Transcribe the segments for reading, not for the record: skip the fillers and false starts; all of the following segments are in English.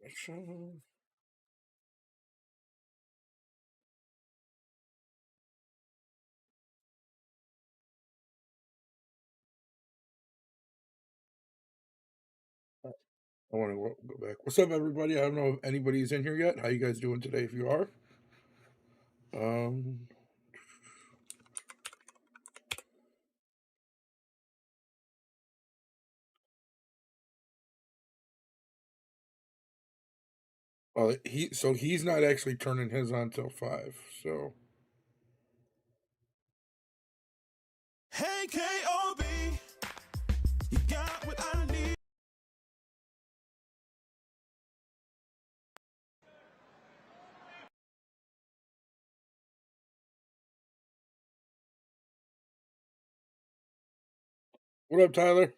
I want to go back. What's up, everybody? I don't know if anybody's in here yet. How you guys doing today? If you are, um, he's not actually turning his on till 5. So Hey KOB, you got what I need. what up, Tyler?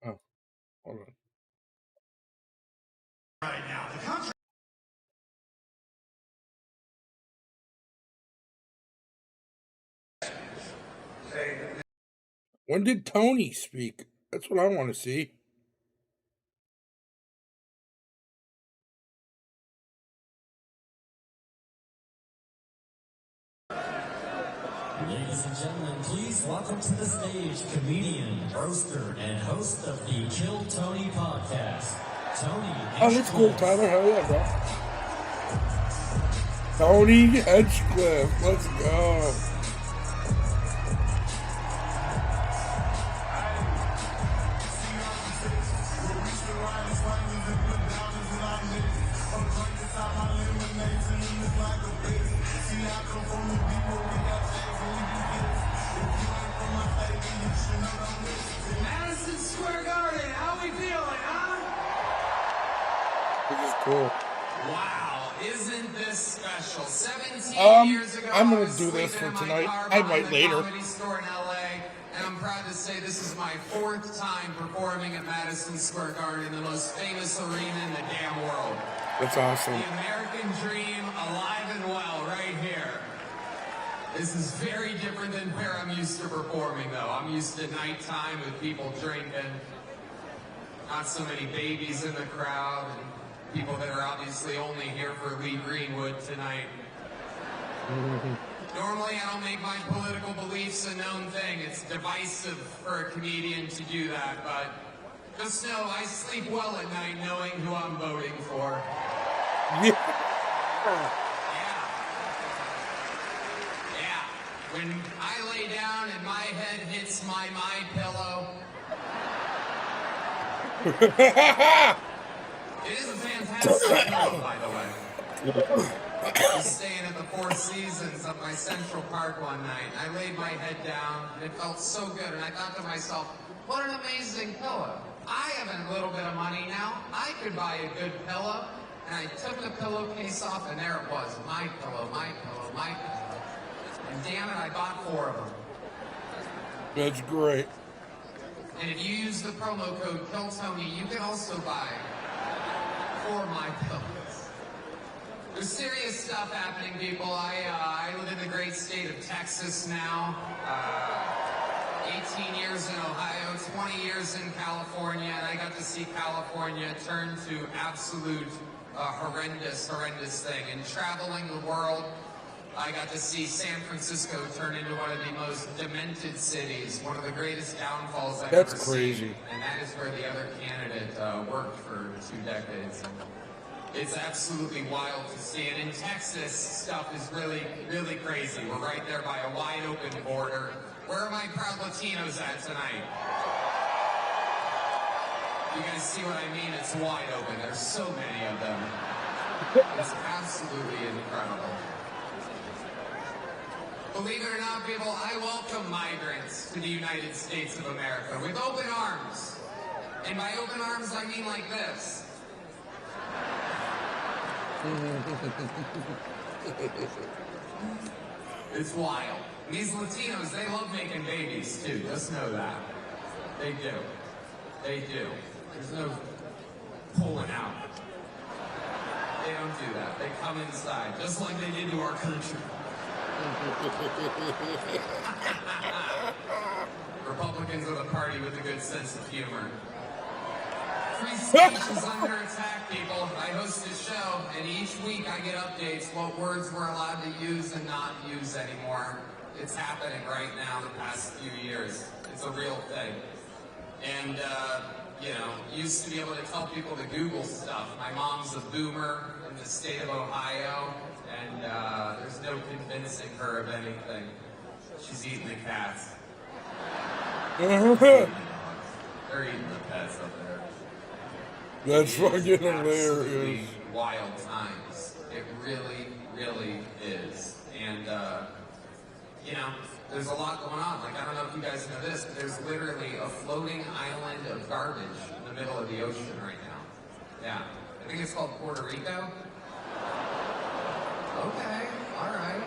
Oh, hold on. Right now, the country. When did Tony speak? That's what I want to see. Ladies and gentlemen, please welcome to the stage comedian, roaster, and host of the Kill Tony podcast, Tony. Oh, that's cool, Tyler. Hell yeah, bro. Tony Hedgecliffe. Let's go. Madison Square Garden, how we feeling, huh? This is cool. Wow, isn't this special? 17 years ago, I'm gonna I was do this sleeping for in my tonight. car I behind might the later. Comedy Store in LA, and I'm proud to say this is my 4th time performing at Madison Square Garden, the most famous arena in the damn world. That's awesome. The American dream alive and well right here. This is very different than where I'm used to performing, though. I'm used to nighttime with people drinking, not so many babies in the crowd, and people that are obviously only here for Lee Greenwood tonight. Normally, I don't make my political beliefs a known thing. It's divisive for a comedian to do that, but just know I sleep well at night knowing who I'm voting for. Yeah. Yeah. When I lay down and my head hits my pillow, it is a fantastic pillow, by the way. I was staying at the Four Seasons up by Central Park one night. I laid my head down, and it felt so good, and I thought to myself, what an amazing pillow. I have a little bit of money now. I could buy a good pillow. And I took the pillowcase off, and there it was. My pillow, my pillow, my pillow. And damn it, I bought 4 of them. That's great. And if you use the promo code KILLTONY, you can also buy 4 my pillows. There's serious stuff happening, people. I live in the great state of Texas now. 18 years in Ohio, 20 years in California, and I got to see California turn to absolute horrendous thing. And traveling the world, I got to see San Francisco turn into one of the most demented cities, one of the greatest downfalls I've ever crazy. seen. And that is where the other candidate worked for 2 decades. And it's absolutely wild to see. And in Texas, stuff is really, really crazy. We're right there by a wide open border. Where are my proud Latinos at tonight? You guys see what I mean? It's wide open. There's so many of them. It's absolutely incredible. Believe it or not, people, I welcome migrants to the United States of America with open arms. And by open arms, I mean like this. It's wild. These Latinos, they love making babies, too. Just know that. They do. They do. There's no pulling out. They don't do that. They come inside, just like they did to our country. Republicans are the party with a good sense of humor. Free speech is under attack, people. I host a show, and each week I get updates what words we're allowed to use and not use anymore. It's happening right now the past few years. It's a real thing. And, you know, used to be able to tell people to Google stuff. My mom's a boomer in the state of Ohio, and there's no convincing her of anything. She's eating the cats. They're eating the pets up there. That's fucking Absolutely hilarious. wild times. It really, really is. And, you know, there's a lot going on. Like, I don't know if you guys know this, but there's literally a floating island of garbage in the middle of the ocean right now. Yeah. I think it's called Puerto Rico. Okay. All right.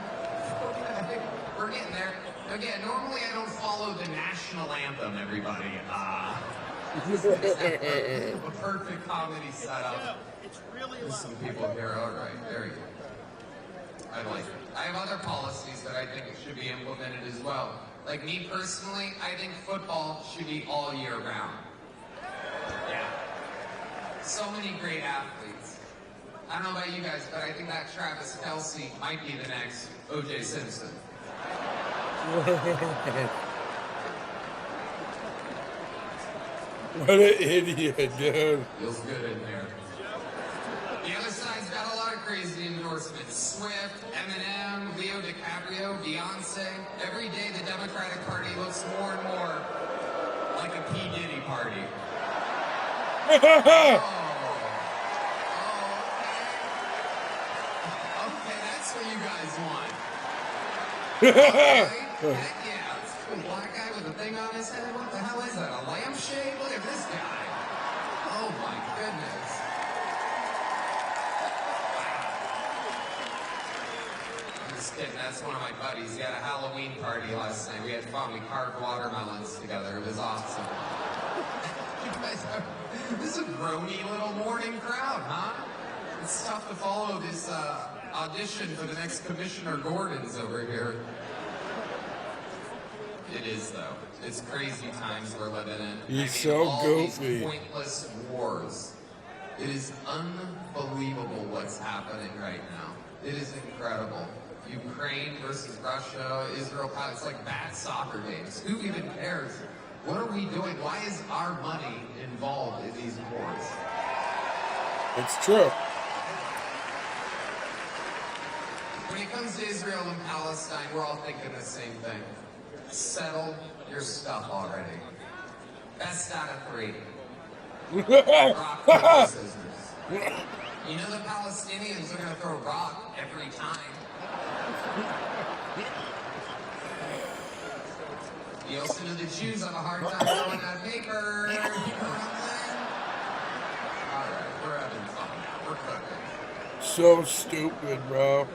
Okay. We're getting there. Again, normally I don't follow the national anthem, everybody. A perfect comedy setup. There's some people here. All right, very good. I like it. I have other policies that I think should be implemented as well. Like me personally, I think football should be all year round. Yeah. So many great athletes. I don't know about you guys, but I think that Travis Kelce might be the next O.J. Simpson. What an idiot, dude. Feels good in there. The other side's got a lot of crazy endorsements. Swift, Eminem, Leo DiCaprio, Beyonce. Every day the Democratic Party looks more and more like a P. Diddy party. Okay, that's what you guys want. Right? Heck yeah. It's a black guy with a thing on his head. What the hell is that? A lampshade? Look at this guy. Oh my goodness. I'm just kidding. That's one of my buddies. He had a Halloween party last night. We had fun. We carved watermelons together. It was awesome. You guys are, this is a groany little morning crowd, huh? It's tough to follow this audition for the next Commissioner Gordon's over here. It is, though. It's crazy times we're living in. He's so all goofy. These pointless wars. It is unbelievable what's happening right now. It is incredible. Ukraine versus Russia, Israel, it's like bad soccer games. Who even cares? What are we doing? Why is our money involved in these wars? It's true. When it comes to Israel and Palestine, we're all thinking the same thing. Settle your stuff already. Best out of 3. Rock, paper, scissors. You know the Palestinians are going to throw rock every time. You also know the Jews have a hard time throwing that paper. You know what I'm saying? All right, we're having fun now. We're cooking. So stupid, bro.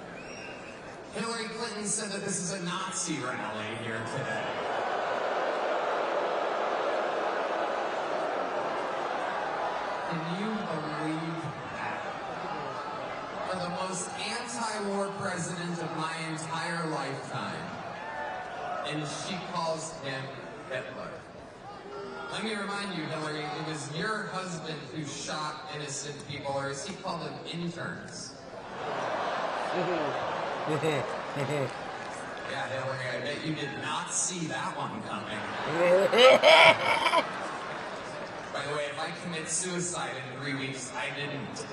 Hillary Clinton said that this is a Nazi rally here today. Can you believe that? For the most anti-war president of my entire lifetime. And she calls him Hitler. Let me remind you, Hillary, it was your husband who shot innocent people, or as he called them, interns. Yeah, Hillary, I bet you did not see that one coming. By the way, if I commit suicide in 3 weeks, I didn't.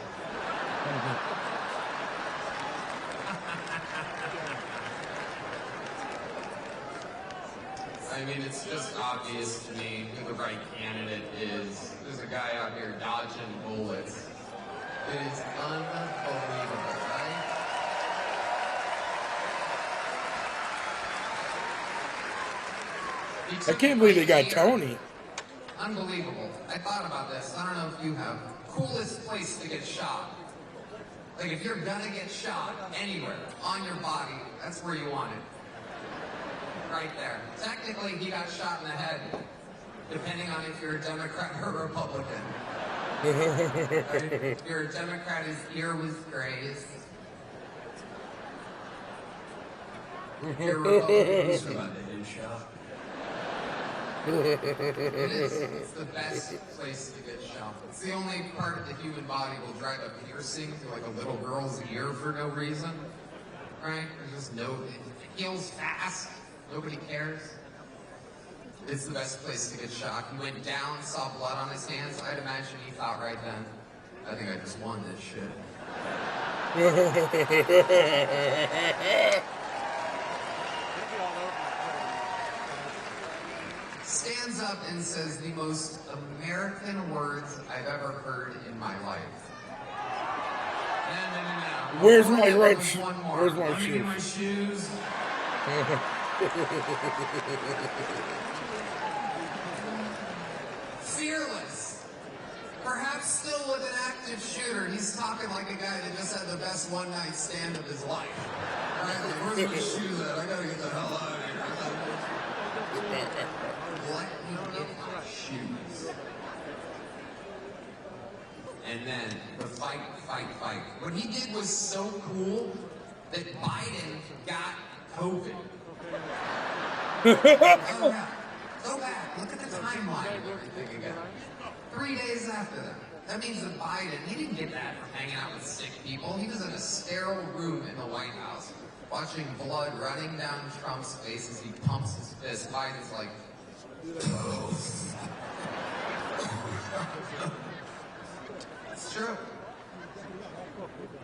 I mean, it's just obvious to me who the right candidate is. There's a guy out here dodging bullets. It is unbelievable, right? I can't believe they got Tony. Unbelievable. I thought about this. I don't know if you have. Coolest place to get shot. Like if you're gonna get shot anywhere on your body, that's where you want it. Right there. Technically, he got shot in the head, depending on if you're a Democrat or a Republican. Right? If you're a Democrat, his ear was grazed. You're a Republican booster Monday, didn't you? It is. It's the best place to get shot. It's the only part of the human body will drive a piercing through like a little girl's ear for no reason. Right? There's just no. It heals fast. Nobody cares. It's the best place to get shot. He went down, saw blood on his hands. I'd imagine he thought right then, I think I just won this shit. Stands up and says the most American words I've ever heard in my life. No. Where's my red shoe? One more. Where's my Let me shoes? get my shoes. Fearless. Perhaps still with an active shooter. He's talking like a guy that just had the best one-night stand of his life. Right? Like, where's my shoes at? I gotta get the hell out of here. Let me get my shoes. And then the fight. What he did was so cool that Biden got COVID. Oh yeah. Go back. Look at the timeline of everything again. 3 days after that. That means that Biden, he didn't get that from hanging out with sick people. He was in a sterile room in the White House, watching blood running down Trump's face as he pumps his fist. Biden's like, it's true.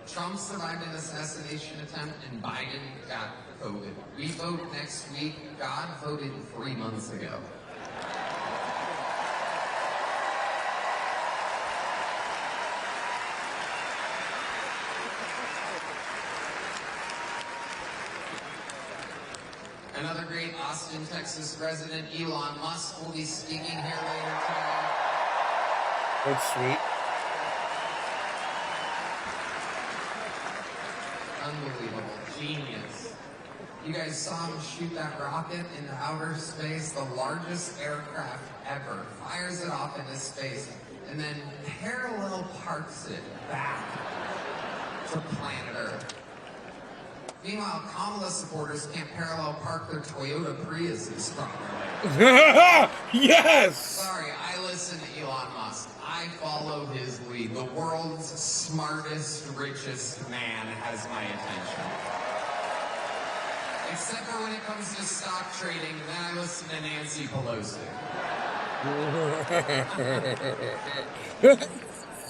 Trump survived an assassination attempt and Biden got COVID. We vote next week. God voted 3 months ago. Another great Austin, Texas resident, Elon Musk, will be speaking here later today. That's sweet. Unbelievable. Genius. You guys saw him shoot that rocket into outer space, the largest aircraft ever. Fires it off into space, and then parallel parks it back to planet Earth. Meanwhile, Kamala supporters can't parallel park their Toyota Priuses properly. Yes! Sorry, I listen to Elon Musk. I follow his lead. The world's smartest, richest man has my attention. Except for when it comes to stock trading, then I listen to Nancy Pelosi.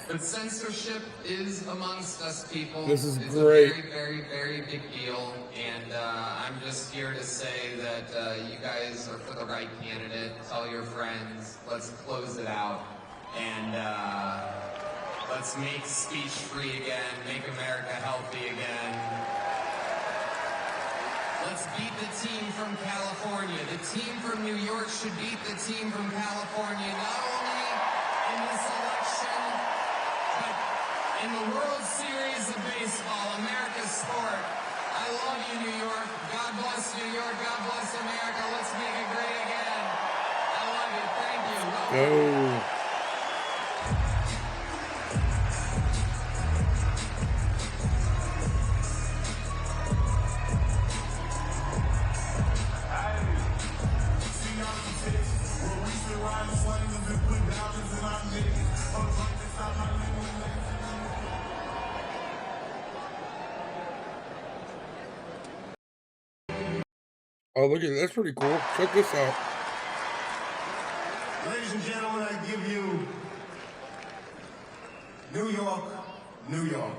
But censorship is amongst us people. This is it's great. a very, very big deal. And I'm just here to say that you guys are for the right candidate. Tell your friends. Let's close it out. And let's make speech free again. Make America healthy again. Let's beat the team from California. The team from New York should beat the team from California, not only in this election, but in the World Series of Baseball, America's sport. I love you, New York. God bless New York. God bless America. Let's make it great again. I love you. Thank you. Welcome. Go. Oh, look at that. That's pretty cool. Check this out. Ladies and gentlemen, I give you New York, New York.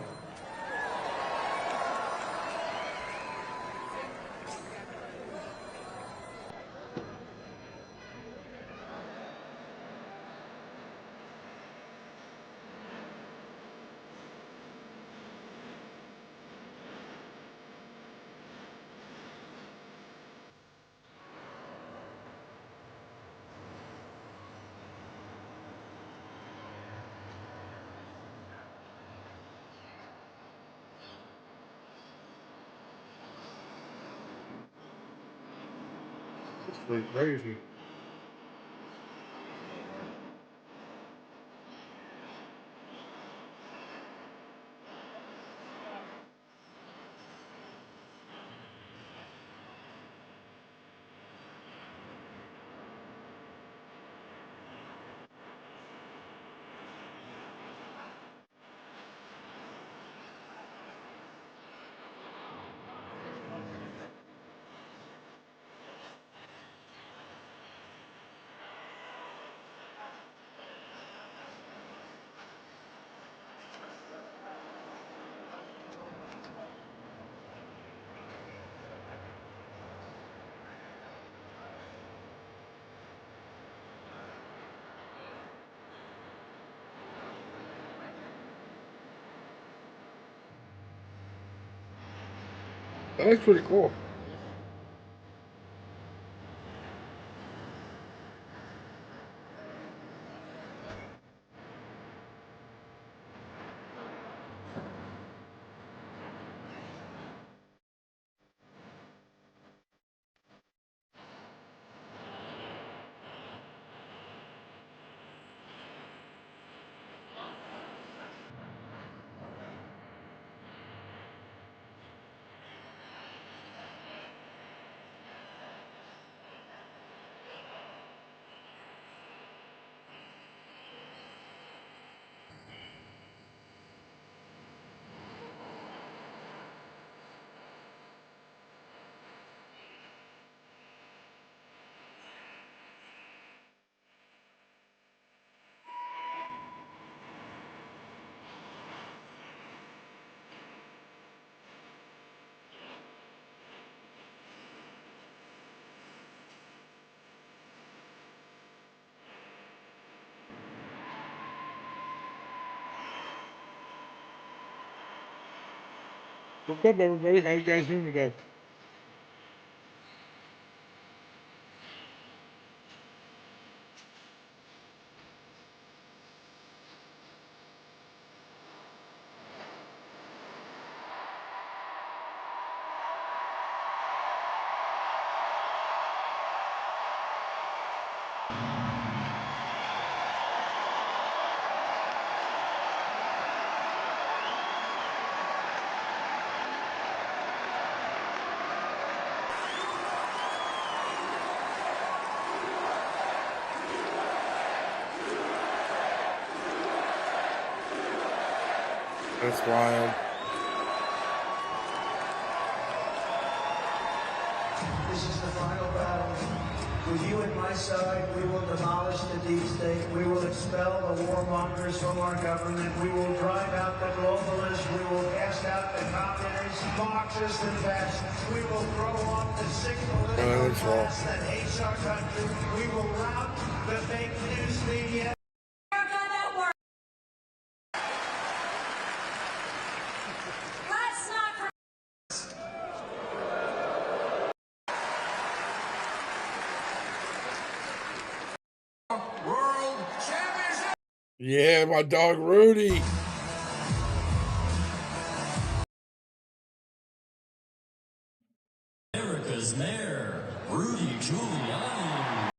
It's pretty crazy. That's pretty cool. What's up, everybody? How you guys doing today? That's wild. This is the final battle. With you at my side, we will demolish the deep state. We will expel the warmongers from our government. We will drive out the globalists. We will cast out the communists, Marxists, and fascists. We will throw off the sick political class that hates our country. We will rout the fake news media. World Championship! Yeah, my dog Rudy. America's Mayor, Rudy Giuliani.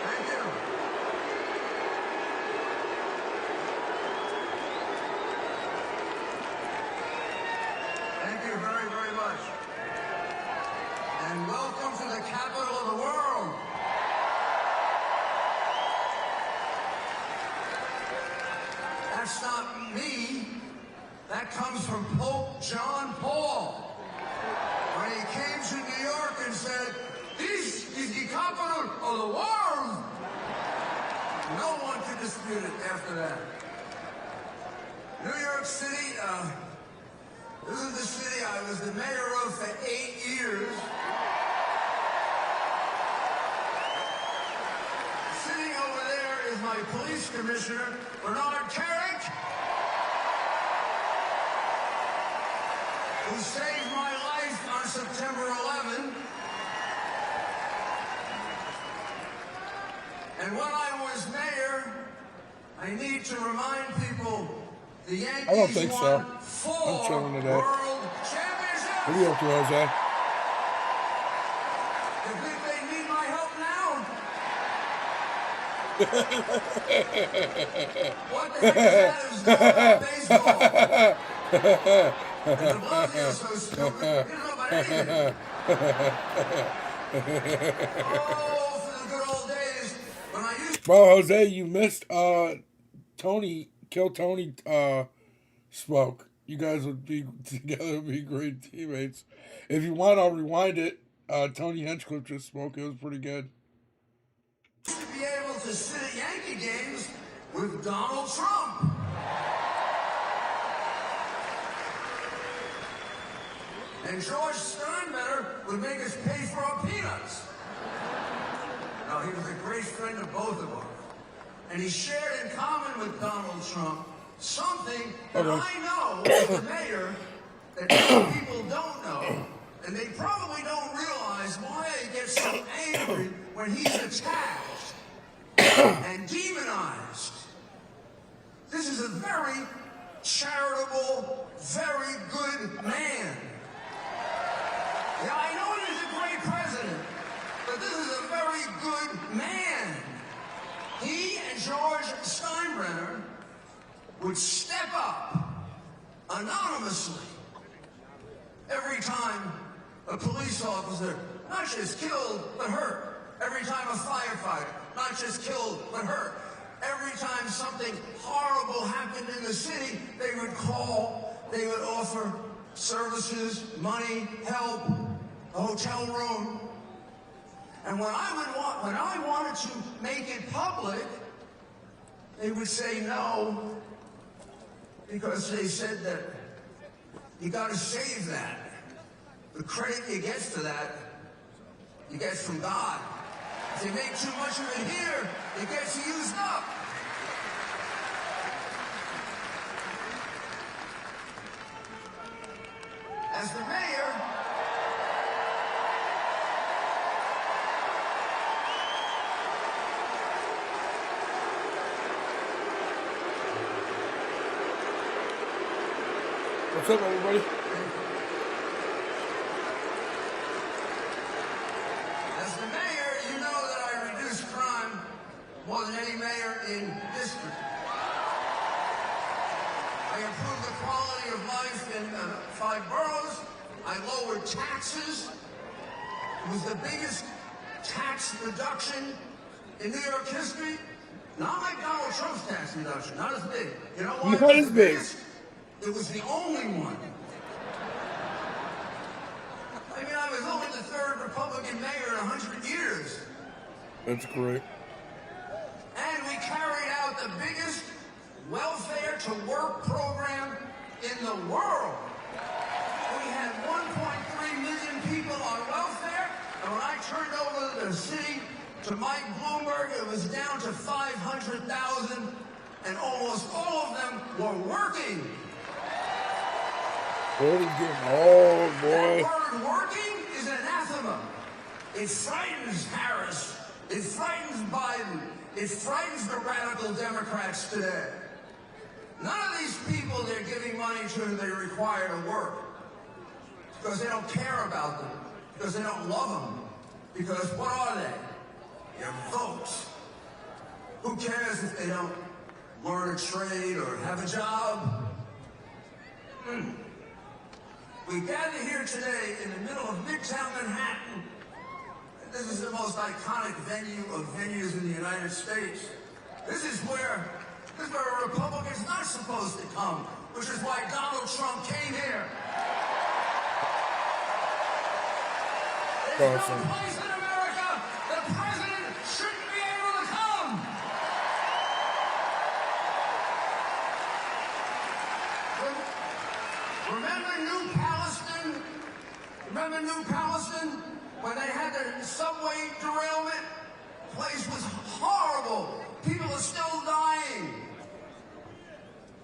Thank you. Thank you very, very much. And welcome to the capital of the world. That's not me. That comes from Pope John Paul. When he came to New York and said, "This is the capital of the world." No one could dispute it after that. New York City, this is the city I was the mayor of for 8 years. Sitting over there is my police commissioner, Bernard Carrick, who saved my life on September 11. And when I was mayor, I need to remind people the Yankees I don't think so. won 4 I'm chilling today. World Championships. What are you up to, Jose? You think they need my help now? What the heck is that? It was going about baseball. And de Blasio's so stupid, he doesn't know about anything. Oh, for the good old days when I used Well, Jose, you missed Tony, Kill Tony spoke. You guys would be together, would be great teammates. If you want, I'll rewind it. Tony Hinchcliffe just spoke. It was pretty good. to be able to sit at Yankee games with Donald Trump. And George Steinbrenner would make us pay for our peanuts. Now, he was a great friend of both of us. And he shared in common with Donald Trump something that I know as the mayor that many people don't know. And they probably don't realize why he gets so angry when he's attacked and demonized. This is a very charitable, very good man. Yeah, I know he's a great president, but this is a very good man. He and George Steinbrenner would step up anonymously every time a police officer not just killed but hurt. Every time a firefighter not just killed but hurt. Every time something horrible happened in the city, they would call, they would offer services, money, help, a hotel room. And when I wanted to make it public, they would say no, because they said that you got to save that. The credit you get for that, you get from God. If you make too much of it here, it gets used up. As the mayor, What's up, everybody? as the mayor, you know that I reduce crime more than any mayor in history. I improved the quality of life in 5 boroughs. I lowered taxes. It was the biggest tax reduction in New York history. Not like Donald Trump's tax reduction, not as big. You know why? Not as big. It was the only one. I mean, I was only the 3rd Republican mayor in 100 years. That's great. And we carried out the biggest welfare to work program in the world. We had 1.3 million people on welfare, and when I turned over the city to Mike Bloomberg, it was down to 500,000, and almost all of them were working. Oh, boy. That word working is anathema. It frightens Harris. It frightens Biden. It frightens the radical Democrats today. None of these people they're giving money to, they require to work. Because they don't care about them. Because they don't love them. Because what are they? They're votes. Who cares if they don't learn a trade or have a job? We gather here today in the middle of Midtown Manhattan. This is the most iconic venue of venues in the United States. This is where a Republican's not supposed to come, which is why Donald Trump came here. There's Awesome. no place in America the president shouldn't be able to come. Remember New Palestine? Remember New Palestine? When they had the subway derailment? The place was horrible. People are still dying.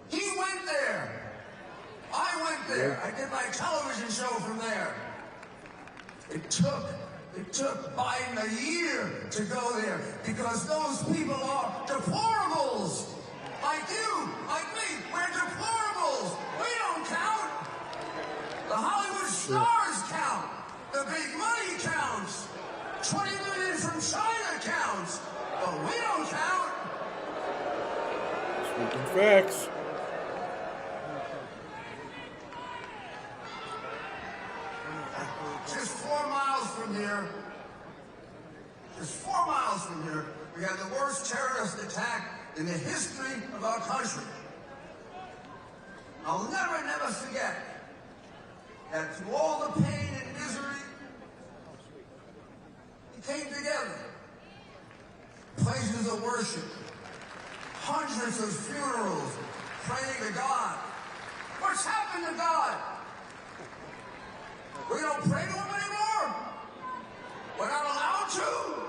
He went there. I went there. I did my television show from there. It took Biden a year to go there because those people are deplorables. Like you, like me, we're deplorables. We don't count. The Hollywood stars count. The big money counts. 20 million from China counts, but we don't count. Speaking facts. Just 4 miles from here, we had the worst terrorist attack in the history of our country. I'll never forget that through all the pain and misery, we came together. Places of worship, hundreds of funerals, praying to God. What's happened to God? We don't pray to him anymore. We're not allowed to.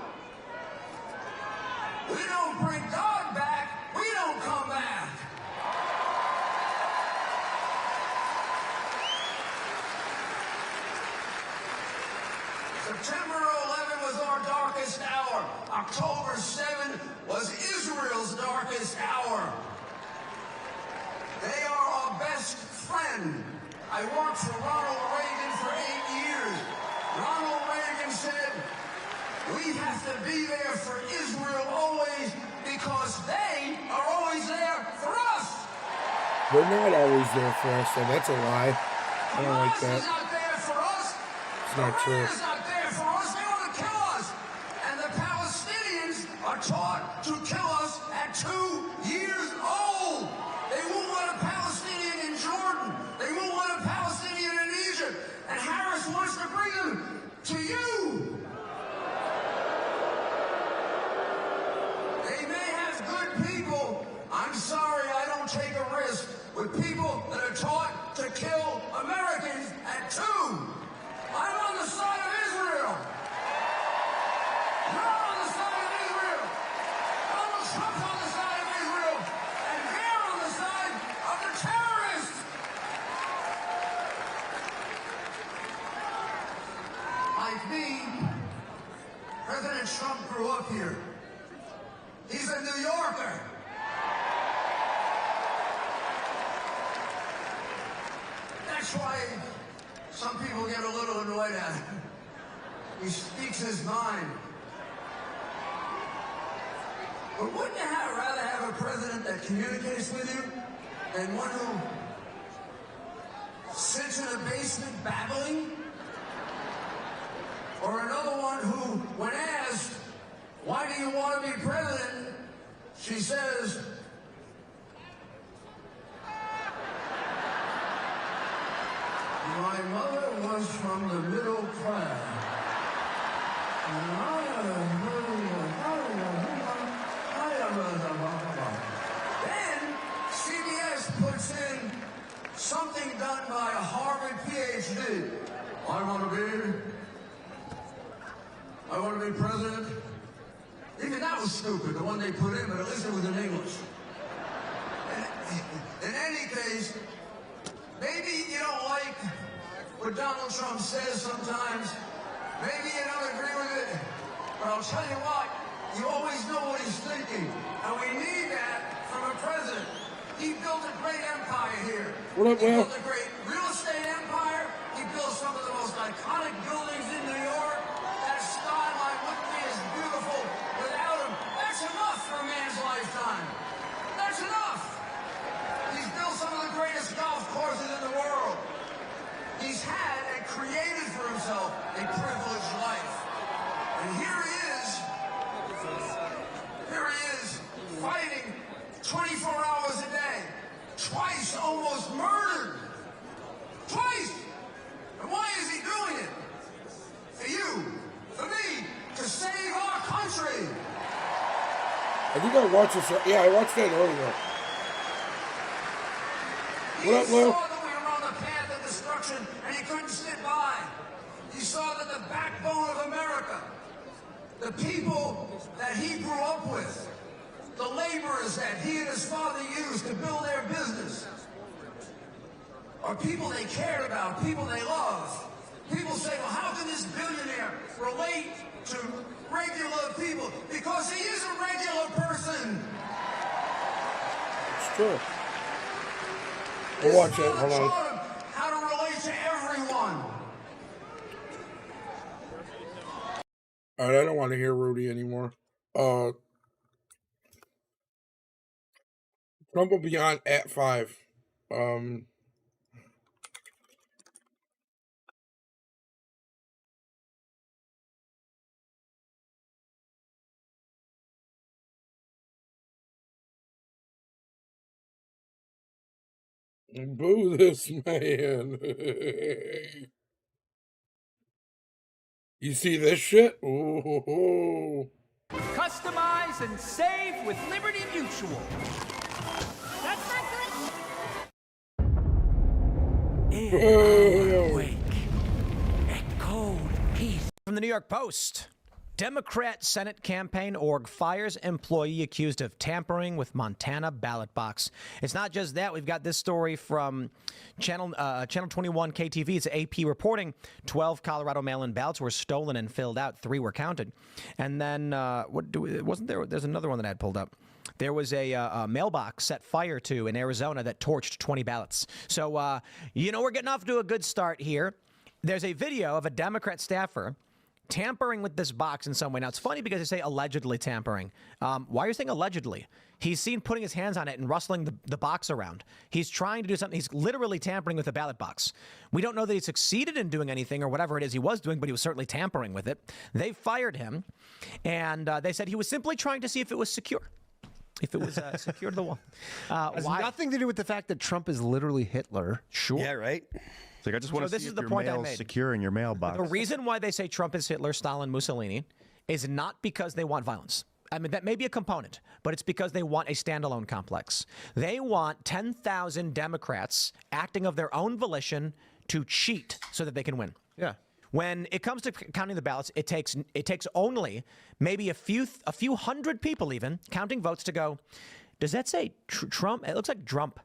We don't bring God back. We don't come back. September 11 was our darkest hour. October 7 was Israel's darkest hour. They are our best friend. I worked for Ronald Reagan for 8 years. Ronald Reagan said, we have to be there for Israel always because they are always there for us. They're not always there for us, so that's a lie. I don't like Hamas that. is not there for us. It's not true. Iran is not there for us. They want to kill us. And the Palestinians are taught to kill us at 2 years old. They won't want a Palestinian in Jordan. They won't want a Palestinian in Egypt. And Harris wants to bring them to you. They may have good people. I'm sorry, I don't take a risk with people that are taught to kill Americans at 2. I'm on the side of Israel. You're on the side of Israel. Donald Trump's on the side of Israel. And they're on the side of the terrorists. Like me, President Trump grew up here. He's a New Yorker. That's why some people get a little annoyed at him. He speaks his mind. But wouldn't you rather have a president that communicates with you than one who sits in a basement babbling? Or another one who, when asked, why do you want to be president? She says, my mother was from the middle class. Then CBS puts in something done by a Harvard PhD. I want to be president. Even that was stupid, the one they put in, but at least it was in English. In any case, maybe you don't like what Donald Trump says sometimes. Maybe you don't agree with it. But I'll tell you what, you always know what he's thinking. And we need that from a president. He built a great empire here. What up, He Will? built a great real estate empire. He built some of the most iconic buildings in New York. That skyline wouldn't be as beautiful without him. That's enough for a man's lifetime. That's enough. He's built some of the greatest golf courses in the world. He's had and created for himself a privileged life. And here he is fighting 24 hours a day, twice almost murdered. Twice! And why is he doing it? For you, for me, to save our country. I think I watched this. Yeah, I watched that earlier. What up, Lou? He saw that we were on the path of destruction, and he couldn't sit by. He saw that the backbone of America, the people that he grew up with, the laborers that he and his father used to build their business, are people they cared about, people they love. People say, well, how can this billionaire relate to regular people? Because he is a regular person. It's true. We'll watch it. Hold on. Taught him how to relate to everyone. All right, I don't want to hear Rudy anymore. Uh, Trump will be on at 5. Um, Boo this man. You see this shit? Ooh. Customize and save with Liberty Mutual. That's not good. Earthquake. A cold peace. From the New York Post. Democrat Senate campaign org fires employee accused of tampering with Montana ballot box. It's not just that. We've got this story from Channel 21 KTV. It's AP reporting 12 Colorado mail-in ballots were stolen and filled out. 3 were counted. And then wasn't there? There's another one that I had pulled up. There was a mailbox set fire to in Arizona that torched 20 ballots. So, we're getting off to a good start here. There's a video of a Democrat staffer tampering with this box in some way. Now, it's funny because they say allegedly tampering. Why are you saying allegedly? He's seen putting his hands on it and rustling the box around. He's trying to do something. He's literally tampering with a ballot box. We don't know that he succeeded in doing anything or whatever it is he was doing, but he was certainly tampering with it. They fired him, and they said he was simply trying to see if it was secure. If it was secure to the wall. Has nothing to do with the fact that Trump is literally Hitler. Sure. Yeah, right? It's like, I just want to this see is if the your point I mail's made. secure in your mailbox. The reason why they say Trump is Hitler, Stalin, Mussolini is not because they want violence. I mean, that may be a component, but it's because they want a standalone complex. They want 10,000 Democrats acting of their own volition to cheat so that they can win. Yeah. When it comes to counting the ballots, it takes only maybe a few hundred people even counting votes to go, does that say Trump? It looks like Trump.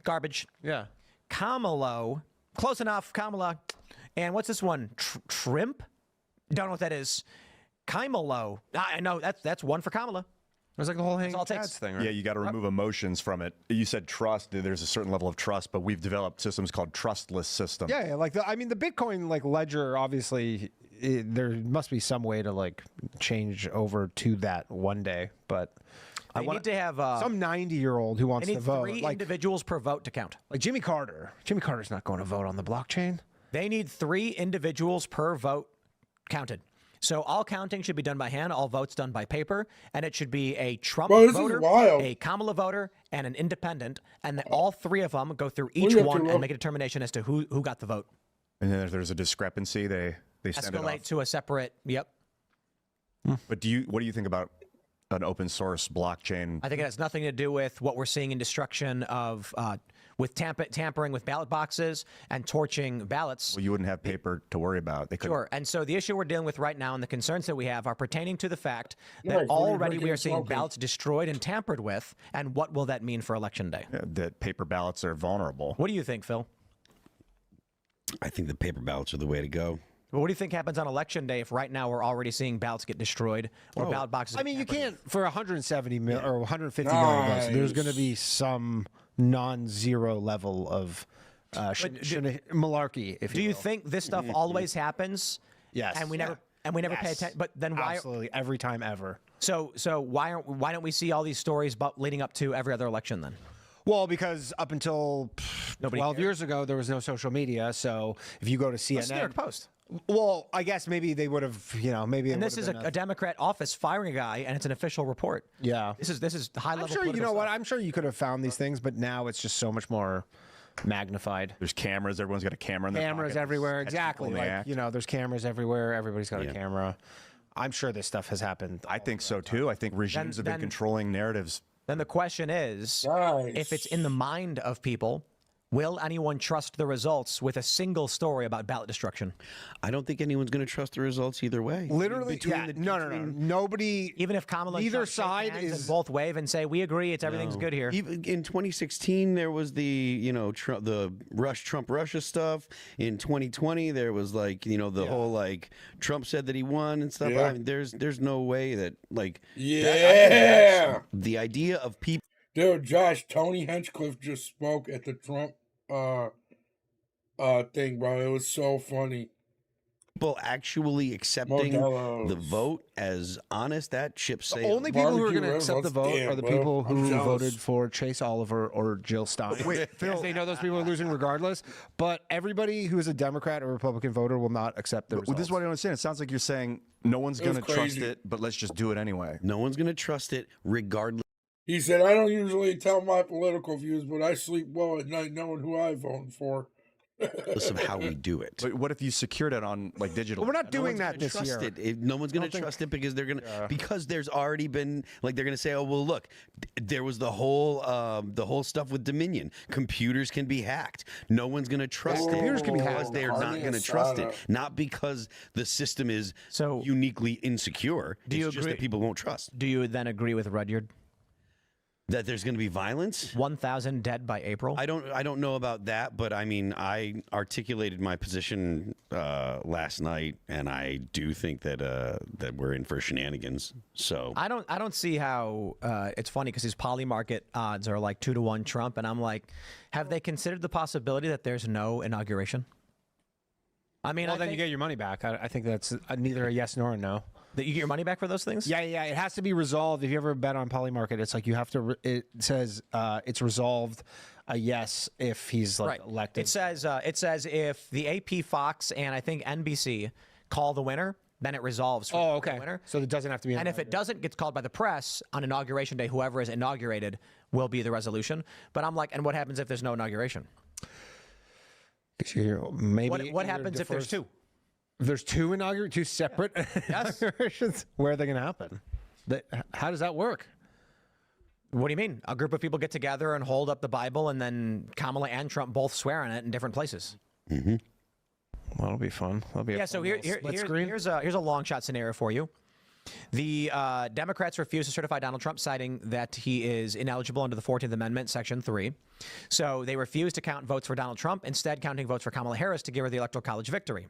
Garbage. Yeah. Kamalo. Close enough. Kamala. And what's this one? Trimp? Don't know what that is. Kaimalo. I know that's one for Kamala. It's like the whole That's all it hanging takes. chads thing, right? Yeah, you got to remove emotions from it. You said trust. There's a certain level of trust, but we've developed systems called trustless systems. Yeah, like the Bitcoin ledger. Obviously, there must be some way to change over to that one day. But They need to have some 90-year-old who wants they to need vote, 3 like individuals per vote to count. Jimmy Carter. Jimmy Carter's not going to vote on the blockchain. They need 3 individuals per vote counted. So all counting should be done by hand, all votes done by paper, and it should be a Trump voter, a Kamala voter, and an independent, and then all 3 of them go through each one and make a determination as to who got the vote. And then if there's a discrepancy, they send it off. Escalate to a separate. Yep. But what do you think about an open source blockchain? I think it has nothing to do with what we're seeing in destruction of with tampering with ballot boxes and torching ballots. Well, you wouldn't have paper to worry about. They Sure. And so the issue we're dealing with right now and the concerns that we have are pertaining to the fact that already we are seeing ballots destroyed and tampered with. And what will that mean for Election Day? That paper ballots are vulnerable. What do you think, Phil? I think the paper ballots are the way to go. Well, what do you think happens on Election Day if right now we're already seeing ballots get destroyed or ballot boxes? I mean, you can't for 170 million or 150 million votes. There's going to be some non-zero level of malarkey. If do you think this stuff always happens? Yes. And we never pay attention. But then why? Absolutely, every time ever. So why don't we see all these stories leading up to every other election then? Well, because up until 12 years ago, there was no social media. So if you go to CNN, It's the New York Post. Well, I guess maybe they would have, maybe. And this is a Democrat office firing a guy, and it's an official report. Yeah. This is high level. I'm sure. You know what? I'm sure you could have found these things, but now it's just so much more magnified. There's cameras. Everyone's got a camera in their Cameras pocket. everywhere. Catch Exactly. people in the Like act. there's cameras everywhere. Everybody's got a camera. I'm sure this stuff has happened. I think so too. I think regimes have been controlling narratives. Then the question is, if it's in the mind of people, will anyone trust the results with a single story about ballot destruction? I don't think anyone's going to trust the results either way. Literally, no. Nobody, even if Kamala and either Trump shake side hands is and both wave and say we agree, everything's good here. Even in 2016, there was the the Trump Russia stuff. In 2020, there was the whole Trump said that he won and stuff. Yeah. I mean, there's no way that the idea of people. Dude, Josh, Tony Hinchcliffe just spoke at the Trump thing, bro. It was so funny. people actually accepting Modelo's. the vote as honest, that ship The sailed. only people who are Barbecue going to accept the ribs, vote damn, are the bro. people I'm who jealous. voted for Chase Oliver or Jill Stein. Wait, Phil, they know those people are losing regardless. But everybody who is a Democrat or Republican voter will not accept the results. This is what I don't understand. It sounds like you're saying no one's It was going to trust crazy. it, but let's just do it anyway. No one's going to trust it regardless. He said, I don't usually tell my political views, but I sleep well at night knowing who I vote for. Of how we do it. But what if you secured it on like digital? Well, we're not doing that this Trust year. it. No one's going to trust it because they're going to because there's already been like they're going to say, oh well, look, there was the whole stuff with Dominion. Computers can be hacked. No one's going to trust it. Computers can be hacked. because they're not going to trust it. Not because the system is So- uniquely insecure. Do you it's just agree- that people won't trust Do you then agree with Rudyard? that there's going to be violence. 1,000 dead by April. I don't know about that, but I mean, I articulated my position last night, and I do think that that we're in for shenanigans. So I don't see how it's funny because these poly market odds are like 2-1 Trump, and I'm like, have they considered the possibility that there's no inauguration? I mean, Well, I then think you get your money back. I think that's neither a yes nor a no. that you get your money back for those things. Yeah. It has to be resolved. If you ever bet on Polymarket, it's like you have to. It says it's resolved a yes if he's like elected. It says if the AP, Fox, and I think NBC call the winner, then it resolves. For Oh, the okay. winner. So it doesn't have to be. And if it doesn't get called by the press on inauguration day, whoever is inaugurated will be the resolution. But I'm like, and what happens if there's no inauguration? Maybe What happens if there's two? If there's two separate Yes. inaugurations, where are they going to happen? How does that work? What do you mean? A group of people get together and hold up the Bible, and then Kamala and Trump both swear on it in different places. Well, that'll be fun. That'll be Yeah. So here's a long shot scenario for you. The Democrats refuse to certify Donald Trump, citing that he is ineligible under the 14th Amendment, Section 3. So they refuse to count votes for Donald Trump, instead counting votes for Kamala Harris to give her the Electoral College victory.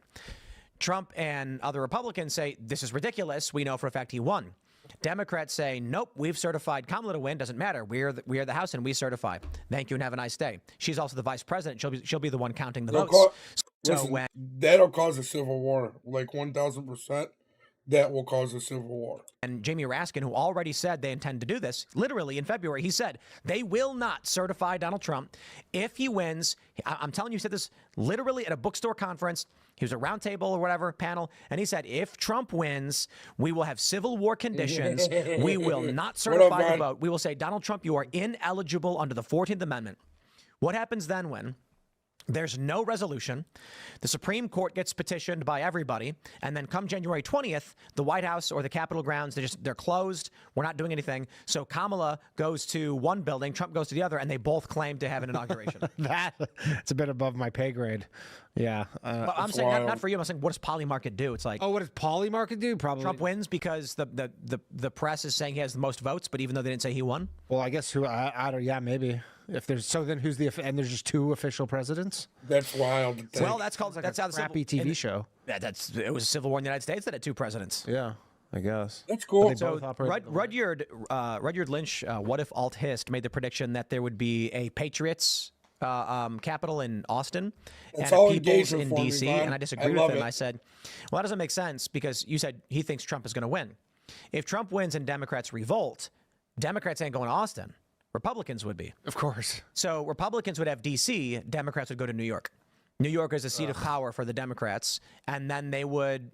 Trump and other Republicans say, this is ridiculous. We know for a fact he won. Democrats say, nope, we've certified Kamala to win. Doesn't matter. We are the House and we certify. Thank you and have a nice day. She's also the vice president. She'll be the one counting the votes. Listen, that'll cause a civil war, like 1,000%. That will cause a civil war. And Jamie Raskin, who already said they intend to do this, literally in February, he said they will not certify Donald Trump if he wins. I'm telling you, he said this literally at a bookstore conference. He was a round table or whatever panel, and he said if Trump wins, we will have civil war conditions. We will not certify the vote. We will say, Donald Trump, you are ineligible under the 14th Amendment. What happens then when there's no resolution? The Supreme Court gets petitioned by everybody, and then come January 20th, the White House or the Capitol grounds, they're closed. We're not doing anything. So Kamala goes to one building, Trump goes to the other, and they both claim to have an inauguration. It's a bit above my pay grade. Yeah. But I'm saying not for you. I'm saying, what does Polymarket do? It's like, Oh, what does Polymarket do? Probably Trump wins because the press is saying he has the most votes, but even though they didn't say he won. Well, I guess I don't. Yeah, maybe. If there's then who's and there's just two official presidents. That's wild. To think. Well, that's called that's how the Crappy TV show. It was a civil war in the United States that had two presidents. Yeah, I guess. That's cool. They So both operate- Rudyard Lynch, What If Alt Hist, made the prediction that there would be a Patriots capital in Austin That's and all a People's engagement in for me, D.C. Vaughn. And I disagreed I with love him. it. I said, well, that doesn't make sense because you said he thinks Trump is going to win. If Trump wins and Democrats revolt, Democrats ain't going to Austin. Republicans would be. Of course. So Republicans would have D.C., Democrats would go to New York. New York is a seat of power for the Democrats, and then they would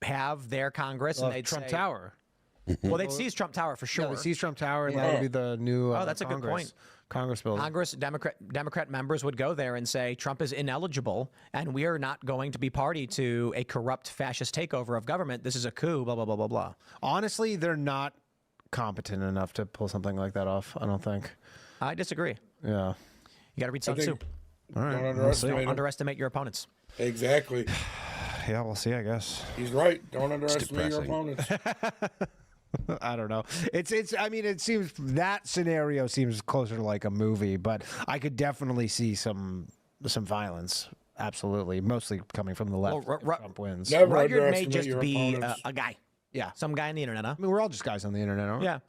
have their Congress, and they'd Trump say, Tower. Well, they'd seize Trump Tower for sure. Yeah, the seize Trump Tower, and that would be the new. Oh, that's a good Congress, point. Congress building. Congress, Democrat members would go there and say Trump is ineligible, and we are not going to be party to a corrupt fascist takeover of government. This is a coup. Blah blah blah blah blah. Honestly, they're not competent enough to pull something like that off. I don't think. I disagree. Yeah. You got to read Sun Tzu. All right. Don't underestimate him. Underestimate your opponents. Exactly. Yeah, we'll see. I guess. He's right. Don't underestimate your depressing. opponents. I don't know. It's. I mean, it seems that scenario seems closer to like a movie, but I could definitely see some violence. Absolutely, mostly coming from the left. Well, if Trump wins. Never Rudyard may underestimate just your be opponents. a guy. Yeah. Some guy on the internet, huh? I mean, we're all just guys on the internet, aren't we? Yeah.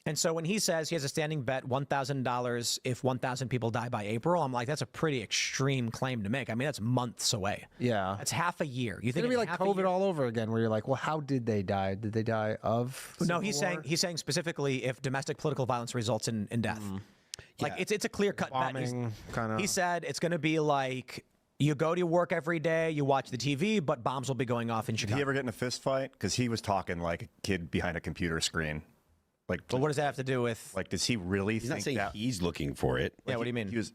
And so when he says he has a standing bet $1,000 if 1,000 people die by April, I'm like, that's a pretty extreme claim to make. I mean, that's months away. Yeah. That's half a year. You It's think gonna be in like half a COVID year- all over again, where you're like, well, how did they die? Did they die of? No, civil he's saying specifically if domestic political violence results in death. Like it's a clear cut bet. bombing kind of. He said it's going to be like you go to work every day, you watch the TV, but bombs will be going off in Did Chicago. he ever get in a fist fight? Because he was talking like a kid behind a computer screen. Like, But what does that have to do with? like, does he really He's not think saying that? he's looking for it. Yeah, what do you mean? He was.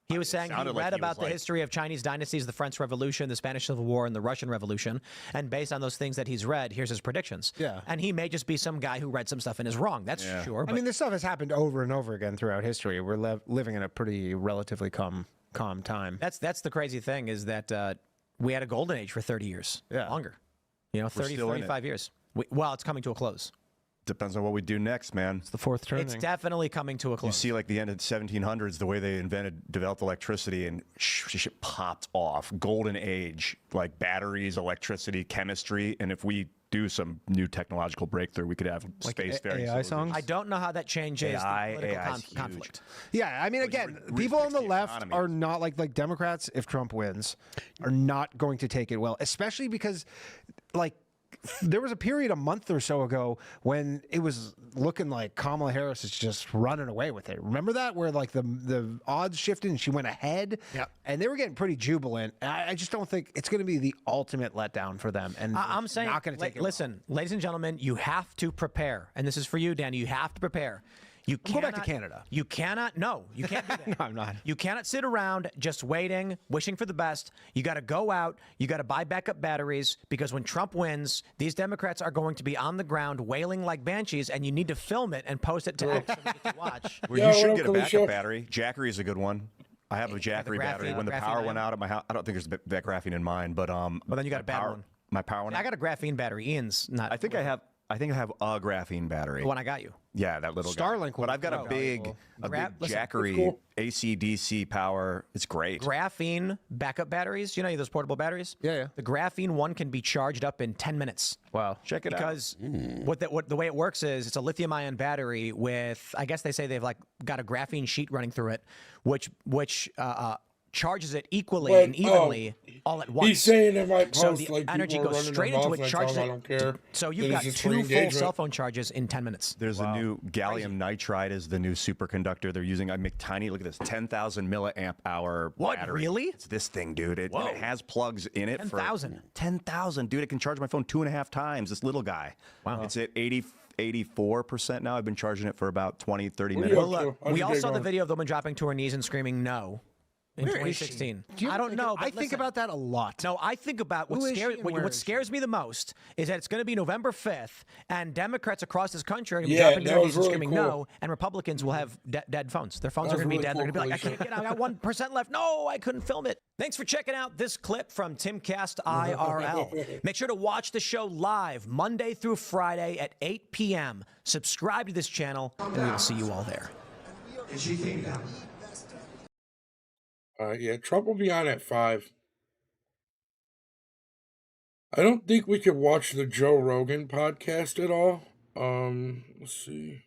He was saying he sounded like read he about was the like- history of Chinese dynasties, the French Revolution, the Spanish Civil War, and the Russian Revolution. And based on those things that he's read, here's his predictions. Yeah. And he may just be some guy who read some stuff and is wrong. That's sure. I But mean, this stuff has happened over and over again throughout history. We're living in a pretty relatively calm time. that's the crazy thing is that we had a golden age for 30 years. Yeah. Longer. You know, 30, still in it. 35 years. Well, it's coming to a close. Depends on what we do next, man. The fourth turning. It's definitely coming to a You close. see, like the end of the 1700s, the way they developed electricity, and shit popped off. Golden age, like batteries, electricity, chemistry, and if we do some new technological breakthrough, we could have spacefaring AI songs? I don't know how that changes AI the political is huge. conflict. Yeah, I mean, again, people on the left are not like Democrats. If Trump wins, are not going to take it well, especially because, like, there was a period a month or so ago when it was looking like Kamala Harris is just running away with it. Remember that, where like the odds shifted and she went ahead, and they were getting pretty jubilant. And I just don't think it's going to be the ultimate letdown for them. And I'm saying, not going to take it. listen, ladies and gentlemen, you have to prepare, and this is for you, Danny. You have to prepare. You Go back to cannot- Canada. You cannot. No, you can't do that. No, I'm not. You cannot sit around just waiting, wishing for the best. You got to go out. You got to buy backup batteries because when Trump wins, these Democrats are going to be on the ground wailing like banshees, and you need to film it and post it to X so we get to watch. Well, Yeah, you what should up, get a Felicia? backup battery. Jackery is a good one. I have a Jackery battery. graphene- When the graphene power went ion? out at my house, I don't think there's that graphene in mine, but Well, then you got my a bad power- one. My power went I out. got a graphene battery. Ian's not. I think I have a graphene battery. the one I got you. Yeah, that little guy. Starlink will But I've got be a big, valuable. Listen, Jackery cool. AC/DC power. It's great. Graphene backup batteries. You know those portable batteries? Yeah. The graphene one can be charged up in 10 minutes. Wow. Check it out. Because what the way it works is it's a lithium-ion battery with, I guess they say they've like got a graphene sheet running through it, which charges it equally But, and evenly all at once. He's saying in my post, So the like, energy people are goes running straight their into mouth it, and I charges tell it. them I don't care. So you've That got it's just for 2 full engagement. cell phone charges in 10 minutes. There's a new gallium nitride is the new superconductor they're using. I make tiny. Look at this, 10,000 milliamp hour. What, battery. really? It's this thing, dude. And it has plugs in it. 10,000? 10,000, dude. It can charge my phone 2.5 times. This little guy. Wow. It's at 84% now. I've been charging it for about 20, 30 What are you minutes. up to? How's We your all day saw the going? video of the woman dropping to her knees and screaming no in Where is she? 2016. Do you I ever don't think know. of- but I think listen. about that a lot. No, I think about Who is she and where what is scares me the most is that it's going to be November 5th, and Democrats across this country are going to be Yeah, dropping to that their was knees and really screaming cool. no, and Republicans will have dead phones. Their phones That are going to was be really dead. They're cool, going to be like, I Felicia. can't get out. I got 1% left. No, I couldn't film it. Thanks for checking out this clip from Timcast IRL. Make sure to watch the show live Monday through Friday at 8 p.m. Subscribe to this channel, and we will see you all there. And she came down. Yeah, Trump will be on at 5. I don't think we could watch the Joe Rogan podcast at all. Let's see.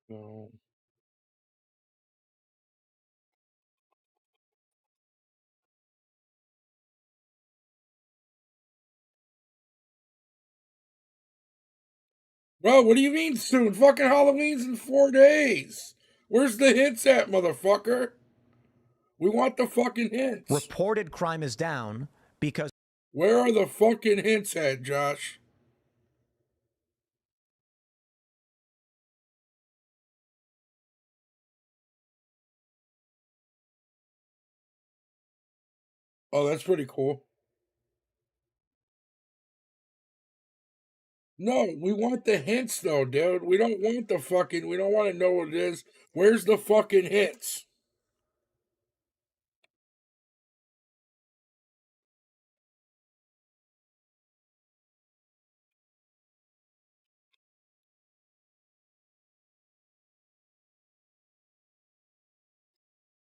No. Bro, what do you mean soon? Fucking Halloween's in 4 days. Where's the hints at, motherfucker? We want the fucking hints. Reported crime is down because Where are the fucking hints at, Josh? Oh, that's pretty cool. No, we want the hints though, dude. We don't want we don't want to know what it is. Where's the fucking hints?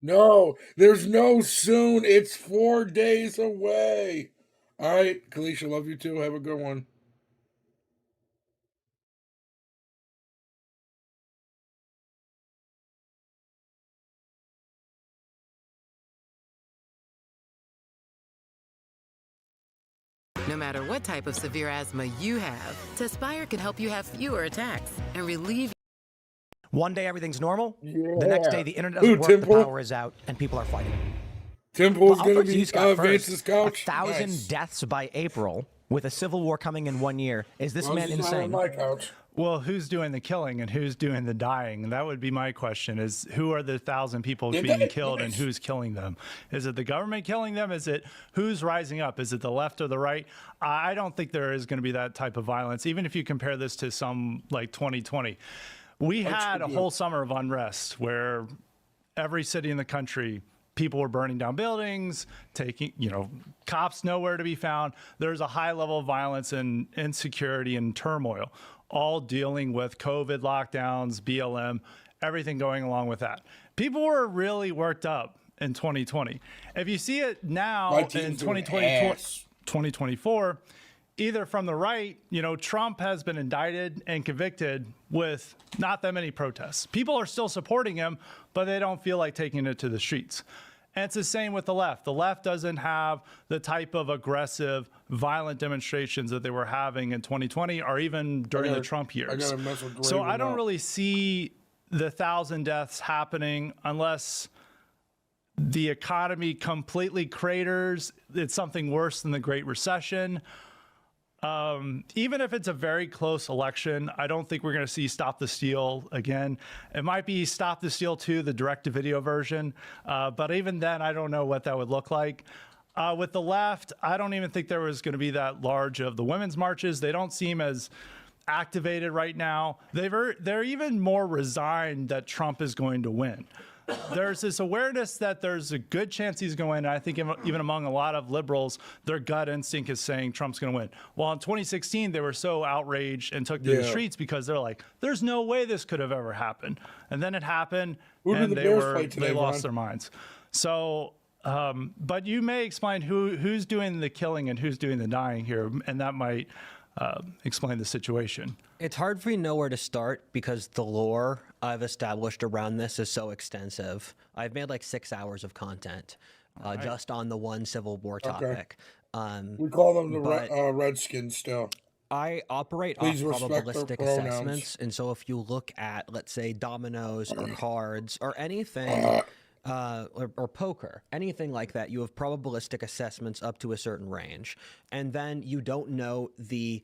No, there's no soon. It's 4 days away. All right, Kalisha, love you too. Have a good one. No matter what type of severe asthma you have, Tespire can help you have fewer attacks and relieve. One day everything's normal. Yeah. The next day the internet doesn't work, the power is out, and people are fighting. Temple's going to be Vance's Vance's couch. 1,000 deaths by April with a civil war coming in 1 year. Is this man insane? My couch. Well, who's doing the killing and who's doing the dying? That would be my question, is who are the 1,000 people being killed and who's killing them? Is it the government killing them? Is it who's rising up? Is it the left or the right? I don't think there is going to be that type of violence, even if you compare this to some like 2020. We had a whole summer of unrest where every city in the country, people were burning down buildings, taking, cops nowhere to be found. There's a high level of violence and insecurity and turmoil, all dealing with COVID lockdowns, BLM, everything going along with that. People were really worked up in 2020. If you see it now in 2024, either from the right, Trump has been indicted and convicted with not that many protests. People are still supporting him, but they don't feel like taking it to the streets. And it's the same with the left. The left doesn't have the type of aggressive, violent demonstrations that they were having in 2020 or even during the Trump years. So I don't really see the 1,000 deaths happening unless the economy completely craters. It's something worse than the Great Recession. Even if it's a very close election, I don't think we're going to see Stop the Steal again. It might be Stop the Steal 2, the direct-to-video version. But even then, I don't know what that would look like. With the left, I don't even think there was going to be that large of the women's marches. They don't seem as activated right now. They're even more resigned that Trump is going to win. There's this awareness that there's a good chance he's going to win. And I think even among a lot of liberals, their gut instinct is saying Trump's going to win. Well, in 2016, they were so outraged and took to the streets because they're like, there's no way this could have ever happened. And then it happened, and they lost their minds. So, but you may explain who's doing the killing and who's doing the dying here, and that might explain the situation. It's hard for me to know where to start because the lore I've established around this is so extensive. I've made like 6 hours of content just on the one Civil War topic. We call them the Redskins still. I operate off probabilistic assessments. And so if you look at, let's say, dominoes or cards or anything, or poker, anything like that, you have probabilistic assessments up to a certain range. And then you don't know the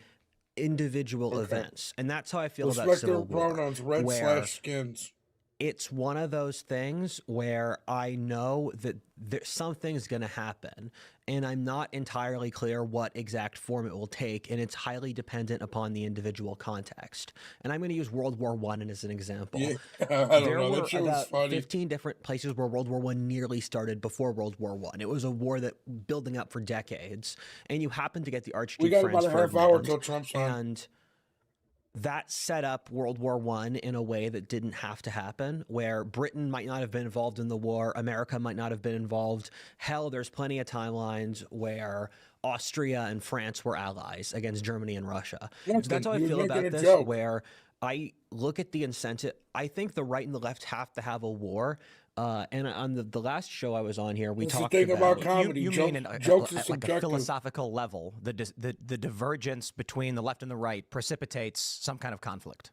individual events. And that's how I feel about Civil War. Pronouns, red/skins. It's one of those things where I know that something's going to happen, and I'm not entirely clear what exact form it will take, and it's highly dependent upon the individual context. And I'm going to use World War I as an example. Yeah, I don't know. There were about 15 different places where World War I nearly started before World War I. It was a war that building up for decades, and you happen to get the Archduke Franz Ferdinand. We got about a half hour till Trump's on. And that set up World War I in a way that didn't have to happen, where Britain might not have been involved in the war, America might not have been involved. Hell, there's plenty of timelines where Austria and France were allies against Germany and Russia. So that's how I feel about this, where I look at the incentive. I think the right and the left have to have a war. And on the last show I was on here, we talked about comedy. You mean jokes like a philosophical level, the divergence between the left and the right precipitates some kind of conflict.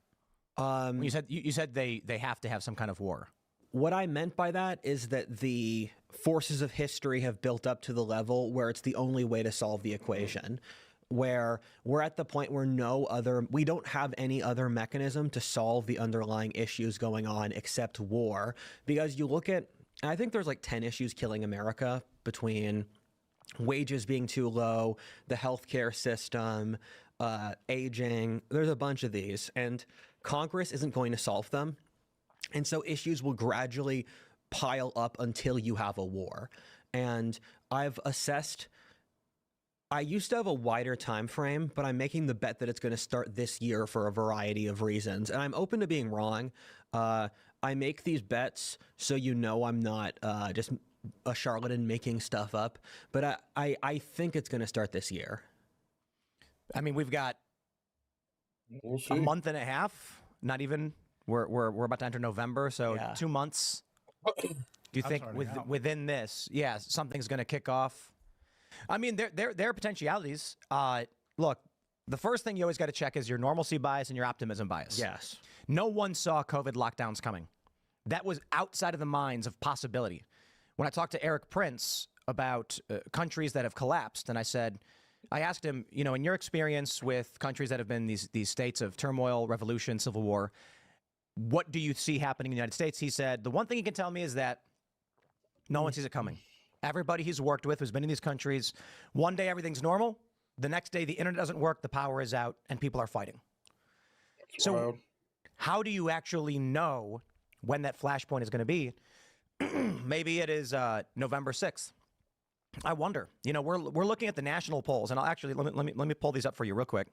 You said they have to have some kind of war. What I meant by that is that the forces of history have built up to the level where it's the only way to solve the equation. Where we're at the point where we don't have any other mechanism to solve the underlying issues going on except war. Because you look at, I think there's like 10 issues killing America, between wages being too low, the healthcare system, aging. There's a bunch of these, and Congress isn't going to solve them. And so issues will gradually pile up until you have a war. And I've assessed, I used to have a wider time frame, but I'm making the bet that it's going to start this year for a variety of reasons. And I'm open to being wrong. I make these bets so you know I'm not just a charlatan making stuff up, but I think it's going to start this year. I mean, we've got We'll see. a month and a half. Not even. We're about to enter November, so 2 months. Do you think within this, something's going to kick off? I mean, there are potentialities. Look, the first thing you always got to check is your normalcy bias and your optimism bias. Yes. No one saw COVID lockdowns coming. That was outside of the minds of possibility. When I talked to Eric Prince about countries that have collapsed, and I asked him, in your experience with countries that have been these states of turmoil, revolution, civil war, what do you see happening in the United States? He said, the one thing he can tell me is that no one sees it coming. Everybody he's worked with who's been in these countries, one day everything's normal, the next day the internet doesn't work, the power is out, and people are fighting. So how do you actually know when that flashpoint is going to be? Maybe it is November 6th. I wonder. We're looking at the national polls, and I'll actually let me pull these up for you real quick.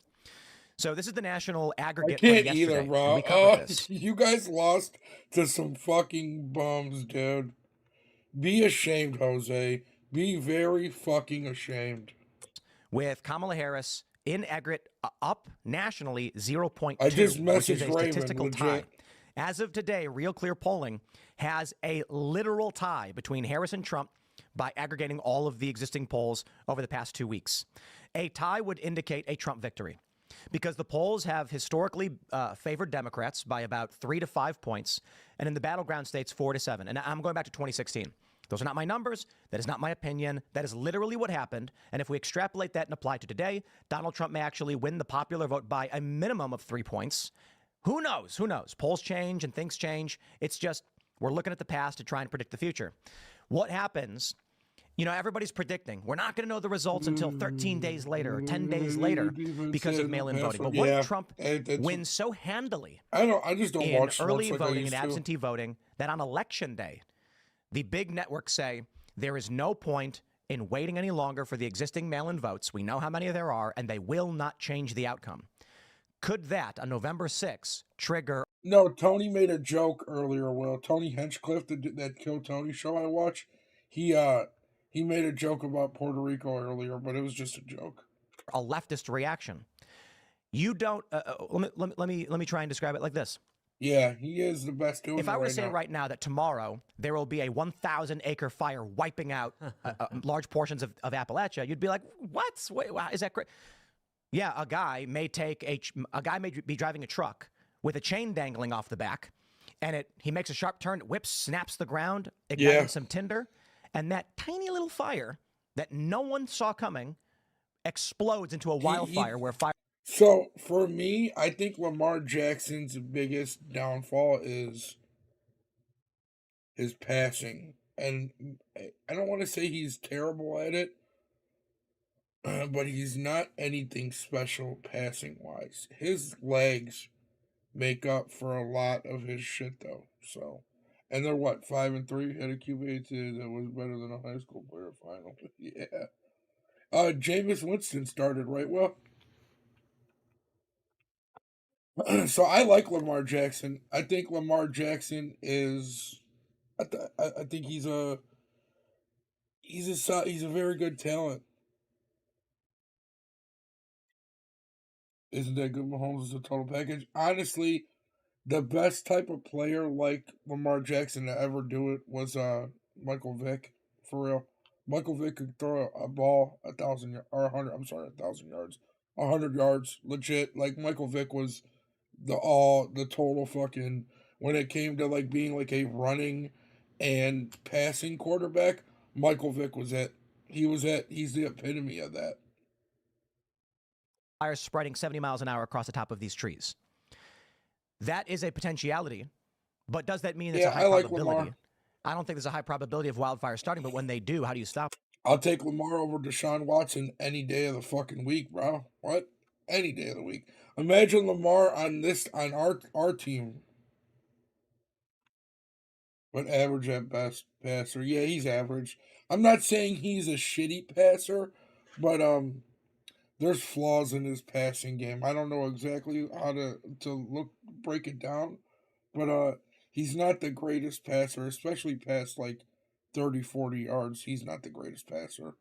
So this is the national aggregate. I can't from yesterday, either, bro. we covered this. You guys lost to some fucking bums, dude. Be ashamed, Jose. Be very fucking ashamed. With Kamala Harris in aggregate up nationally 0.2, I just which is a messaged Raymond, statistical tie. legit. As of today, Real Clear Polling has a literal tie between Harris and Trump by aggregating all of the existing polls over the past 2 weeks. A tie would indicate a Trump victory because the polls have historically favored Democrats by about 3 to 5 points, and in the battleground states, 4 to 7. And I'm going back to 2016. Those are not my numbers. That is not my opinion. That is literally what happened. And if we extrapolate that and apply it to today, Donald Trump may actually win the popular vote by a minimum of 3 points. Who knows? Who knows? Polls change and things change. It's just we're looking at the past to try and predict the future. What happens? Everybody's predicting. We're not going to know the results until 13 days later or 10 days later because of mail-in voting. But what if Trump wins so handily I just don't in watch early sports like I voting used and to. absentee voting that on election day, the big networks say there is no point in waiting any longer for the existing mail-in votes. We know how many there are, and they will not change the outcome. Could that, on November 6th, trigger... No, Tony made a joke earlier, Will. Tony Hinchcliffe, that Kill Tony show I watch, he made a joke about Puerto Rico earlier, but it was just a joke. A leftist reaction. You don't... let me try and describe it like this. Yeah, he is the best doing it If I were to say now. right now that tomorrow there will be a 1,000-acre fire wiping out large portions of Appalachia, you'd be like, what? Wait, wow, is that great? Yeah, a guy may be driving a truck with a chain dangling off the back, and he makes a sharp turn, whips, snaps the ground, igniting some tinder, and that tiny little fire that no one saw coming explodes into a wildfire where fire... So, for me, I think Lamar Jackson's biggest downfall is his passing. And I don't want to say he's terrible at it, but he's not anything special passing-wise. His legs make up for a lot of his shit, though. So, and they're 5-3, had a QB that was better than a high school player final. Yeah. Jameis Winston started right well. So I like Lamar Jackson. I think Lamar Jackson is. I think he's a very good talent. Isn't that good? Mahomes is a total package. Honestly, the best type of player like Lamar Jackson to ever do it was Michael Vick. For real, Michael Vick could throw a ball 1,000 or 100. I'm sorry, 1,000 yards, 100 yards, legit. Like Michael Vick was the total fucking when it came to being a running and passing quarterback. Michael Vick was it. He's the epitome of that. Fires spreading 70 miles an hour across the top of these trees. That is a potentiality, but does that mean it's a high probability? Lamar. I don't think there's a high probability of wildfires starting, but when they do, how do you stop? I'll take Lamar over Deshaun Watson any day of the fucking week, bro. What? Any day of the week. Imagine Lamar on our team. But average at best passer. Yeah, he's average. I'm not saying he's a shitty passer, but there's flaws in his passing game. I don't know exactly how to break it down, but He's not the greatest passer, especially past like 30, 40 yards. He's not the greatest passer.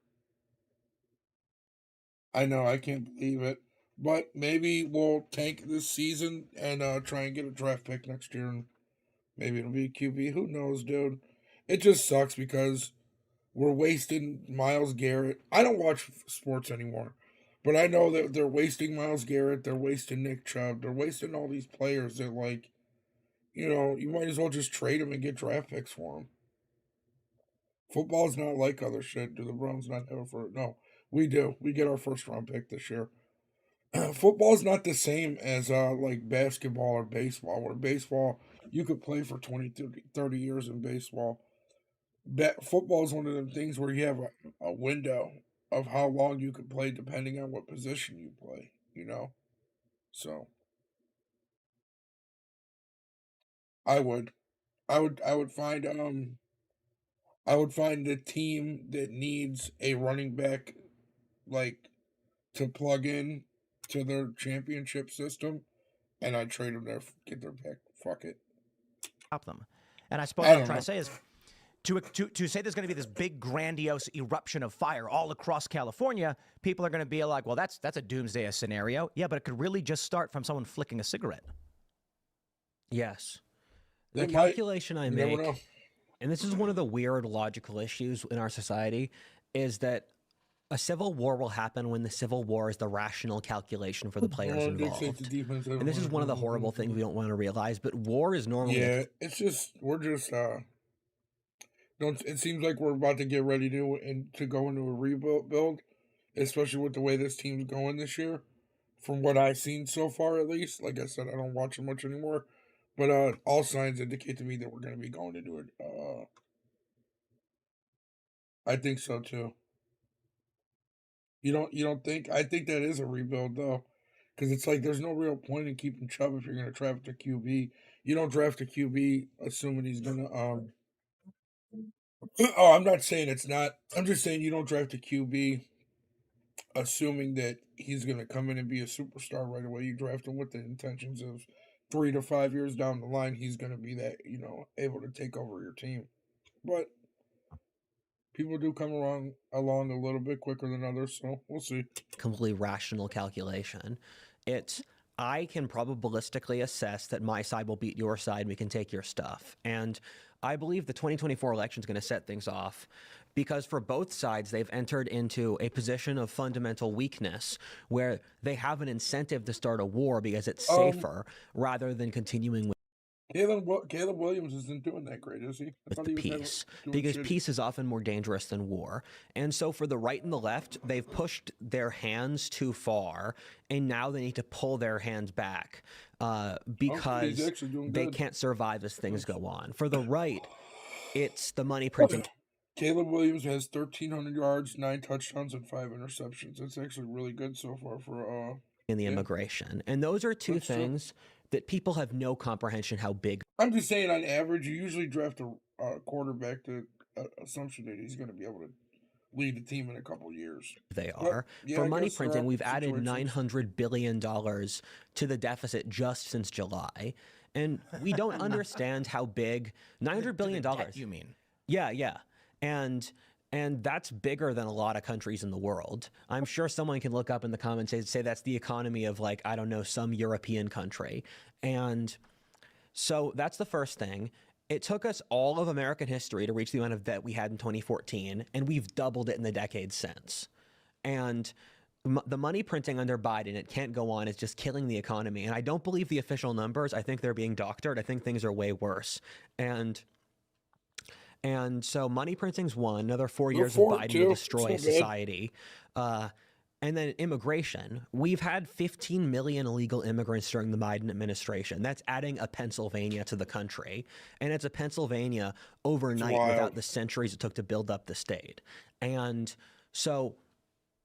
I know, I can't believe it. But maybe we'll tank this season and try and get a draft pick next year, and maybe it'll be a QB. Who knows, dude? It just sucks because we're wasting Miles Garrett. I don't watch sports anymore, but I know that they're wasting Miles Garrett. They're wasting Nick Chubb. They're wasting all these players that, like, you might as well just trade them and get draft picks for them. Football's not like other shit. Do the Browns not have for it? No, we do. We get our first round pick this year. Football's not the same as like basketball or baseball. Where baseball, you could play for 20, 30 years in baseball. Football is one of them things where you have a window of how long you can play depending on what position you play, So I would. I would find a team that needs a running back like to plug in to their championship system, and I'd trade them there, get their pick. Fuck it. Stop them. And I suppose I what I'm don't trying know. to say is to say there's going to be this big grandiose eruption of fire all across California, people are going to be like, well, that's a doomsday scenario. Yeah, but it could really just start from someone flicking a cigarette. Yes. They The might. calculation I You never make, know. and this is one of the weird logical issues in our society, is that a civil war will happen when the civil war is the rational calculation for the players Well, they say the involved. defense And this is one of the horrible things we don't want to realize, but war is normally Yeah, we're just don't. It seems like we're about to get ready to go into a rebuild, especially with the way this team's going this year. From what I've seen so far, at least, like I said, I don't watch it much anymore, but all signs indicate to me that we're going to be going into it. I think so too. You don't think? I think that is a rebuild though, because it's like there's no real point in keeping Chubb if you're going to draft a QB. You don't draft a QB assuming he's going to. Oh, I'm not saying it's not. I'm just saying you don't draft a QB assuming that he's going to come in and be a superstar right away. You draft him with the intentions of 3 to 5 years down the line, he's going to be that, able to take over your team. But people do come along a little bit quicker than others, so we'll see. completely rational calculation. I can probabilistically assess that my side will beat your side and we can take your stuff. And I believe the 2024 election is going to set things off because for both sides, they've entered into a position of fundamental weakness where they have an incentive to start a war because it's safer rather than continuing with Caleb Williams isn't doing that great, is he? I thought the he was never peace doing because shit. peace is often more dangerous than war. And so for the right and the left, they've pushed their hands too far and now they need to pull their hands back because actually doing they good. can't survive as things go on. For the right, it's the money printing. Caleb Williams has 1,300 yards, 9 touchdowns, and 5 interceptions. That's actually really good so far for in the immigration. And those are two That's true. things that people have no comprehension how big I'm just saying, on average, you usually draft a quarterback to assumption that he's going to be able to lead the team in a couple years. they But, are. yeah, For I money guess there printing, are we've added situations. $900 billion to the deficit just since July. And we don't understand how big $900 billion. Debt, you mean? Yeah. And that's bigger than a lot of countries in the world. I'm sure someone can look up in the comments and say that's the economy of, like, I don't know, some European country. And so that's the first thing. It took us all of American history to reach the amount of debt we had in 2014, and we've doubled it in the decades since. And the money printing under Biden, it can't go on. It's just killing the economy. And I don't believe the official numbers. I think they're being doctored. I think things are way worse. And so money printing's one. Another 4 years of Biden will destroy society. And then immigration. We've had 15 million illegal immigrants during the Biden administration. That's adding a Pennsylvania to the country. And it's a Pennsylvania overnight without the centuries it took to build up the state. And so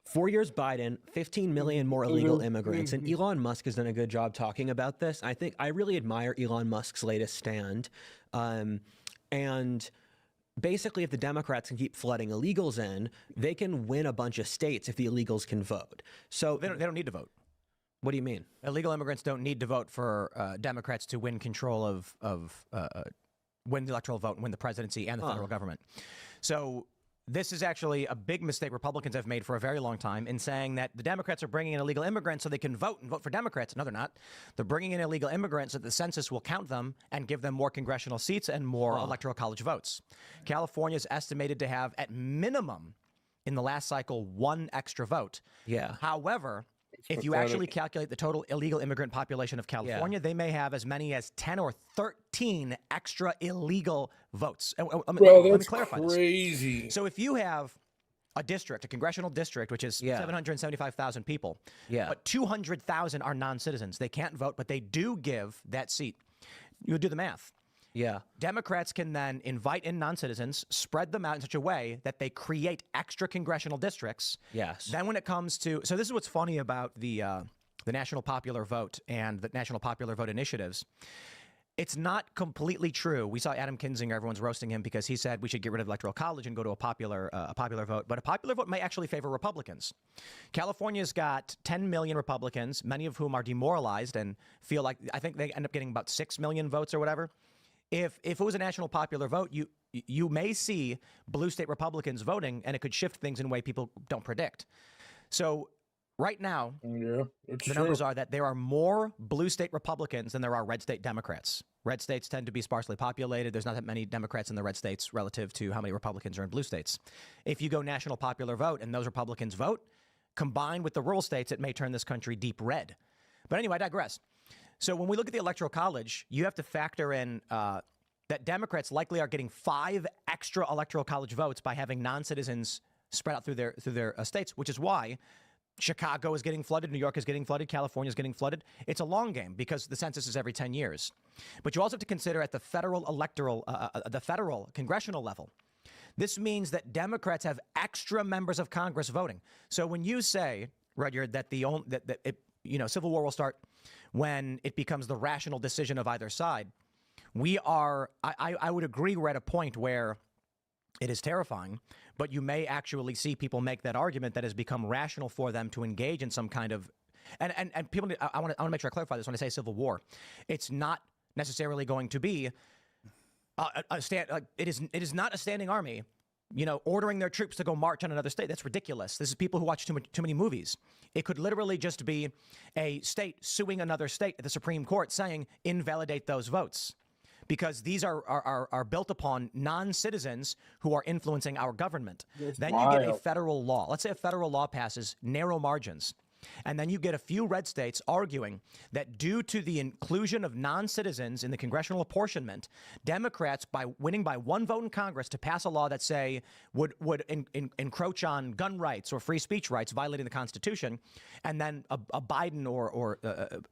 4 years Biden, 15 million more illegal immigrants. And Elon Musk has done a good job talking about this. I really admire Elon Musk's latest stand. And basically, if the Democrats can keep flooding illegals in, they can win a bunch of states if the illegals can vote. So They don't need to vote. What do you mean? Illegal immigrants don't need to vote for Democrats to win control of win the electoral vote and win the presidency and the federal government. So this is actually a big mistake Republicans have made for a very long time in saying that the Democrats are bringing in illegal immigrants so they can vote and vote for Democrats. No, they're not. They're bringing in illegal immigrants so that the census will count them and give them more congressional seats and more electoral college votes. California is estimated to have, at minimum, in the last cycle, 1 extra vote. Yeah. However, if you actually calculate the total illegal immigrant population of California, they may have as many as 10 or 13 extra illegal votes. Let me clarify crazy. This. So if you have a district, a congressional district, which is 775,000 people, but 200,000 are non-citizens. They can't vote, but they do give that seat. You do the math. Yeah. Democrats can then invite in non-citizens, spread them out in such a way that they create extra congressional districts. Yes. Then when it comes to, so this is what's funny about the national popular vote and the national popular vote initiatives. It's not completely true. We saw Adam Kinzinger, everyone's roasting him because he said we should get rid of electoral college and go to a popular vote. But a popular vote may actually favor Republicans. California's got 10 million Republicans, many of whom are demoralized and feel like, I think they end up getting about 6 million votes or whatever. If it was a national popular vote, you may see blue state Republicans voting, and it could shift things in a way people don't predict. So right now, the numbers are that there are more blue state Republicans than there are red state Democrats. Red states tend to be sparsely populated. There's not that many Democrats in the red states relative to how many Republicans are in blue states. If you go national popular vote and those Republicans vote, combined with the rural states, it may turn this country deep red. But anyway, I digress. So when we look at the Electoral College, you have to factor in that Democrats likely are getting 5 extra Electoral College votes by having non-citizens spread out through their states, which is why Chicago is getting flooded, New York is getting flooded, California is getting flooded. It's a long game because the census is every 10 years. But you also have to consider at the federal congressional level. This means that Democrats have extra members of Congress voting. So when you say, Rudyard, that Civil War will start when it becomes the rational decision of either side, I would agree we're at a point where it is terrifying, but you may actually see people make that argument that has become rational for them to engage in some kind of, and people, I want to make sure I clarify this when I say civil war. It's not necessarily going to be it is not a standing army, ordering their troops to go march on another state. That's ridiculous. This is people who watch too many movies. It could literally just be a state suing another state at the Supreme Court saying, invalidate those votes. Because these are built upon non-citizens who are influencing our government. Then you get a federal law. Let's say a federal law passes, narrow margins. And then you get a few red states arguing that due to the inclusion of non-citizens in the congressional apportionment, Democrats, by winning by 1 vote in Congress to pass a law that, say, would encroach on gun rights or free speech rights, violating the Constitution, and then a Biden or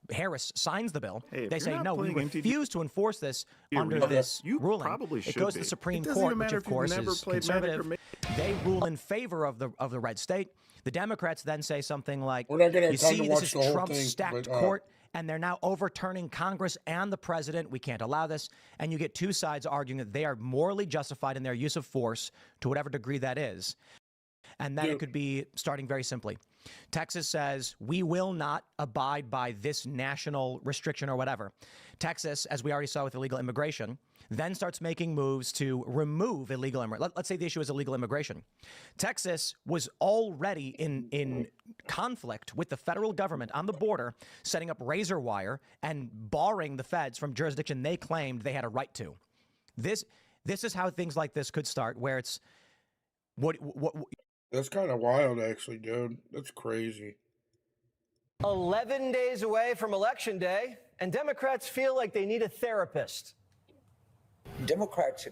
Harris signs the bill, they say, no, we refuse to enforce this under this ruling. It goes to the Supreme Court, which, of course, is conservative. They rule in favor of the red state. The Democrats then say something like, you see, this is Trump's stacked court, and they're now overturning Congress and the president. We can't allow this. And you get 2 sides arguing that they are morally justified in their use of force to whatever degree that is. And then it could be starting very simply. Texas says, we will not abide by this national restriction or whatever. Texas, as we already saw with illegal immigration, then starts making moves to remove illegal immigration. Let's say the issue is illegal immigration. Texas was already in conflict with the federal government on the border, setting up razor wire and barring the feds from jurisdiction they claimed they had a right to. This is how things like this could start, where it's what That's kind of wild, actually, dude. That's crazy. 11 days away from Election Day, and Democrats feel like they need a therapist. Democrats,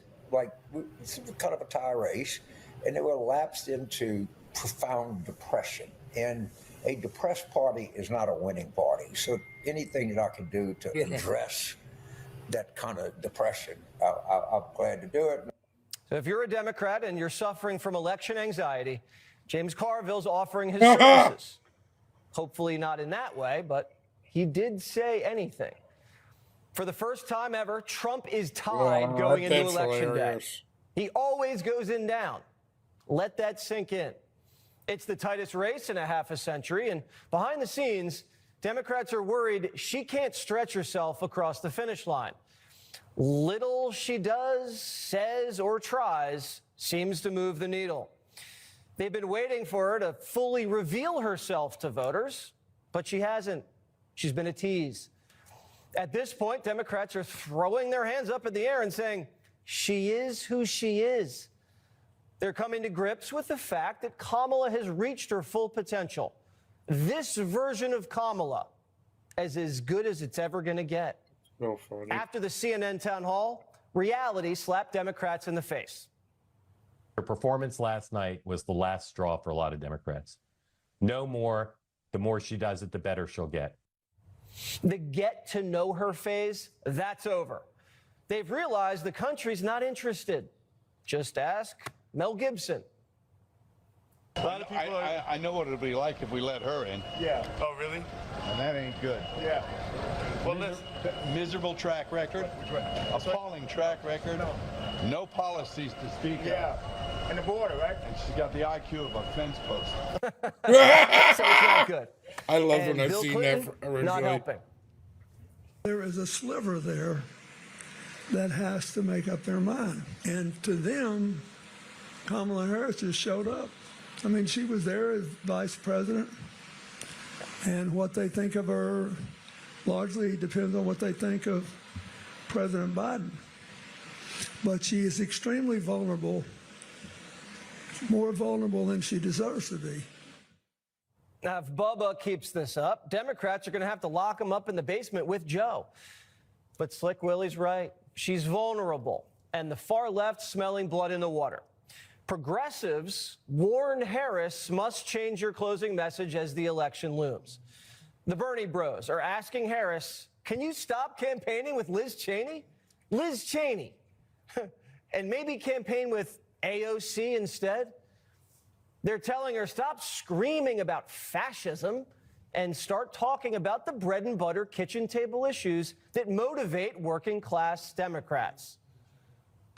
it's kind of a tie race, and they were lapsed into profound depression. And a depressed party is not a winning party. So anything that I can do to address that kind of depression, I'm glad to do it. So if you're a Democrat and you're suffering from election anxiety, James Carville's offering his services. Hopefully not in that way, but he did say anything. For the first time ever, Trump is tied going into Election Day. He always goes in down. Let that sink in. It's the tightest race in a half a century, and behind the scenes, Democrats are worried she can't stretch herself across the finish line. Little she does, says, or tries seems to move the needle. They've been waiting for her to fully reveal herself to voters, but she hasn't. She's been a tease. At this point, Democrats are throwing their hands up in the air and saying, she is who she is. They're coming to grips with the fact that Kamala has reached her full potential. This version of Kamala is as good as it's ever going to get. So funny. After the CNN town hall, reality slapped Democrats in the face. Her performance last night was the last straw for a lot of Democrats. No more. The more she does it, the better she'll get. The get to know her phase, that's over. They've realized the country's not interested. Just ask Mel Gibson. A lot of people I know what it'll be like if we let her in. Yeah. Oh, really? And that ain't good. Yeah. Well, miserable track record, appalling track record, no policies to speak Yeah. And the border, right? of. And she's got the IQ of a fence post. So it's not good. I love And when I've Bill seen Clinton, that originally. not helping. There is a sliver there that has to make up their mind. And to them, Kamala Harris just showed up. I mean, she was there as vice president, and what they think of her largely depends on what they think of President Biden. But she is extremely vulnerable, more vulnerable than she deserves to be. Now, if Bubba keeps this up, Democrats are going to have to lock him up in the basement with Joe. But Slick Willie's right. She's vulnerable, and the far left smelling blood in the water. Progressives warn Harris must change her closing message as the election looms. The Bernie bros are asking Harris, can you stop campaigning with Liz Cheney? Liz Cheney. And maybe campaign with AOC instead? They're telling her, stop screaming about fascism and start talking about the bread and butter kitchen table issues that motivate working class Democrats.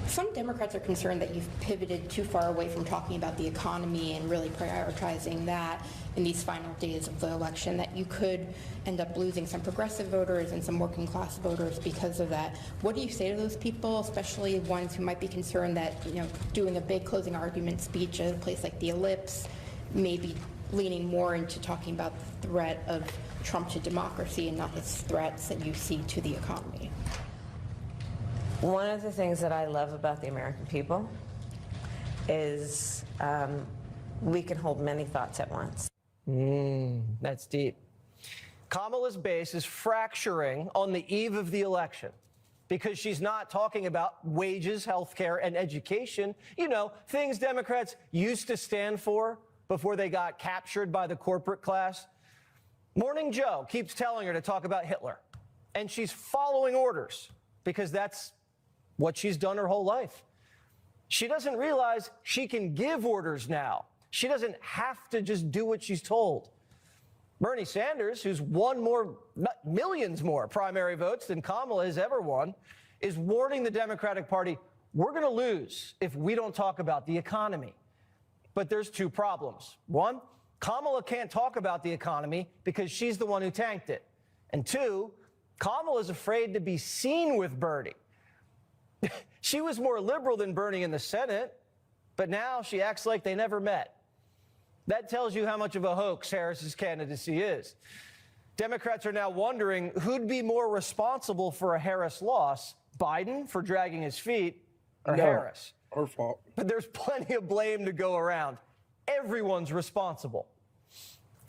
Some Democrats are concerned that you've pivoted too far away from talking about the economy and really prioritizing that in these final days of the election, that you could end up losing some progressive voters and some working class voters because of that. What do you say to those people, especially ones who might be concerned that, you know, doing a big closing argument speech at a place like the Ellipse, maybe leaning more into talking about the threat of Trump to democracy and not the threats that you see to the economy? One of the things that I love about the American people is we can hold many thoughts at once. That's deep. Kamala's base is fracturing on the eve of the election because she's not talking about wages, health care, and education. You know, things Democrats used to stand for before they got captured by the corporate class. Morning Joe keeps telling her to talk about Hitler, and she's following orders because that's what she's done her whole life. She doesn't realize she can give orders now. She doesn't have to just do what she's told. Bernie Sanders, who's won millions more primary votes than Kamala has ever won, is warning the Democratic Party, we're going to lose if we don't talk about the economy. But there's two problems. One, Kamala can't talk about the economy because she's the one who tanked it. And two, Kamala's afraid to be seen with Bernie. She was more liberal than Bernie in the Senate, but now she acts like they never met. That tells you how much of a hoax Harris's candidacy is. Democrats are now wondering who'd be more responsible for a Harris loss, Biden for dragging his feet, or Harris? Her fault. But there's plenty of blame to go around. Everyone's responsible.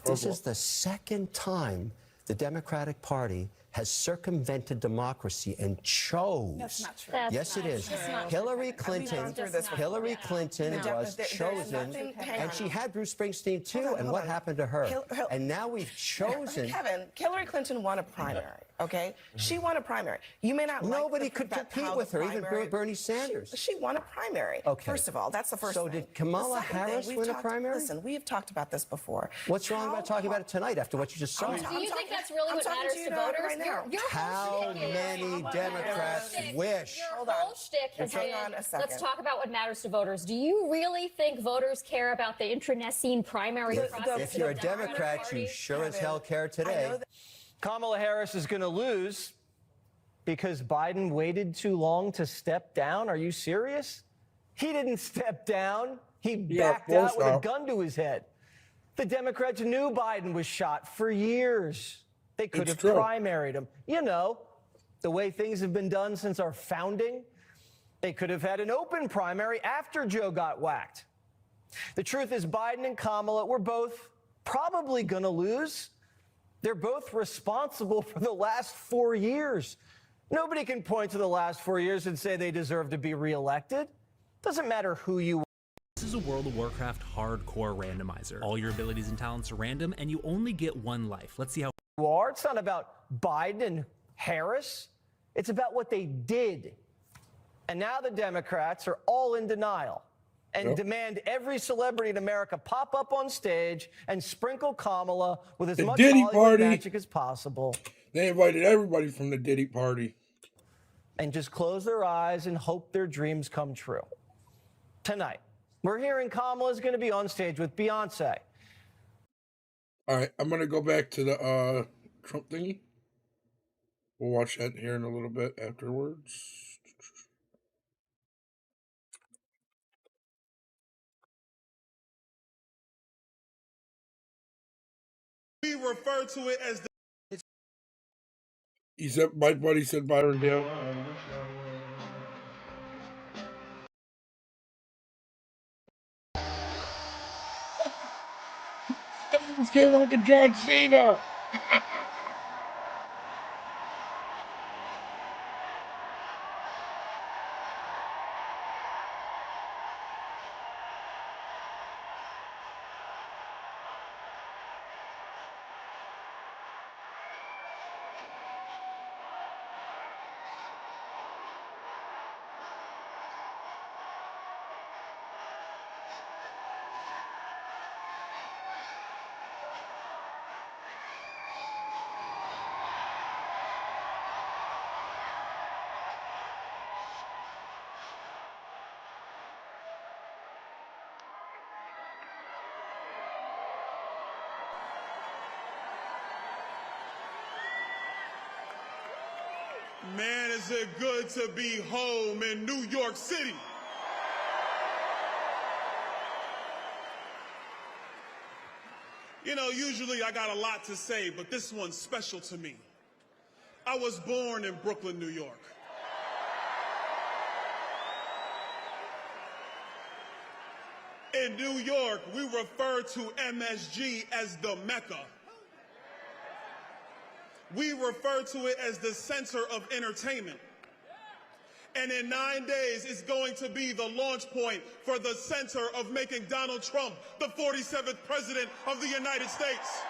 This is the second time the Democratic Party has circumvented democracy and chose. That's not true. Yes, it is. Hillary Clinton was chosen, and she had Bruce Springsteen too. And what happened to her? And now we've chosen. Kevin, Hillary Clinton won a primary. Okay, she won a primary. You may not. Nobody could compete with her, even Bernie Sanders. She won a primary. Okay. First of all, that's the first. So thing. did Kamala Harris win a primary? Listen, we have talked about this before. What's wrong about talking about it tonight after what you just saw? Do you think that's really what matters to voters? now. How many Democrats wish? Your whole shtick has Hang been, on a second. let's talk about what matters to voters. Do you really think voters care about the internecine primary process? If you're a of the Democrat, you sure as hell care today. Kamala Harris is going to lose because Biden waited too long to step down. Are you serious? He didn't step down. He backed out with a gun to his head. The Democrats knew Biden was shot for years. They could have primaried him. You know, the way things have been done since our founding. They could have had an open primary after Joe got whacked. The truth is Biden and Kamala were both probably going to lose. They're both responsible for the last 4 years. Nobody can point to the last 4 years and say they deserve to be reelected. Doesn't matter who you are. This is a World of Warcraft hardcore randomizer. All your abilities and talents are random, and you only get one life. Let's see how you are. It's not about Biden and Harris. It's about what they did. And now the Democrats are all in denial and demand every celebrity in America pop up on stage and sprinkle Kamala with as much Hollywood magic as possible. They invited everybody from the Diddy party. And just close their eyes and hope their dreams come true. Tonight, we're hearing Kamala's going to be on stage with Beyonce. All right, I'm going to go back to the Trump thingy. We'll watch that here in a little bit afterwards. We refer to it as the... He said, my buddy said Byron Dale. This came like a John Cena. Man, is it good to be home in New York City. You know, usually I got a lot to say, but this one's special to me. I was born in Brooklyn, New York. In New York, we refer to MSG as the Mecca. We refer to it as the center of entertainment. And in 9 days, it's going to be the launch point for the center of making Donald Trump the 47th president of the United States.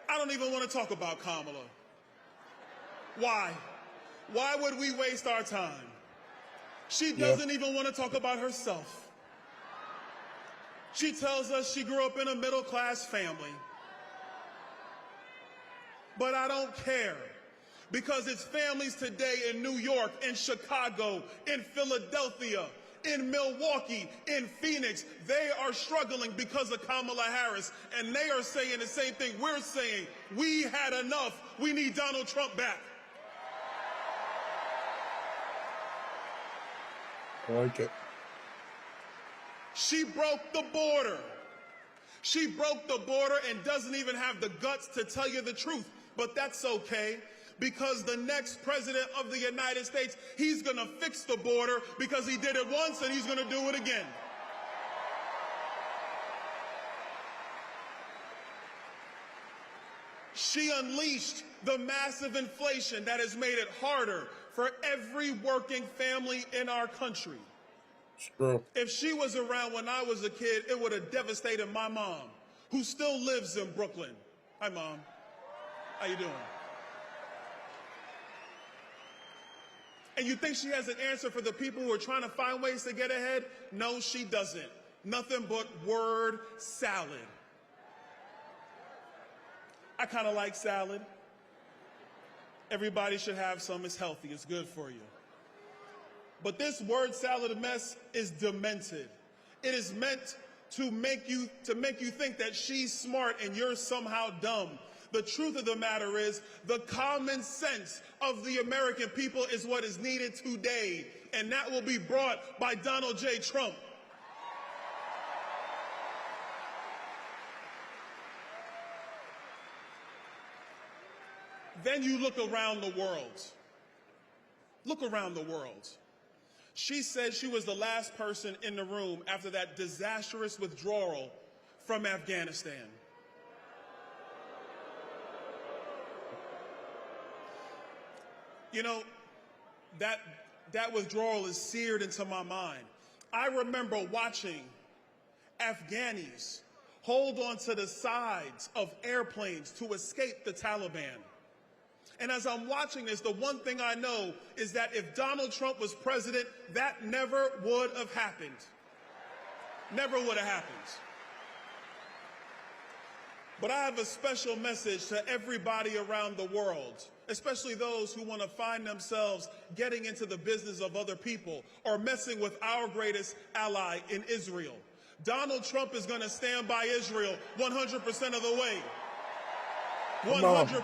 I don't even want to talk about Kamala. Why? Why would we waste our time? She doesn't even want to talk about herself. She tells us she grew up in a middle-class family. But I don't care, because it's families today in New York, in Chicago, in Philadelphia, in Milwaukee, in Phoenix. They are struggling because of Kamala Harris, and they are saying the same thing we're saying. We had enough. We need Donald Trump back. I like it. She broke the border. She broke the border and doesn't even have the guts to tell you the truth. But that's okay, because the next president of the United States, he's going to fix the border because he did it once and he's going to do it again. She unleashed the massive inflation that has made it harder for every working family in our country. True. If she was around when I was a kid, it would have devastated my mom, who still lives in Brooklyn. Hi, Mom. How you doing? And you think she has an answer for the people who are trying to find ways to get ahead? No, she doesn't. Nothing but word salad. I kind of like salad. Everybody should have some. It's healthy. It's good for you. But this word salad mess is demented. It is meant to make you think that she's smart and you're somehow dumb. The truth of the matter is the common sense of the American people is what is needed today, and that will be brought by Donald J. Trump. Then you look around the world. Look around the world. She said she was the last person in the room after that disastrous withdrawal from Afghanistan. You know, that withdrawal is seared into my mind. I remember watching Afghanis hold on to the sides of airplanes to escape the Taliban. And as I'm watching this, the one thing I know is that if Donald Trump was president, that never would have happened. Never would have happened. But I have a special message to everybody around the world, especially those who want to find themselves getting into the business of other people or messing with our greatest ally in Israel. Donald Trump is going to stand by Israel 100% of the way. 100%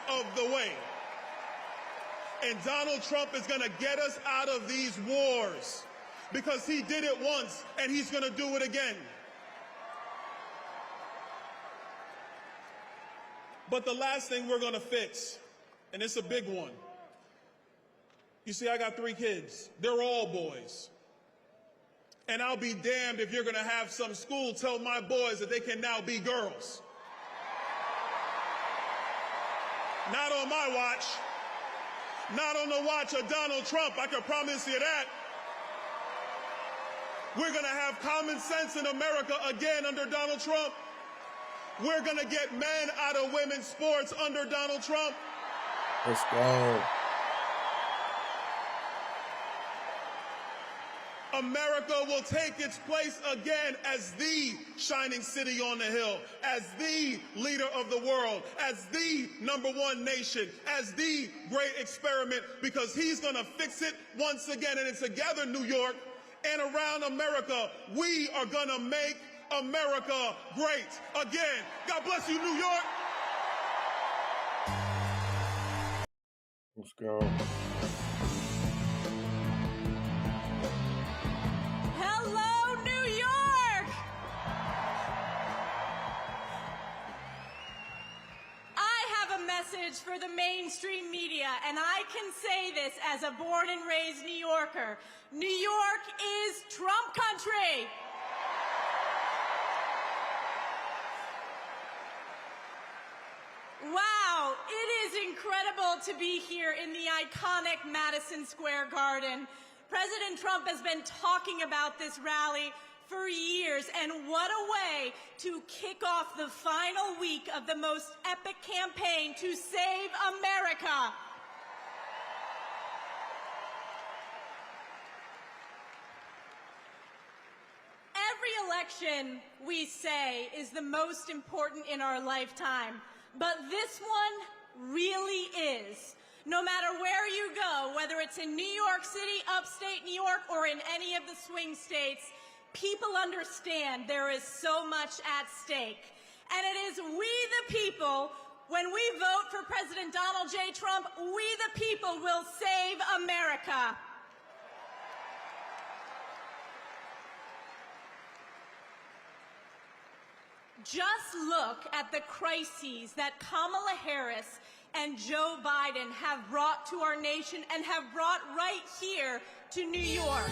of the way. And Donald Trump is going to get us out of these wars because he did it once and he's going to do it again. But the last thing we're going to fix, and it's a big one. You see, I got 3 kids. They're all boys. And I'll be damned if you're going to have some school tell my boys that they can now be girls. Not on my watch. Not on the watch of Donald Trump, I can promise you that. We're going to have common sense in America again under Donald Trump. We're going to get men out of women's sports under Donald Trump. Let's go. America will take its place again as the shining city on the hill, as the leader of the world, as the #1 nation, as the great experiment, because he's going to fix it once again. And together, New York and around America, we are going to make America great again. God bless you, New York. Let's go. Hello, New York! I have a message for the mainstream media, and I can say this as a born and raised New Yorker. New York is Trump country! Wow, it is incredible to be here in the iconic Madison Square Garden. President Trump has been talking about this rally for years, and what a way to kick off the final week of the most epic campaign to save America. Every election, we say, is the most important in our lifetime. But this one really is. No matter where you go, whether it's in New York City, upstate New York, or in any of the swing states, people understand there is so much at stake. And it is we the people, when we vote for President Donald J. Trump, we the people will save America. Just look at the crises that Kamala Harris and Joe Biden have brought to our nation and have brought right here to New York.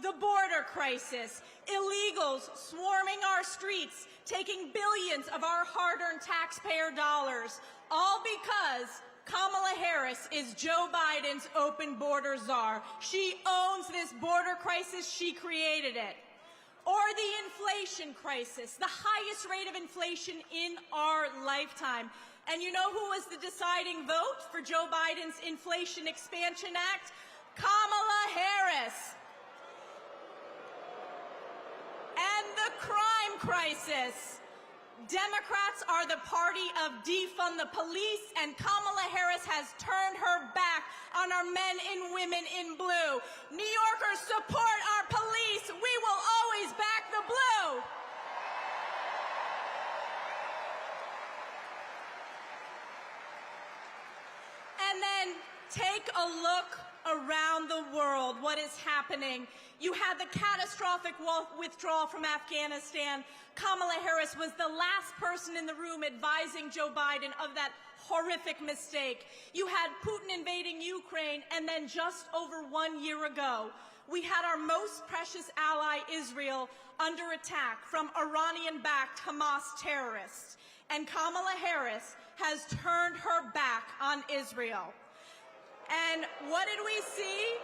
The border crisis, illegals swarming our streets, taking billions of our hard-earned taxpayer dollars, all because Kamala Harris is Joe Biden's open border czar. She owns this border crisis. She created it. Or the inflation crisis, the highest rate of inflation in our lifetime. And you know who was the deciding vote for Joe Biden's Inflation Expansion Act? Kamala Harris. And crisis. Democrats are the party of defund the police, and Kamala Harris has turned her back on our men and women in blue. New Yorkers, support our police. We will always back the blue. And then take a look around the world, what is happening. You had the catastrophic withdrawal from Afghanistan. Kamala Harris was the last person in the room advising Joe Biden of that horrific mistake. You had Putin invading Ukraine, and then just over 1 year ago, we had our most precious ally, Israel, under attack from Iranian-backed Hamas terrorists. And Kamala Harris has turned her back on Israel. And what did we see?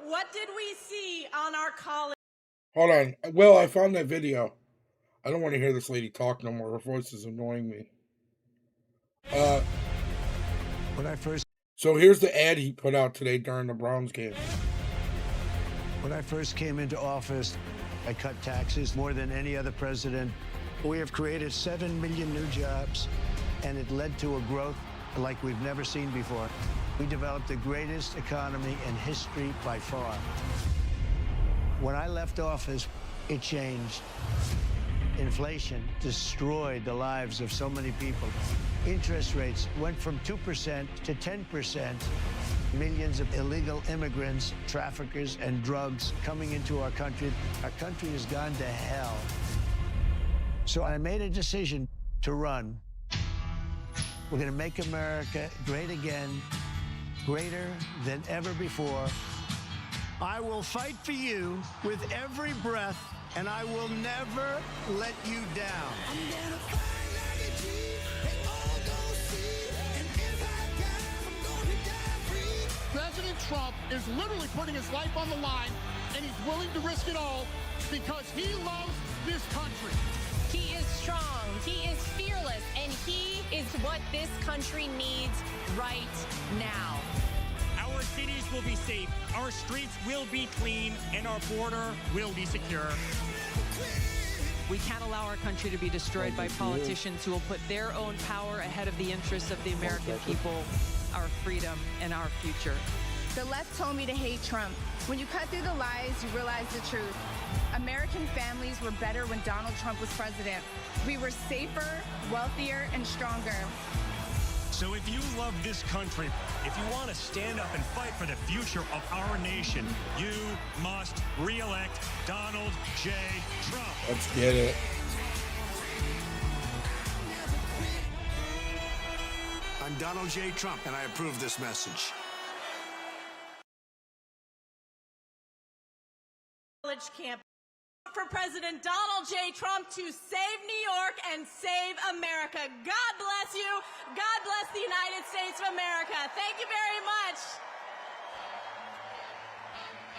What did we see on our college? Hold on. Will, I found that video. I don't want to hear this lady talk no more. Her voice is annoying me. So here's the ad he put out today during the Browns game. When I first came into office, I cut taxes more than any other president. We have created 7 million new jobs, and it led to a growth like we've never seen before. We developed the greatest economy in history by far. When I left office, it changed. Inflation destroyed the lives of so many people. Interest rates went from 2% to 10%. Millions of illegal immigrants, traffickers, and drugs coming into our country. Our country has gone to hell. So I made a decision to run. We're going to make America great again, greater than ever before. I will fight for you with every breath, and I will never let you down. President Trump is literally putting his life on the line, and he's willing to risk it all because he loves this country. He is strong, he is fearless, and he is what this country needs right now. Our cities will be safe, our streets will be clean, and our border will be secure. We can't allow our country to be destroyed by politicians who will put their own power ahead of the interests of the American people, our freedom, and our future. The left told me to hate Trump. When you cut through the lies, you realize the truth. American families were better when Donald Trump was president. We were safer, wealthier, and stronger. So if you love this country, if you want to stand up and fight for the future of our nation, you must re-elect Donald J. Trump. Let's get it. I'm Donald J. Trump, and I approve this message. College camp for President Donald J. Trump to save New York and save America. God bless you. God bless the United States of America. Thank you very much.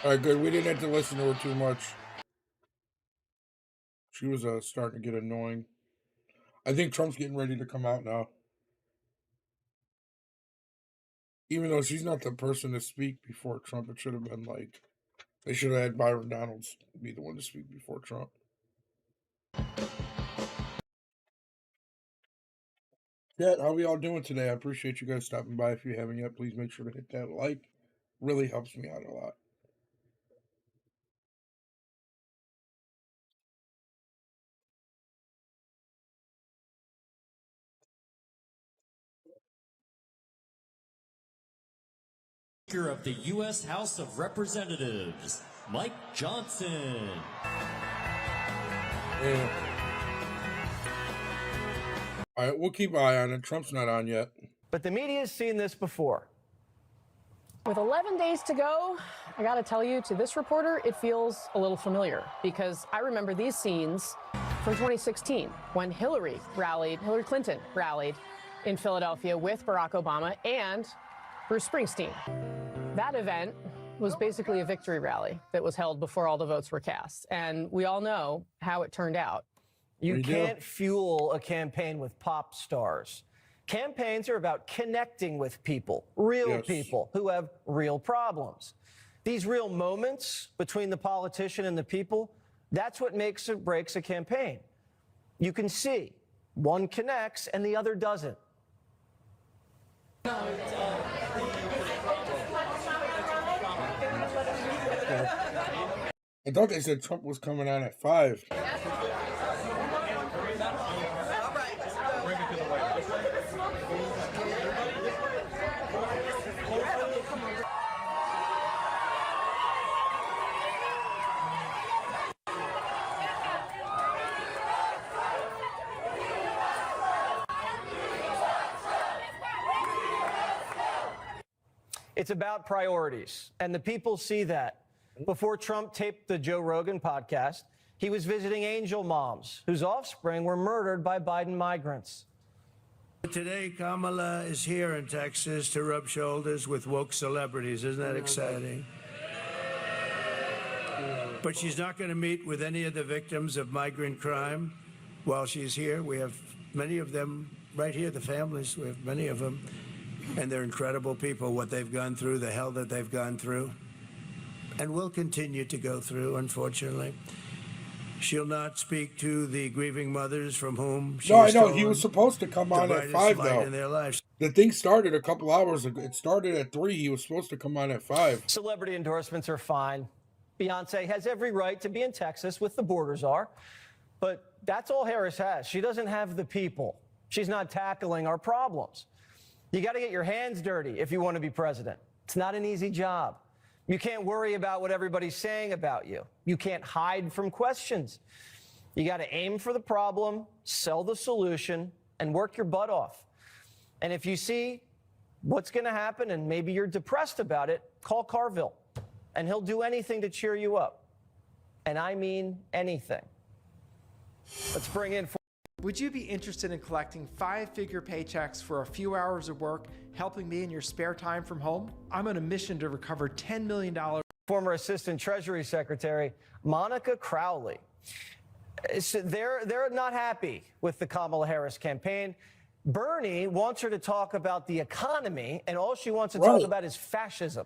All right, good. We didn't have to listen to her too much. She was starting to get annoying. I think Trump's getting ready to come out now. Even though she's not the person to speak before Trump, it should have been like, they should have had Byron Donalds be the one to speak before Trump. Chat, how are we all doing today? I appreciate you guys stopping by. If you haven't yet, please make sure to hit that like. Really helps me out a lot. Speaker of the U.S. House of Representatives, Mike Johnson. Yeah. All right, we'll keep an eye on it. Trump's not on yet. But the media has seen this before. With 11 days to go, I got to tell you, to this reporter, it feels a little familiar because I remember these scenes from 2016 when Hillary Clinton rallied in Philadelphia with Barack Obama and Bruce Springsteen. That event was basically a victory rally that was held before all the votes were cast. And we all know how it turned out. You can't fuel a campaign with pop stars. Campaigns are about connecting with people, real people who have real problems. These real moments between the politician and the people That's what makes or breaks a campaign. You can see one connects and the other doesn't. I thought they said Trump was coming out at 5. It's about priorities, and the people see that. Before Trump taped the Joe Rogan podcast, he was visiting angel moms whose offspring were murdered by Biden migrants. Today, Kamala is here in Texas to rub shoulders with woke celebrities. Isn't that exciting? But she's not going to meet with any of the victims of migrant crime while she's here. We have many of them right here, the families. We have many of them. And they're incredible people, what they've gone through, the hell that they've gone through, and will continue to go through, unfortunately. She'll not speak to the grieving mothers from whom she No, I know. He was supposed to come on at 5, though. in their lives. The thing started a couple hours ago. It started at 3. He was supposed to come on at 5. Celebrity endorsements are fine. Beyonce has every right to be in Texas with the borders are. But that's all Harris has. She doesn't have the people. She's not tackling our problems. You got to get your hands dirty if you want to be president. It's not an easy job. You can't worry about what everybody's saying about you. You can't hide from questions. You got to aim for the problem, sell the solution, and work your butt off. And if you see what's going to happen and maybe you're depressed about it, call Carville, and he'll do anything to cheer you up. And I mean anything. Let's bring in... Would you be interested in collecting 5-figure paychecks for a few hours of work, helping me in your spare time from home? I'm on a mission to recover $10 million. Former Assistant Treasury Secretary Monica Crowley. They're not happy with the Kamala Harris campaign. Bernie wants her to talk about the economy, and all she wants to talk about is fascism.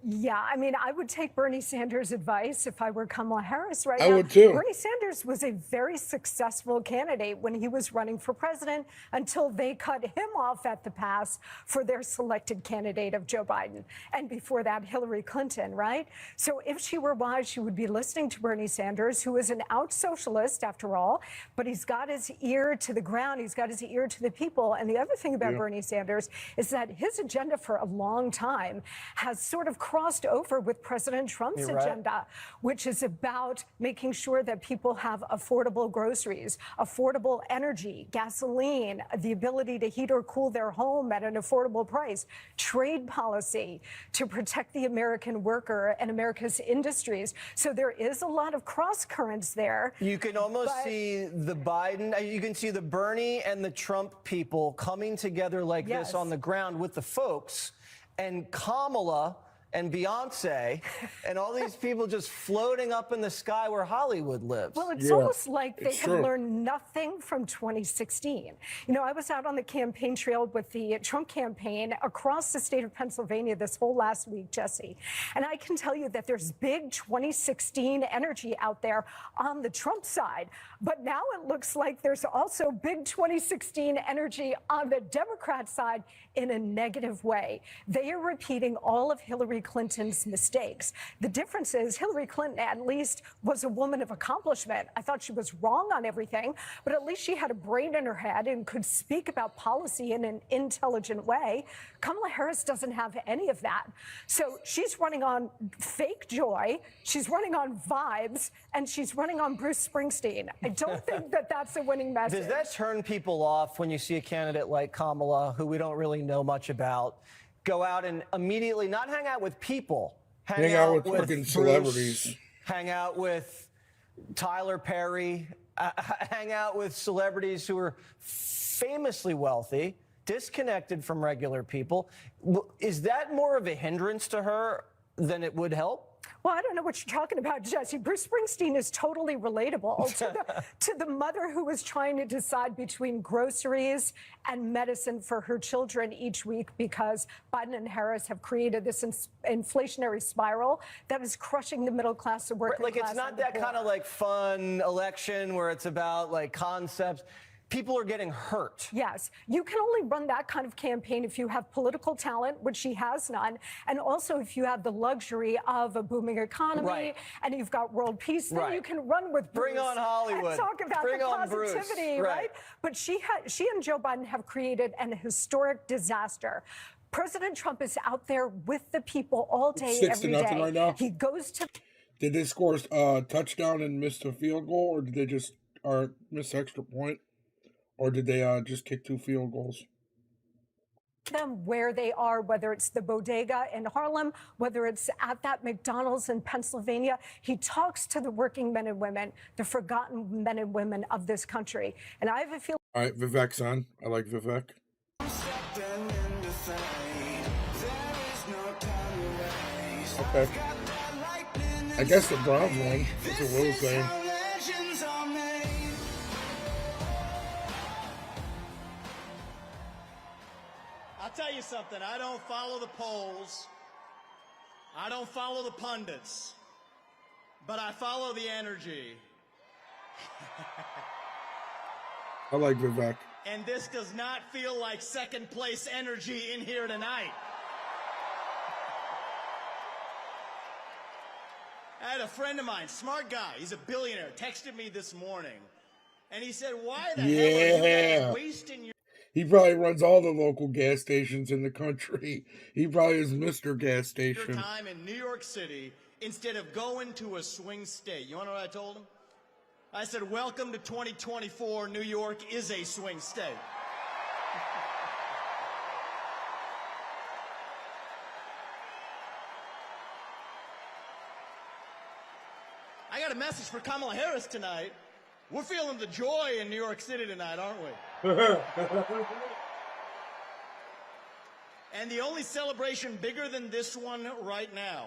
Yeah, I mean, I would take Bernie Sanders' advice if I were Kamala Harris right now. I would too. Bernie Sanders was a very successful candidate when he was running for president until they cut him off at the pass for their selected candidate of Joe Biden. And before that, Hillary Clinton, right? So if she were wise, she would be listening to Bernie Sanders, who is an out socialist after all, but he's got his ear to the ground. He's got his ear to the people. And the other thing about Bernie Sanders is that his agenda for a long time has sort of crossed over with President Trump's agenda, which is about making sure that people have affordable groceries, affordable energy, gasoline, the ability to heat or cool their home at an affordable price, trade policy to protect the American worker and America's industries. So there is a lot of cross currents there. You can almost see the Biden, you can see the Bernie and the Trump people coming together like this on the ground with the folks, and Kamala and Beyonce and all these people just floating up in the sky where Hollywood lives. Well, it's almost like they have learned nothing from 2016. You know, I was out on the campaign trail with the Trump campaign across the state of Pennsylvania this whole last week, Jesse. And I can tell you that there's big 2016 energy out there on the Trump side. But now it looks like there's also big 2016 energy on the Democrat side in a negative way. They are repeating all of Hillary Clinton's mistakes. The difference is Hillary Clinton at least was a woman of accomplishment. I thought she was wrong on everything, but at least she had a brain in her head and could speak about policy in an intelligent way. Kamala Harris doesn't have any of that. So she's running on fake joy, she's running on vibes, and she's running on Bruce Springsteen. I don't think that that's a winning message. Does that turn people off when you see a candidate like Kamala, who we don't really know much about, go out and immediately not hang out with people, hang out with fucking Bruce, celebrities, hang out with Tyler Perry, hang out with celebrities who are famously wealthy, disconnected from regular people? Is that more of a hindrance to her than it would help? Well, I don't know what you're talking about, Jesse. Bruce Springsteen is totally relatable to the mother who was trying to decide between groceries and medicine for her children each week because Biden and Harris have created this inflationary spiral that is crushing the middle class, the working like class. It's not that kind of like fun election where it's about like concepts. People are getting hurt. Yes. You can only run that kind of campaign if you have political talent, which she has none, and also if you have the luxury of a booming economy and you've got world peace, then you can run with Bruce. Bring on Hollywood. And talk about Bring the on positivity, Bruce. right? But she and Joe Biden have created an historic disaster. President Trump is out there with the people all day, every day. 6-0 right now. He goes to... Did they score a touchdown and missed a field goal, or did they just miss extra point? Or did they just kick 2 field goals? Them where they are, whether it's the bodega in Harlem, whether it's at that McDonald's in Pennsylvania. He talks to the working men and women, the forgotten men and women of this country. And I have a feeling... All right, Vivek's on. I like Vivek. Okay. I guess the Browns won. That's what Will's saying. I'll tell you something. I don't follow the polls. I don't follow the pundits. But I follow the energy. I like Vivek. And this does not feel like second place energy in here tonight. I had a friend of mine, smart guy, he's a billionaire, texted me this morning. And he said, why the hell are you guys wasting your... He probably runs all the local gas stations in the country. He probably is Mr. Gas Station. ...time in New York City instead of going to a swing state? You want to know what I told him? I said, welcome to 2024. New York is a swing state. I got a message for Kamala Harris tonight. We're feeling the joy in New York City tonight, aren't we? And the only celebration bigger than this one right now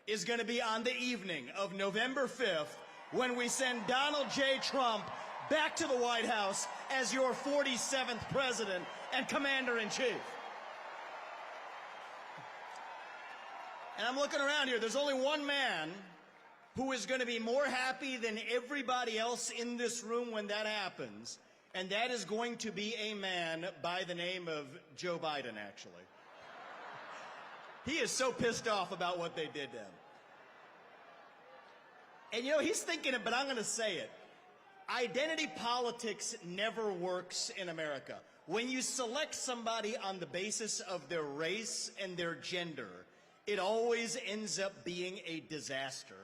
is going to be on the evening of November 5th when we send Donald J. Trump back to the White House as your 47th president and commander-in-chief. And I'm looking around here. There's only one man who is going to be more happy than everybody else in this room when that happens, and that is going to be a man by the name of Joe Biden, actually. He is so pissed off about what they did to him. And, you know, he's thinking it, but I'm going to say it. Identity politics never works in America. When you select somebody on the basis of their race and their gender, it always ends up being a disaster.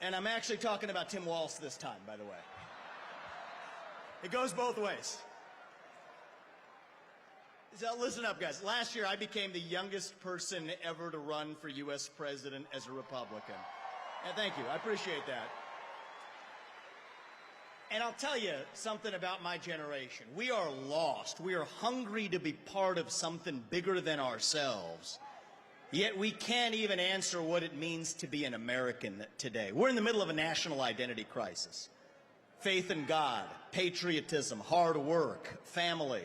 And I'm actually talking about Tim Walz this time, by the way. It goes both ways. So listen up, guys. Last year, I became the youngest person ever to run for U.S. president as a Republican. And thank you. I appreciate that. And I'll tell you something about my generation. We are lost. We are hungry to be part of something bigger than ourselves. Yet we can't even answer what it means to be an American today. We're in the middle of a national identity crisis. Faith in God, patriotism, hard work, family.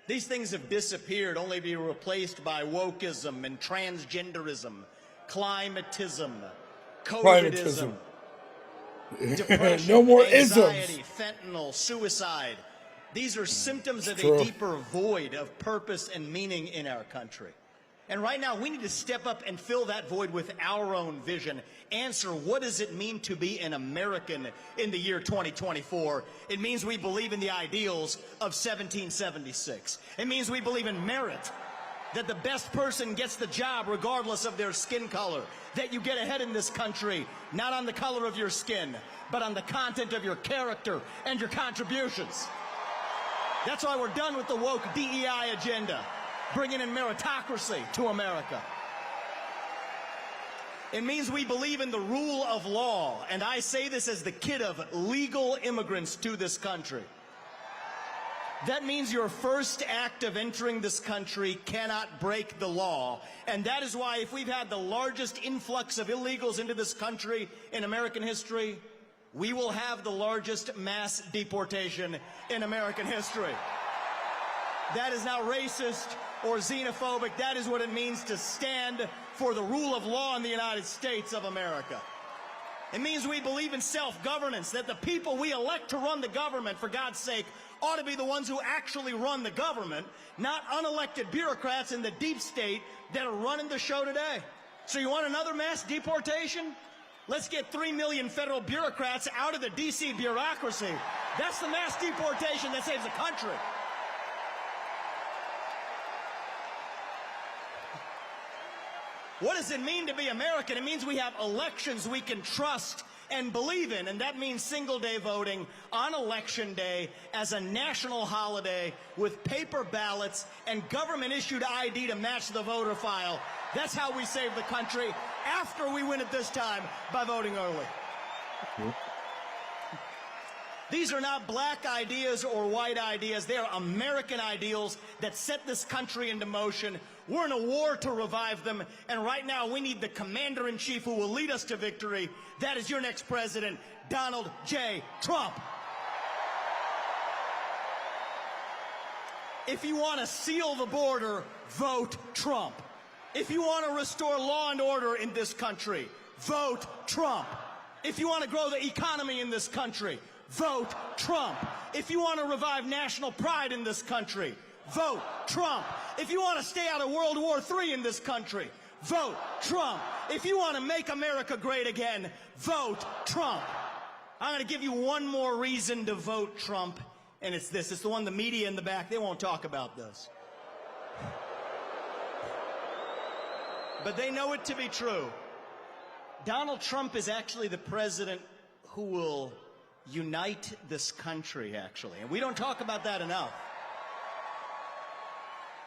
These things have disappeared only to be replaced by wokeism and transgenderism, climatism, COVIDism, depression, no more anxiety, isms. fentanyl, suicide. These are symptoms of a deeper void of purpose and meaning in our country. And right now, we need to step up and fill that void with our own vision. Answer, what does it mean to be an American in the year 2024? It means we believe in the ideals of 1776. It means we believe in merit, that the best person gets the job regardless of their skin color, that you get ahead in this country, not on the color of your skin, but on the content of your character and your contributions. That's why we're done with the woke DEI agenda. Bringing in meritocracy to America. It means we believe in the rule of law, and I say this as the kid of legal immigrants to this country. That means your first act of entering this country cannot break the law. And that is why if we've had the largest influx of illegals into this country in American history, we will have the largest mass deportation in American history. That is not racist or xenophobic. That is what it means to stand for the rule of law in the United States of America. It means we believe in self-governance, that the people we elect to run the government, for God's sake, ought to be the ones who actually run the government, not unelected bureaucrats in the deep state that are running the show today. So you want another mass deportation? Let's get 3 million federal bureaucrats out of the D.C. bureaucracy. That's the mass deportation that saves the country. What does it mean to be American? It means we have elections we can trust and believe in, and that means single-day voting on Election Day as a national holiday with paper ballots and government-issued ID to match the voter file. That's how we save the country after we win it this time by voting early. These are not black ideas or white ideas. They are American ideals that set this country into motion. We're in a war to revive them, and right now we need the commander-in-chief who will lead us to victory. That is your next president, Donald J. Trump. If you want to seal the border, vote Trump. If you want to restore law and order in this country, vote Trump. If you want to grow the economy in this country, vote Trump. If you want to revive national pride in this country, vote Trump. If you want to stay out of World War III in this country, vote Trump. If you want to make America great again, vote Trump. I'm going to give you one more reason to vote Trump, and it's this. It's the one the media in the back, they won't talk about this. But they know it to be true. Donald Trump is actually the president who will unite this country, actually. And we don't talk about that enough.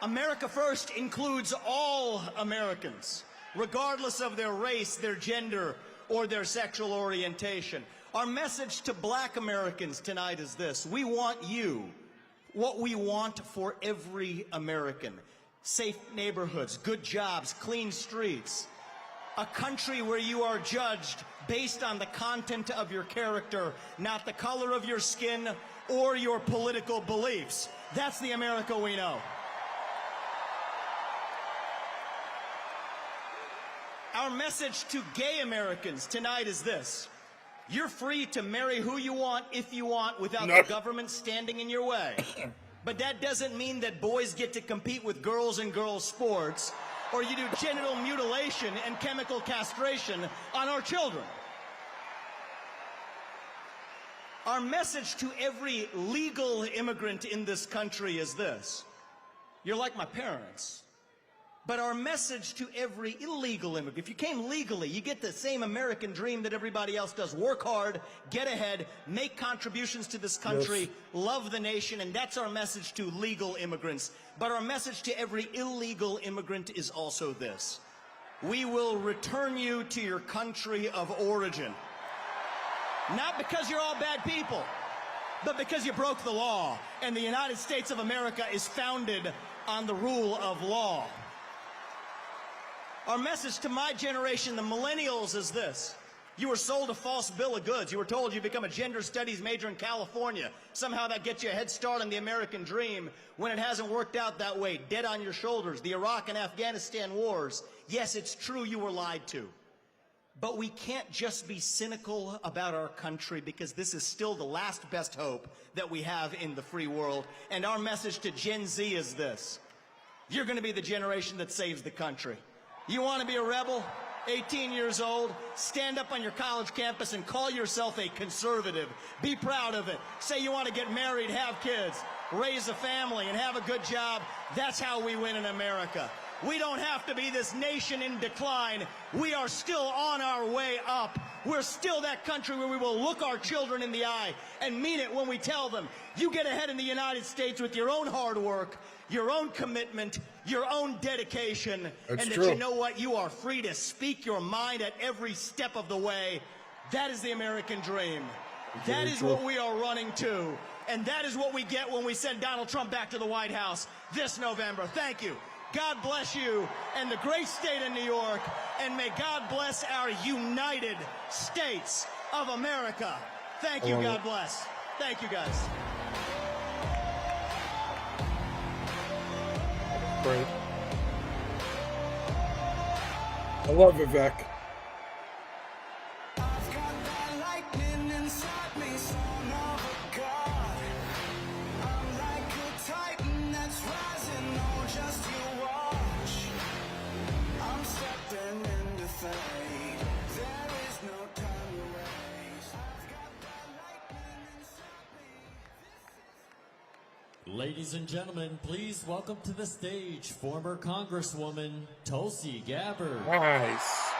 America First includes all Americans, regardless of their race, their gender, or their sexual orientation. Our message to black Americans tonight is this. We want you, what we want for every American. Safe neighborhoods, good jobs, clean streets. A country where you are judged based on the content of your character, not the color of your skin or your political beliefs. That's the America we know. Our message to gay Americans tonight is this. You're free to marry who you want, if you want, without the government standing in your way. But that doesn't mean that boys get to compete with girls in girls' sports, or you do genital mutilation and chemical castration on our children. Our message to every legal immigrant in this country is this. You're like my parents. But our message to every illegal immigrant, if you came legally, you get the same American dream that everybody else does. Work hard, get ahead, make contributions to this country, love the nation, and that's our message to legal immigrants. But our message to every illegal immigrant is also this. We will return you to your country of origin. Not because you're all bad people, but because you broke the law. And the United States of America is founded on the rule of law. Our message to my generation, the millennials, is this. You were sold a false bill of goods. You were told you become a gender studies major in California. Somehow that gets you a head start on the American dream when it hasn't worked out that way. Dead on your shoulders. The Iraq and Afghanistan wars. Yes, it's true you were lied to. But we can't just be cynical about our country because this is still the last best hope that we have in the free world. And our message to Gen Z is this. You're going to be the generation that saves the country. You want to be a rebel, 18 years old, stand up on your college campus and call yourself a conservative. Be proud of it. Say you want to get married, have kids, raise a family, and have a good job. That's how we win in America. We don't have to be this nation in decline. We are still on our way up. We're still that country where we will look our children in the eye and mean it when we tell them, you get ahead in the United States with your own hard work, your own commitment, your own dedication, and that you know what? You are free to speak your mind at every step of the way. That is the American dream. That is what we are running to. And that is what we get when we send Donald Trump back to the White House this November. Thank you. God bless you and the great state of New York. And may God bless our United States of America. Thank you. God bless. Thank you, guys. Great. I love Vivek. Ladies and gentlemen, please welcome to the stage former Congresswoman Tulsi Gabbard. Nice.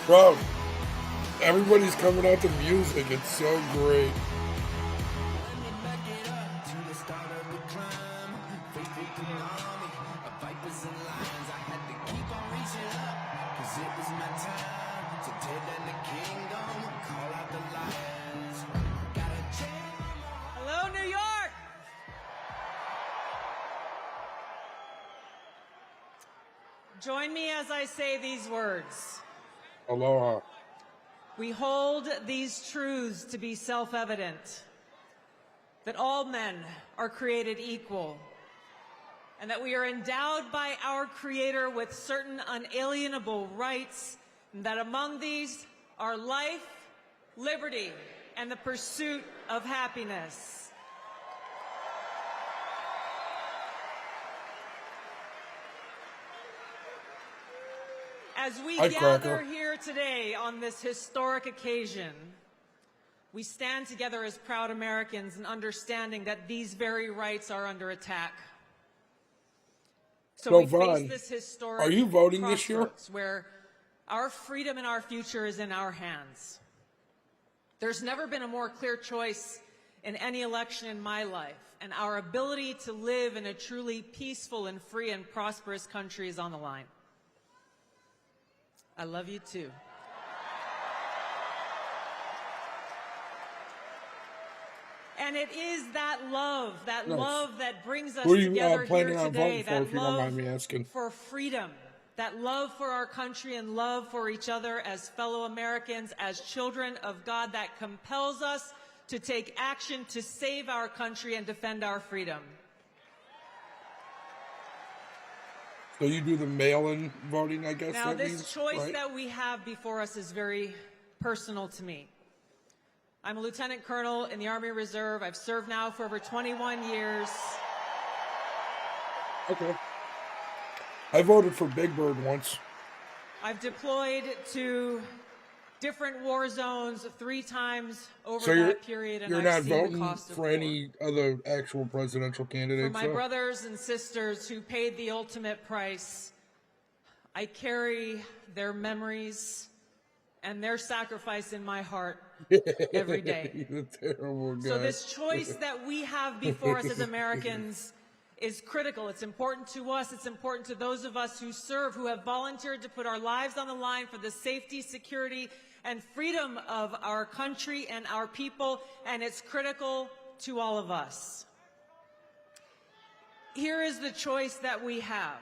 Bro, everybody's coming out to music. It's so great. Hello, New York! Join me as I say these words. Aloha. We hold these truths to be self-evident, that all men are created equal, and that we are endowed by our Creator with certain unalienable rights, and that among these are life, liberty, and the pursuit of happiness. As we gather here today on this historic occasion, we stand together as proud Americans in understanding that these very rights are under attack. So we face this historic are you voting this year? Where our freedom and our future is in our hands. There's never been a more clear choice in any election in my life, and our ability to live in a truly peaceful and free and prosperous country is on the line. I love you too. And it is that love that brings us together here today, that love for freedom, that love for our country and love for each other as fellow Americans, as children of God, that compels us to take action to save our country and defend our freedom. So you do the mail-in voting, I guess. Now, this choice that we have before us is very personal to me. I'm a lieutenant colonel in the Army Reserve. I've served now for over 21 years. Okay. I voted for Big Bird once. I've deployed to different war zones 3 times over So that period, and you're I've not seen the voting cost of for war. any other actual presidential candidates? For my brothers and sisters who paid the ultimate price, I carry their memories and their sacrifice in my heart every day. You're a terrible guy. So this choice that we have before us as Americans is critical. It's important to us. It's important to those of us who serve, who have volunteered to put our lives on the line for the safety, security, and freedom of our country and our people, and it's critical to all of us. Here is the choice that we have.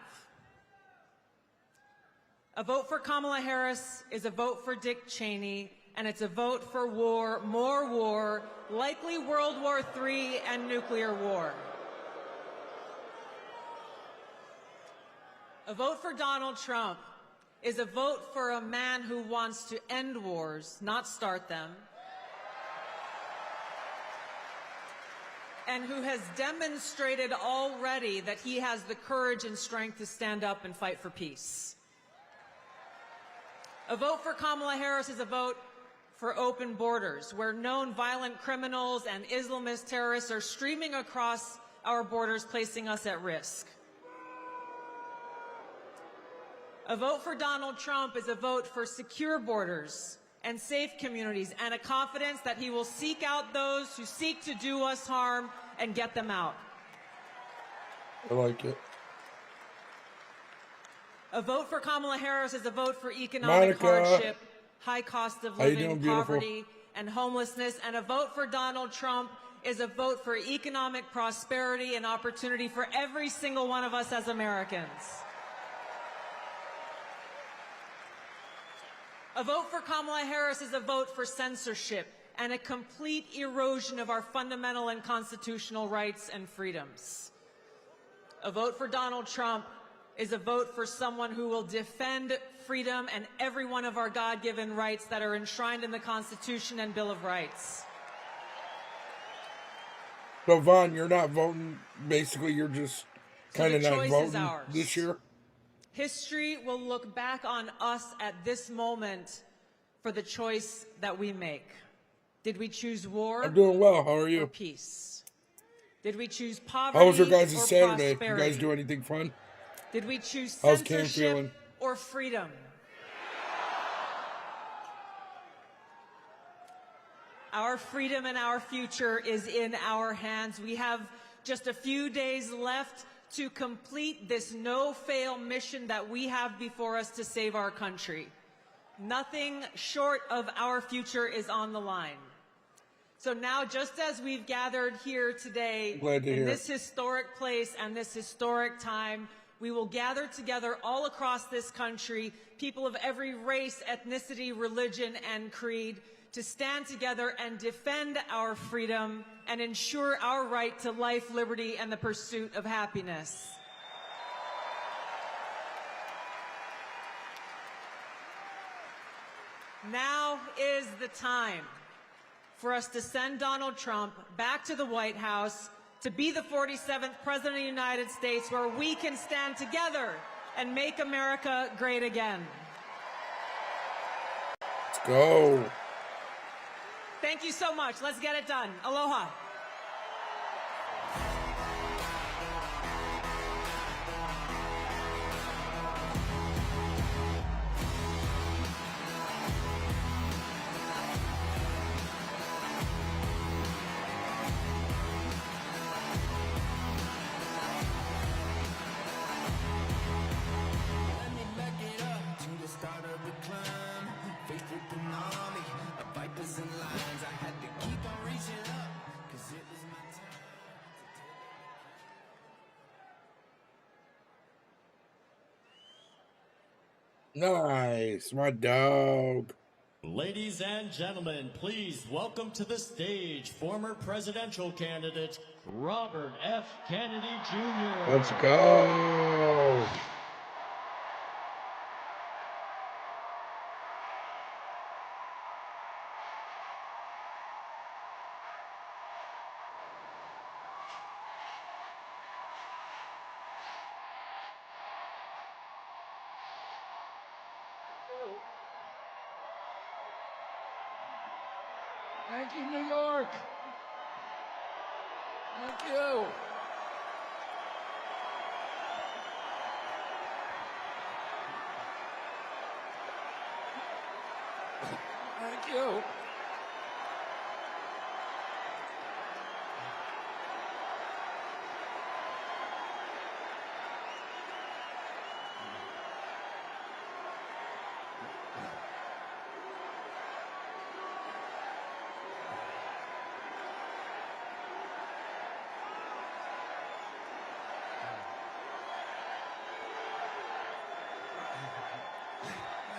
A vote for Kamala Harris is a vote for Dick Cheney, and it's a vote for war, more war, likely World War III and nuclear war. A vote for Donald Trump is a vote for a man who wants to end wars, not start them, and who has demonstrated already that he has the courage and strength to stand up and fight for peace. A vote for Kamala Harris is a vote for open borders, where known violent criminals and Islamist terrorists are streaming across our borders, placing us at risk. A vote for Donald Trump is a vote for secure borders, and safe communities, and a confidence that he will seek out those who seek to do us harm and get them out. I like it. A vote for Kamala Harris is a vote for economic hardship, high cost of living, poverty, and homelessness. And a vote for Donald Trump is a vote for economic prosperity and opportunity for every single one of us as Americans. A vote for Kamala Harris is a vote for censorship and a complete erosion of our fundamental and constitutional rights and freedoms. A vote for Donald Trump is a vote for someone who will defend freedom and every one of our God-given rights that are enshrined in the Constitution and Bill of Rights. So, Vaughn, you're not voting. Basically, you're just kind of not voting this year? History will look back on us at this moment for the choice that we make. Did we choose war? I'm doing well. How are you? Or peace? Did we choose poverty? How was your guys' or Saturday? prosperity? You guys do anything fun? Did we choose How's Cam censorship feeling? or freedom? Our freedom and our future is in our hands. We have just a few days left to complete this no-fail mission that we have before us to save our country. Nothing short of our future is on the line. So now, just as we've gathered here today in this historic place and this historic time, we will gather together all across this country, people of every race, ethnicity, religion, and creed, to stand together and defend our freedom and ensure our right to life, liberty, and the pursuit of happiness. Now is the time for us to send Donald Trump back to the White House to be the 47th President of the United States, where we can stand together and make America great again. Let's go. Thank you so much. Let's get it done. Aloha. Nice, my dog. Ladies and gentlemen, please welcome to the stage former presidential candidate Robert F. Kennedy Jr. Let's go. Thank you, New York. Thank you. Thank you.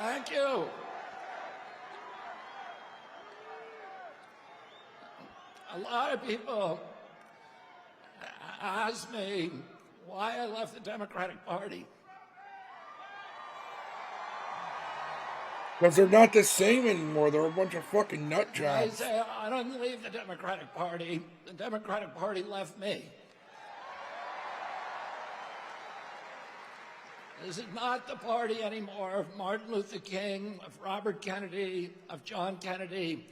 Thank you. A lot of people ask me why I left the Democratic Party. Because they're not the same anymore. They're a bunch of fucking nut I jobs. say I don't leave the Democratic Party. The Democratic Party left me. This is not the party anymore of Martin Luther King, of Robert Kennedy, of John Kennedy.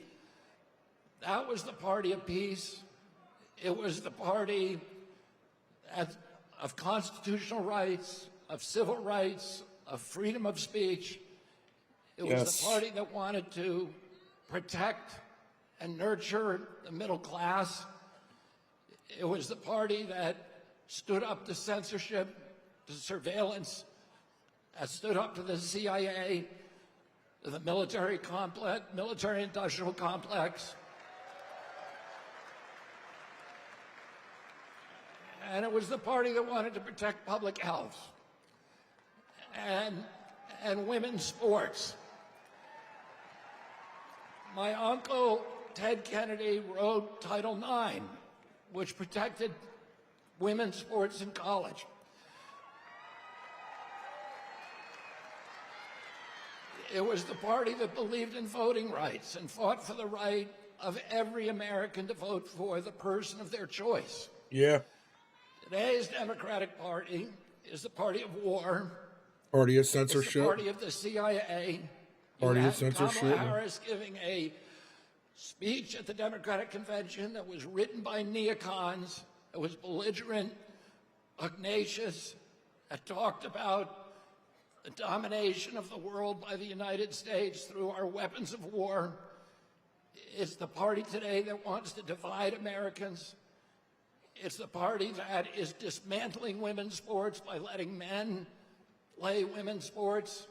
That was the party of peace. It was the party of constitutional rights, of civil rights, of freedom of speech. It was the party that wanted to protect and nurture the middle class. It was the party that stood up to censorship, to surveillance, that stood up to the CIA, to the military complex, military-industrial complex. And it was the party that wanted to protect public health and women's sports. My uncle, Ted Kennedy, wrote Title IX, which protected women's sports in college. It was the party that believed in voting rights and fought for the right of every American to vote for the person of their choice. Yeah. Today's Democratic Party is the party of war. Party of censorship. It's the party of the CIA. Party of censorship. Kamala Harris giving a speech at the Democratic Convention that was written by neocons, that was belligerent, pugnacious, that talked about the domination of the world by the United States through our weapons of war. It's the party today that wants to divide Americans. It's the party that is dismantling women's sports by letting men play women's sports.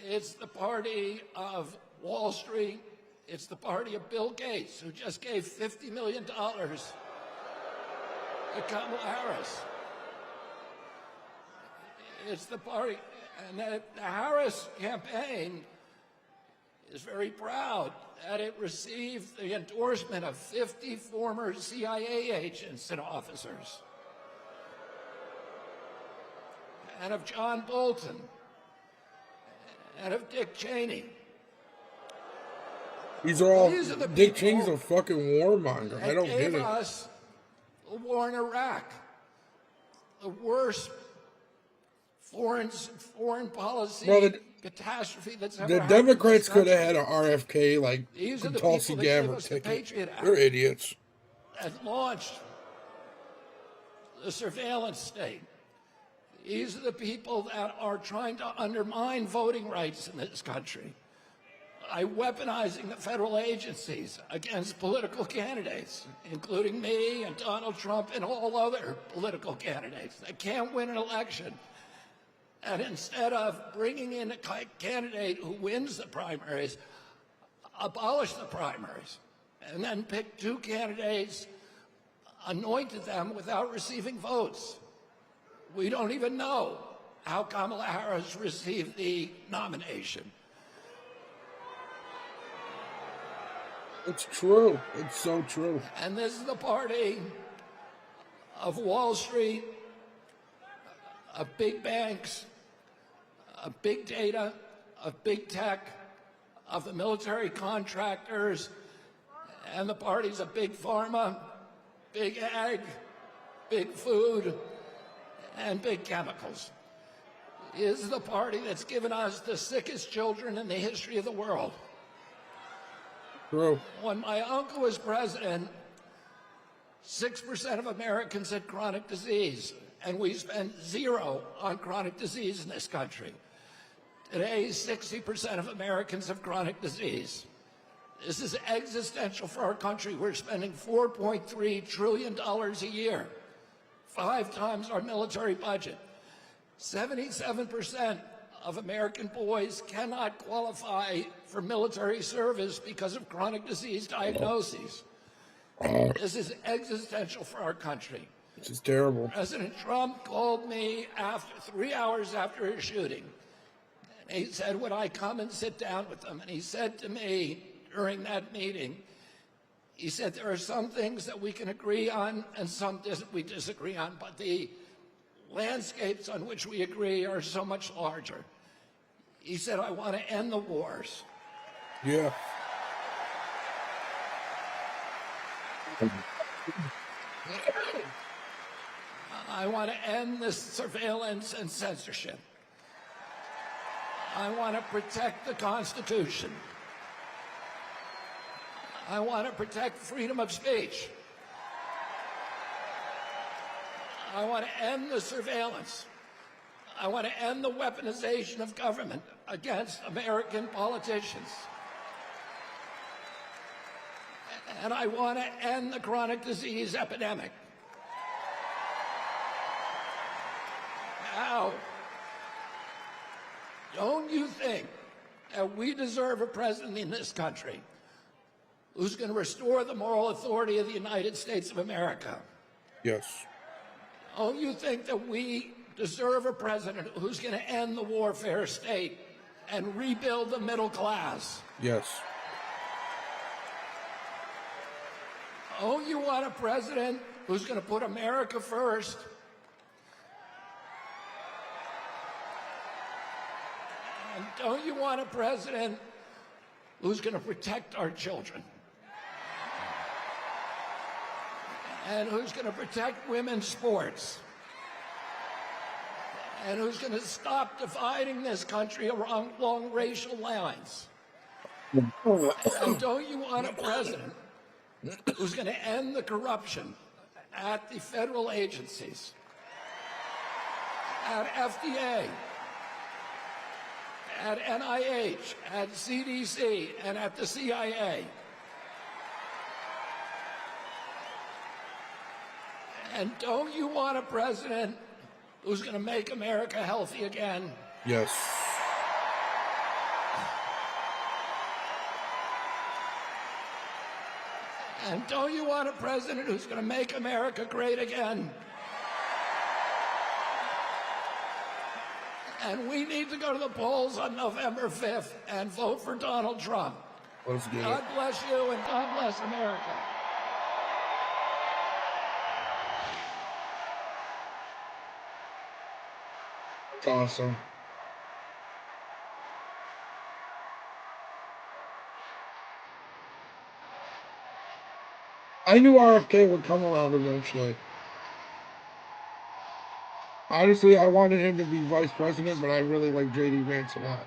It's the party of Wall Street. It's the party of Bill Gates, who just gave $50 million to Kamala Harris. It's the party, and the Harris campaign is very proud that it received the endorsement of 50 former CIA agents and officers, and of John Bolton, and of Dick Cheney. These are all, Dick Cheney's a fucking warmonger. I don't get it. Us the war in Iraq, the worst foreign policy catastrophe that's ever happened. The Democrats could have had an RFK like Tulsi Gabbard ticket. They're idiots. That launched the surveillance state. These are the people that are trying to undermine voting rights in this country by weaponizing the federal agencies against political candidates, including me and Donald Trump and all other political candidates that can't win an election. And instead of bringing in a candidate who wins the primaries, abolish the primaries, and then pick two candidates, anointed them without receiving votes. We don't even know how Kamala Harris received the nomination. It's true. It's so true. And this is the party of Wall Street, of big banks, of big data, of big tech, of the military contractors, and the parties of big pharma, big ag, big food, and big chemicals. It is the party that's given us the sickest children in the history of the world. True. When my uncle was president, 6% of Americans had chronic disease, and we spent zero on chronic disease in this country. Today, 60% of Americans have chronic disease. This is existential for our country. We're spending $4.3 trillion a year, 5 times our military budget. 77% of American boys cannot qualify for military service because of chronic disease diagnoses. This is existential for our country. This is terrible. President Trump called me 3 hours after his shooting. And he said, would I come and sit down with them? And he said to me during that meeting, he said, there are some things that we can agree on and some we disagree on, but the landscapes on which we agree are so much larger. He said, I want to end the wars. Yeah. I want to end this surveillance and censorship. I want to protect the Constitution. I want to protect freedom of speech. I want to end the surveillance. I want to end the weaponization of government against American politicians. And I want to end the chronic disease epidemic. Now, don't you think that we deserve a president in this country who's going to restore the moral authority of the United States of America? Yes. Don't you think that we deserve a president who's going to end the warfare state and rebuild the middle class? Yes. Don't you want a president who's going to put America first? And don't you want a president who's going to protect our children? And who's going to protect women's sports? And who's going to stop dividing this country along racial lines? And don't you want a president who's going to end the corruption at the federal agencies, at FDA, at NIH, at CDC, and at the CIA? And don't you want a president who's going to make America healthy again? Yes. And don't you want a president who's going to make America great again? And we need to go to the polls on November 5th and vote for Donald Trump. Let's get God bless you and God bless America. That's awesome. I knew RFK would come around eventually. Honestly, I wanted him to be vice president, but I really like J.D. Vance a lot.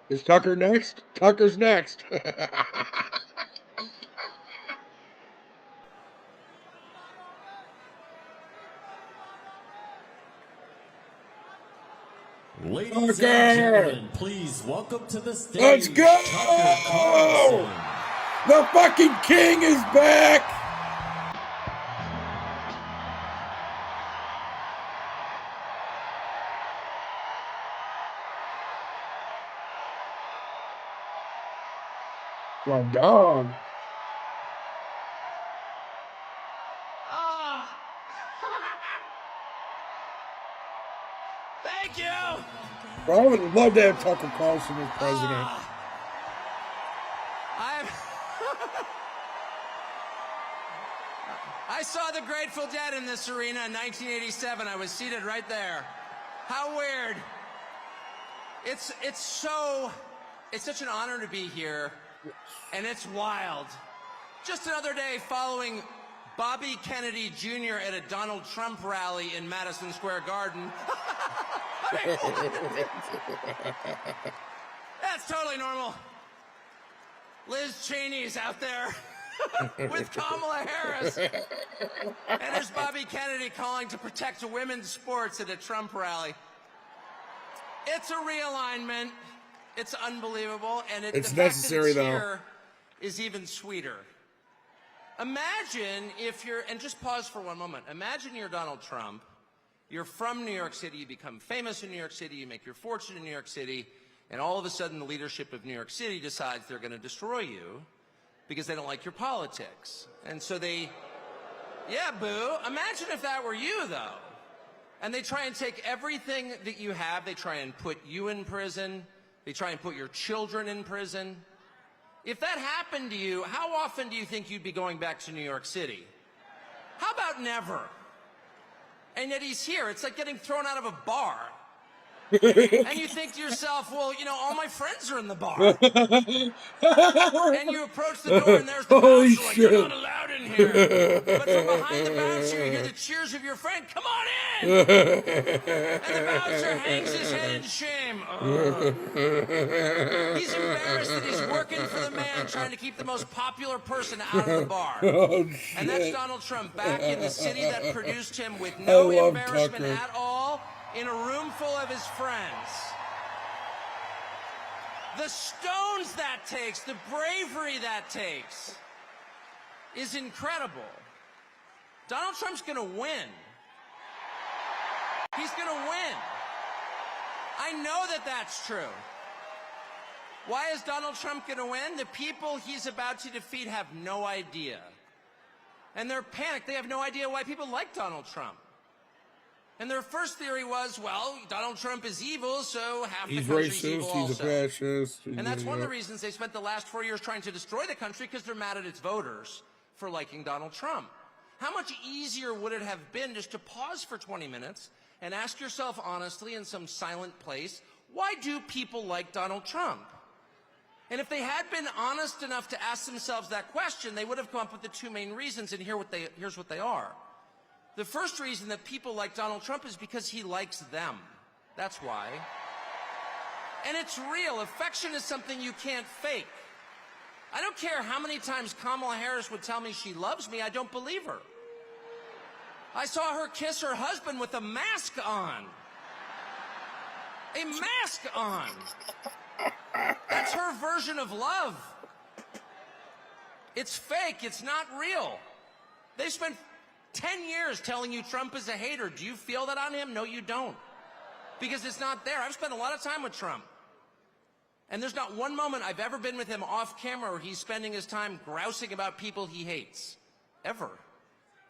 Is Tucker next? Tucker's next. Ladies and gentlemen, please welcome to the stage. Let's go! The fucking king is back! My dog. Thank you! Bro, I would love to have Tucker Carlson as president. I saw the Grateful Dead in this arena in 1987. I was seated right there. How weird. It's such an honor to be here, and it's wild. Just another day following Bobby Kennedy Jr. at a Donald Trump rally in Madison Square Garden. That's totally normal. Liz Cheney's out there with Kamala Harris. And there's Bobby Kennedy calling to protect women's sports at a Trump rally. It's a realignment. It's unbelievable. And It's the necessary, fact that it's though. here is even sweeter. Imagine if you're, and just pause for one moment. Imagine you're Donald Trump. You're from New York City. You become famous in New York City. You make your fortune in New York City. And all of a sudden, the leadership of New York City decides they're going to destroy you because they don't like your politics. And so they, yeah, boo. Imagine if that were you, though. And they try and take everything that you have. They try and put you in prison. They try and put your children in prison. If that happened to you, how often do you think you'd be going back to New York City? How about never? And yet he's here. It's like getting thrown out of a bar. And you think to yourself, well, you know, all my friends are in the bar. And you approach the door and there's the bouncer, like, you're not allowed in here. But from behind the bouncer, you hear the cheers of your friend, come on in! And the bouncer hangs his head in shame. He's embarrassed that he's working for the man trying to keep the most popular person out of the bar. And that's Donald Trump back in the city that produced him with no embarrassment at all, in a room full of his friends. The stones that takes, the bravery that takes is incredible. Donald Trump's going to win. He's going to win. I know that that's true. Why is Donald Trump going to win? The people he's about to defeat have no idea. And they're panicked. They have no idea why people like Donald Trump. And their first theory was, well, Donald Trump is evil, so half the country's evil also. He's a fascist. And that's one of the reasons they spent the last 4 years trying to destroy the country, because they're mad at its voters for liking Donald Trump. How much easier would it have been just to pause for 20 minutes and ask yourself honestly in some silent place, why do people like Donald Trump? And if they had been honest enough to ask themselves that question, they would have come up with the two main reasons, and here's what they are. The first reason that people like Donald Trump is because he likes them. That's why. And it's real. Affection is something you can't fake. I don't care how many times Kamala Harris would tell me she loves me, I don't believe her. I saw her kiss her husband with a mask on. A mask on. That's her version of love. It's fake. It's not real. They spent 10 years telling you Trump is a hater. Do you feel that on him? No, you don't. Because it's not there. I've spent a lot of time with Trump. And there's not one moment I've ever been with him off camera where he's spending his time grousing about people he hates. Ever.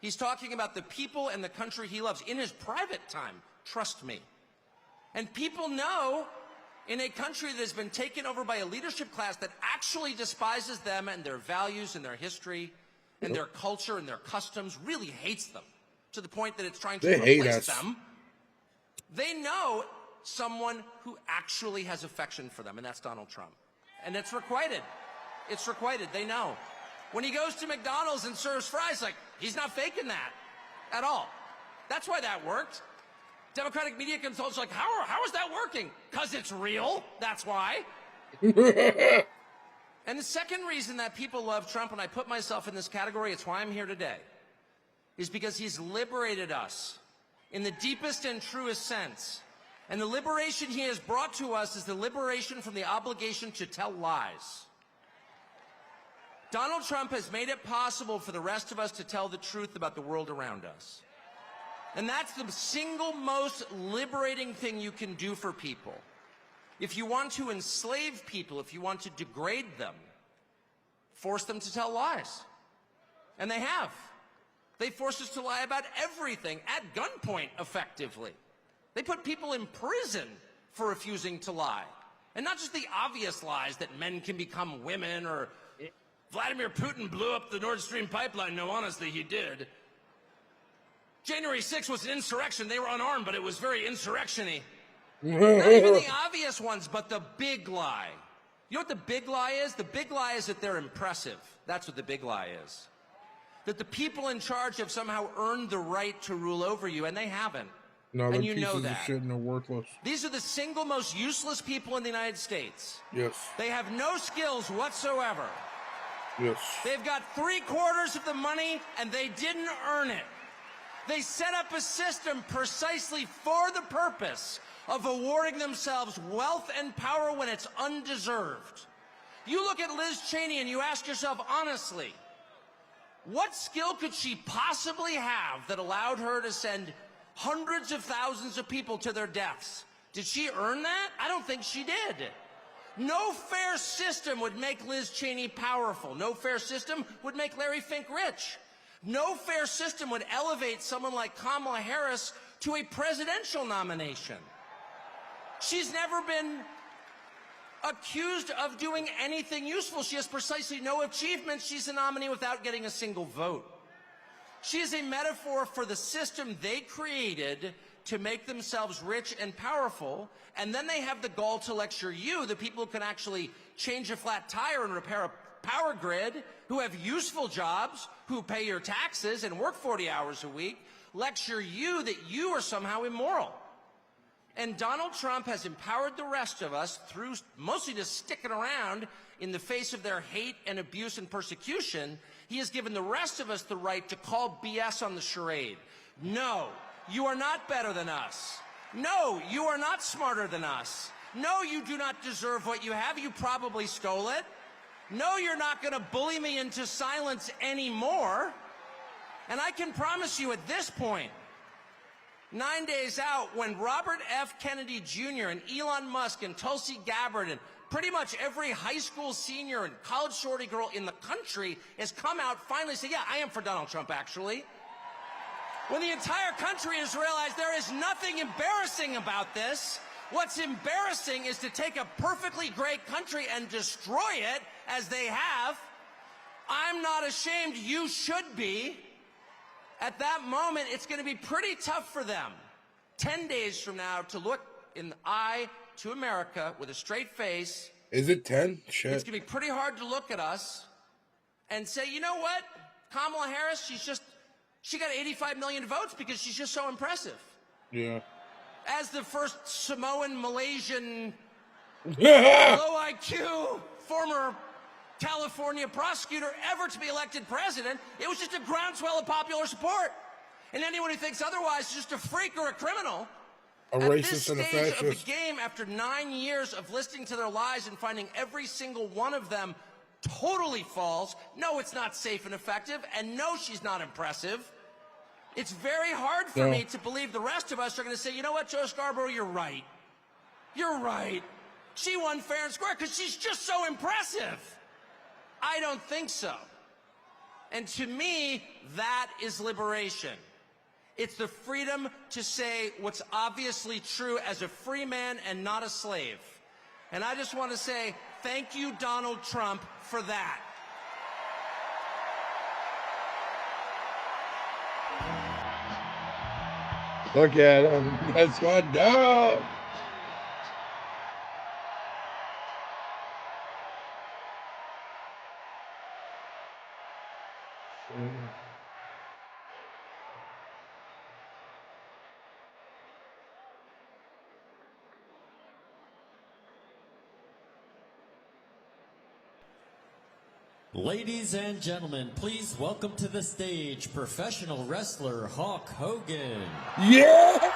He's talking about the people and the country he loves in his private time. Trust me. And people know, in a country that has been taken over by a leadership class that actually despises them and their values and their history and their culture and their customs, really hates them to the point that it's trying to replace them. They know someone who actually has affection for them, and that's Donald Trump. And it's requited. It's requited. They know. When he goes to McDonald's and serves fries, like, he's not faking that at all. That's why that worked. Democratic media consultants are like, how is that working? Because it's real. That's why. And the second reason that people love Trump, and I put myself in this category, it's why I'm here today, is because he's liberated us in the deepest and truest sense. And the liberation he has brought to us is the liberation from the obligation to tell lies. Donald Trump has made it possible for the rest of us to tell the truth about the world around us. And that's the single most liberating thing you can do for people. If you want to enslave people, if you want to degrade them, force them to tell lies. And they have. They forced us to lie about everything at gunpoint, effectively. They put people in prison for refusing to lie. And not just the obvious lies that men can become women, or Vladimir Putin blew up the Nord Stream pipeline. No, honestly, he did. January 6th was an insurrection. They were unarmed, but it was very insurrection-y. Not even the obvious ones, but the big lie. You know what the big lie is? The big lie is that they're impressive. That's what the big lie is. That the people in charge have somehow earned the right to rule over you, and they haven't. No, they're and you pieces know that. of shit and they're worthless. These are the single most useless people in the United States. Yes. They have no skills whatsoever. Yes. They've got 3/4 of the money, and they didn't earn it. They set up a system precisely for the purpose of awarding themselves wealth and power when it's undeserved. You look at Liz Cheney and you ask yourself honestly, what skill could she possibly have that allowed her to send hundreds of thousands of people to their deaths? Did she earn that? I don't think she did. No fair system would make Liz Cheney powerful. No fair system would make Larry Fink rich. No fair system would elevate someone like Kamala Harris to a presidential nomination. She's never been accused of doing anything useful. She has precisely no achievements. She's a nominee without getting a single vote. She is a metaphor for the system they created to make themselves rich and powerful, and then they have the gall to lecture you, the people who can actually change a flat tire and repair a power grid, who have useful jobs, who pay your taxes and work 40 hours a week, lecture you that you are somehow immoral. And Donald Trump has empowered the rest of us through mostly just sticking around in the face of their hate and abuse and persecution. He has given the rest of us the right to call BS on the charade. No, you are not better than us. No, you are not smarter than us. No, you do not deserve what you have. You probably stole it. No, you're not going to bully me into silence anymore. And I can promise you at this point, 9 days out, when Robert F. Kennedy Jr. and Elon Musk and Tulsi Gabbard and pretty much every high school senior and college shorty girl in the country has come out finally say, yeah, I am for Donald Trump, actually. When the entire country has realized there is nothing embarrassing about this, what's embarrassing is to take a perfectly great country and destroy it, as they have. I'm not ashamed. You should be. At that moment, it's going to be pretty tough for them 10 days from now to look in the eye to America with a straight face. Is it 10? Shit. It's going to be pretty hard to look at us and say, you know what? Kamala Harris, she got 85 million votes because she's just so impressive. Yeah. As the first Samoan, Malaysian, low IQ, former California prosecutor ever to be elected president, it was just a groundswell of popular support. And anyone who thinks otherwise is just a freak or a criminal. A racist and a fascist. At this stage of the game, after 9 years of listening to their lies and finding every single one of them totally false, no, it's not safe and effective, and no, she's not impressive. It's very hard for me to believe the rest of us are going to say, you know what, Joe Scarborough, you're right. You're right. She won fair and square because she's just so impressive. I don't think so. And to me, that is liberation. It's the freedom to say what's obviously true as a free man and not a slave. And I just want to say thank you, Donald Trump, for that. Look at him. That's one down. Ladies and gentlemen, please welcome to the stage professional wrestler Hulk Hogan. Yeah!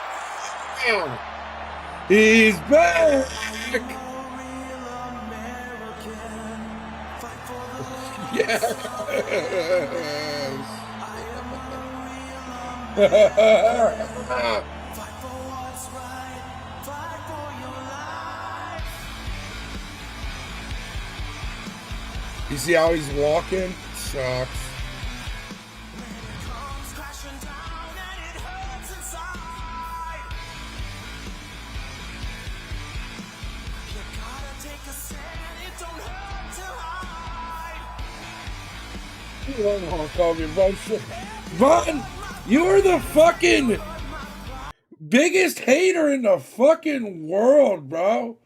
He's back! Yes! You see how he's walking? Sucks. Vaughn, you're the fucking biggest hater in the fucking world, bro.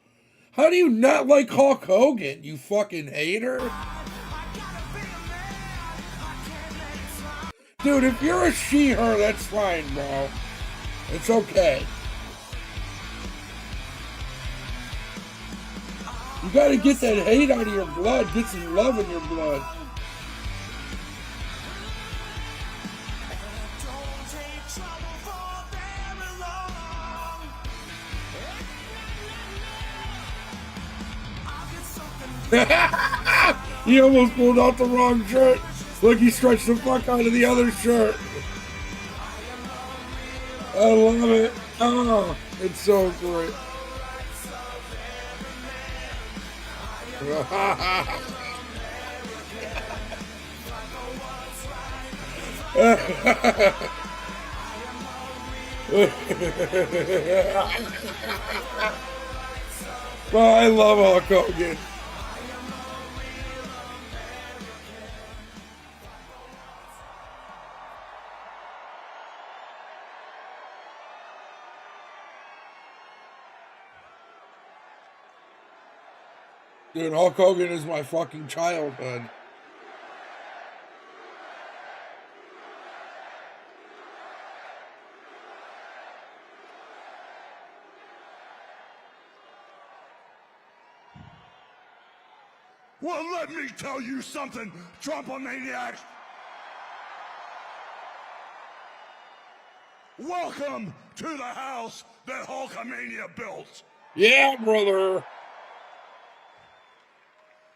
How do you not like Hulk Hogan, you fucking hater? Dude, if you're a she-her, that's fine, bro. It's okay. You gotta get that hate out of your blood. Get some love in your blood. He almost pulled out the wrong shirt. Look, he stretched the fuck out of the other shirt. I love it. Oh, it's so great. Well, I love Hulk Hogan. Dude, Hulk Hogan is my fucking childhood. Well, let me tell you something, Trumpomaniacs. Welcome to the house that Hulkamania built. Yeah, brother.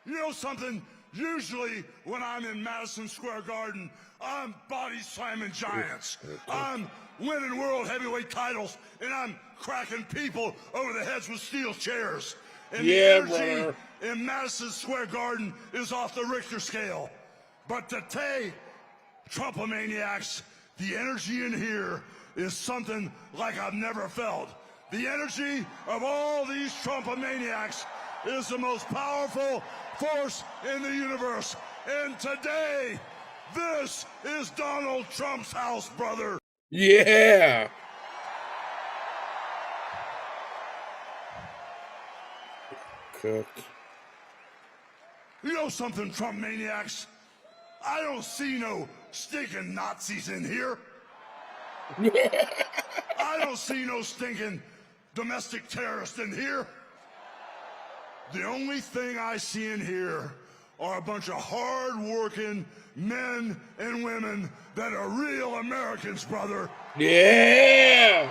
You know something? Usually when I'm in Madison Square Garden, I'm body slamming giants. I'm winning world heavyweight titles, and I'm cracking people over the heads with steel chairs. And the energy in Madison Square Garden is off the Richter scale. But today, Trumpomaniacs, the energy in here is something like I've never felt. The energy of all these Trumpomaniacs is the most powerful force in the universe. And today, this is Donald Trump's house, brother. Yeah. Cooked. You know something, Trump maniacs? I don't see no stinking Nazis in here. I don't see no stinking domestic terrorists in here. The only thing I see in here are a bunch of hard-working men and women that are real Americans, brother. Yeah.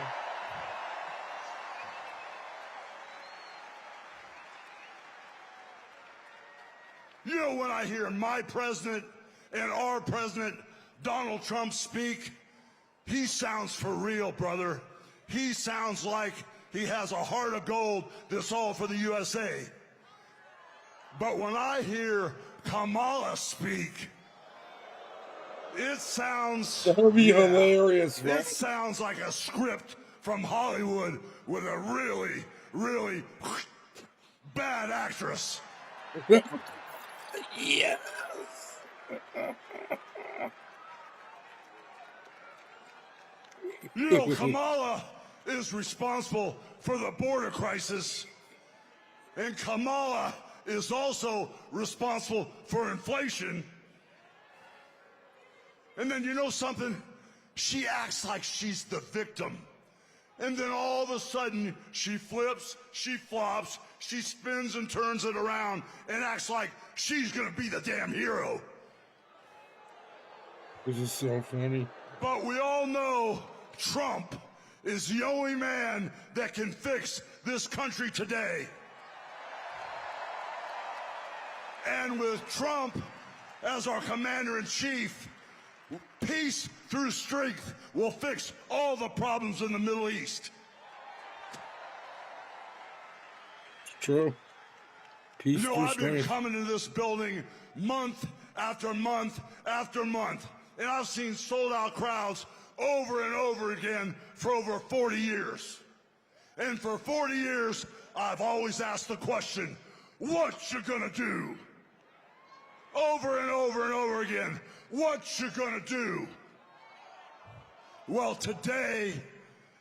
You know, when I hear my president and our president, Donald Trump, speak, he sounds for real, brother. He sounds like he has a heart of gold that's all for the USA. But when I hear Kamala speak, it sounds... That would be hilarious, right? It sounds like a script from Hollywood with a really, really bad actress. Yes. You know, Kamala is responsible for the border crisis, and Kamala is also responsible for inflation. And then you know something? She acts like she's the victim. And then all of a sudden, she flips, she flops, she spins and turns it around and acts like she's gonna be the damn hero. This is so funny. But we all know Trump is the only man that can fix this country today. And with Trump as our commander-in-chief, peace through strength will fix all the problems in the Middle East. True. Peace You know, through I've been strength. coming to this building month after month after month, and I've seen sold-out crowds over and over again for over 40 years. And for 40 years, I've always asked the question, what you gonna do? Over and over and over again, what you gonna do? Well, today,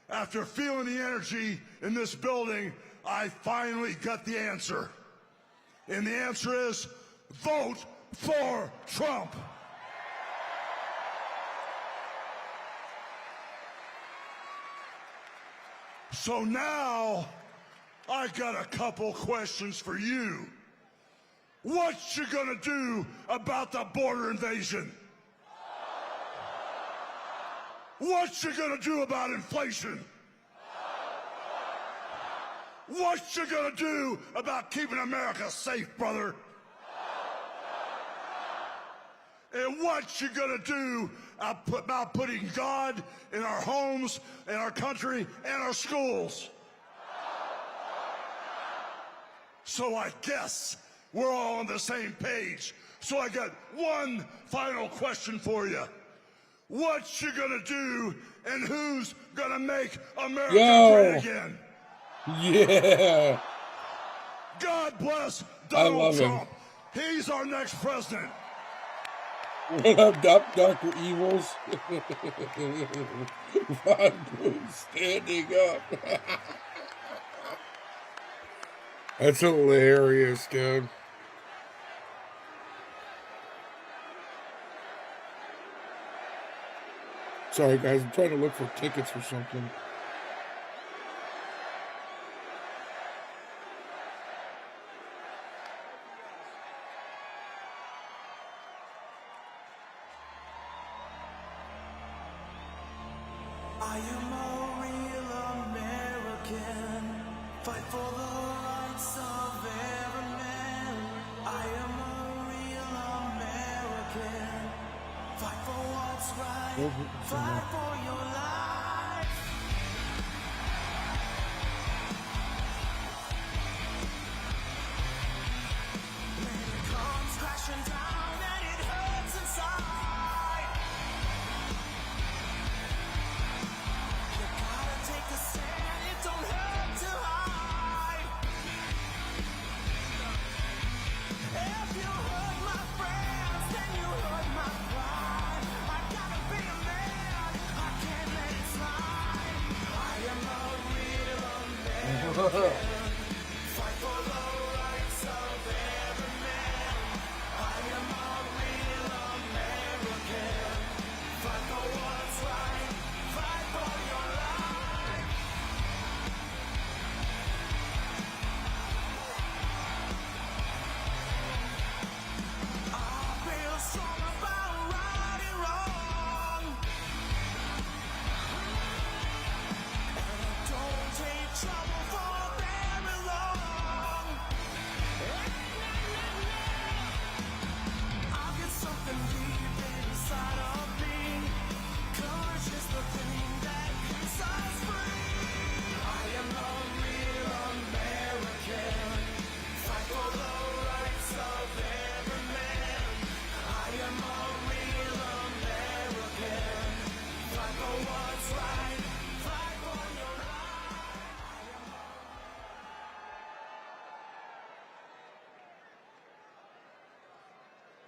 after feeling the energy in this building, I finally got the answer. And the answer is, vote for Trump. So now, I got a couple questions for you. What you gonna do about the border invasion? What you gonna do about inflation? What you gonna do about keeping America safe, brother? And what you gonna do about putting God in our homes, in our country, and our schools? So I guess we're all on the same page. So I got one final question for you. What you gonna do, and who's gonna make America great again? Yeah. God bless I Donald love him. Trump. He's our next president. What up, Dr. Evils? Ron Boone standing up. That's hilarious, dude. Sorry, guys. I'm trying to look for tickets or something. I am a real American. Fight for the rights of every man. I am a real American. Fight for what's right. Fight for your life. When it comes crashing down and it hurts inside. Take a stand, it don't hurt to hide. If you hurt my friends, then you hurt my pride. I gotta be a man, I can't let it slide. I am a real American. Fight for the rights of every man. I am a real American. Fight for what's right, fight for your life.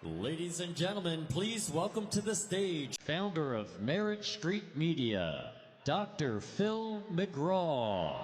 Ladies and gentlemen, please welcome to the stage founder of Merit Street Media, Dr. Phil McGraw.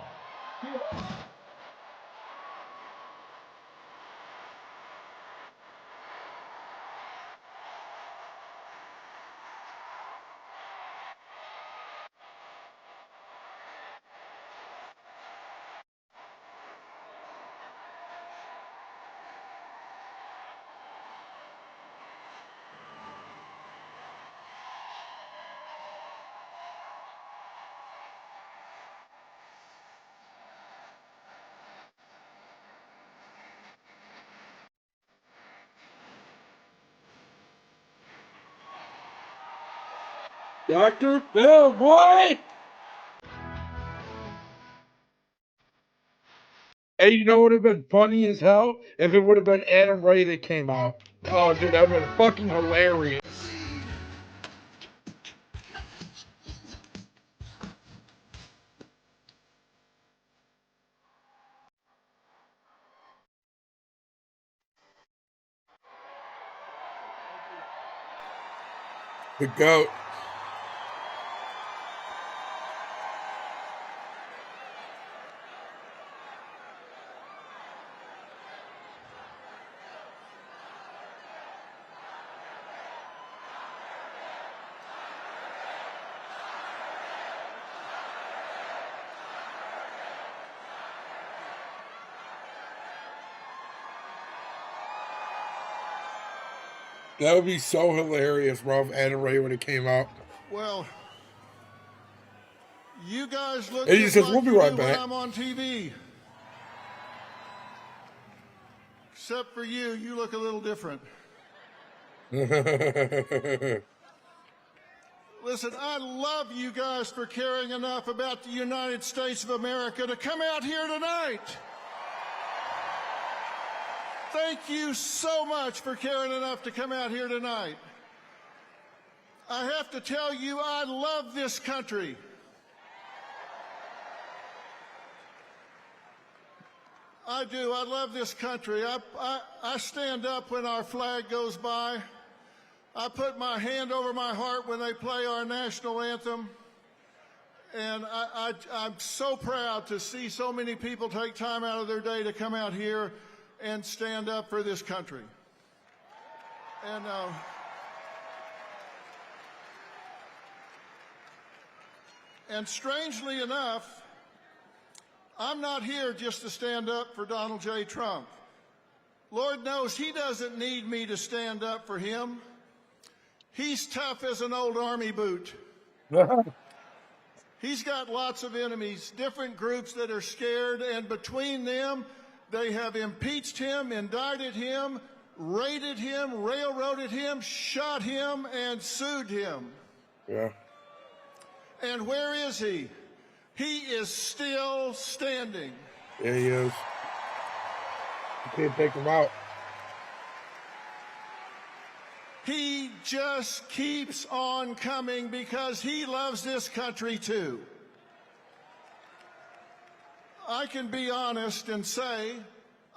Dr. Phil, boy! Hey, you know what would have been funny as hell? If it would have been Adam Ray that came out. Oh, dude, that would have been fucking hilarious. The GOAT. That would be so hilarious, bro, if Adam Ray when it came out. Well, you guys look And he just says, like we'll be you right do back. when I'm on TV. Except for you, you look a little different. Listen, I love you guys for caring enough about the United States of America to come out here tonight. Thank you so much for caring enough to come out here tonight. I have to tell you, I love this country. I do. I love this country. I stand up when our flag goes by. I put my hand over my heart when they play our national anthem. And I'm so proud to see so many people take time out of their day to come out here and stand up for this country. And strangely enough, I'm not here just to stand up for Donald J. Trump. Lord knows he doesn't need me to stand up for him. He's tough as an old army boot. He's got lots of enemies, different groups that are scared, and between them, they have impeached him, indicted him, raided him, railroaded him, shot him, and sued him. Yeah. And where is he? He is still standing. Yeah, he is. You can't take him out. He just keeps on coming because he loves this country too. I can be honest and say,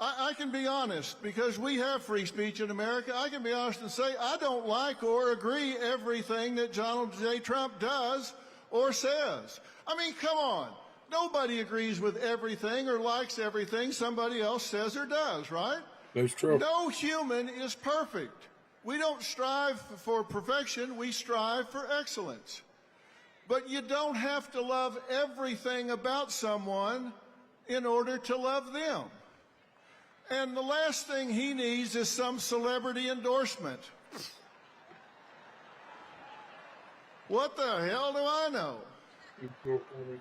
I can be honest because we have free speech in America. I can be honest and say I don't like or agree everything that Donald J. Trump does or says. I mean, come on. Nobody agrees with everything or likes everything somebody else says or does, right? That's true. No human is perfect. We don't strive for perfection, we strive for excellence. But you don't have to love everything about someone in order to love them. And the last thing he needs is some celebrity endorsement. What the hell do I know?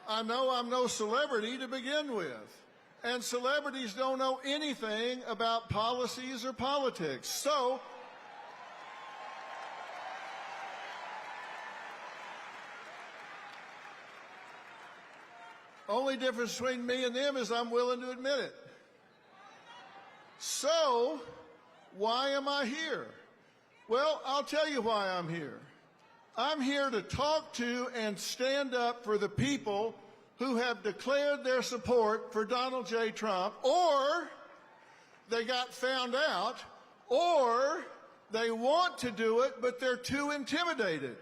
I know I'm no celebrity to begin with. And celebrities don't know anything about policies or politics. So, only difference between me and them is I'm willing to admit it. So, why am I here? Well, I'll tell you why I'm here. I'm here to talk to and stand up for the people who have declared their support for Donald J. Trump, or they got found out, or they want to do it, but they're too intimidated.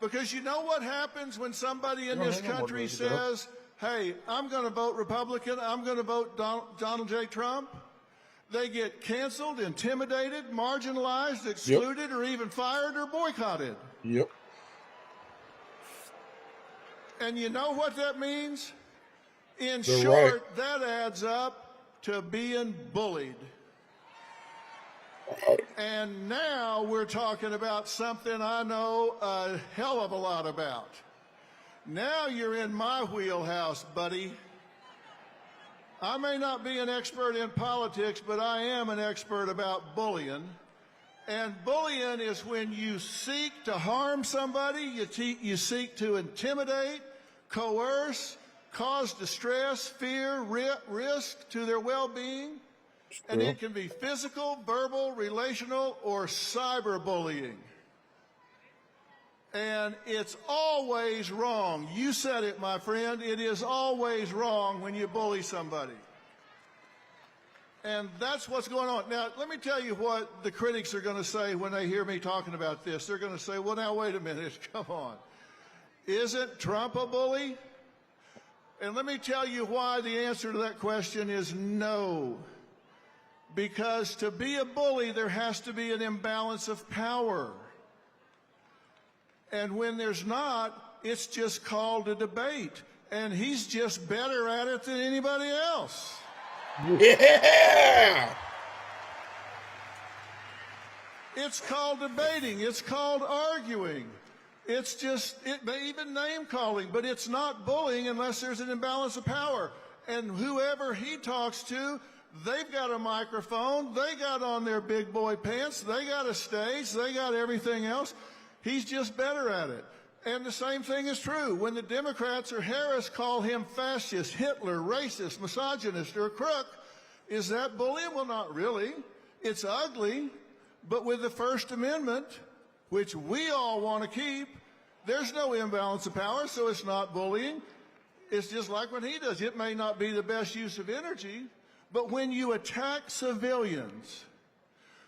Because you know what happens when somebody in this country says, hey, I'm going to vote Republican, I'm going to vote Donald J. Trump? They get canceled, intimidated, marginalized, excluded, or even fired or boycotted. Yep. And you know what that means? In They're short, right. that adds up to being bullied. And now we're talking about something I know a hell of a lot about. Now you're in my wheelhouse, buddy. I may not be an expert in politics, but I am an expert about bullying. And bullying is when you seek to harm somebody, you seek to intimidate, coerce, cause distress, fear, risk to their well-being. And it can be physical, verbal, relational, or cyberbullying. And it's always wrong. You said it, my friend. It is always wrong when you bully somebody. And that's what's going on. Now, let me tell you what the critics are going to say when they hear me talking about this. They're going to say, well, now, wait a minute. Come on. Isn't Trump a bully? And let me tell you why the answer to that question is no. Because to be a bully, there has to be an imbalance of power. And when there's not, it's just called a debate. And he's just better at it than anybody else. Yeah! It's called debating. It's called arguing. It's just, it may even name calling, but it's not bullying unless there's an imbalance of power. And whoever he talks to, they've got a microphone, they got on their big boy pants, they got a stage, they got everything else. He's just better at it. And the same thing is true. When the Democrats or Harris call him fascist, Hitler, racist, misogynist, or a crook, is that bullying? Well, not really. It's ugly. But with the First Amendment, which we all want to keep, there's no imbalance of power, so it's not bullying. It's just like when he does. It may not be the best use of energy, but when you attack civilians,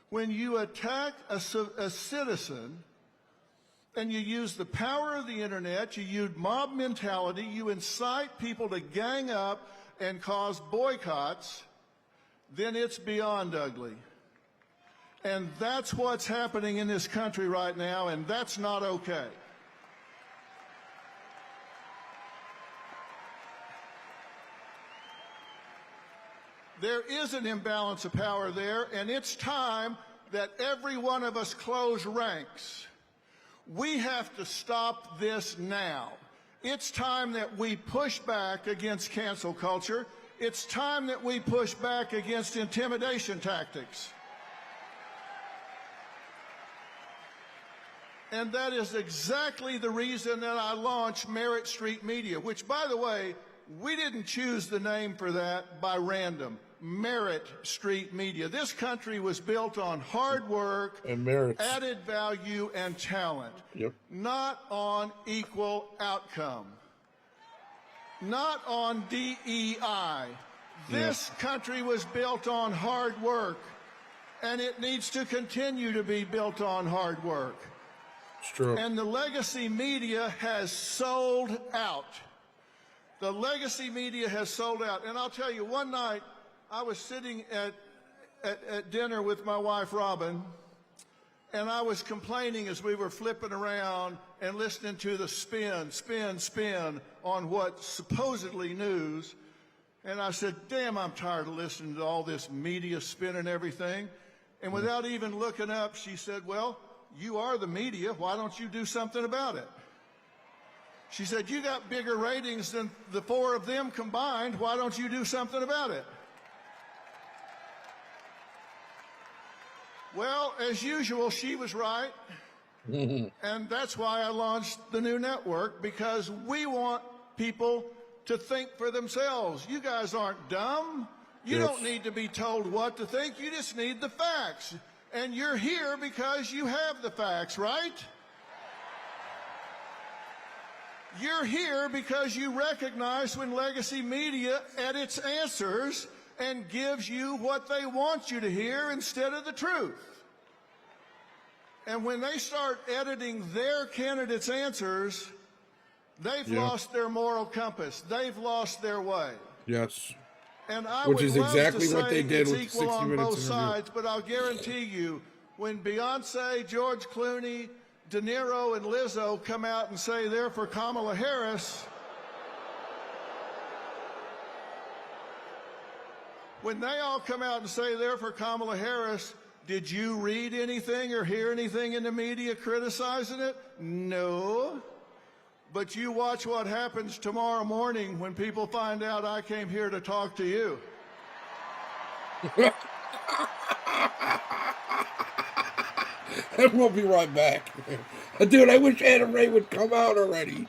when you attack a citizen, and you use the power of the internet, you use mob mentality, you incite people to gang up and cause boycotts, then it's beyond ugly. And that's what's happening in this country right now, and that's not okay. There is an imbalance of power there, and it's time that every one of us close ranks. We have to stop this now. It's time that we push back against cancel culture. It's time that we push back against intimidation tactics. And that is exactly the reason that I launched Merit Street Media, which, by the way, we didn't choose the name for that by random. Merit Street Media. This country was built on hard work, and merit, added value, and talent. Yep. Not on equal outcome. Not on DEI. This country was built on hard work, and it needs to continue to be built on hard work. It's true. And the legacy media has sold out. The legacy media has sold out. And I'll tell you, one night I was sitting at dinner with my wife, Robin, and I was complaining as we were flipping around and listening to the spin on what's supposedly news. And I said, damn, I'm tired of listening to all this media spin and everything. And without even looking up, she said, well, you are the media. Why don't you do something about it? She said, you got bigger ratings than the four of them combined. Why don't you do something about it? Well, as usual, she was right. And that's why I launched the new network, because we want people to think for themselves. You guys aren't dumb. You don't need to be told what to think. You just need the facts. And you're here because you have the facts, right? You're here because you recognize when legacy media edits answers and gives you what they want you to hear instead of the truth. And when they start editing their candidates' answers, they've lost their moral compass. They've lost their way. Yes. And I Which would is love exactly to what say they did it's with equal 60 on Minutes both interview. sides, but I'll guarantee you, when Beyonce, George Clooney, De Niro, and Lizzo come out and say they're for Kamala Harris, when they all come out and say they're for Kamala Harris, did you read anything or hear anything in the media criticizing it? No. But you watch what happens tomorrow morning when people find out I came here to talk to you. And we'll be right back. Dude, I wish Anna Ray would come out already.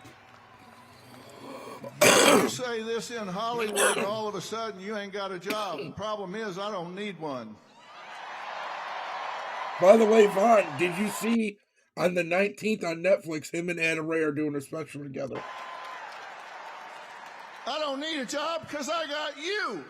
You say this in Hollywood, and all of a sudden you ain't got a job. The problem is I don't need one. By the way, Vaughn, did you see on the 19th on Netflix, him and Anna Ray are doing a special together? I don't need a job because I got you.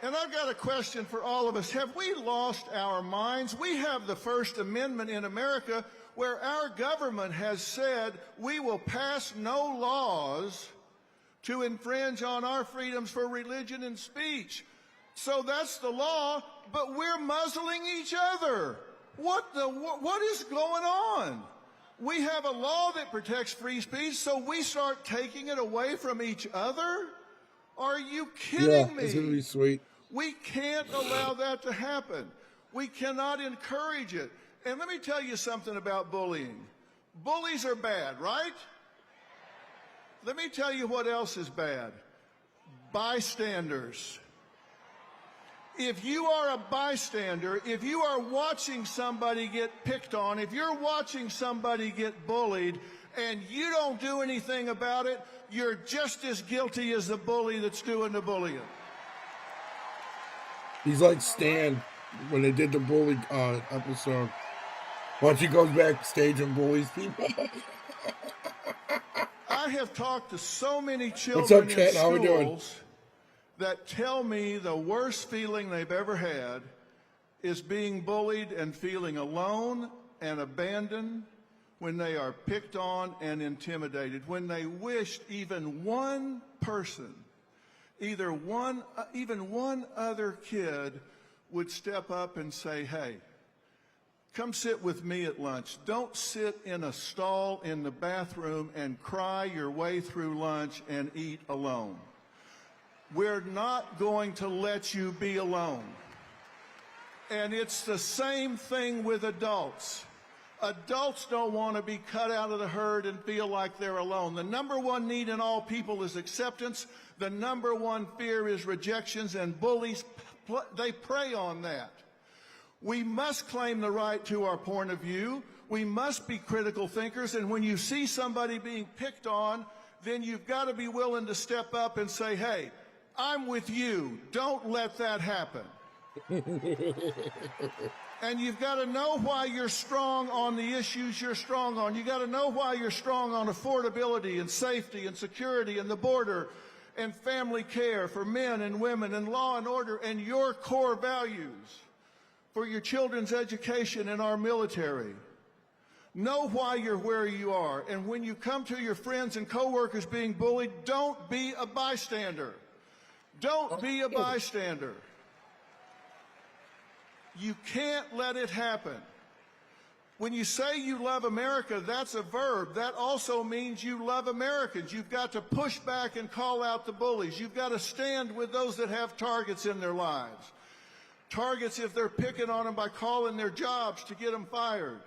And I've got a question for all of us. Have we lost our minds? We have the First Amendment in America where our government has said we will pass no laws to infringe on our freedoms for religion and speech. So that's the law, but we're muzzling each other. What is going on? We have a law that protects free speech, so we start taking it away from each other? Are you kidding me? It's going to be sweet. We can't allow that to happen. We cannot encourage it. And let me tell you something about bullying. Bullies are bad, right? Let me tell you what else is bad. Bystanders. If you are a bystander, if you are watching somebody get picked on, if you're watching somebody get bullied, and you don't do anything about it, you're just as guilty as the bully that's doing the bullying. He's like Stan when they did the bully episode. Once he goes backstage and bullies people. I have talked to so many children What's up, in Chet? How we doing? schools that tell me the worst feeling they've ever had is being bullied and feeling alone and abandoned, when they are picked on and intimidated, when they wished even one person, even one other kid would step up and say, hey, come sit with me at lunch. Don't sit in a stall in the bathroom and cry your way through lunch and eat alone. We're not going to let you be alone. And it's the same thing with adults. Adults don't want to be cut out of the herd and feel like they're alone. The number one need in all people is acceptance. The number one fear is rejections, and bullies, they prey on that. We must claim the right to our point of view. We must be critical thinkers, and when you see somebody being picked on, then you've got to be willing to step up and say, hey, I'm with you. Don't let that happen. And you've got to know why you're strong on the issues you're strong on. You've got to know why you're strong on affordability and safety and security and the border and family care for men and women and law and order and your core values for your children's education and our military. Know why you're where you are. And when you come to your friends and coworkers being bullied, don't be a bystander. Don't be a bystander. You can't let it happen. When you say you love America, that's a verb. That also means you love Americans. You've got to push back and call out the bullies. You've got to stand with those that have targets in their lives. Targets if they're picking on them by calling their jobs to get them fired.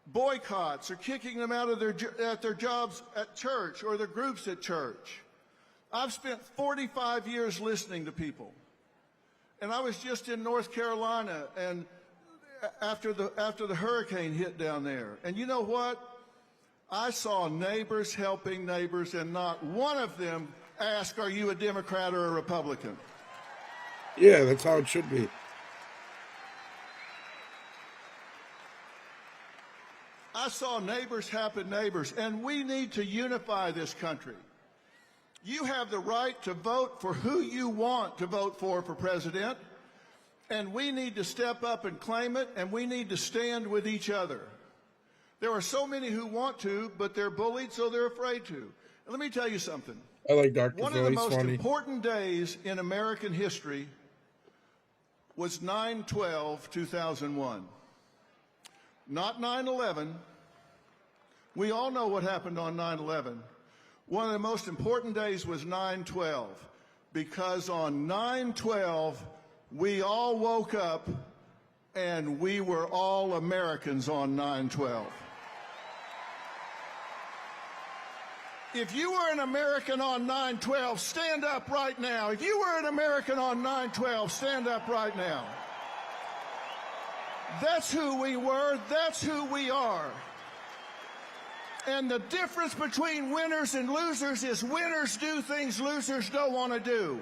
Boycotts or kicking them out of their jobs at church or their groups at church. I've spent 45 years listening to people. And I was just in North Carolina and after the hurricane hit down there. And you know what? I saw neighbors helping neighbors, and not one of them asked, are you a Democrat or a Republican? Yeah, that's how it should be. I saw neighbors helping neighbors, and we need to unify this country. You have the right to vote for who you want to vote for president, and we need to step up and claim it, and we need to stand with each other. There are so many who want to, but they're bullied, so they're afraid to. And let me tell you something. I like Dr. Phil. One of the He's most funny. important days in American history was 9/12/2001. Not 9/11. We all know what happened on 9/11. One of the most important days was 9/12, because on 9/12, we all woke up and we were all Americans on 9/12. If you were an American on 9/12, stand up right now. If you were an American on 9/12, stand up right now. That's who we were. That's who we are. And the difference between winners and losers is winners do things losers don't want to do.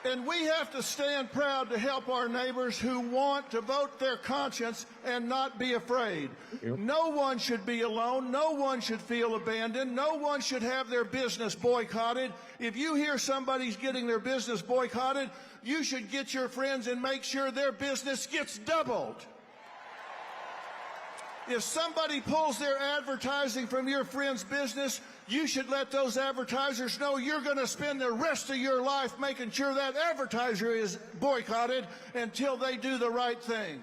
And we have to stand proud to help our neighbors who want to vote their conscience and not be afraid. Yep. No one should be alone. No one should feel abandoned. No one should have their business boycotted. If you hear somebody's getting their business boycotted, you should get your friends and make sure their business gets doubled. If somebody pulls their advertising from your friend's business, you should let those advertisers know you're going to spend the rest of your life making sure that advertiser is boycotted until they do the right thing.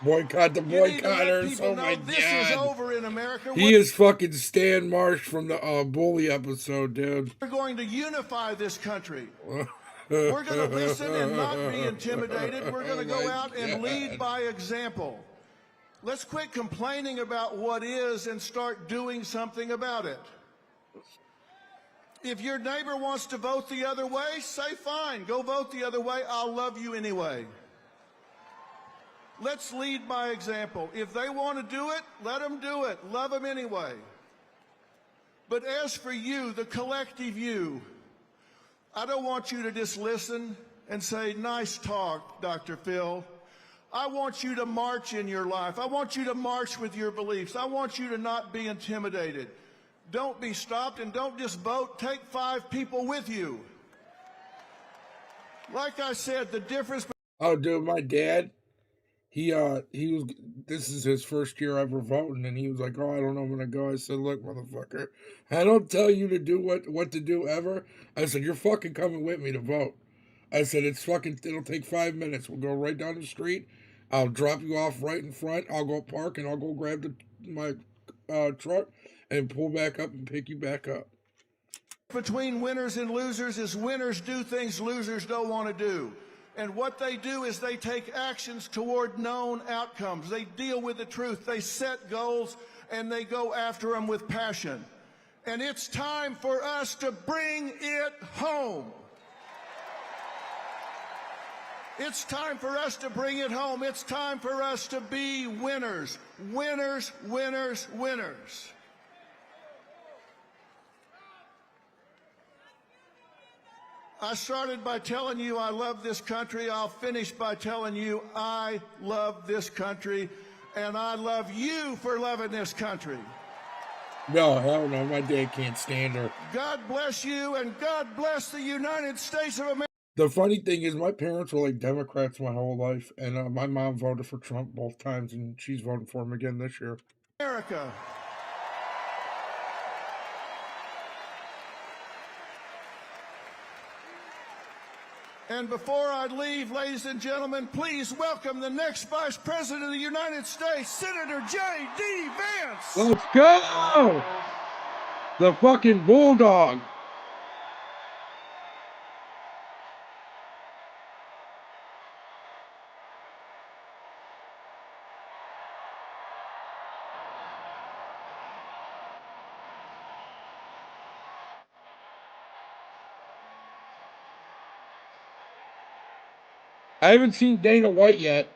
Boycott the boycotters. Oh my God. This is over in America. He is fucking Stan Marsh from the bully episode, dude. We're going to unify this country. We're going to listen and not be intimidated. We're going to go out and lead by example. Let's quit complaining about what is and start doing something about it. If your neighbor wants to vote the other way, say fine, go vote the other way. I'll love you anyway. Let's lead by example. If they want to do it, let them do it. Love them anyway. But as for you, the collective you, I don't want you to just listen and say, nice talk, Dr. Phil. I want you to march in your life. I want you to march with your beliefs. I want you to not be intimidated. Don't be stopped, and don't just vote. Take 5 people with you. Like I said, the difference Oh, dude, my dad, he was. This is his first year ever voting, and he was like, "Oh, I don't know when to go." I said, "Look, motherfucker, I don't tell you to do what to do ever." I said, "You're fucking coming with me to vote." I said, It'll take 5 minutes. We'll go right down the street. I'll drop you off right in front. I'll go park and I'll go grab my truck and pull back up and pick you back up." Between winners and losers is winners do things losers don't want to do. And what they do is they take actions toward known outcomes. They deal with the truth. They set goals and they go after them with passion. And it's time for us to bring it home. It's time for us to bring it home. It's time for us to be winners. Winners, winners, winners. I started by telling you I love this country. I'll finish by telling you I love this country, and I love you for loving this country. No, hell no. My dad can't stand her. God bless you, and God bless the United States of America. The funny thing is, my parents were like Democrats my whole life, and my mom voted for Trump both times, and she's voting for him again this year. America. And before I leave, ladies and gentlemen, please welcome the next Vice President of the United States, Senator J.D. Vance. Let's go! The fucking bulldog. I haven't seen Dana White yet.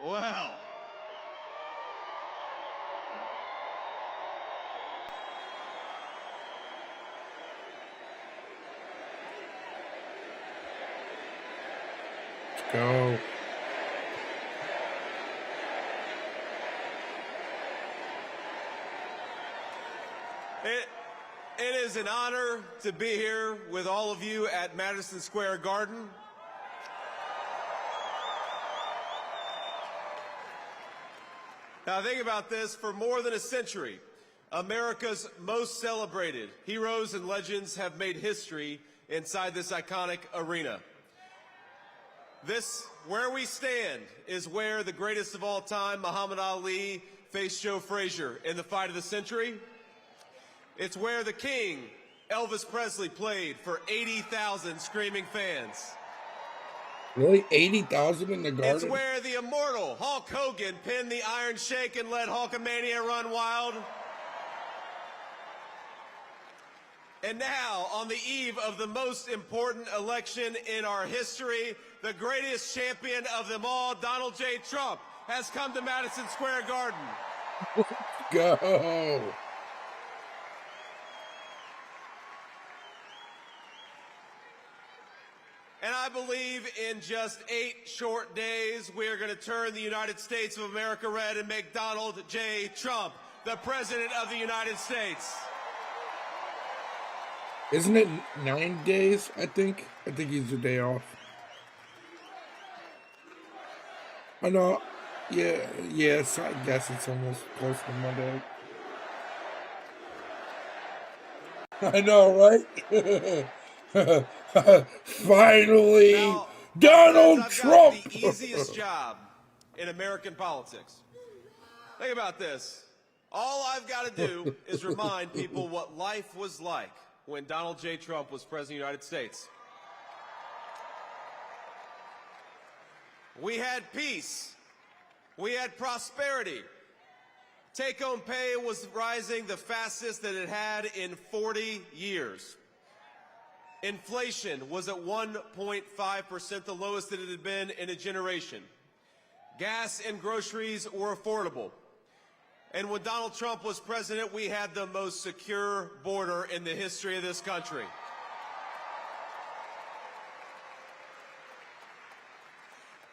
Well, Let's go. it is an honor to be here with all of you at Madison Square Garden. Now think about this, for more than a century, America's most celebrated heroes and legends have made history inside this iconic arena. This, where we stand, is where the greatest of all time, Muhammad Ali, faced Joe Frazier in the fight of the century. It's where the King, Elvis Presley, played for 80,000 screaming fans. Really? 80,000 in the Garden? It's where the immortal Hulk Hogan pinned the Iron Sheik and let Hulkamania run wild. And now, on the eve of the most important election in our history, the greatest champion of them all, Donald J. Trump, has come to Madison Square Garden. Let's go. And I believe in just 8 short days, we are going to turn the United States of America red and make Donald J. Trump the President of the United States. Isn't it 9 days, I think? I think he's a day off. I know. Yeah, yes, I guess it's almost close to Monday. I know, right? Finally, now, Donald Trump! Got the easiest job in American politics. Think about this. All I've got to do is remind people what life was like when Donald J. Trump was President of the United States. We had peace. We had prosperity. Take-home pay was rising the fastest that it had in 40 years. Inflation was at 1.5%, the lowest that it had been in a generation. gas and groceries were affordable. And when Donald Trump was president, we had the most secure border in the history of this country.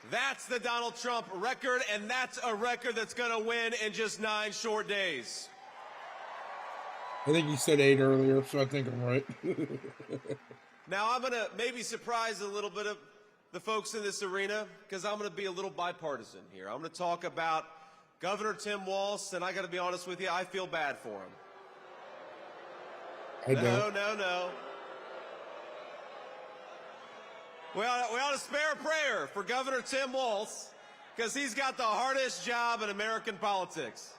That's the Donald Trump record, and that's a record that's going to win in just 9 short days. I think you said 8 earlier, so I think I'm right. Now, I'm going to maybe surprise a little bit of the folks in this arena, because I'm going to be a little bipartisan here. I'm going to talk about Governor Tim Walz, and I got to be honest with you, I feel bad for him. No. We ought to spare a prayer for Governor Tim Walz, because he's got the hardest job in American politics.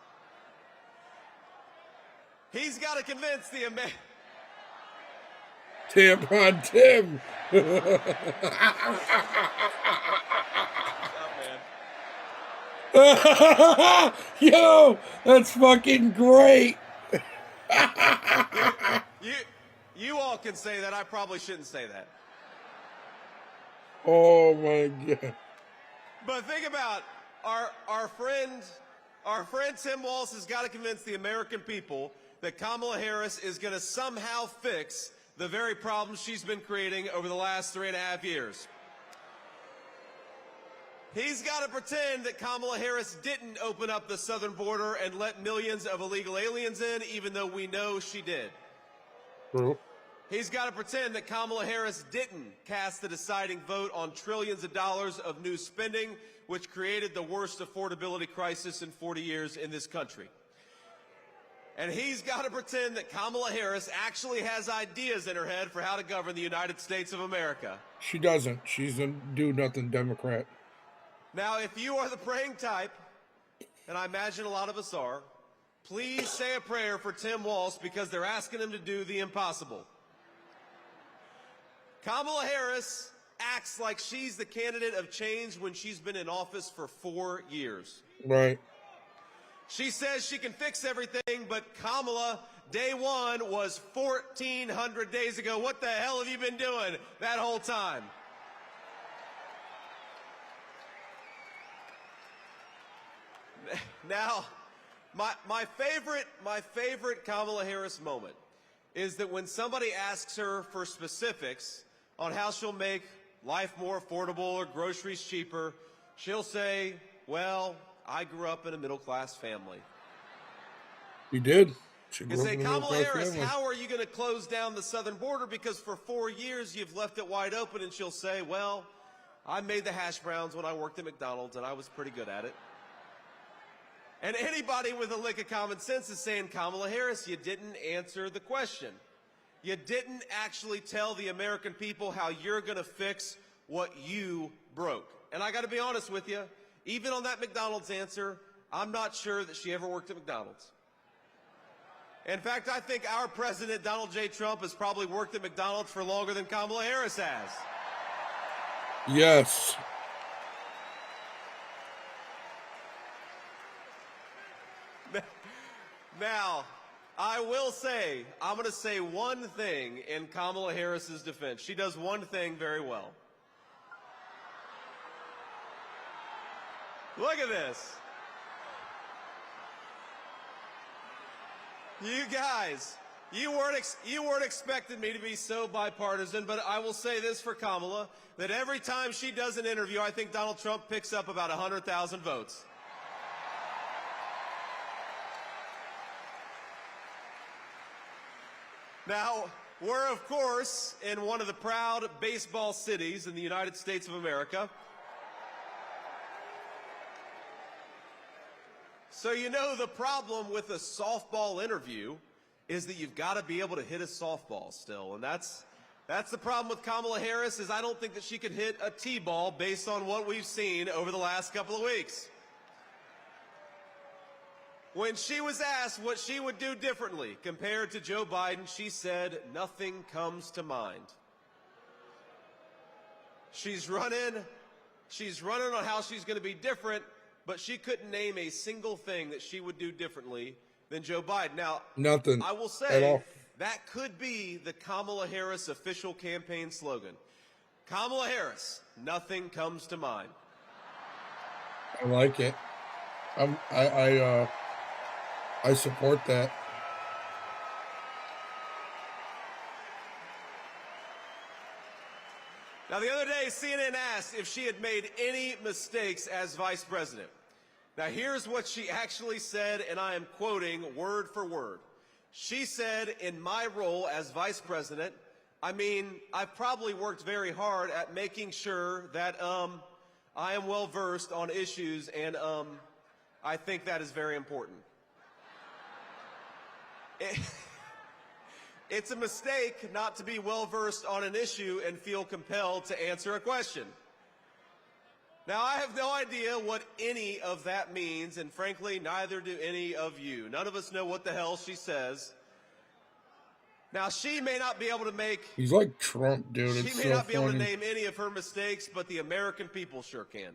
He's got to convince the Tampon Tim. Yo, that's fucking great. You all can say that. I probably shouldn't say that. Oh my God. But think about our friend Tim Walz has got to convince the American people that Kamala Harris is going to somehow fix the very problems she's been creating over the last 3.5 years. He's got to pretend that Kamala Harris didn't open up the southern border and let millions of illegal aliens in, even though we know she did. True. He's got to pretend that Kamala Harris didn't cast the deciding vote on trillions of dollars of new spending, which created the worst affordability crisis in 40 years in this country. And he's got to pretend that Kamala Harris actually has ideas in her head for how to govern the United States of America. She doesn't. She's a do-nothing Democrat. Now, if you are the praying type, and I imagine a lot of us are, please say a prayer for Tim Walz, because they're asking him to do the impossible. Kamala Harris acts like she's the candidate of change when she's been in office for 4 years. Right. She says she can fix everything, but Kamala, day one was 1,400 days ago. What the hell have you been doing that whole time? Now, my favorite Kamala Harris moment is that when somebody asks her for specifics on how she'll make life more affordable or groceries cheaper, she'll say, well, I grew up in a middle-class family. You did. You say, Kamala Harris, how are you going to close down the southern border? Because for 4 years you've left it wide open. And she'll say, well, I made the hash browns when I worked at McDonald's, and I was pretty good at it. And anybody with a lick of common sense is saying, Kamala Harris, you didn't answer the question. You didn't actually tell the American people how you're going to fix what you broke. And I got to be honest with you, even on that McDonald's answer, I'm not sure that she ever worked at McDonald's. In fact, I think our president, Donald J. Trump, has probably worked at McDonald's for longer than Kamala Harris has. Yes. Now, I will say, I'm going to say one thing in Kamala Harris's defense. She does one thing very well. Look at this. You guys, you weren't expecting me to be so bipartisan, but I will say this for Kamala, that every time she does an interview, I think Donald Trump picks up about 100,000 votes. Now, we're, of course, in one of the proud baseball cities in the United States of America. So you know the problem with a softball interview is that you've got to be able to hit a softball still. And that's the problem with Kamala Harris, is I don't think that she could hit a T-ball based on what we've seen over the last couple of weeks. When she was asked what she would do differently compared to Joe Biden, she said, nothing comes to mind. She's running on how she's going to be different, but she couldn't name a single thing that she would do differently than Joe Biden. Now, nothing I will at say all. that could be the Kamala Harris official campaign slogan. Kamala Harris, nothing comes to mind. I like it. I support that. Now, the other day, CNN asked if she had made any mistakes as vice president. Now, here's what she actually said, and I am quoting word for word. She said, in my role as vice president, I mean, I've probably worked very hard at making sure that I am well versed on issues, and I think that is very important. It's a mistake not to be well versed on an issue and feel compelled to answer a question. Now, I have no idea what any of that means, and frankly, neither do any of you. None of us know what the hell she says. Now, she may not be able to make... He's like Trump, dude. She may not be able to name any of her mistakes, but the American people sure can.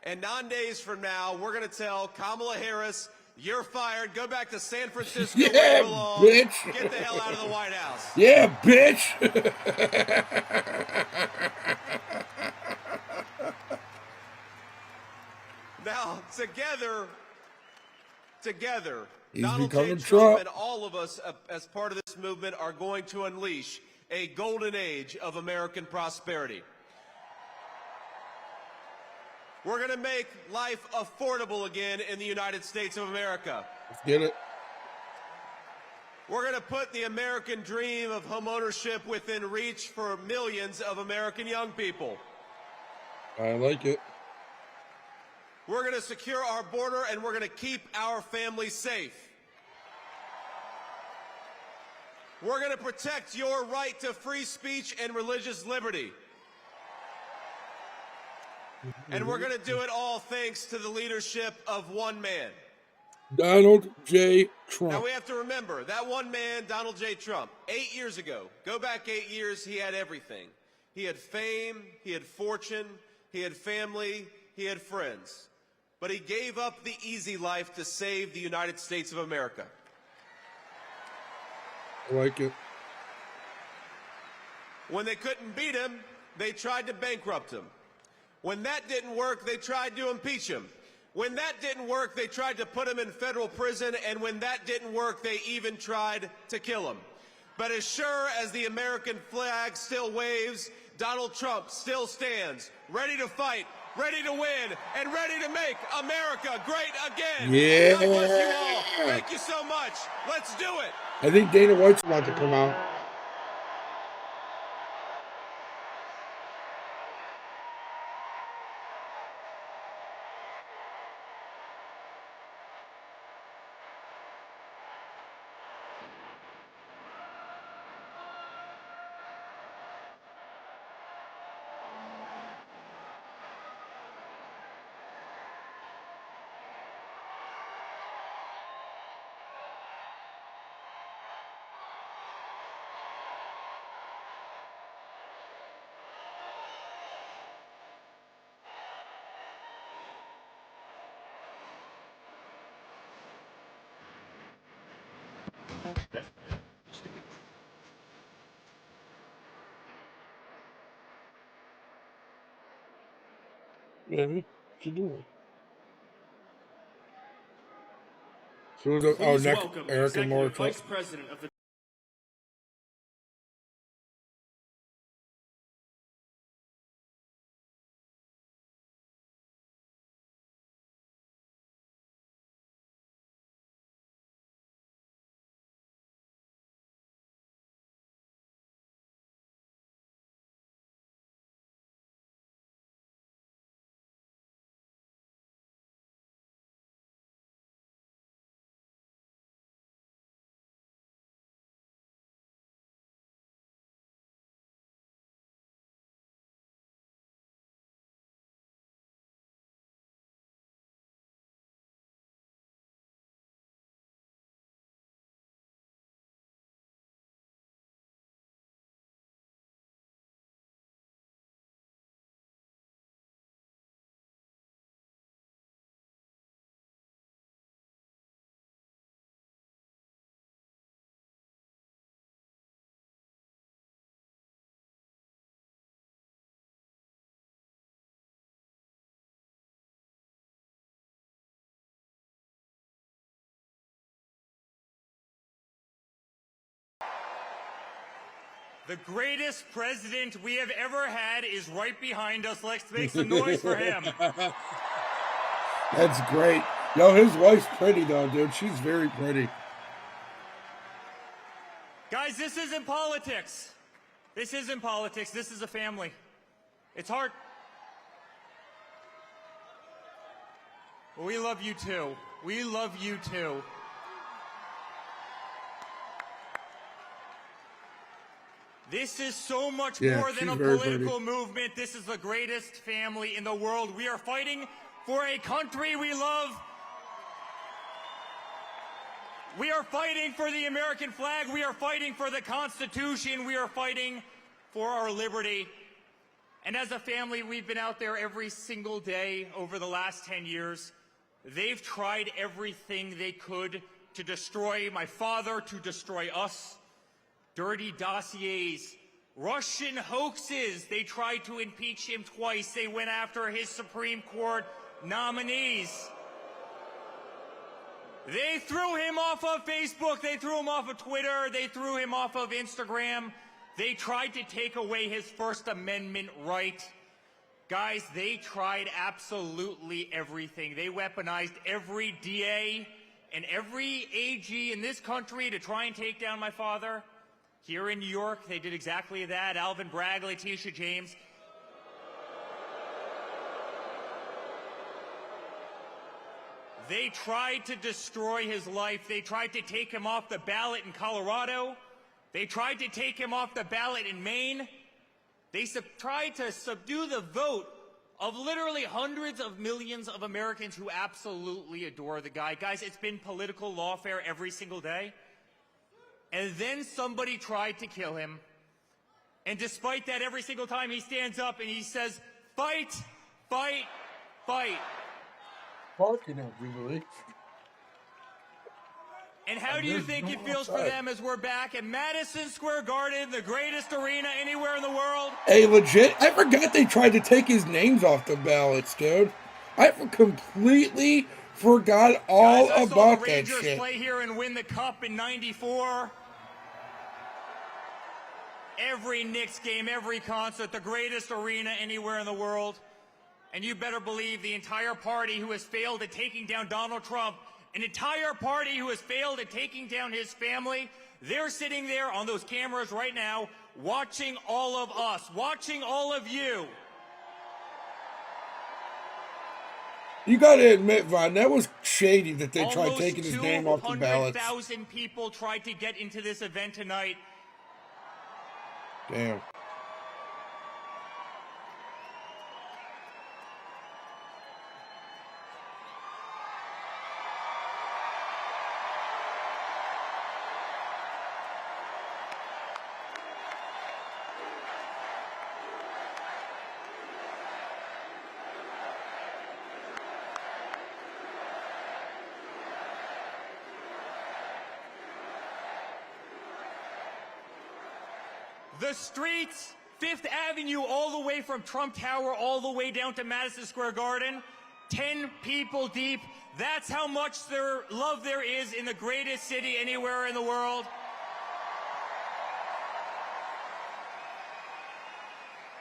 And 9 days from now, we're going to tell Kamala Harris, you're fired. Go back to San Francisco. Yeah, where you belong. bitch. Get the hell out of the White House. Yeah, bitch. Now, together, He's Donald J. becoming Trump Trump. and all of us, as part of this movement, are going to unleash a golden age of American prosperity. We're going to make life affordable again in the United States of America. Let's get it. We're going to put the American dream of homeownership within reach for millions of American young people. I like it. We're going to secure our border, and we're going to keep our families safe. We're going to protect your right to free speech and religious liberty. And we're going to do it all thanks to the leadership of one man. Donald J. Trump. Now, we have to remember, that one man, Donald J. Trump, 8 years ago, go back 8 years, he had everything. He had fame, he had fortune, he had family, he had friends. But he gave up the easy life to save the United States of America. I like it. When they couldn't beat him, they tried to bankrupt him. When that didn't work, they tried to impeach him. When that didn't work, they tried to put him in federal prison, and when that didn't work, they even tried to kill him. But as sure as the American flag still waves, Donald Trump still stands, ready to fight, ready to win, and ready to make America great again. Yeah. God bless you all. Thank you so much. Let's do it. I think Dana White's about to come out. Yeah, what you doing? So our Please next welcome Eric and Laura Executive Trump. Vice President of the The greatest president we have ever had is right behind us. Let's make some noise for him. That's great. Yo, his wife's pretty though, dude. She's very pretty. Guys, this isn't politics. This isn't politics. This is a family. It's hard. We love you too. We love you too. This is so much more than a political movement. This is the greatest family in the world. We are fighting for a country we love. We are fighting for the American flag. We are fighting for the Constitution. We are fighting for our liberty. And as a family, we've been out there every single day over the last 10 years. They've tried everything they could to destroy my father, to destroy us. Dirty dossiers, Russian hoaxes. They tried to impeach him twice. They went after his Supreme Court nominees. They threw him off of Facebook. They threw him off of Twitter. They threw him off of Instagram. They tried to take away his First Amendment right. Guys, they tried absolutely everything. They weaponized every DA and every AG in this country to try and take down my father. Here in New York, they did exactly that. Alvin Bragg, Letitia James. They tried to destroy his life. They tried to take him off the ballot in Colorado. They tried to take him off the ballot in Maine. They tried to subdue the vote of literally hundreds of millions of Americans who absolutely adore the guy. Guys, it's been political lawfare every single day. And then somebody tried to kill him. And despite that, every single time he stands up and he says, fight, fight, fight. Fucking hell, Jubilee. And how do you think it feels for them as we're back at Madison Square Garden, the greatest arena anywhere in the world? Hey, legit, I forgot they tried to take his names off the ballots, dude. I completely forgot all Guys, I about saw the that Rangers shit. play here and win the cup in '94. Every Knicks game, every concert, the greatest arena anywhere in the world. And you better believe the entire party who has failed at taking down Donald Trump, an entire party who has failed at taking down his family, they're sitting there on those cameras right now, watching all of us, watching all of you. You gotta admit, Von, that was shady that they tried Almost taking his name off the ballots. 200,000 people tried to get into this event tonight. Damn. The streets, Fifth Avenue, all the way from Trump Tower, all the way down to Madison Square Garden, 10 people deep. That's how much love there is in the greatest city anywhere in the world.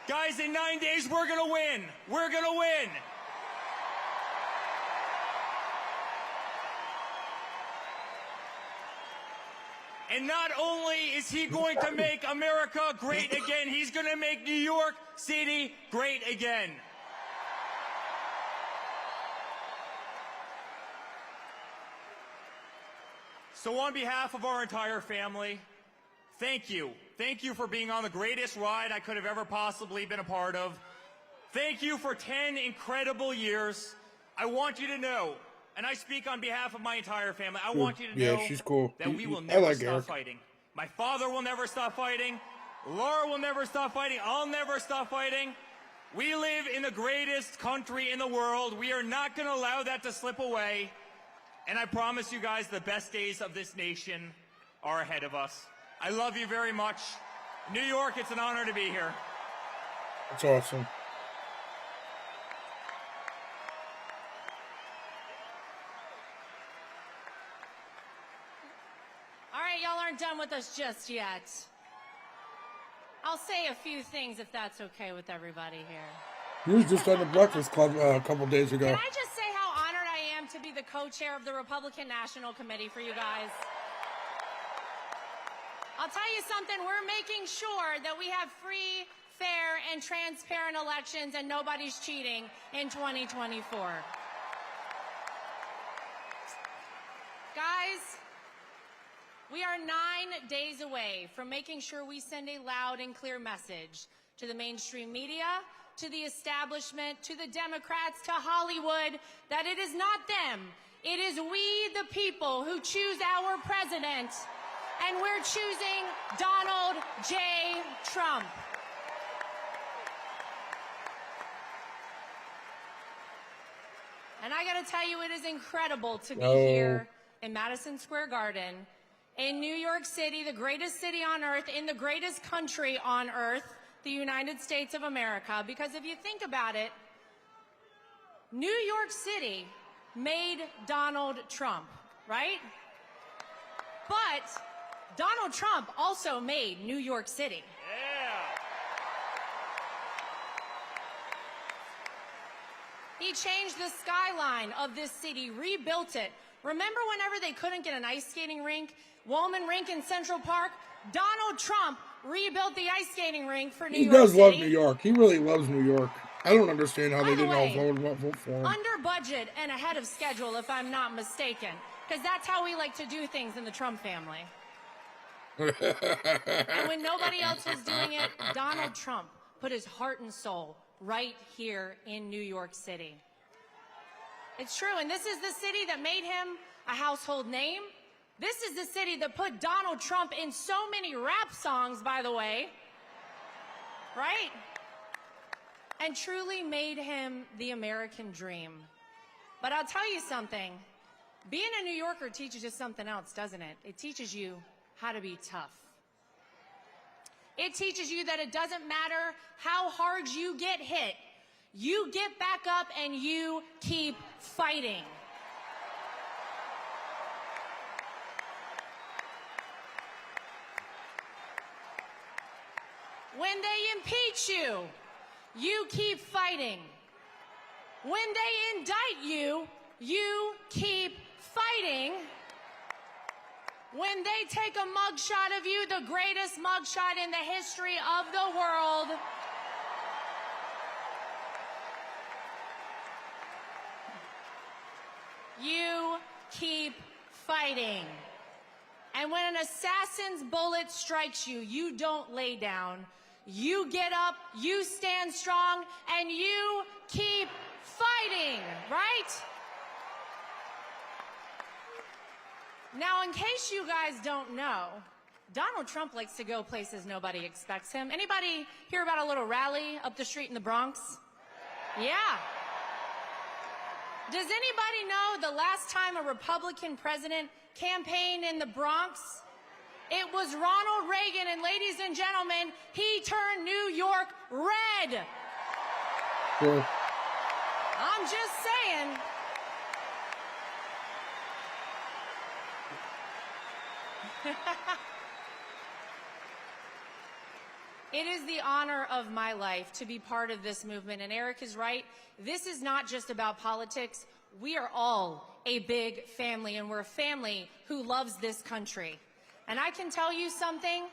Guys, in 9 days, we're gonna win. We're gonna win. And not only is he going to make America great again, he's going to make New York City great again. So on behalf of our entire family, thank you. Thank you for being on the greatest ride I could have ever possibly been a part of. Thank you for 10 incredible years. I want you to know, and I speak on behalf of my entire family, I want you to know she's cool. that we will I never like stop Eric. fighting. My father will never stop fighting. Laura will never stop fighting. I'll never stop fighting. We live in the greatest country in the world. We are not going to allow that to slip away. And I promise you guys the best days of this nation are ahead of us. I love you very much. New York, it's an honor to be here. That's awesome. All right, y'all aren't done with us just yet. I'll say a few things if that's okay with everybody here. He was just on the Breakfast Club a couple days ago. Can I just say how honored I am to be the co-chair of the Republican National Committee for you guys? I'll tell you something, we're making sure that we have free, fair, and transparent elections and nobody's cheating in 2024. Guys, we are 9 days away from making sure we send a loud and clear message to the mainstream media, to the establishment, to the Democrats, to Hollywood, that it is not them. It is we, the people, who choose our president, and we're choosing Donald J. Trump. And I got to tell you, it is incredible to be here in Madison Square Garden, in New York City, the greatest city on earth, in the greatest country on earth, the United States of America. Because if you think about it, New York City made Donald Trump, right? But Donald Trump also made New York City. He changed the skyline of this city, rebuilt it. Remember whenever they couldn't get an ice skating rink, Woolman Rink in Central Park? Donald Trump rebuilt the ice skating rink for New York City. He does love New York. He really loves New York. I don't understand how they didn't all vote for him. Under budget and ahead of schedule, if I'm not mistaken. Because that's how we like to do things in the Trump family. And when nobody else was doing it, Donald Trump put his heart and soul right here in New York City. It's true, and this is the city that made him a household name. This is the city that put Donald Trump in so many rap songs, by the way, right? And truly made him the American dream. But I'll tell you something, being a New Yorker teaches you something else, doesn't it? It teaches you how to be tough. It teaches you that it doesn't matter how hard you get hit, you get back up and you keep fighting. When they impeach you, you keep fighting. When they indict you, you keep fighting. When they take a mugshot of you, the greatest mugshot in the history of the world, you keep fighting. And when an assassin's bullet strikes you, you don't lay down. You get up, you stand strong, and you keep fighting, right? Now, in case you guys don't know, Donald Trump likes to go places nobody expects him. Anybody hear about a little rally up the street in the Bronx? Yeah. Does anybody know the last time a Republican president campaigned in the Bronx? It was Ronald Reagan, and ladies and gentlemen, he turned New York red. Yeah. I'm just saying. It is the honor of my life to be part of this movement, and Eric is right. This is not just about politics. We are all a big family, and we're a family who loves this country. And I can tell you something,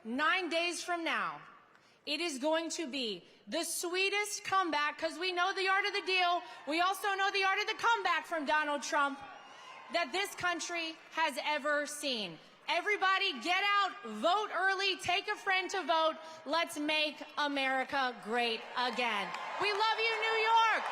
9 days from now, it is going to be the sweetest comeback, because we know the art of the deal. We also know the art of the comeback from Donald Trump that this country has ever seen. Everybody get out, vote early, take a friend to vote. Let's make America great again. We love you, New York.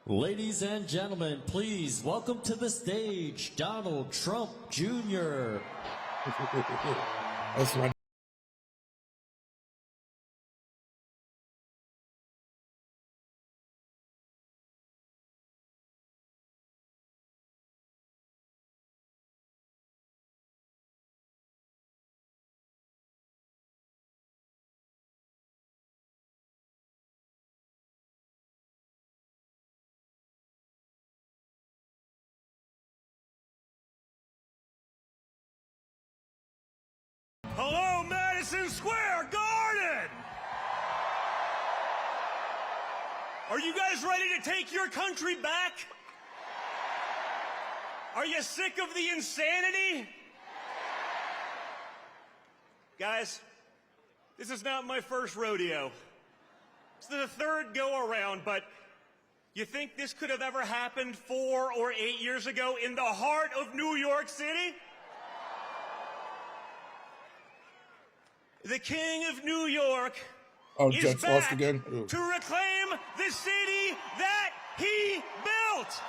Ladies and gentlemen, please welcome to the stage Donald Trump Jr. That's my Hello, Madison Square Garden! Are you guys ready to take your country back? Are you sick of the insanity? Guys, this is not my first rodeo. It's the third go-around, but you think this could have ever happened 4 or 8 years ago in the heart of New York City? The King of New York is Jets back lost again. Ooh. to reclaim the city that he built.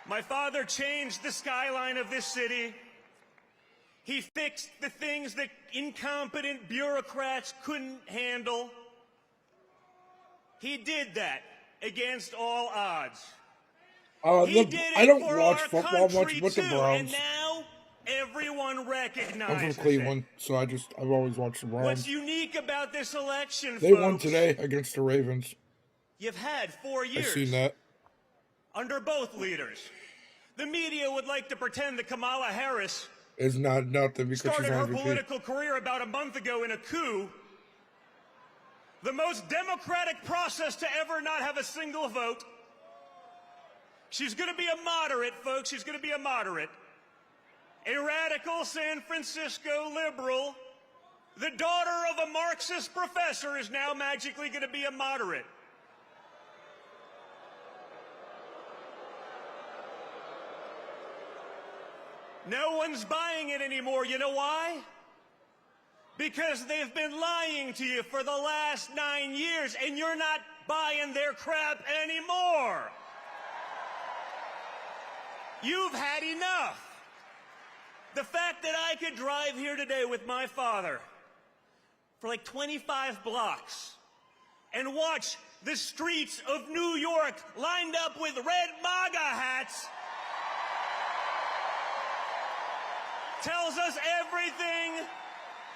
My father changed the skyline of this city. He fixed the things that incompetent bureaucrats couldn't handle. He did that against all odds. I don't watch football much, but the Browns. And now everyone recognizes I'm from Cleveland, so I've always watched the Browns. What's unique about this election, They folks, won today against the Ravens. You've had 4 years. I've seen that. Under both leaders. The media would like to pretend that Kamala Harris It's not nothing because started she's her on MVP. political career about a month ago in a coup. The most democratic process to ever not have a single vote. She's going to be a moderate, folks. She's going to be a moderate. A radical San Francisco liberal. The daughter of a Marxist professor is now magically going to be a moderate. No one's buying it anymore. You know why? Because they've been lying to you for the last 9 years, and you're not buying their crap anymore. You've had enough. The fact that I could drive here today with my father for like 25 blocks and watch the streets of New York lined up with red MAGA hats tells us everything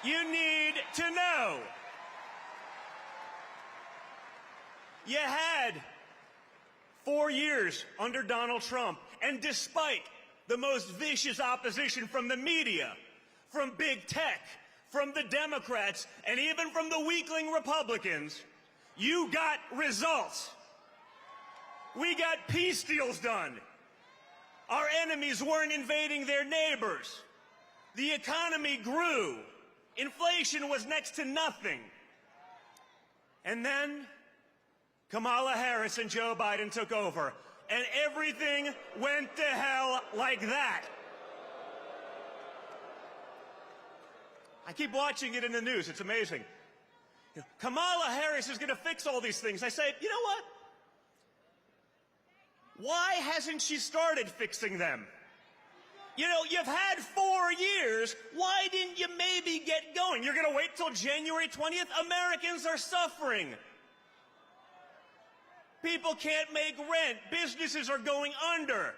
you need to know. You had 4 years under Donald Trump, and despite the most vicious opposition from the media, from big tech, from the Democrats, and even from the weakling Republicans, you got results. We got peace deals done. Our enemies weren't invading their neighbors. The economy grew. Inflation was next to nothing. And then Kamala Harris and Joe Biden took over, and everything went to hell like that. I keep watching it in the news. It's amazing. Kamala Harris is going to fix all these things. I say, you know what? Why hasn't she started fixing them? You know, you've had 4 years. Why didn't you maybe get going? You're going to wait till January 20th? Americans are suffering. People can't make rent. Businesses are going under.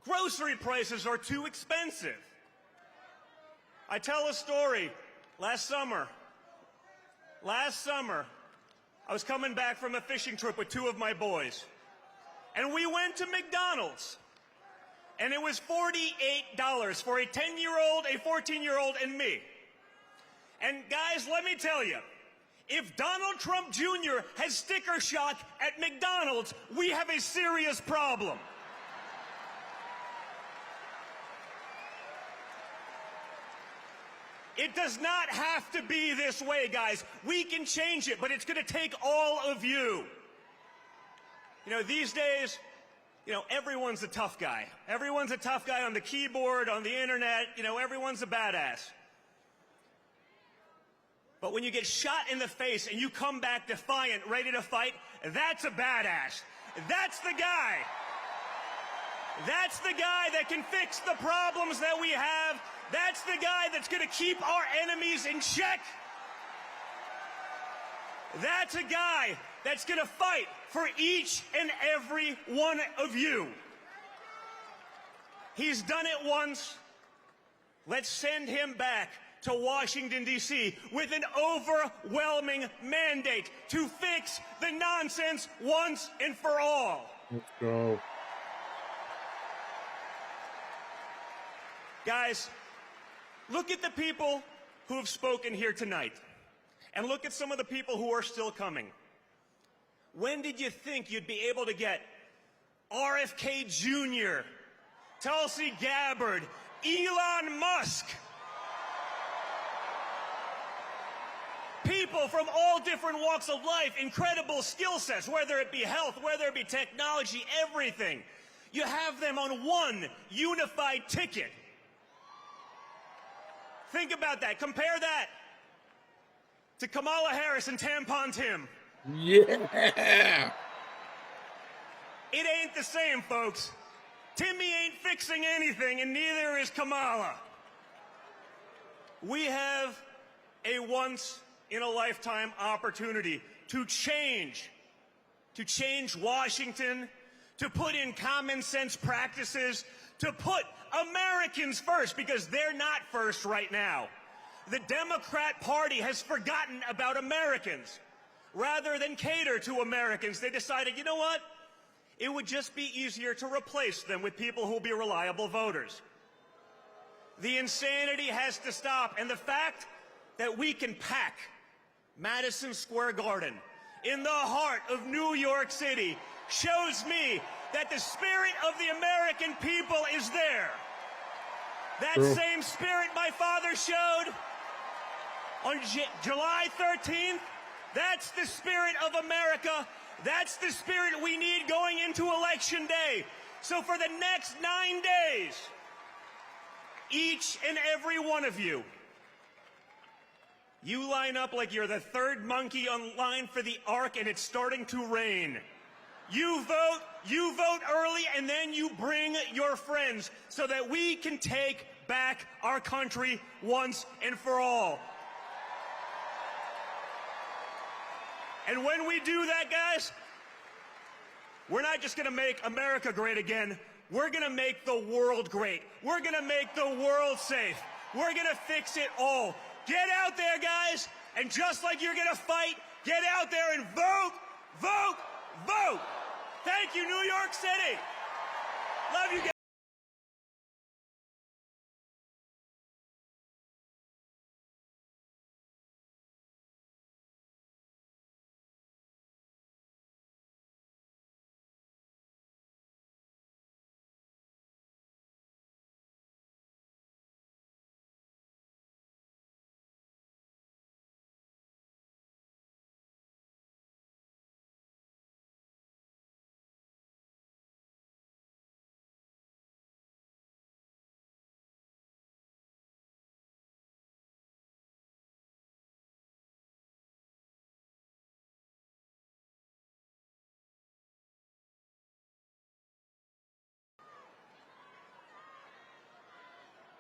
Grocery prices are too expensive. I tell a story. Last summer, I was coming back from a fishing trip with 2 of my boys. And we went to McDonald's. And it was $48 for a 10-year-old, a 14-year-old, and me. And guys, let me tell you, if Donald Trump Jr. has sticker shock at McDonald's, we have a serious problem. It does not have to be this way, guys. We can change it, but it's going to take all of you. You know, these days, you know, everyone's a tough guy. Everyone's a tough guy on the keyboard, on the internet. You know, everyone's a badass. But when you get shot in the face and you come back defiant, ready to fight, that's a badass. That's the guy. That's the guy that can fix the problems that we have. That's the guy that's going to keep our enemies in check. That's a guy that's going to fight for each and every one of you. He's done it once. Let's send him back to Washington, D.C. with an overwhelming mandate to fix the nonsense once and for all. Let's go. Guys, look at the people who have spoken here tonight, and look at some of the people who are still coming. When did you think you'd be able to get RFK Jr., Tulsi Gabbard, Elon Musk, people from all different walks of life, incredible skill sets, whether it be health, whether it be technology, everything. You have them on one unified ticket. Think about that. Compare that to Kamala Harris and Tampon Tim. Yeah. It ain't the same, folks. Timmy ain't fixing anything, and neither is Kamala. We have a once-in-a-lifetime opportunity to change Washington, to put in common sense practices, to put Americans first, because they're not first right now. The Democrat Party has forgotten about Americans. Rather than cater to Americans, they decided, you know what? It would just be easier to replace them with people who will be reliable voters. The insanity has to stop, and the fact that we can pack Madison Square Garden in the heart of New York City shows me that the spirit of the American people is there. That same spirit my father showed on July 13th, that's the spirit of America. That's the spirit we need going into Election Day. So for the next 9 days, each and every one of you, you line up like you're the third monkey on line for the Ark and it's starting to rain. You vote early, and then you bring your friends so that we can take back our country once and for all. And when we do that, guys, we're not just going to make America great again. We're going to make the world great. We're going to make the world safe. We're going to fix it all. Get out there, guys, and just like you're going to fight, get out there and vote, vote, vote. Thank you, New York City. Love you guys.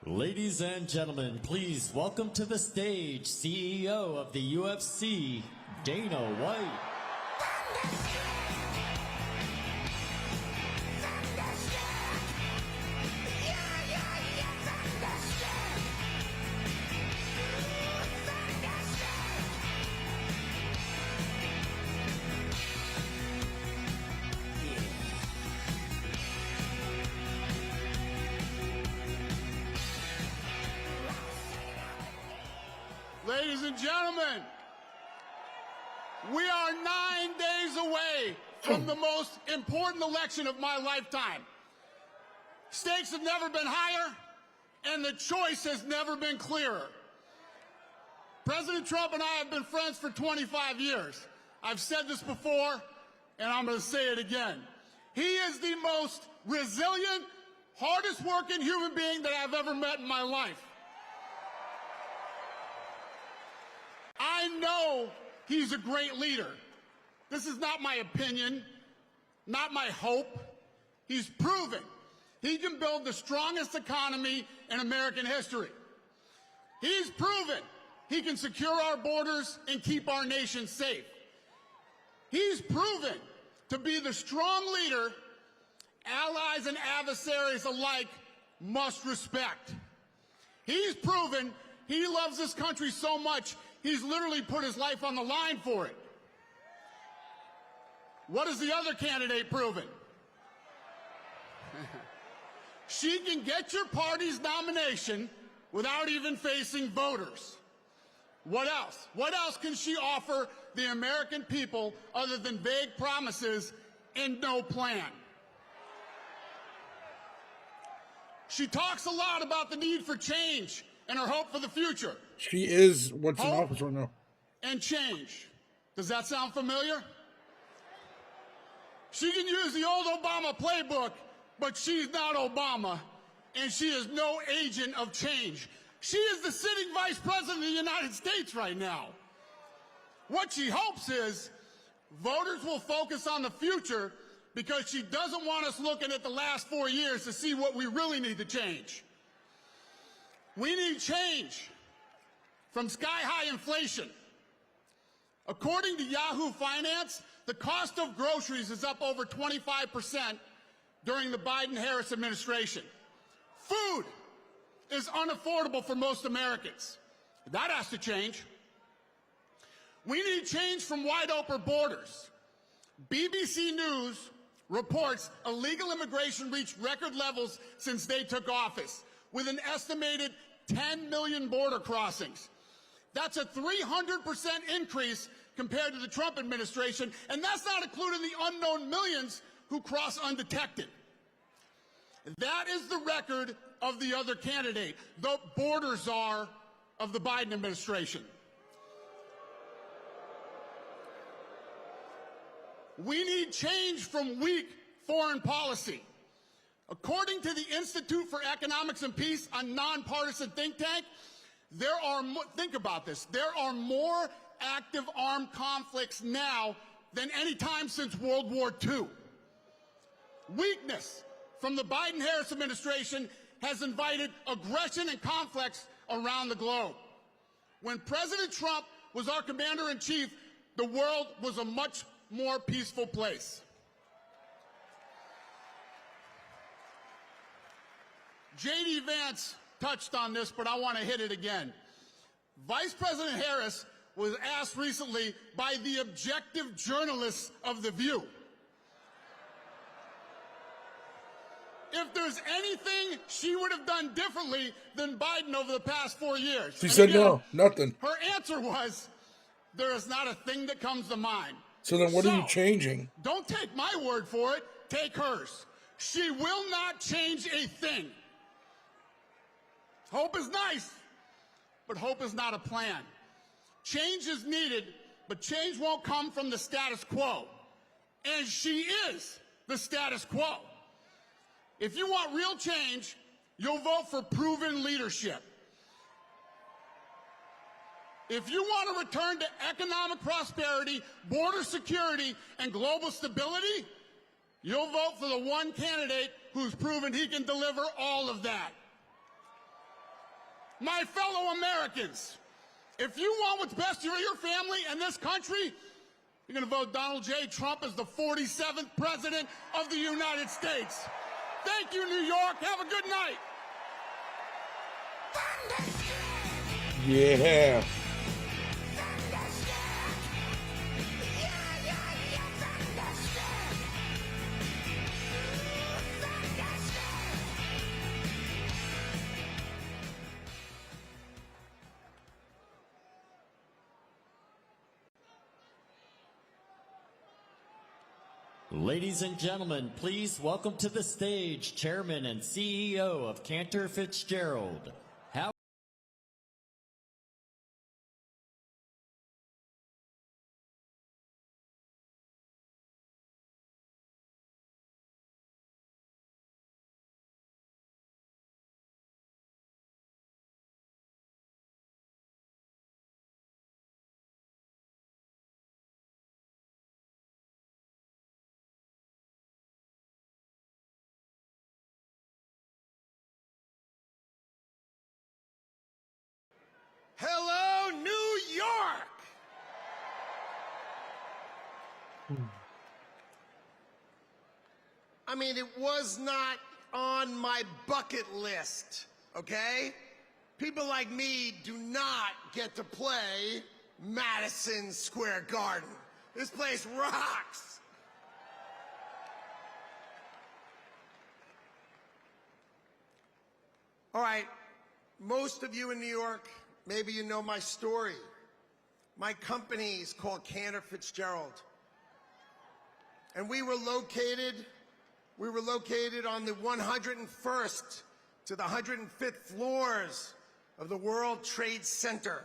Ladies and gentlemen, please welcome to the stage CEO of the UFC, Dana White. Ladies and gentlemen, we are 9 days away from the most important election of my lifetime. Stakes have never been higher, and the choice has never been clearer. President Trump and I have been friends for 25 years. I've said this before, and I'm going to say it again. He is the most resilient, hardest working human being that I've ever met in my life. I know he's a great leader. This is not my opinion, not my hope. He's proven he can build the strongest economy in American history. He's proven he can secure our borders and keep our nation safe. He's proven to be the strong leader allies and adversaries alike must respect. He's proven he loves this country so much, he's literally put his life on the line for it. What has the other candidate proven? She can get your party's nomination without even facing voters. What else? What else can she offer the American people other than vague promises and no plan? She talks a lot about the need for change and her hope for the future. She is what's in office right now. And change. Does that sound familiar? She can use the old Obama playbook, but she's not Obama, and she is no agent of change. She is the sitting vice president of the United States right now. What she hopes is voters will focus on the future because she doesn't want us looking at the last 4 years to see what we really need to change. We need change from sky-high inflation. According to Yahoo Finance, the cost of groceries is up over 25% during the Biden-Harris administration. Food is unaffordable for most Americans. That has to change. We need change from wide-open borders. BBC News reports illegal immigration reached record levels since they took office, with an estimated 10 million border crossings. That's a 300% increase compared to the Trump administration, and that's not including the unknown millions who cross undetected. That is the record of the other candidate, the border czar of the Biden administration. We need change from weak foreign policy. According to the Institute for Economics and Peace, a nonpartisan think tank, think about this, there are more active armed conflicts now than any time since World War II. Weakness from the Biden-Harris administration has invited aggression and conflicts around the globe. When President Trump was our commander-in-chief, the world was a much more peaceful place. J.D. Vance touched on this, but I want to hit it again. Vice President Harris was asked recently by the objective journalists of The View if there's anything she would have done differently than Biden over the past 4 years. She said no, nothing. Her answer was, there is not a thing that comes to mind. So then what are you changing? Don't take my word for it, take hers. She will not change a thing. Hope is nice, but hope is not a plan. Change is needed, but change won't come from the status quo. And she is the status quo. If you want real change, you'll vote for proven leadership. If you want to return to economic prosperity, border security, and global stability, you'll vote for the one candidate who's proven he can deliver all of that. My fellow Americans, if you want what's best for your family and this country, you're going to vote Donald J. Trump as the 47th President of the United States. Thank you, New York. Have a good night. Yeah. Ladies and gentlemen, please welcome to the stage Chairman and CEO of Cantor Fitzgerald, Hello, New York! I mean, it was not on my bucket list, okay? People like me do not get to play Madison Square Garden. This place rocks. All right, most of you in New York, maybe you know my story. My company is called Cantor Fitzgerald. And we were located on the 101st to the 105th floors of the World Trade Center.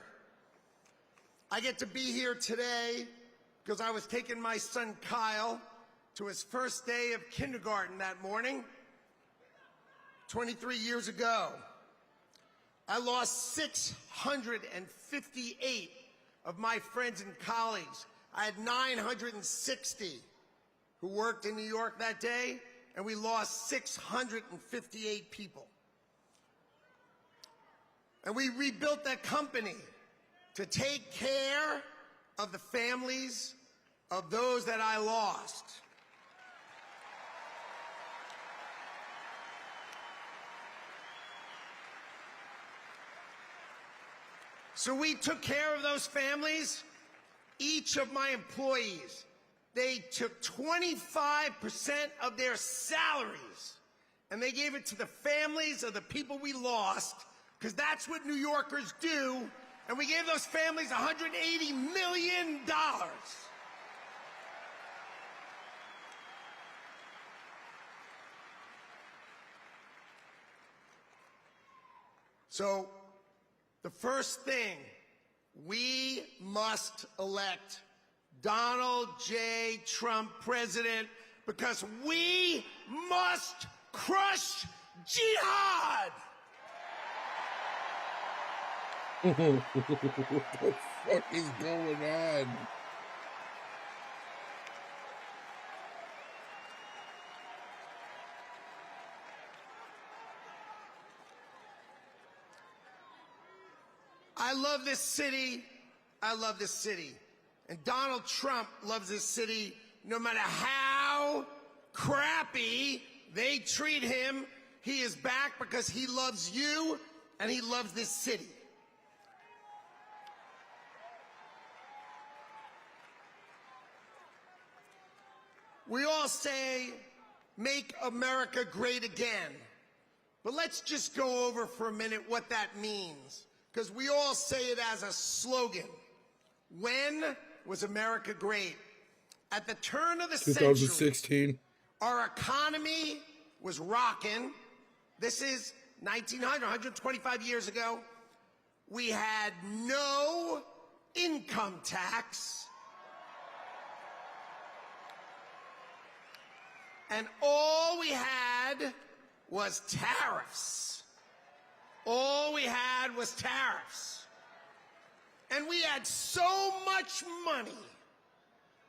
I get to be here today because I was taking my son Kyle to his first day of kindergarten that morning, 23 years ago. I lost 658 of my friends and colleagues. I had 960 who worked in New York that day, and we lost 658 people. And we rebuilt that company to take care of the families of those that I lost. So we took care of those families. Each of my employees, they took 25% of their salaries and they gave it to the families of the people we lost, because that's what New Yorkers do. And we gave those families $180 million. So the first thing, we must elect Donald J. Trump president, because we must crush jihad. What the fuck is going on? I love this city. I love this city. And Donald Trump loves this city no matter how crappy they treat him. He is back because he loves you and he loves this city. We all say, make America great again. But let's just go over for a minute what that means, because we all say it as a slogan. When was America great? At the turn of the 2016. century, our economy was rocking. This is 1900, 125 years ago. We had no income tax. And all we had was tariffs. All we had was tariffs. And we had so much money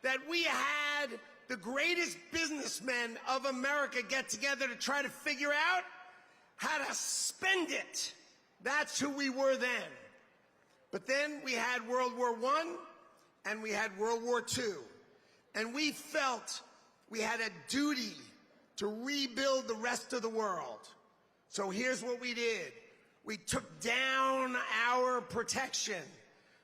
that we had the greatest businessmen of America get together to try to figure out how to spend it. That's who we were then. But then we had World War I and we had World War II. And we felt we had a duty to rebuild the rest of the world. So here's what we did. We took down our protection.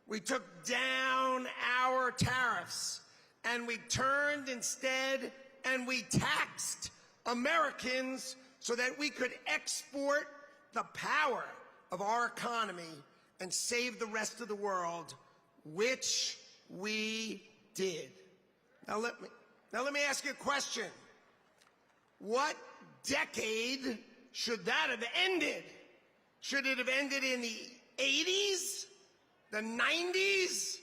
We took down our tariffs. And we turned instead and we taxed Americans so that we could export the power of our economy and save the rest of the world, which we did. Now let me ask you a question. What decade should that have ended? Should it have ended in the 80s? The 90s?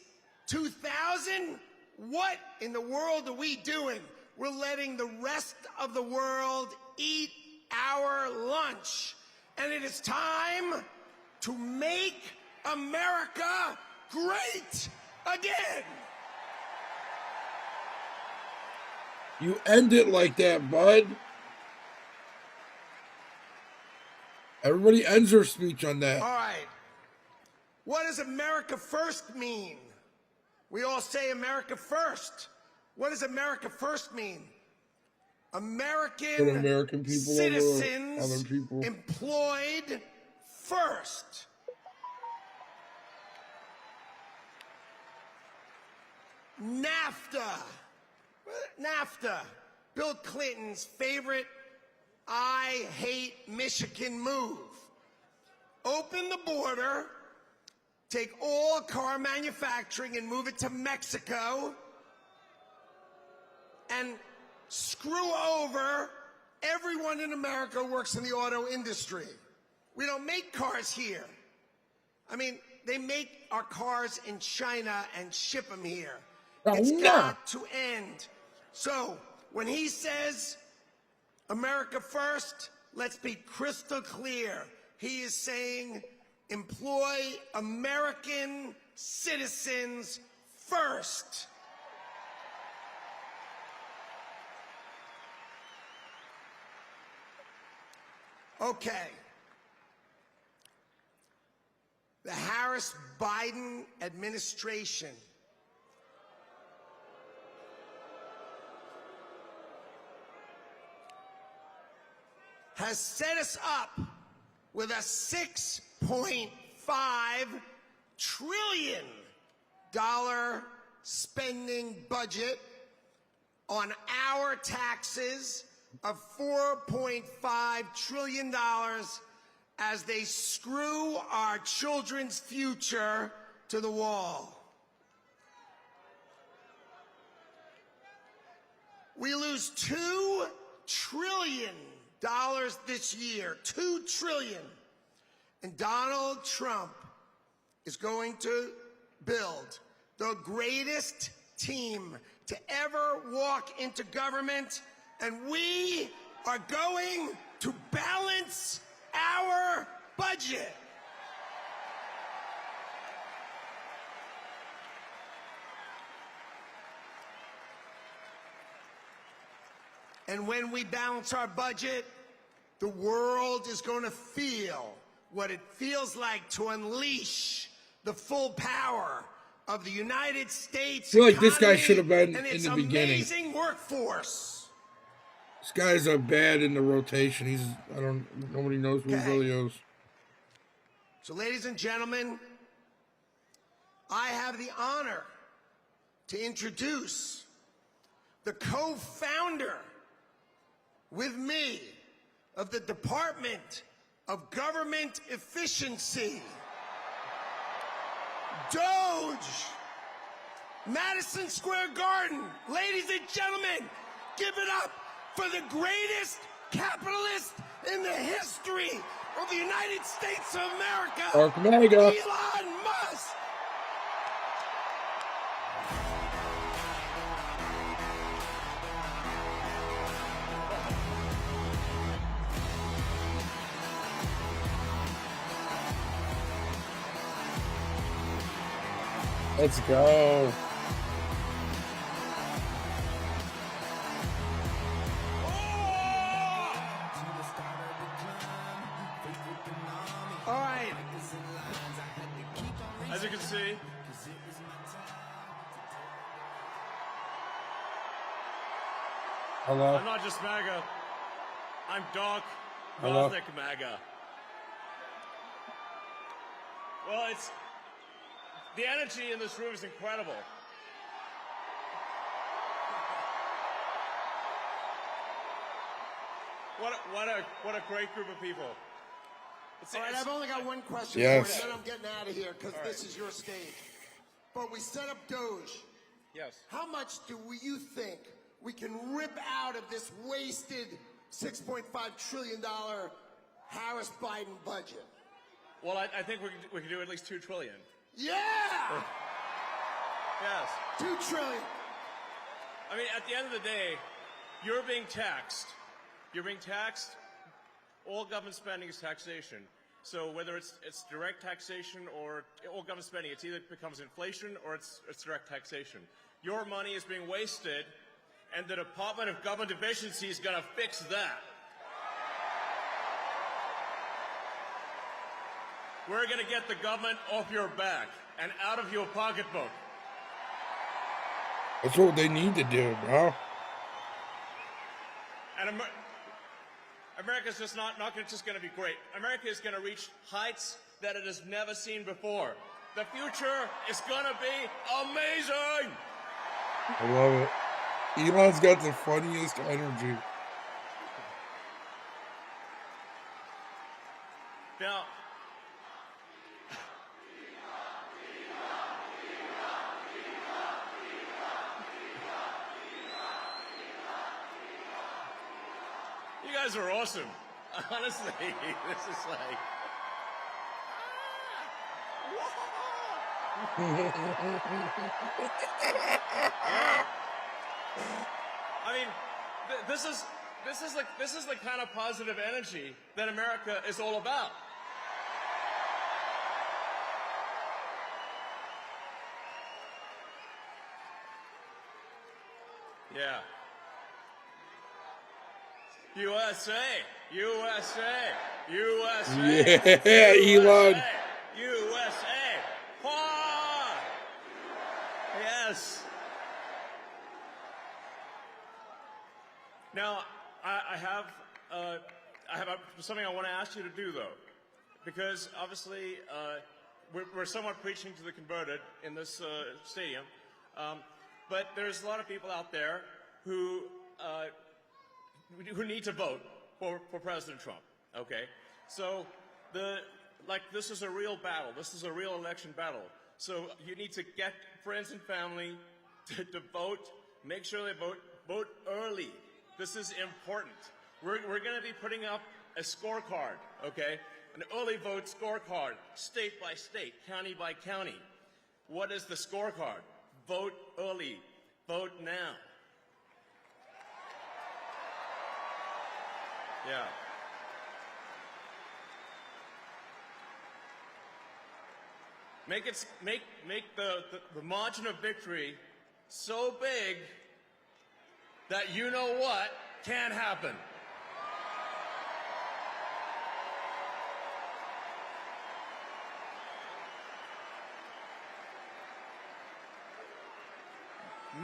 2000? What in the world are we doing? We're letting the rest of the world eat our lunch. And it is time to make America great again. You end it like that, bud. Everybody ends their speech on that. All right. What does America first mean? We all say America first. What does America first mean? Put American American people citizens over other people. employed first. NAFTA. NAFTA. Bill Clinton's favorite I hate Michigan move. Open the border, take all car manufacturing and move it to Mexico, and screw over everyone in America who works in the auto industry. We don't make cars here. I mean, they make our cars in China and ship them here. It's got to end. So when he says America first, let's be crystal clear. He is saying employ American citizens first. Okay. The Harris-Biden administration has set us up with a $6.5 trillion spending budget on our taxes of $4.5 trillion as they screw our children's future to the wall. We lose $2 trillion this year, $2 trillion. And Donald Trump is going to build the greatest team to ever walk into government, and we are going to balance our budget. And when we balance our budget, the world is going to feel what it feels like to unleash the full power of the United States. I feel like this guy should have been and in its the beginning. amazing workforce. This guy's a bad in the rotation. Nobody knows who he really is. So, ladies and gentlemen, I have the honor to introduce the co-founder with me of the Department of Government Efficiency, Doge, Madison Square Garden. Ladies and gentlemen, give it up for the greatest capitalist in the history of the United States of America, MAGA. Elon Musk. Let's go. All right. As you can see, Hello. I'm not just MAGA. I'm Doc Hello. Gothic MAGA. Well, the energy in this room is incredible. What a great group of people. All right, I've only got one question Yes. for you, then I'm getting out of here because this is your stage. But we set up Doge. Yes. How much do you think we can rip out of this wasted $6.5 trillion Harris-Biden budget? Well, I think we can do at least $2 trillion. Yeah! Yes. $2 trillion. I mean, at the end of the day, you're being taxed. You're being taxed. All government spending is taxation. So whether it's direct taxation or all government spending, it either becomes inflation or it's direct taxation. Your money is being wasted, and the Department of Government Efficiency is going to fix that. we're going to get the government off your back and out of your pocketbook. That's what they need to do, bro. And America's just not just going to be great. America is going to reach heights that it has never seen before. The future is going to be amazing. I love it. Elon's got the funniest energy. Now, you guys are awesome. Honestly, this is like... Yeah. I mean, this is the kind of positive energy that America is all about. Yeah. USA, USA, USA. Yeah, Elon. USA. Yes. Now, I have something I want to ask you to do, though, because obviously we're somewhat preaching to the converted in this stadium, but there's a lot of people out there who need to vote for President Trump. Okay, so this is a real battle. This is a real election battle. So you need to get friends and family to vote. Make sure they vote early. This is important. We're going to be putting up a scorecard, okay? An early vote scorecard, state by state, county by county. What is the scorecard? Vote early. Vote now. Yeah. Make the margin of victory so big that you know what can happen.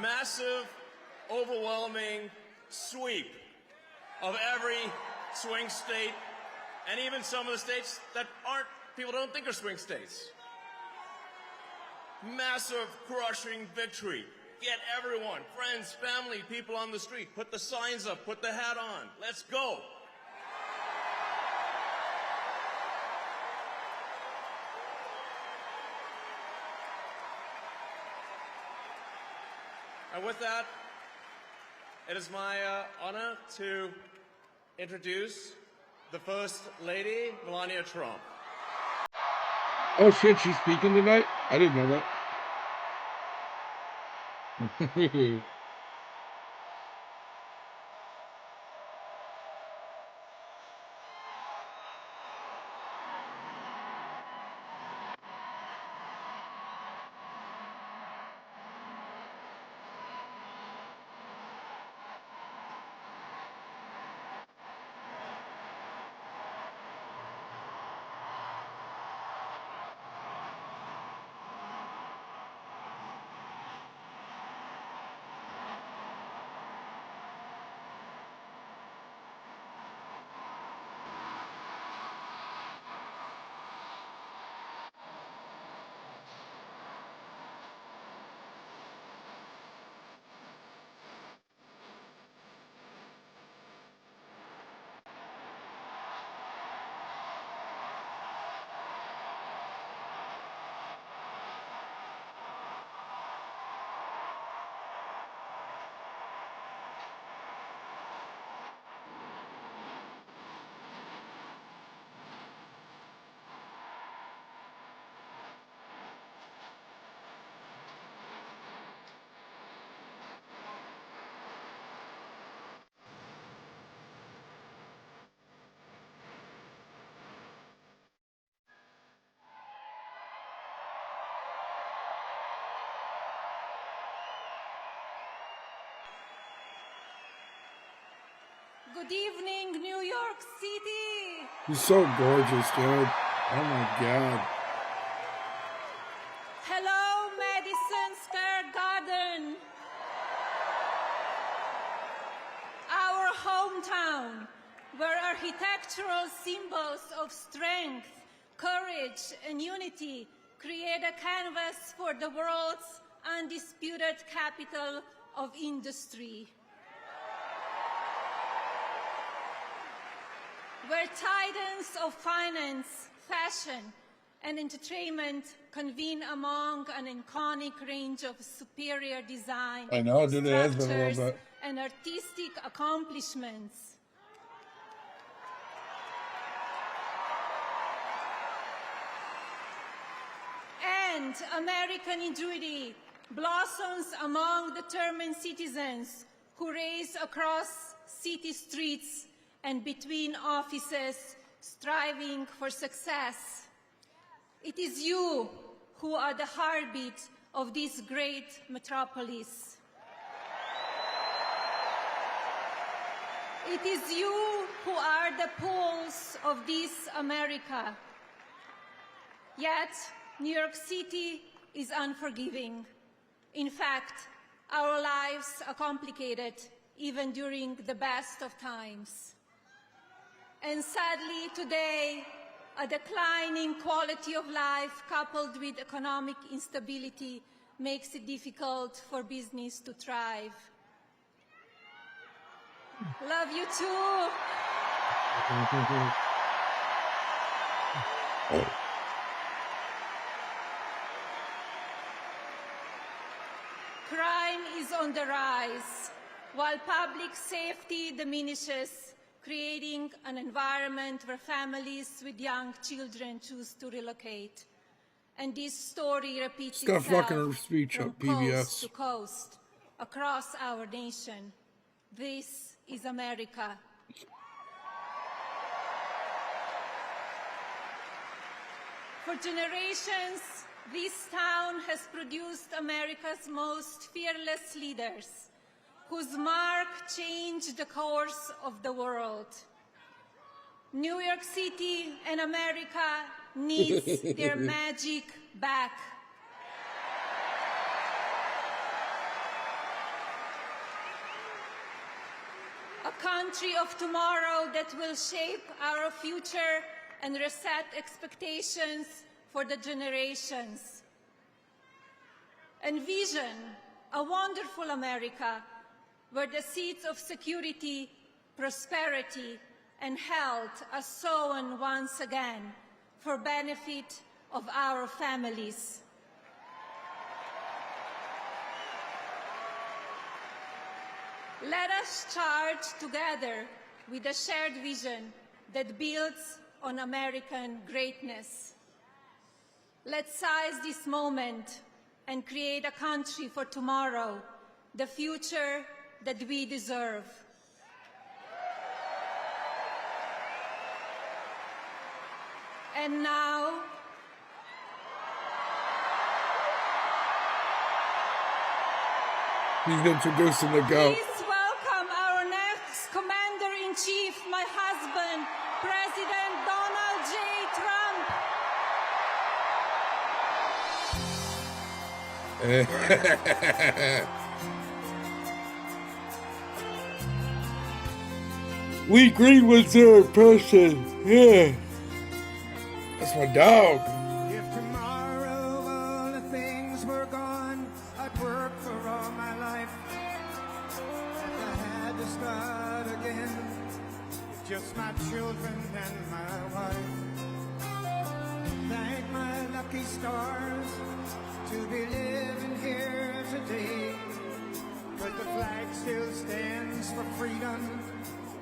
Massive, overwhelming sweep of every swing state, and even some of the states that people don't think are swing states. Massive, crushing victory. Get everyone, friends, family, people on the street. Put the signs up, put the hat on. Let's go. And with that, it is my honor to introduce the First Lady, Melania Trump. Oh shit, she's speaking tonight? I didn't know that. Good evening, New York City. He's so gorgeous, dude. Oh my God. Hello, Madison Square Garden. Our hometown, where architectural symbols of strength, courage, and unity create a canvas for the world's undisputed capital of industry. Where titans of finance, fashion, and entertainment convene among an iconic range of superior design, I know, dude, it has been a little structures, bit. and artistic accomplishments. And American ingenuity blossoms among determined citizens who race across city streets and between offices, striving for success. It is you who are the heartbeat of this great metropolis. It is you who are the pulse of this America. Yet, New York City is unforgiving. In fact, our lives are complicated even during the best of times. And sadly, today, a declining quality of life coupled with economic instability makes it difficult for business to thrive. Love you too. Crime is on the rise, while public safety diminishes, creating an environment where families with young children choose to relocate. And this story repeats Stop itself fucking her speech from up, PBS. coast to coast across our nation. This is America. For generations, this town has produced America's most fearless leaders, whose mark changed the course of the world. New York City and America needs their magic back. A country of tomorrow that will shape our future and reset expectations for the generations. Envision a wonderful America where the seeds of security, prosperity, and health are sown once again for benefit of our families. Let us charge together with a shared vision that builds on American greatness. Let's seize this moment and create a country for tomorrow, the future that we deserve. And now, he's introducing the goat. please welcome our next Commander-in-Chief, my husband, President Donald J. Trump. We agree with their person. Yeah. That's my dog. If tomorrow all the things were gone, I'd work for all my life. I had to start again, just my children and my wife. Thank my lucky stars to be living here today. But the flag still stands for freedom,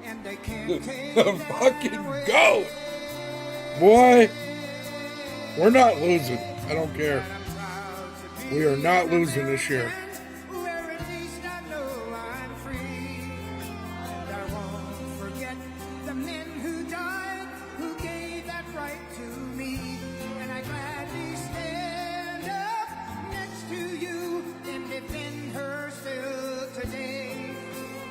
and they can't take The fucking goat. Boy, we're not losing. I don't care. We are not losing this year. where at least I know I'm free. And I won't forget the men who died, who gave that right to me. And I gladly stand up next to you and defend her still today.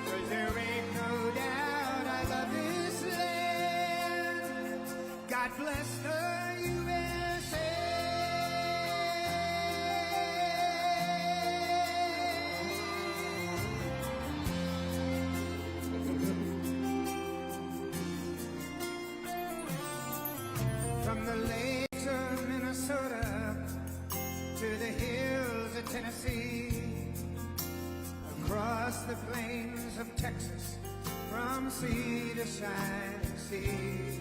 'Cause there ain't no doubt I love this land. God bless the USA. From the lakes of Minnesota to the hills of Tennessee, across the plains of Texas, from sea to shining sea,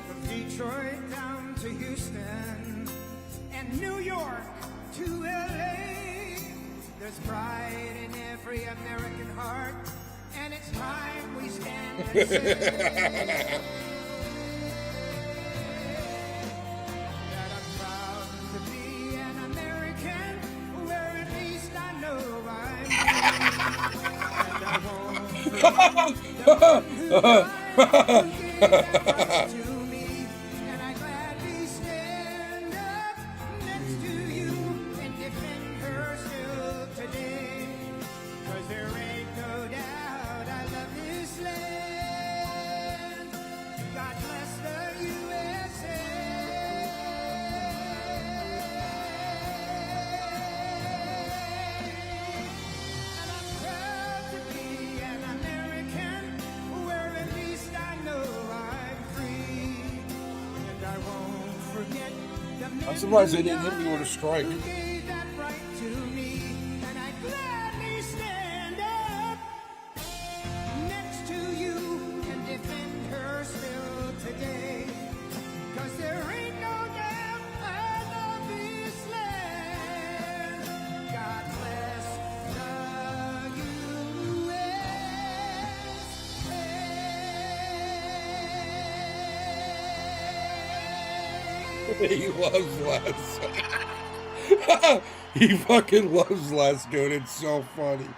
from Detroit down to Houston and New York to LA, there's pride in every American heart, and it's time we stand and say that I'm proud to be an American, where at least I know I'm free, and I won't forget the one who died to give that right to me, and I gladly stand up next to you and defend her still today, 'cause there ain't no doubt I love this land. God bless the USA. And I'm proud to be an American, where at least I know I'm free, and I won't forget the men I'm surprised they who didn't hit me with a strike. who gave that right to me, and I gladly stand up next to you and defend her still today, 'cause there ain't no doubt I love this land. God bless the USA. He loves Les. He fucking loves Les, dude. It's so funny.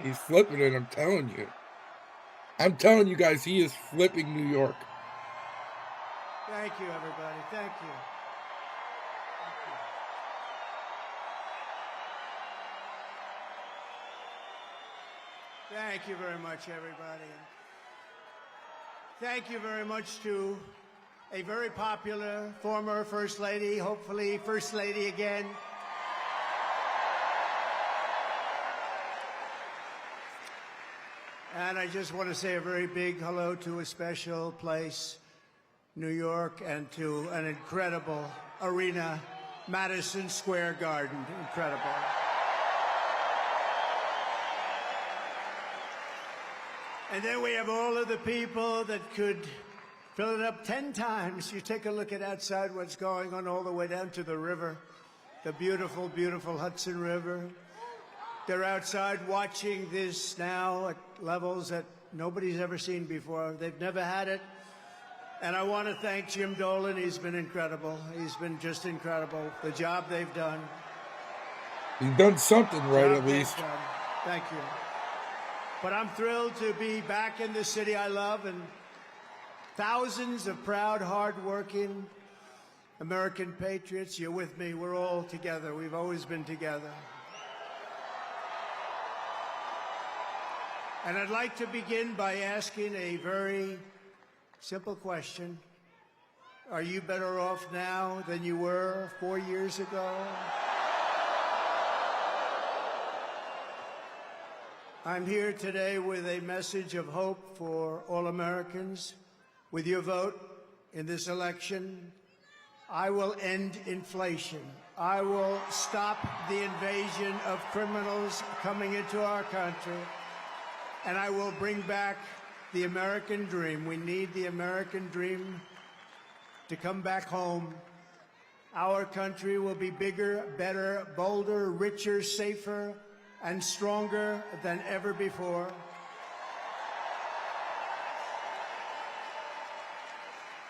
He's flipping it, I'm telling you. I'm telling you guys, he is flipping New York. Thank you, everybody. Thank you. Thank you very much, everybody. Thank you very much to a very popular former First Lady, hopefully First Lady again. And I just want to say a very big hello to a special place, New York, and to an incredible arena, Madison Square Garden. Incredible. And then we have all of the people that could fill it up 10 times. You take a look at outside what's going on all the way down to the river, the beautiful, beautiful Hudson River. They're outside watching this now at levels that nobody's ever seen before. They've never had it. And I want to thank Jim Dolan. He's been incredible. He's been just incredible. The job they've done. He's done something right, at least. Thank you. But I'm thrilled to be back in the city I love, and thousands of proud, hard-working American patriots. You're with me. We're all together. We've always been together. And I'd like to begin by asking a very simple question. Are you better off now than you were 4 years ago? I'm here today with a message of hope for all Americans. With your vote in this election, I will end inflation. I will stop the invasion of criminals coming into our country. And I will bring back the American dream. We need the American dream to come back home. Our country will be bigger, better, bolder, richer, safer, and stronger than ever before.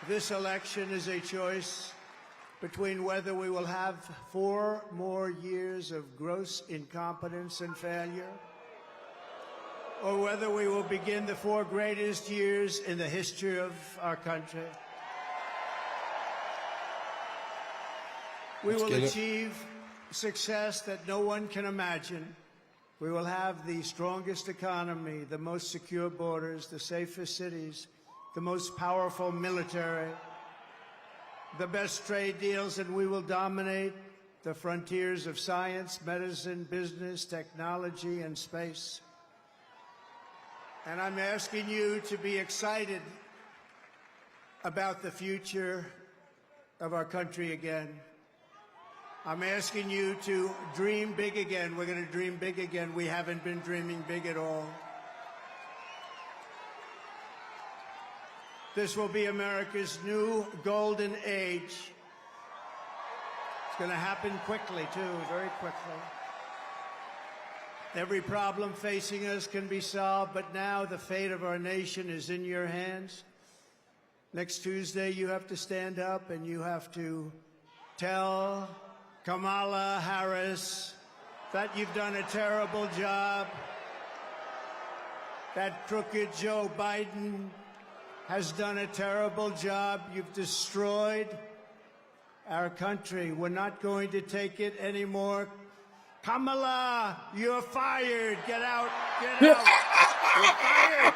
This election is a choice between whether we will have 4 more years of gross incompetence and failure, or whether we will begin the 4 greatest years in the history of our country. We will achieve success that no one can imagine. We will have the strongest economy, the most secure borders, the safest cities, the most powerful military, the best trade deals, and we will dominate the frontiers of science, medicine, business, technology, and space. And I'm asking you to be excited about the future of our country again. I'm asking you to dream big again. We're going to dream big again. We haven't been dreaming big at all. This will be America's new golden age. It's going to happen quickly, too, very quickly. Every problem facing us can be solved, but now the fate of our nation is in your hands. Next Tuesday, you have to stand up and you have to tell Kamala Harris that you've done a terrible job, that crooked Joe Biden has done a terrible job. You've destroyed our country. We're not going to take it anymore. Kamala, you're fired. Get out. Get out. You're fired.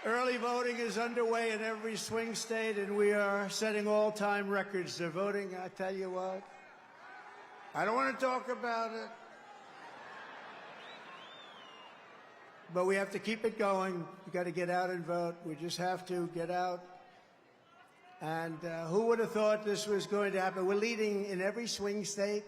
Early voting is underway in every swing state, and we are setting all-time records. They're voting, I tell you what. I don't want to talk about it. But we have to keep it going. You got to get out and vote. We just have to get out. And who would have thought this was going to happen? We're leading in every swing state.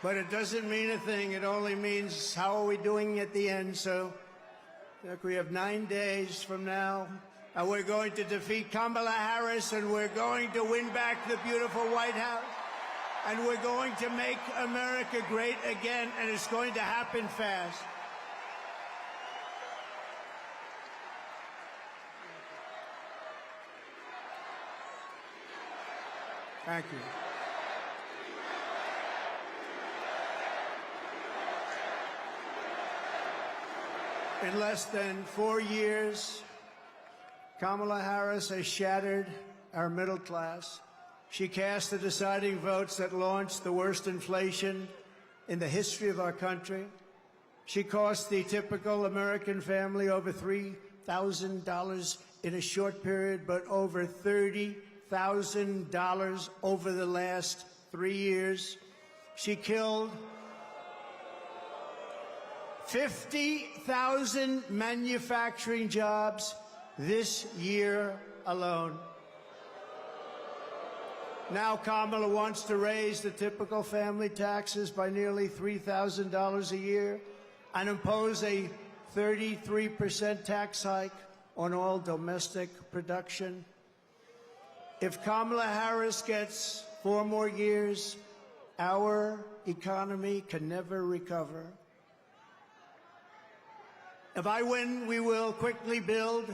But it doesn't mean a thing. It only means how are we doing at the end. So look, we have 9 days from now, and we're going to defeat Kamala Harris, and we're going to win back the beautiful White House, and we're going to make America great again, and it's going to happen fast. Thank you. In less than 4 years, Kamala Harris has shattered our middle class. She cast the deciding votes that launched the worst inflation in the history of our country. She cost the typical American family over $3,000 in a short period, but over $30,000 over the last 3 years. She killed 50,000 manufacturing jobs this year alone. Now Kamala wants to raise the typical family taxes by nearly $3,000 a year and impose a 33% tax hike on all domestic production. If Kamala Harris gets 4 more years, our economy can never recover. If I win, we will quickly build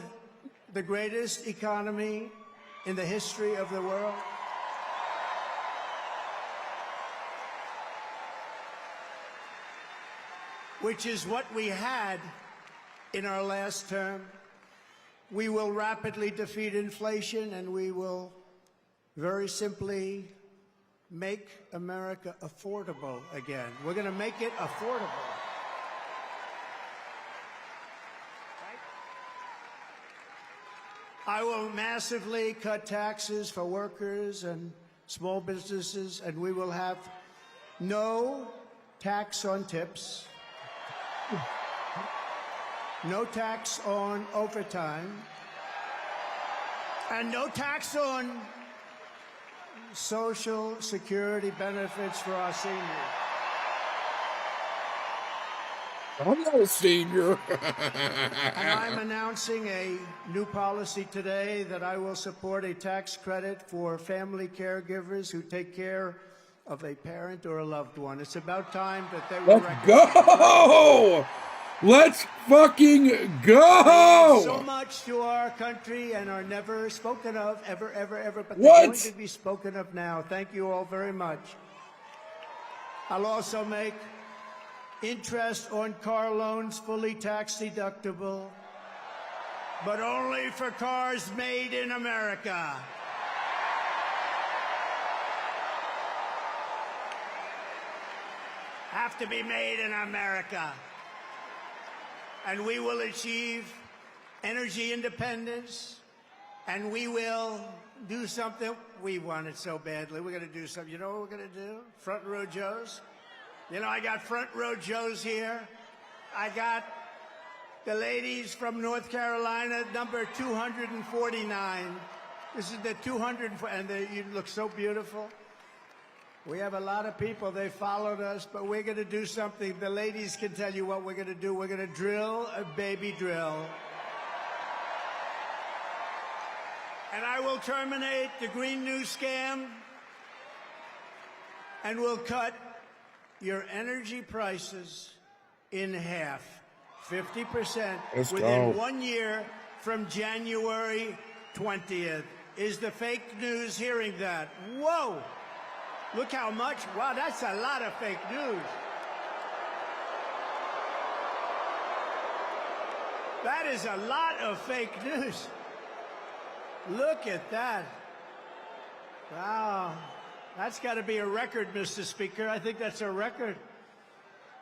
the greatest economy in the history of the world. Which is what we had in our last term. We will rapidly defeat inflation, and we will very simply make America affordable again. We're going to make it affordable. I will massively cut taxes for workers and small businesses, and we will have no tax on tips, no tax on overtime, and no tax on Social Security benefits for our seniors. I'm not a senior. And I'm announcing a new policy today that I will support a tax credit for family caregivers who take care of a parent or a loved one. It's about time that they were Let's go! Let's fucking They go! add so much to our country and are never spoken of, ever, but What? they're going to be spoken of now. Thank you all very much. I'll also make interest on car loans fully tax deductible, but only for cars made in America. Have to be made in America. And we will achieve energy independence, and we will do something. We want it so badly. We're going to do something. You know what we're going to do? Front row Joes. You know, I got front row Joes here. I got the ladies from North Carolina, number 249. This is the 200, and you look so beautiful. We have a lot of people. They followed us, but we're going to do something. The ladies can tell you what we're going to do. We're going to drill a baby drill. And I will terminate the Green New Scam, and we'll cut your energy prices in half, 50%, Let's within go. 1 year from January 20th. Is the fake news hearing that? Whoa! Look how much. Wow, that's a lot of fake news. That is a lot of fake news. Look at that. Wow. That's got to be a record, Mr. Speaker. I think that's a record.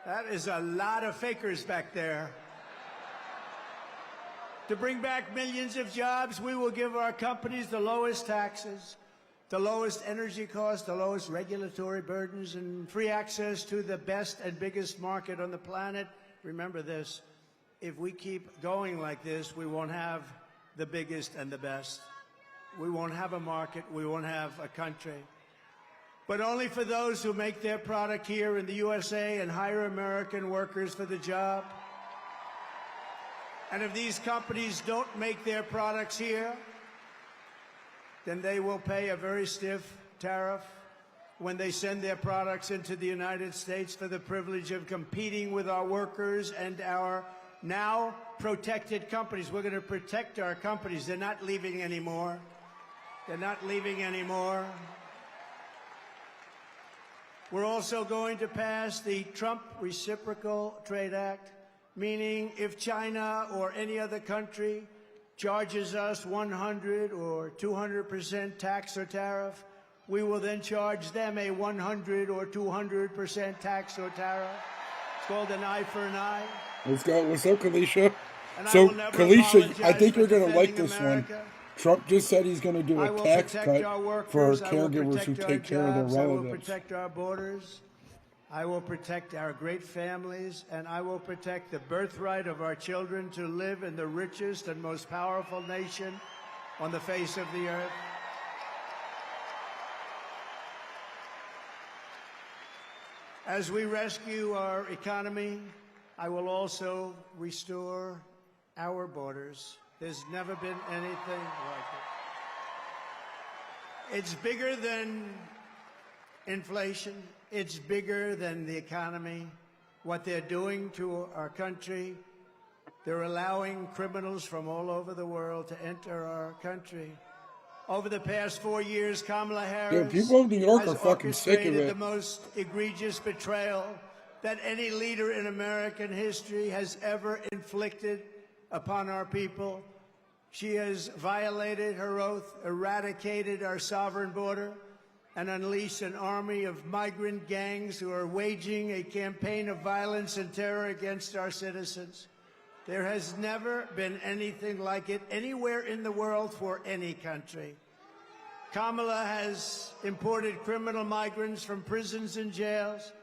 That is a lot of fakers back there. To bring back millions of jobs, we will give our companies the lowest taxes, the lowest energy costs, the lowest regulatory burdens, and free access to the best and biggest market on the planet. Remember this, if we keep going like this, we won't have the biggest and the best. We won't have a market, we won't have a country. But only for those who make their product here in the USA and hire American workers for the job. And if these companies don't make their products here, then they will pay a very stiff tariff when they send their products into the United States for the privilege of competing with our workers and our now protected companies. We're going to protect our companies. They're not leaving anymore. They're not leaving anymore. We're also going to pass the Trump Reciprocal Trade Act, meaning if China or any other country charges us 100 or 200% tax or tariff, we will then charge them a 100 or 200% tax or tariff. It's called an eye for an eye. Let's go. What's up, Kalisha? And I So, will never Kalisha, I apologize think for you're going to like defending this America. one. Trump just said he's going to do I a will tax protect cut our for workers. I will caregivers who protect our take care of their jobs. I will relatives. protect our borders. I will protect our great families, and I will protect the birthright of our children to live in the richest and most powerful nation on the face of the earth. As we rescue our economy, I will also restore our borders. There's never been anything like it. It's bigger than inflation. It's bigger than the economy. What they're doing to our country, they're allowing criminals from all over the world to enter our country. Over the past 4 years, Kamala Harris people in New York has are fucking sick of orchestrated it. the most egregious betrayal that any leader in American history has ever inflicted upon our people. She has violated her oath, eradicated our sovereign border, and unleashed an army of migrant gangs who are waging a campaign of violence and terror against our citizens. There has never been anything like it anywhere in the world for any country. Kamala has imported criminal migrants from prisons and jails,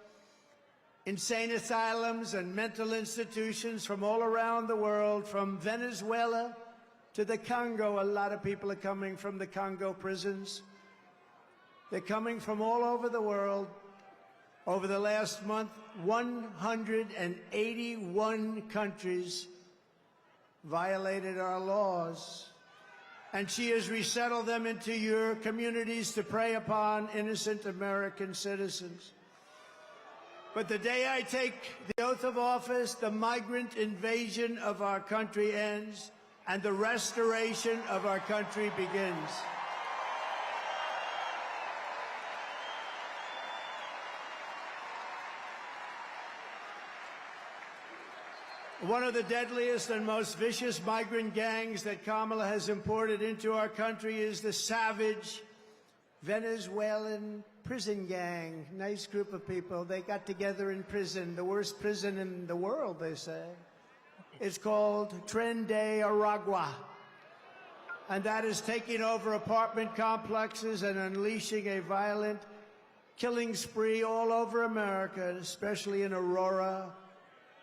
insane asylums and mental institutions from all around the world, from Venezuela to the Congo. A lot of people are coming from the Congo prisons. They're coming from all over the world. Over the last month, 181 countries violated our laws, and she has resettled them into your communities to prey upon innocent American citizens. But the day I take the oath of office, the migrant invasion of our country ends and the restoration of our country begins. One of the deadliest and most vicious migrant gangs that Kamala has imported into our country is the savage Venezuelan prison gang. Nice group of people. They got together in prison, the worst prison in the world, they say. It's called Tren de Aragua. And that is taking over apartment complexes and unleashing a violent killing spree all over America, especially in Aurora,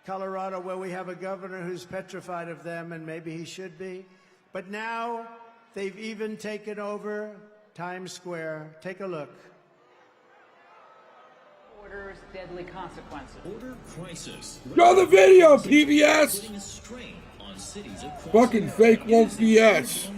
Colorado, where we have a governor who's petrified of them, and maybe he should be. But now they've even taken over Times Square. Take a look. Orders deadly consequences. Border crisis. Show the video, PBS! Putting a strain on cities across Fucking fake woke BS.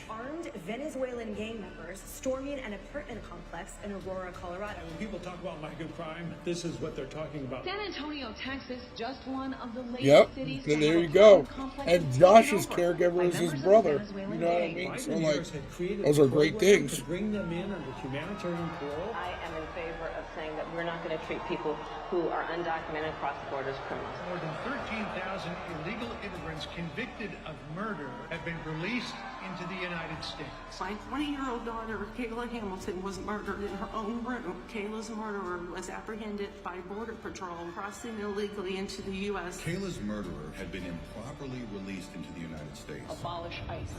Armed Venezuelan gang members storming an apartment complex in Aurora, Colorado. When people talk about MAGA crime, this is what they're talking about. San Antonio, Texas, just one of the latest Yep, cities. then there you go. And Josh's caregiver is his brother. You know what I mean? So, like, those are great things. To bring them in under humanitarian parole. I am in favor of saying that we're not going to treat people who are undocumented across the border as criminals. More than 13,000 illegal immigrants convicted of murder have been released into the United States. My 20-year-old daughter, Kayla Hamilton, was murdered in her own room. Kayla's murderer was apprehended by Border Patrol crossing illegally into the U.S. Kayla's murderer had been improperly released into the United States. Abolish ICE.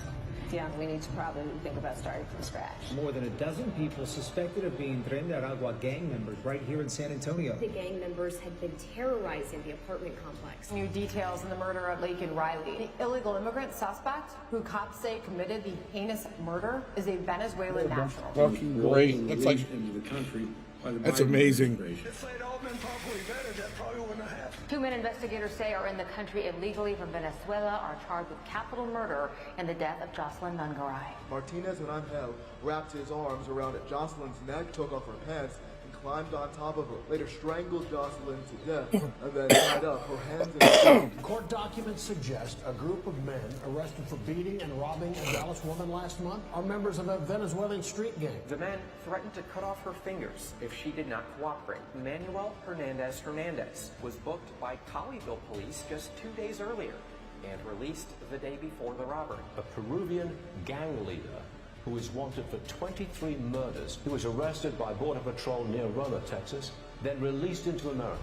Yeah, we need to probably think about starting from scratch. More than a dozen people suspected of being Tren de Aragua gang members right here in San Antonio. The gang members had been terrorizing the apartment complex. New details in the murder of Laken Riley. The illegal immigrant suspect, who cops say committed the heinous murder, is a Venezuelan national. Fucking great. That's like, into the country by the that's Biden amazing. administration. If they'd all been properly vetted, that probably wouldn't have happened. 2 men investigators say are in the country illegally from Venezuela are charged with capital murder in the death of Jocelyn Nungaray. Martinez and Angel wrapped his arms around Jocelyn's neck, took off her pants, and climbed on top of her. Later strangled Jocelyn to death, and then tied up her hands and feet. Court documents suggest a group of men arrested for beating and robbing a Dallas woman last month are members of a Venezuelan street gang. The men threatened to cut off her fingers if she did not cooperate. Manuel Hernandez was booked by Colleyville police just 2 days earlier and released the day before the robbery. A Peruvian gang leader who is wanted for 23 murders. He was arrested by Border Patrol near Roma, Texas, then released into America.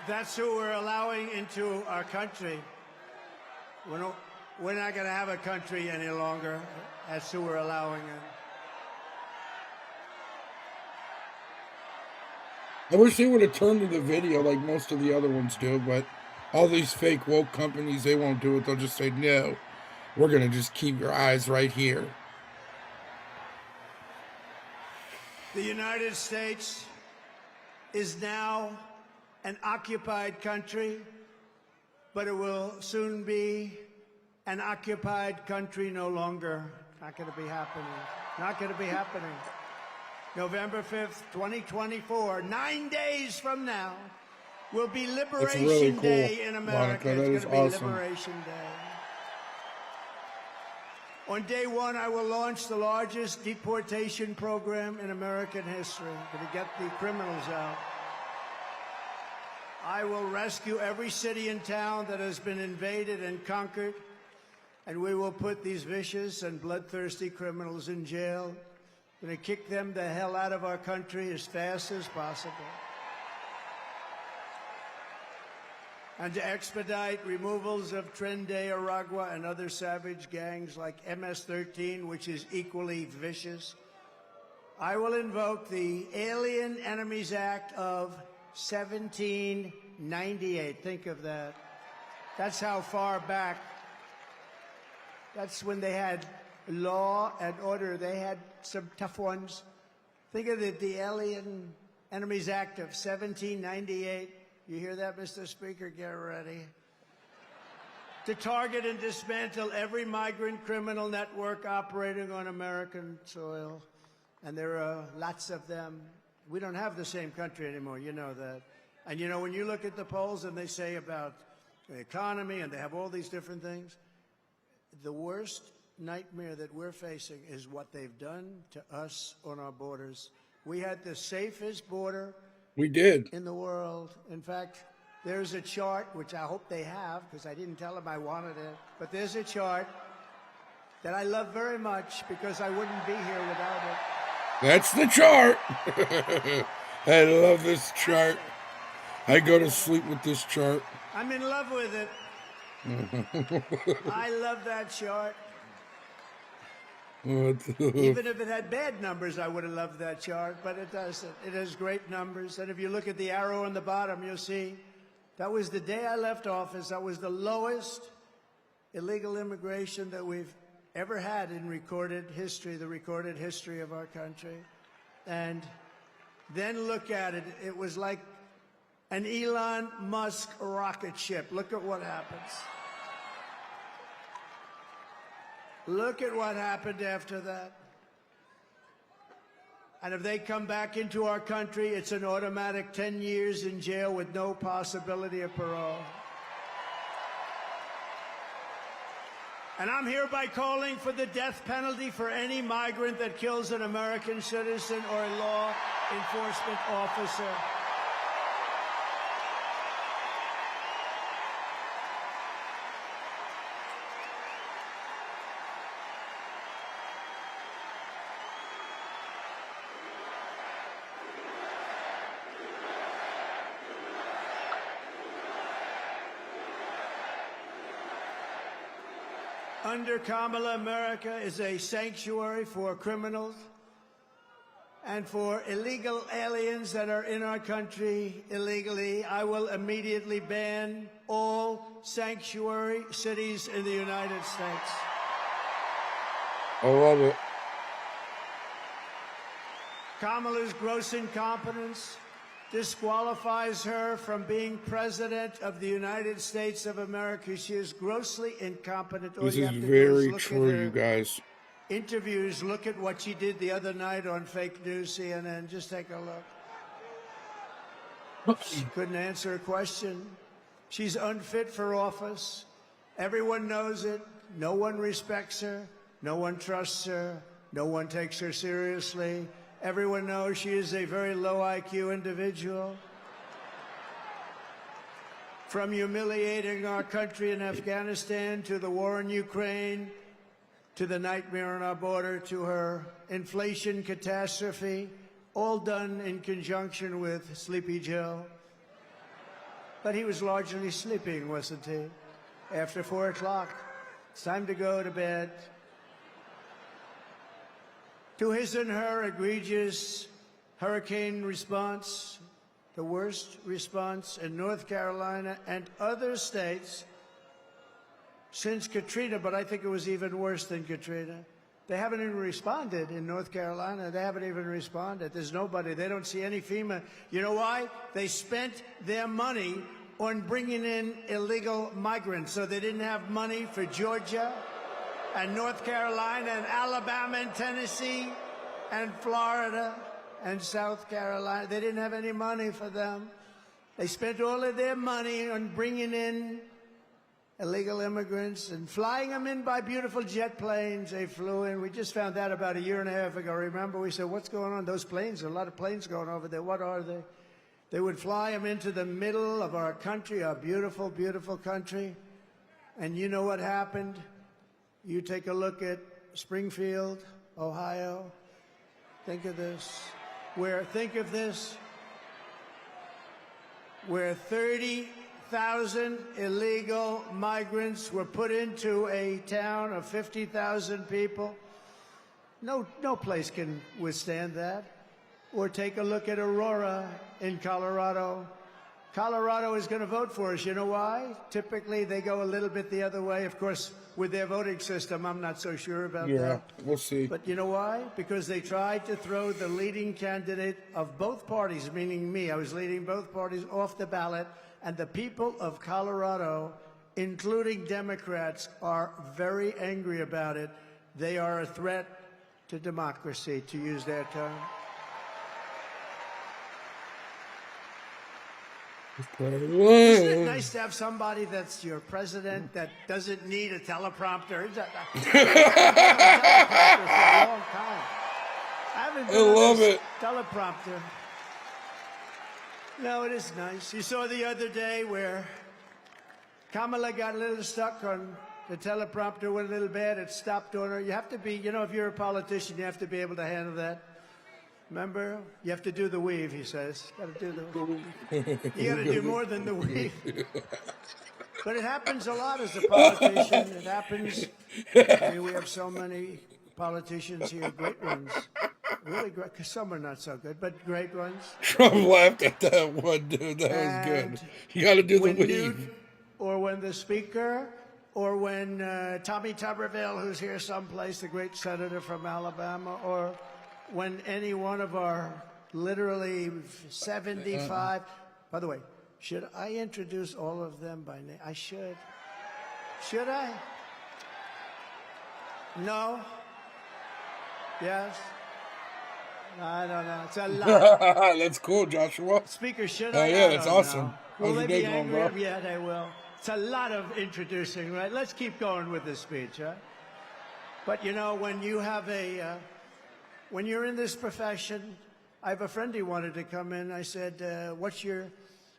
That's who we're allowing into our country. We're not going to have a country any longer. That's who we're allowing in. I wish they would have turned to the video like most of the other ones do, but all these fake woke companies, they won't do it. They'll just say, no, we're going to just keep your eyes right here. The United States is now an occupied country, but it will soon be an occupied country no longer. Not going to be happening. Not going to be happening. November 5th, 2024, 9 days from now, will be Liberation really cool, Day in America. Monica. That it's is going to be awesome. Liberation Day. On day one, I will launch the largest deportation program in American history. Going to get the criminals out. I will rescue every city and town that has been invaded and conquered, and we will put these vicious and bloodthirsty criminals in jail. Going to kick them the hell out of our country as fast as possible. And to expedite removals of Tren de Aragua and other savage gangs like MS-13, which is equally vicious, I will invoke the Alien Enemies Act of 1798. Think of that. That's how far back. That's when they had law and order. They had some tough ones. Think of the Alien Enemies Act of 1798. You hear that, Mr. Speaker? Get ready. To target and dismantle every migrant criminal network operating on American soil. And there are lots of them. We don't have the same country anymore, you know that. And you know, when you look at the polls and they say about the economy and they have all these different things, the worst nightmare that we're facing is what they've done to us on our borders. We had the safest border We did. in the world. In fact, there's a chart, which I hope they have, because I didn't tell them I wanted it, but there's a chart that I love very much because I wouldn't be here without it. That's the chart. I love this chart. I go to sleep with this chart. I'm in love with it. I love that chart. Even if it had bad numbers, I would have loved that chart, but it doesn't. It has great numbers. And if you look at the arrow on the bottom, you'll see that was the day I left office. That was the lowest illegal immigration that we've ever had in recorded history, the recorded history of our country. And then look at it. It was like an Elon Musk rocket ship. Look at what happens. Look at what happened after that. And if they come back into our country, it's an automatic 10 years in jail with no possibility of parole. And I'm hereby calling for the death penalty for any migrant that kills an American citizen or a law enforcement officer. Under Kamala, America is a sanctuary for criminals and for illegal aliens that are in our country illegally. I will immediately ban all sanctuary cities in the United States. I love it. Kamala's gross incompetence disqualifies her from being president of the United States of America. She is grossly incompetent. This is very true, you guys. Interviews, look at what she did the other night on fake news, CNN. Just take a look. She couldn't answer a question. She's unfit for office. Everyone knows it. No one respects her. No one trusts her. No one takes her seriously. Everyone knows she is a very low IQ individual. From humiliating our country in Afghanistan to the war in Ukraine, to the nightmare on our border, to her inflation catastrophe, all done in conjunction with Sleepy Joe. But he was largely sleeping, wasn't he? After 4 o'clock, it's time to go to bed. To his and her egregious hurricane response, the worst response in North Carolina and other states since Katrina, but I think it was even worse than Katrina. They haven't even responded in North Carolina. They haven't even responded. There's nobody. They don't see any FEMA. You know why? They spent their money on bringing in illegal migrants, so they didn't have money for Georgia and North Carolina and Alabama and Tennessee and Florida and South Carolina. They didn't have any money for them. They spent all of their money on bringing in illegal immigrants and flying them in by beautiful jet planes. They flew in. We just found out about a year and a half ago. Remember, we said, what's going on? Those planes, there are a lot of planes going over there. What are they? They would fly them into the middle of our country, our beautiful, beautiful country. And you know what happened? You take a look at Springfield, Ohio. Think of this. Where 30,000 illegal migrants were put into a town of 50,000 people. No place can withstand that. Or take a look at Aurora in Colorado. Colorado is going to vote for us. You know why? Typically, they go a little bit the other way. Of course, with their voting system, I'm not so sure about that. Yeah, we'll see. But you know why? Because they tried to throw the leading candidate of both parties, meaning me, I was leading both parties, off the ballot. And the people of Colorado, including Democrats, are very angry about it. They are a threat to democracy, to use their term. Isn't it nice to have somebody that's your president that doesn't need a teleprompter? I've had a teleprompter for a long time. I haven't been on this teleprompter. No, it is nice. You saw the other day where Kamala got a little stuck on the teleprompter, went a little bad. It stopped on her. You have to be, you know, if you're a politician, you have to be able to handle that. Remember? You have to do the weave, he says. Got to do the weave. You got to do more than the weave. But it happens a lot as a politician. It happens. I mean, we have so many politicians here, great ones. Really great, because some are not so good, but great ones. Trump laughed at that one, dude. That was good. You got to do the weave. Or when the speaker, or when Tommy Tuberville, who's here someplace, the great senator from Alabama, or when any one of our literally 75, by the way, should I introduce all of them by name? I should. Should I? No? Yes? I don't know. It's a lot. That's cool, Joshua. Speaker, should I? Yeah, that's awesome. Will they be angry? Yeah, they will. It's a lot of introducing, right? Let's keep going with this speech, right? But, you know, when you have a... when you're in this profession, I have a friend who wanted to come in. I said, do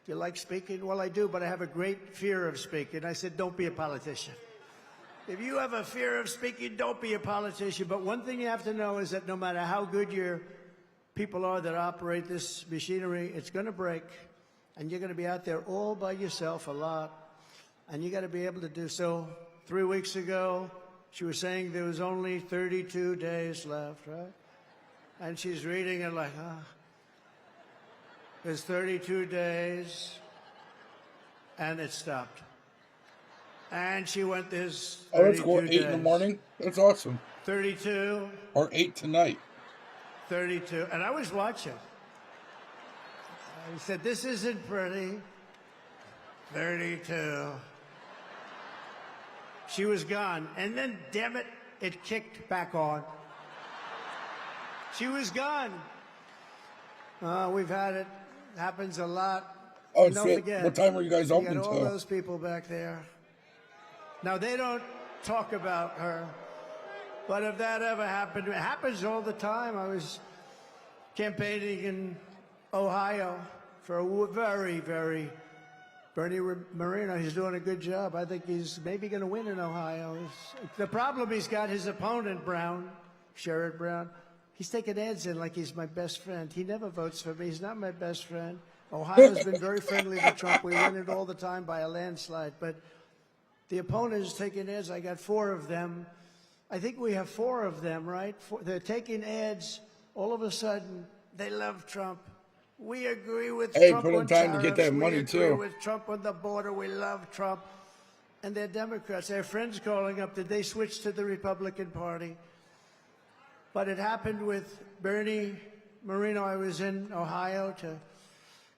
you like speaking? Well, I do, but I have a great fear of speaking. I said, don't be a politician. If you have a fear of speaking, don't be a politician. But one thing you have to know is that no matter how good your people are that operate this machinery, it's going to break. And you're going to be out there all by yourself a lot. And you got to be able to do so. 3 weeks ago, she was saying there was only 32 days left, right? And she's reading it like, there's 32 days, and it stopped. And she went, there's 32 that's cool. 8 in the morning? That's awesome. 32. Or 8 tonight. 32. And I was watching. I said, this isn't pretty. 32. She was gone. And then, damn it, it kicked back on. She was gone. We've had it. Happens a lot. Oh, don't forget, what time were you guys open till? till? All those people back there. Now, they don't talk about her. But if that ever happened, it happens all the time. I was campaigning in Ohio for a very, very... Bernie Moreno, he's doing a good job. I think he's maybe going to win in Ohio. The problem he's got, his opponent, Brown, Sherrod Brown, he's taking ads in like he's my best friend. He never votes for me. He's not my best friend. Ohio's been very friendly to Trump. We win it all the time by a landslide. But the opponent is taking ads. I got 4 of them. I think we have 4 of them, right? They're taking ads. All of a sudden, they love Trump. We agree with Trump put on in time tariffs. to get that money, we agree too. with Trump on the border. We love Trump. And they're Democrats. They have friends calling up. Did they switch to the Republican Party? But it happened with Bernie Moreno. I was in Ohio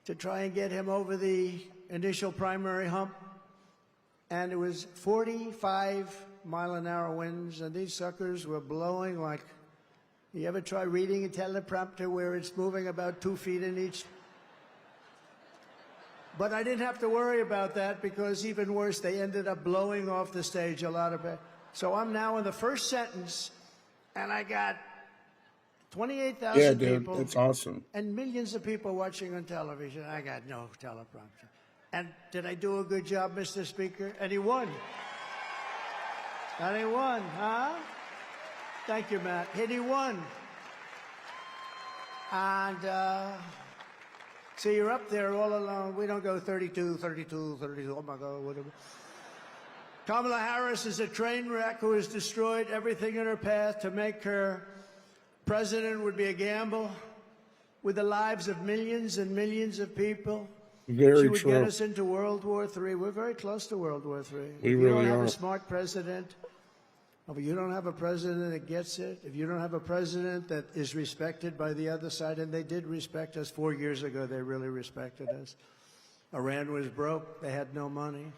to try and get him over the initial primary hump. And it was 45-mile-an-hour winds, and these suckers were blowing like... You ever try reading a teleprompter where it's moving about 2 feet in each? But I didn't have to worry about that because even worse, they ended up blowing off the stage a lot of it. So I'm now in the first sentence, and I got 28,000 people. Yeah, dude, that's awesome. And millions of people watching on television. I got no teleprompter. And did I do a good job, Mr. Speaker? And he won. And he won, huh? Thank you, Matt. And he won. And so you're up there all alone. We don't go 32, 32, 32. Oh, my God, whatever. Kamala Harris is a train wreck who has destroyed everything in her path. To make her president would be a gamble with the lives of millions and millions of people. Very She would true. get us into World War III. We're very close to World War III. We If you really don't have are. a smart president, if you don't have a president that gets it, if you don't have a president that is respected by the other side, and they did respect us 4 years ago, they really respected us. Iran was broke. They had no money.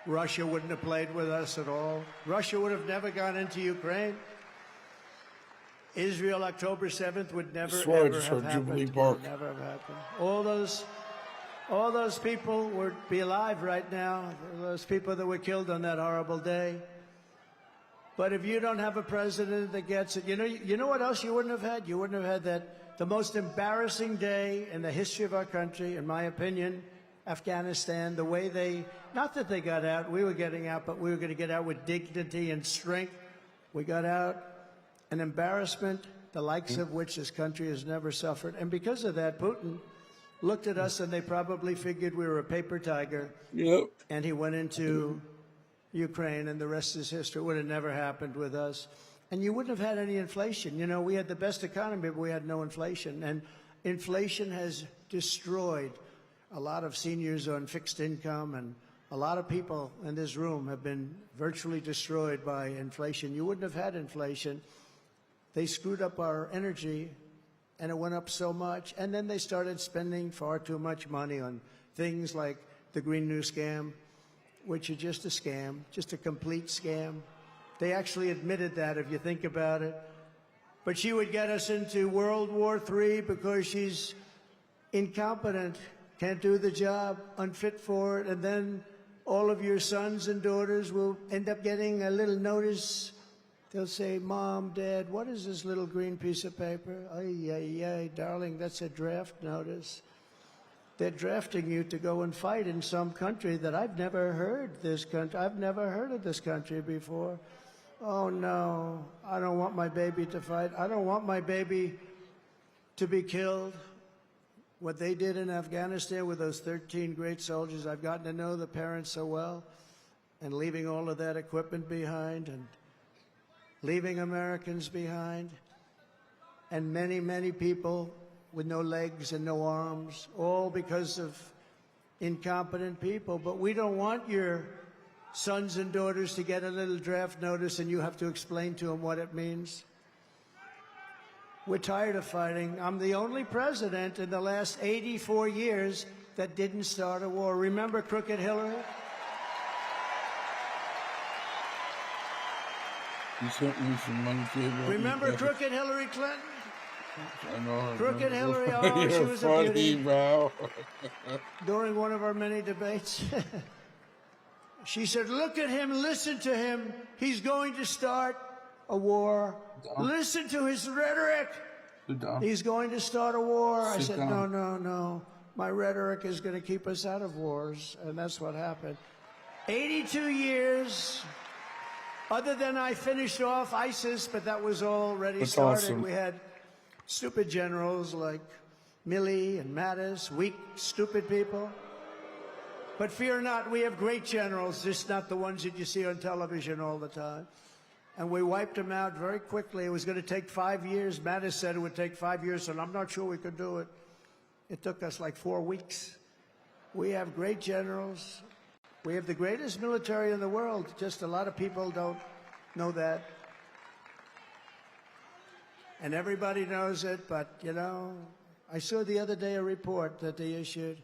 Russia wouldn't have played with us at all. Russia would have never gone into Ukraine. Israel, October 7th, would never, Swear I ever just have heard Jubilee happened. bark. Would never have happened. All those people would be alive right now. Those people that were killed on that horrible day. But if you don't have a president that gets it, you know what else you wouldn't have had? You wouldn't have had that, the most embarrassing day in the history of our country, in my opinion, Afghanistan, the way they, not that they got out, we were getting out, but we were going to get out with dignity and strength. We got out, an embarrassment, the likes of which this country has never suffered. And because of that, Putin looked at us and they probably figured we were a paper tiger. Yep. And he went into Ukraine, and the rest is history. It would have never happened with us. And you wouldn't have had any inflation. You know, we had the best economy, but we had no inflation. And inflation has destroyed a lot of seniors on fixed income, and a lot of people in this room have been virtually destroyed by inflation. You wouldn't have had inflation. They screwed up our energy, and it went up so much. And then they started spending far too much money on things like the Green New Scam, which is just a scam, just a complete scam. They actually admitted that, if you think about it. But she would get us into World War III because she's incompetent, can't do the job, unfit for it, and then all of your sons and daughters will end up getting a little notice. They'll say, Mom, Dad, what is this little green piece of paper? Ay, ay, ay, darling, that's a draft notice. They're drafting you to go and fight in some country that I've never heard this country. I've never heard of this country before. Oh, no, I don't want my baby to fight. I don't want my baby to be killed. What they did in Afghanistan with those 13 great soldiers, I've gotten to know the parents so well, and leaving all of that equipment behind and leaving Americans behind, and many, many people with no legs and no arms, all because of incompetent people. But we don't want your sons and daughters to get a little draft notice and you have to explain to them what it means. We're tired of fighting. I'm the only president in the last 84 years that didn't start a war. Remember Crooked Hillary? You sent me some money, kid. Remember Crooked Hillary Clinton? I know. Crooked Hillary, oh, she You're was funny, a beauty. bro. During one of our many debates, she said, look at him, listen to him. He's going to start a war. Listen to his rhetoric. He's going to start a war. I said, no, no, no. My rhetoric is going to keep us out of wars. And that's what happened. 82 years. Other than I finished off ISIS, but that was already started. Awesome. We had stupid generals like Milley and Mattis, weak, stupid people. But fear not, we have great generals, just not the ones that you see on television all the time. And we wiped them out very quickly. It was going to take 5 years. Mattis said it would take 5 years, and I'm not sure we could do it. It took us like 4 weeks. We have great generals. We have the greatest military in the world. Just a lot of people don't know that. And everybody knows it, but, you know, I saw the other day a report that they issued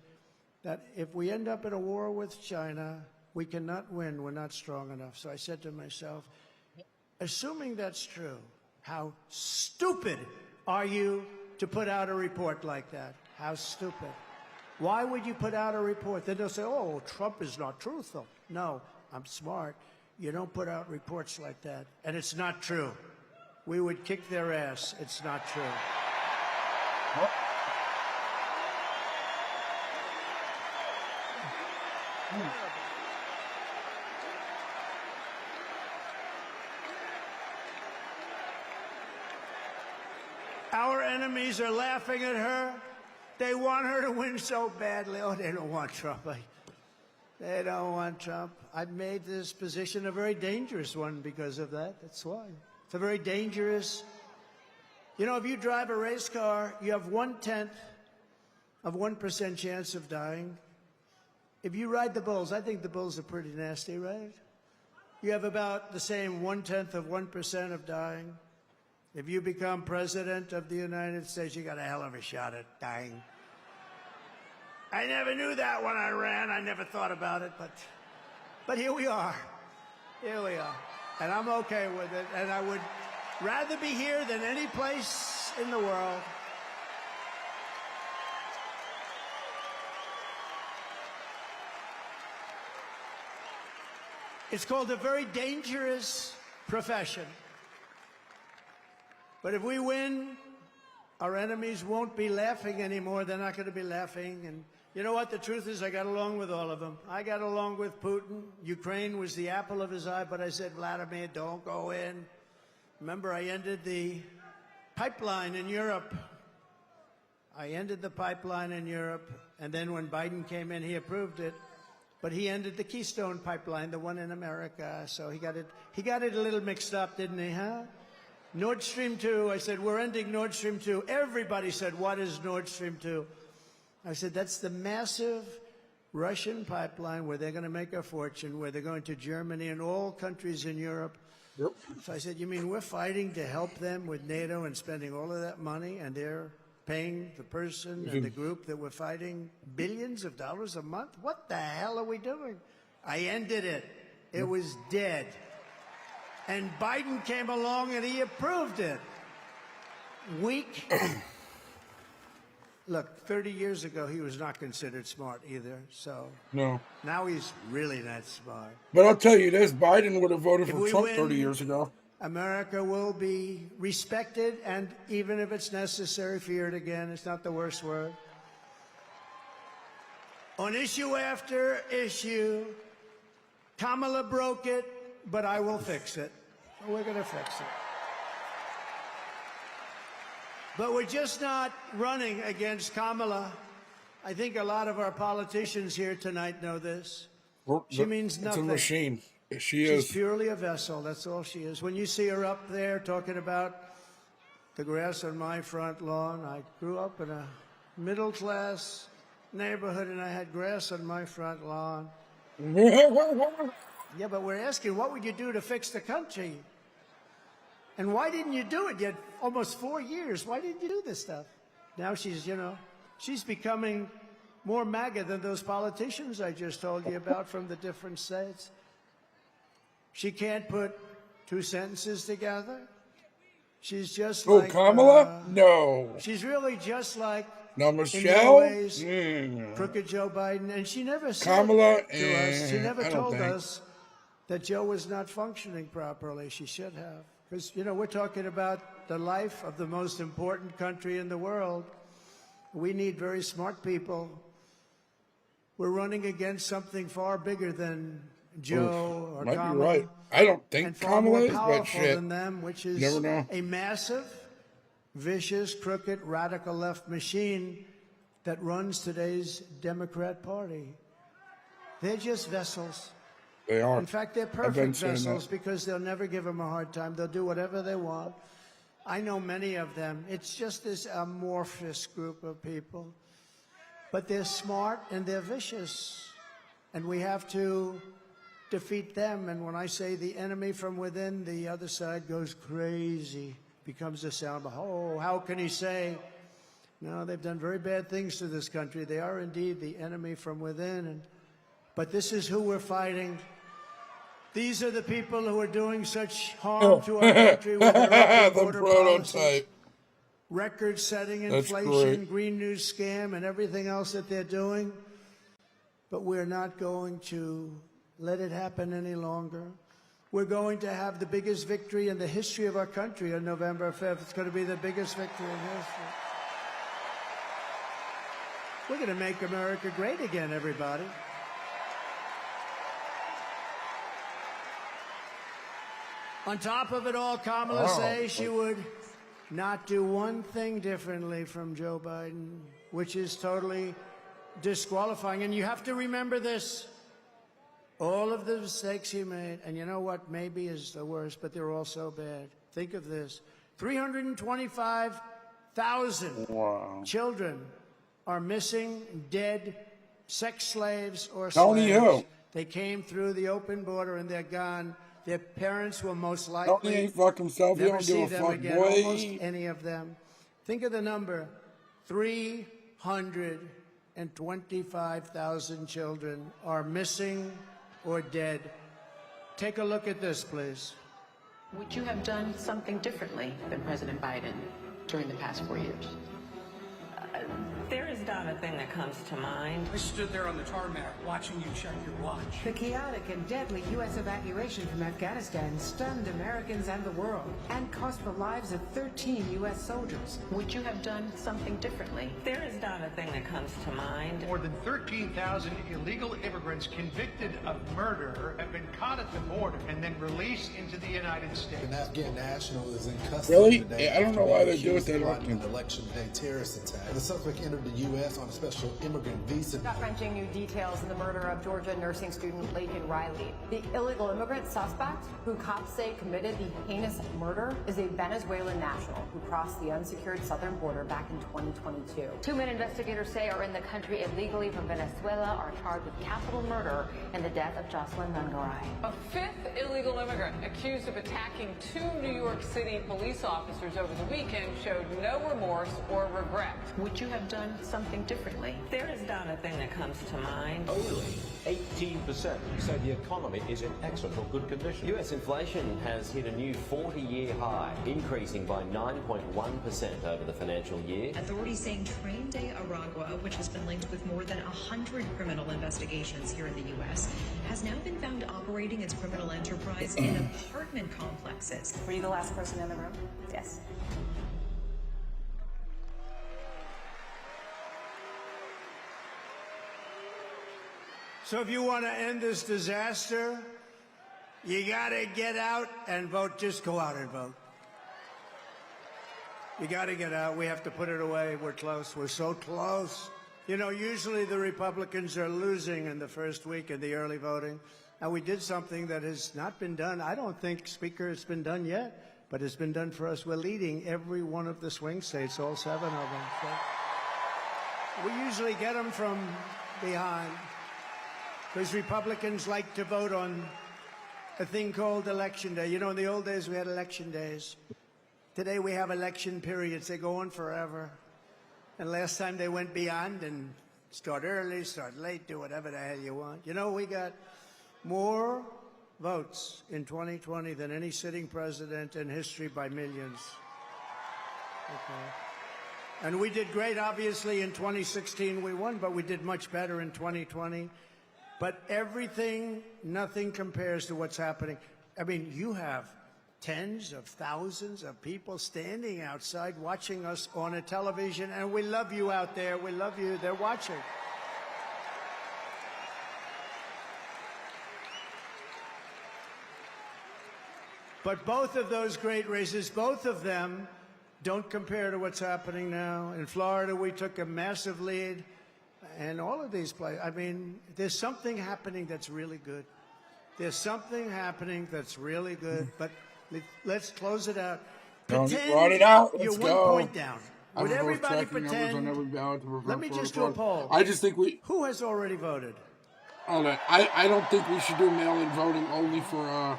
that if we end up in a war with China, we cannot win. We're not strong enough. So I said to myself, assuming that's true, how stupid are you to put out a report like that? How stupid. Why would you put out a report? Then they'll say, oh, Trump is not truthful. No, I'm smart. You don't put out reports like that. And it's not true. We would kick their ass. It's not true. Our enemies are laughing at her. They want her to win so badly. Oh, they don't want Trump. They don't want Trump. I've made this position a very dangerous one because of that. That's why. It's a very dangerous. You know, if you drive a race car, you have 1/10 of 1% chance of dying. If you ride the bulls, I think the bulls are pretty nasty, right? You have about the same 0.1% of dying. If you become president of the United States, you got a hell of a shot at dying. I never knew that when I ran. I never thought about it, but here we are. Here we are. And I'm okay with it. And I would rather be here than any place in the world. It's called a very dangerous profession. But if we win, our enemies won't be laughing anymore. They're not going to be laughing. And you know what? The truth is, I got along with all of them. I got along with Putin. Ukraine was the apple of his eye, but I said, Vladimir, don't go in. Remember, I ended the pipeline in Europe. I ended the pipeline in Europe. And then when Biden came in, he approved it. But he ended the Keystone pipeline, the one in America. So he got it a little mixed up, didn't he, huh? Nord Stream 2, I said, we're ending Nord Stream 2. Everybody said, what is Nord Stream 2? I said, that's the massive Russian pipeline where they're going to make a fortune, where they're going to Germany and all countries in Europe. Yep. So I said, you mean we're fighting to help them with NATO and spending all of that money, and they're paying the person and the group that we're fighting billions of dollars a month? What the hell are we doing? I ended it. It was dead. And Biden came along and he approved it. Weak. Look, 30 years ago, he was not considered smart either. So no. Now he's really not smart. But I'll tell you this, Biden would have voted If for we Trump win, 30 years ago. America will be respected, and even if it's necessary, feared again. It's not the worst word. On issue after issue, Kamala broke it, but I will fix it. We're going to fix it. But we're just not running against Kamala. I think a lot of our politicians here tonight know this. She means nothing. It's a machine. She's purely a vessel. That's all she is. When you see her up there talking about the grass on my front lawn, I grew up in a middle-class neighborhood, and I had grass on my front lawn. Yeah, but we're asking, what would you do to fix the country? And why didn't you do it? You had almost 4 years. Why didn't you do this stuff? Now she's, she's becoming more MAGA than those politicians I just told you about from the different states. She can't put two sentences together. She's just like... Oh, Kamala? No. She's really just like... Now, Michelle? Ways, crooked Joe Biden. And she never said Kamala, to us, she never told us that Joe was not functioning properly. She should have. Because, we're talking about the life of the most important country in the world. We need very smart people. We're running against something far bigger than Joe or might Kamala. Be right. I don't think and far Kamala more is, but powerful shit. than them, which is Never know. a massive, vicious, crooked, radical left machine that runs today's Democrat Party. They're just vessels. They are. In fact, they're perfect vessels because they'll never give them a hard time. They'll do whatever they want. I know many of them. It's just this amorphous group of people. But they're smart and they're vicious. And we have to defeat them. And when I say the enemy from within, the other side goes crazy, becomes a sound. Oh, how can he say? No, they've done very bad things to this country. They are indeed the enemy from within. But this is who we're fighting. These are the people who are doing such harm to our country with their open border policies, record-setting inflation, Green New Scam, and everything else that they're doing. But we're not going to let it happen any longer. We're going to have the biggest victory in the history of our country on November 5th. It's going to be the biggest victory in history. We're going to make America great again, everybody. On top of it all, Kamala says she would not do one thing differently from Joe Biden, which is totally disqualifying. And you have to remember this. All of the mistakes he made, and you know what maybe is the worst, but they're all so bad. Think of this. 325,000 children are missing, dead, sex slaves or Tony slaves. who? They came through the open border and they're gone. Their parents will most Tony likely ain't fuck himself. He never don't see give a them fuck, again, boy. almost any of them. Think of the number, 325,000 children are missing or dead. Take a look at this, please. Would you have done something differently than President Biden during the past 4 years? There is not a thing that comes to mind. I stood there on the tarmac watching you check your watch. The chaotic and deadly U.S. evacuation from Afghanistan stunned Americans and the world and cost the lives of 13 U.S. soldiers. Would you have done something differently? There is not a thing that comes to mind. More than 13,000 illegal immigrants convicted of murder have been caught at the border and then released into the United States. An Afghan national is in custody Really? today. Yeah, I don't know why they do it that An often. election day terrorist attack. The suspect entered the U.S. on a special immigrant visa. Gut-wrenching new details in the murder of Georgia nursing student Laken Riley. The illegal immigrant suspect, who cops say committed the heinous murder, is a Venezuelan national who crossed the unsecured southern border back in 2022. Two men investigators say are in the country illegally from Venezuela are charged with capital murder in the death of Jocelyn Nungaray. A fifth illegal immigrant accused of attacking two New York City police officers over the weekend showed no remorse or regret. Would you have done something differently? There is not a thing that comes to mind. Only 18% say the economy is in excellent or good condition. U.S. inflation has hit a new 40-year high, increasing by 9.1% over the financial year. Authorities saying Train Day Aragua, which has been linked with more than 100 criminal investigations here in the U.S., has now been found operating its criminal enterprise in apartment complexes. Were you the last person in the room? Yes. So if you want to end this disaster, you got to get out and vote. Just go out and vote. You got to get out. We have to put it away. We're close. We're so close. You know, usually the Republicans are losing in the first week in the early voting. And we did something that has not been done. I don't think, Speaker, it's been done yet, but it's been done for us. We're leading every one of the swing states, all 7 of them. So we usually get them from behind, because Republicans like to vote on a thing called Election Day. You know, in the old days, we had election days. Today, we have election periods. They go on forever. And last time, they went beyond and start early, start late, do whatever the hell you want. You know, we got more votes in 2020 than any sitting president in history by millions. Okay. And we did great, obviously, in 2016. We won, but we did much better in 2020. But everything, nothing compares to what's happening. I mean, you have tens of thousands of people standing outside watching us on a television, and we love you out there. We love you. They're watching. But both of those great races, both of them don't compare to what's happening now. In Florida, we took a massive lead. And all of these places, I mean, there's something happening that's really good. There's something happening that's really good. But let's close it out. Pretend run it out. You're Let's 1 go. point down. Would everybody pretend? Let me just do a poll. I just think Who has already voted? Hold on. I don't think we should do mail-in voting only for.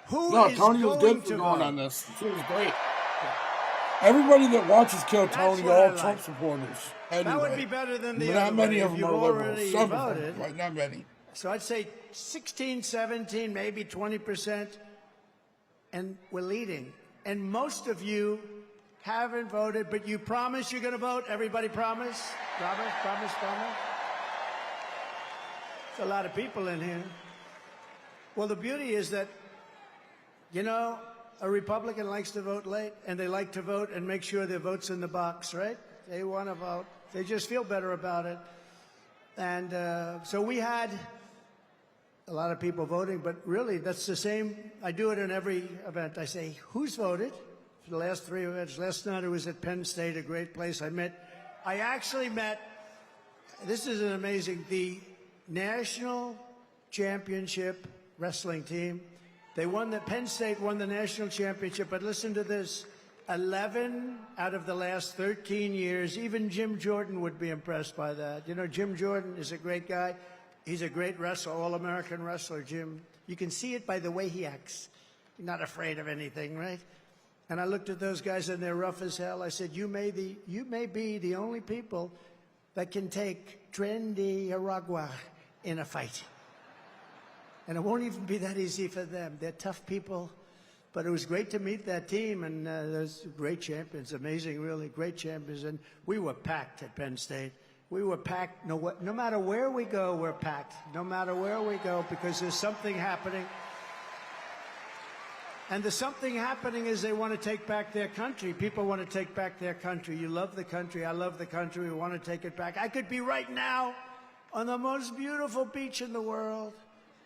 Who no, is Tony was going good for to going vote? on this. It was great. Everybody that watches Kill Tony what are all I Trump like. supporters. That would be better than the But other not many way. of If them you've are liberals. already Some of them, voted. but not many. So I'd say 16, 17, maybe 20%, and we're leading. And most of you haven't voted, but you promise you're going to vote? Everybody promise? Promise, promise, promise? There's a lot of people in here. Well, the beauty is that, you know, a Republican likes to vote late, and they like to vote and make sure their vote's in the box, right? They want to vote. They just feel better about it. And so we had a lot of people voting, but really that's the same. I do it in every event. I say, who's voted for the last 3 events? Last night I was at Penn State, a great place. I actually met, this is an amazing, the national championship wrestling team. They won Penn State won the national championship, but listen to this. 11 out of the last 13 years, even Jim Jordan would be impressed by that. You know, Jim Jordan is a great guy. He's a great wrestler, all-American wrestler, Jim. You can see it by the way he acts. He's not afraid of anything, right? And I looked at those guys, and they're rough as hell. I said, you may be the only people that can take Tren de Aragua in a fight. And it won't even be that easy for them. They're tough people. But it was great to meet that team, and there's great champions, amazing, really great champions. And we were packed at Penn State. We were packed. No matter where we go, we're packed. No matter where we go, because there's something happening. And the something happening is they want to take back their country. People want to take back their country. You love the country. I love the country. We want to take it back. I could be right now on the most beautiful beach in the world.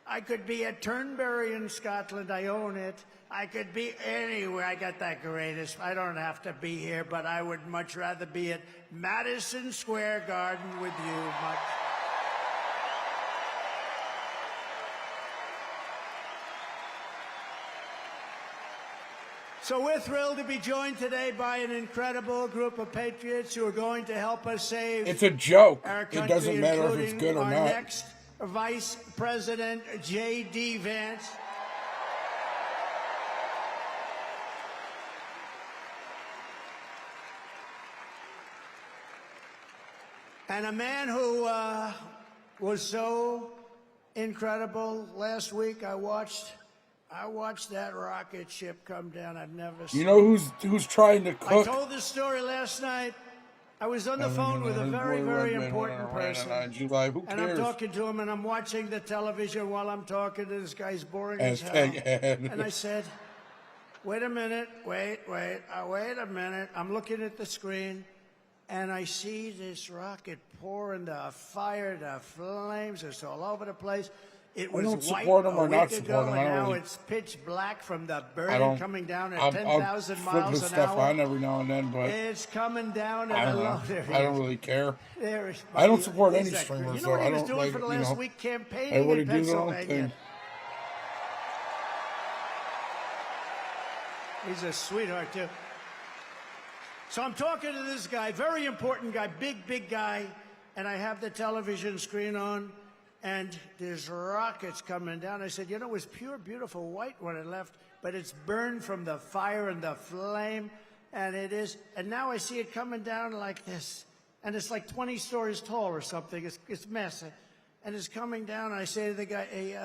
I could be at Turnberry in Scotland. I own it. I could be anywhere. I got that greatest. I don't have to be here, but I would much rather be at Madison Square Garden with you. So we're thrilled to be joined today by an incredible group of patriots who are going to help us save. It's a joke. Our country, it doesn't matter if it's good or our not. Next Vice President J.D. Vance. And a man who was so incredible. Last week I watched that rocket ship come down. I've never seen. You know who's trying to cook? I told this story last night. I was on the phone with a very, very important person. Who cares? And I'm talking to him, and I'm watching the television while I'm talking to this guy's boring as hell. And I said, wait a minute, wait a minute. I'm looking at the screen, and I see this rocket pouring the fire, the flames. It's all over the place. It was white a week ago, and now it's pitch black from the burn coming down at 10,000 miles an hour. On every now and then, but it's coming down at I don't really care. I don't support any streamers, you know what so he I was don't doing like. for the last week campaigning everybody in do their own Pennsylvania. thing. He's a sweetheart too. So I'm talking to this guy, very important guy, big guy, and I have the television screen on. And there's rockets coming down. I said, you know, it was pure, beautiful white when it left, but it's burned from the fire and the flame, and it is. And now I see it coming down like this, and it's like 20 stories tall or something. It's massive, and it's coming down. And I say to the guy, hey,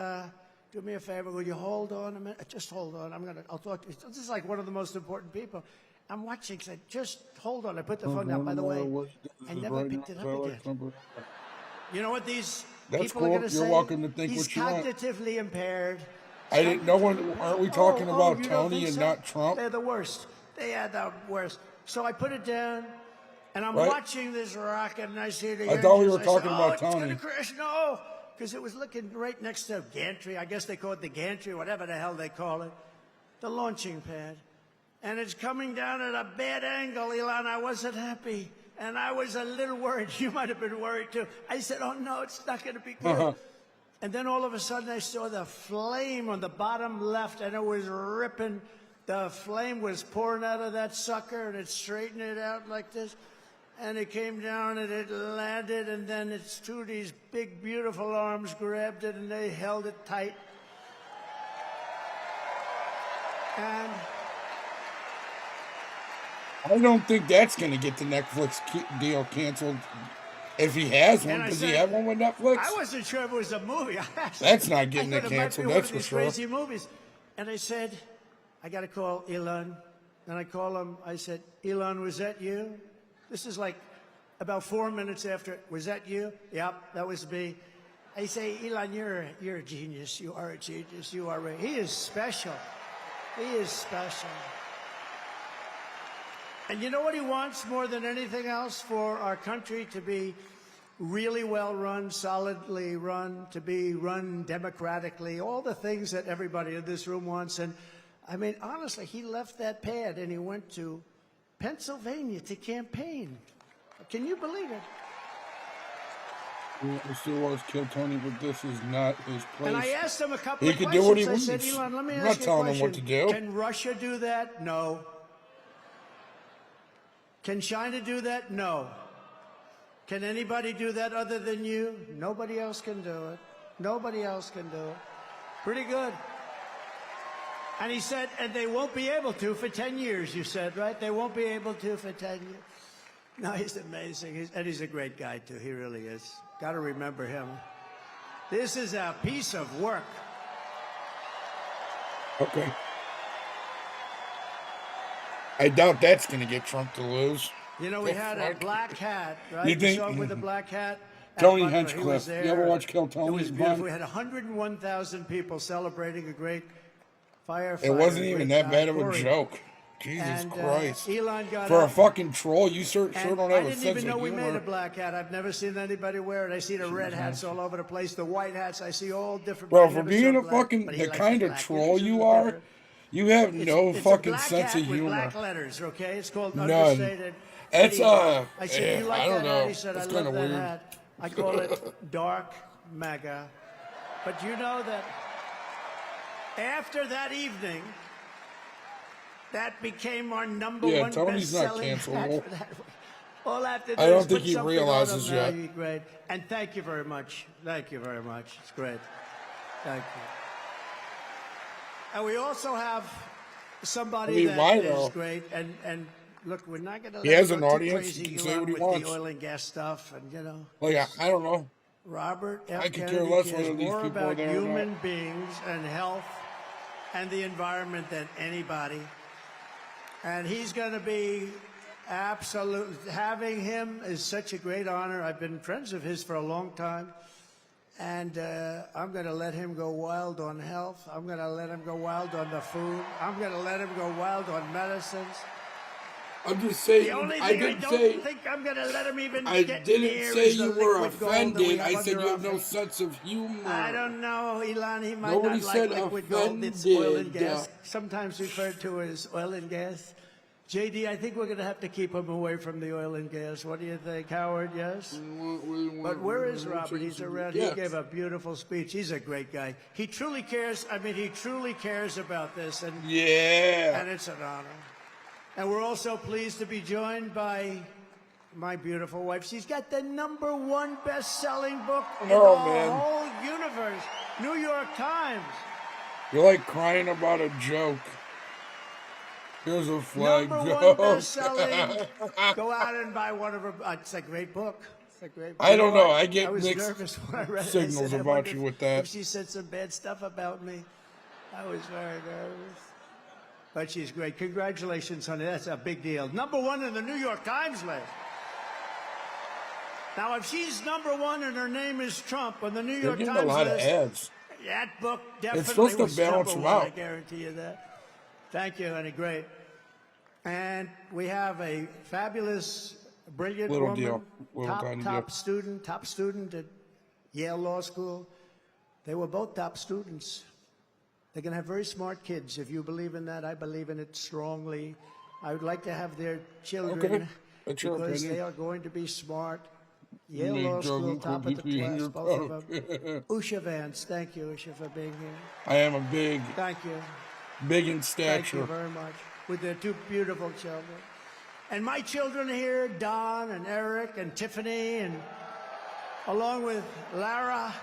do me a favor, will you hold on a minute? Just hold on. I'll talk to you. This is like one of the most important people. I'm watching. I said, just hold on. I put the phone down. By the way, I never picked it up again. You know what these people are going to say? You're welcome to think He's what you want. cognitively impaired. I didn't know. Aren't we talking about Tony and not Trump? They're the worst. They are the worst. So I put it down, and I'm watching this rocket, and I see the. I thought we were talking about It's Tony. going to crash. No, because it was looking right next to gantry. I guess they call it the gantry, whatever the hell they call it, the launching pad, and it's coming down at a bad angle, Elon. I wasn't happy. And I was a little worried. You might have been worried, too. I said, oh, no, it's not going to be good. And then all of a sudden, I saw the flame on the bottom left, and it was ripping. The flame was pouring out of that sucker, and it straightened it out like this. And it came down, and it landed, and then it's two of these big, beautiful arms grabbed it, and they held it tight. And I don't think that's going to get the Netflix deal canceled. If he has one, does he have one with Netflix? I wasn't sure if it was a movie. That's not getting it canceled, that's for sure. Crazy movies. And I said, I got to call Elon. And I call him. I said, Elon, was that you? This is like about 4 minutes after. Was that you? Yep, that was me. I say, Elon, you're a genius. You are a genius. You are. He is special. He is special. And you know what he wants more than anything else? For our country to be really well run, solidly run, to be run democratically, all the things that everybody in this room wants. And I mean, honestly, he left that pad and he went to Pennsylvania to campaign. Can you believe it? He still wants to kill Tony, but this is not his place. And I asked him a couple of questions. He can do what he wants. I said, Elon, let me I'm ask not you a telling question. him what to do. Can Russia do that? No. Can China do that? No. Can anybody do that other than you? Nobody else can do it. Nobody else can do it. Pretty good. And he said, and they won't be able to for 10 years, you said, right? They won't be able to for 10 years. No, he's amazing. And he's a great guy, too. He really is. Got to remember him. This is a piece of work. Okay. I doubt that's going to get Trump to lose. You know, we had a black hat, right? You think? saw him with a black hat? Tony Butler, he was Hinchcliffe. there. You ever watch Kill Tony? It was beautiful. We had 101,000 people celebrating a great firefighter. It wasn't even that bad of a Corey. joke. Jesus And, Christ. Elon got For a up. fucking troll, you sure And don't have I a didn't sense even know of we made humor. a black hat. I've never seen anybody wear it. I see the red hats all over the place, the white hats. I see all different. Bro, I for never being saw a black, fucking, but he the liked kind of black. troll He you was are, better. you have no It's fucking a black sense hat of with humor. black letters, okay? It's called None. understated. It's, I said, you like I don't that hat? know. He said, It's I love kinda that weird. hat. I call it dark MAGA. But you know that after that evening, that became our number Yeah, one Tony's not best-selling hat cancelable. for that week. All I have to do I don't is think put he something realizes on him. yet. No, you're great. And thank you very much. Thank you very much. It's great. Thank you. And we also have somebody why, that is though? great. And look, we're not going to He let has it an go too audience. crazy, He can say Elon, what he with wants. the oil and gas stuff, and you know. Like, I don't know. Robert F. I could care Kennedy less cares whether these more people are about there or not. human beings and health and the environment than anybody. And he's going to be absolute. Having him is such a great honor. I've been friends of his for a long time. And I'm going to let him go wild on health. I'm going to let him go wild on the food. I'm going to let him go wild on medicines. I'm just saying, The only I thing didn't don't say, think I'm going to let him even I get didn't near say is the you were liquid gold that we offended. have I said under you have our no feet. sense of humor. I don't know, Elon. He might Nobody not said like liquid gold. It's oil and offended. gas, sometimes referred to as oil and gas. JD, I think we're going to have to keep him away from the oil and gas. What do you think, Howard? Yes? But where is Robert? He's around. Yeah. He gave a beautiful speech. He's a great guy. He truly cares. I mean, he truly cares about this. And Yeah. And it's an honor. And we're also pleased to be joined by my beautiful wife. She's got the #1 best-selling book in the whole universe. New York Times. You're like crying about a joke. Here's a flag #1 joke. best-selling. Go out and buy one of her. It's a great book. It's a great book. I don't know. I get was mixed nervous when I read it. signals I said, I about wonder you if- with that. If she said some bad stuff about me, I was very nervous. But she's great. Congratulations, honey. That's a big deal. #1 in the New York Times list. Now, if she's #1 and her name is Trump on the New They're York getting Times a lot of list, ads. that book definitely supposed to was balance #1, them out. I guarantee you that. Thank you, honey. Great. And we have a fabulous, brilliant Little woman, deal. Little tiny deal. top student at Yale Law School. They were both top students. They're going to have very smart kids. If you believe in that, I believe in it strongly. I would like to have their children Okay. That's your because opinion. they are going to be smart. Yale Make Law School, Jordan top of the Cookie in class, your both of them. cup. Usha Vance, thank you, Usha, for being here. I am a big in Thank you. stature. Thank you very much. With their 2 beautiful children. And my children are here, Don and Eric and Tiffany, and along with Lara,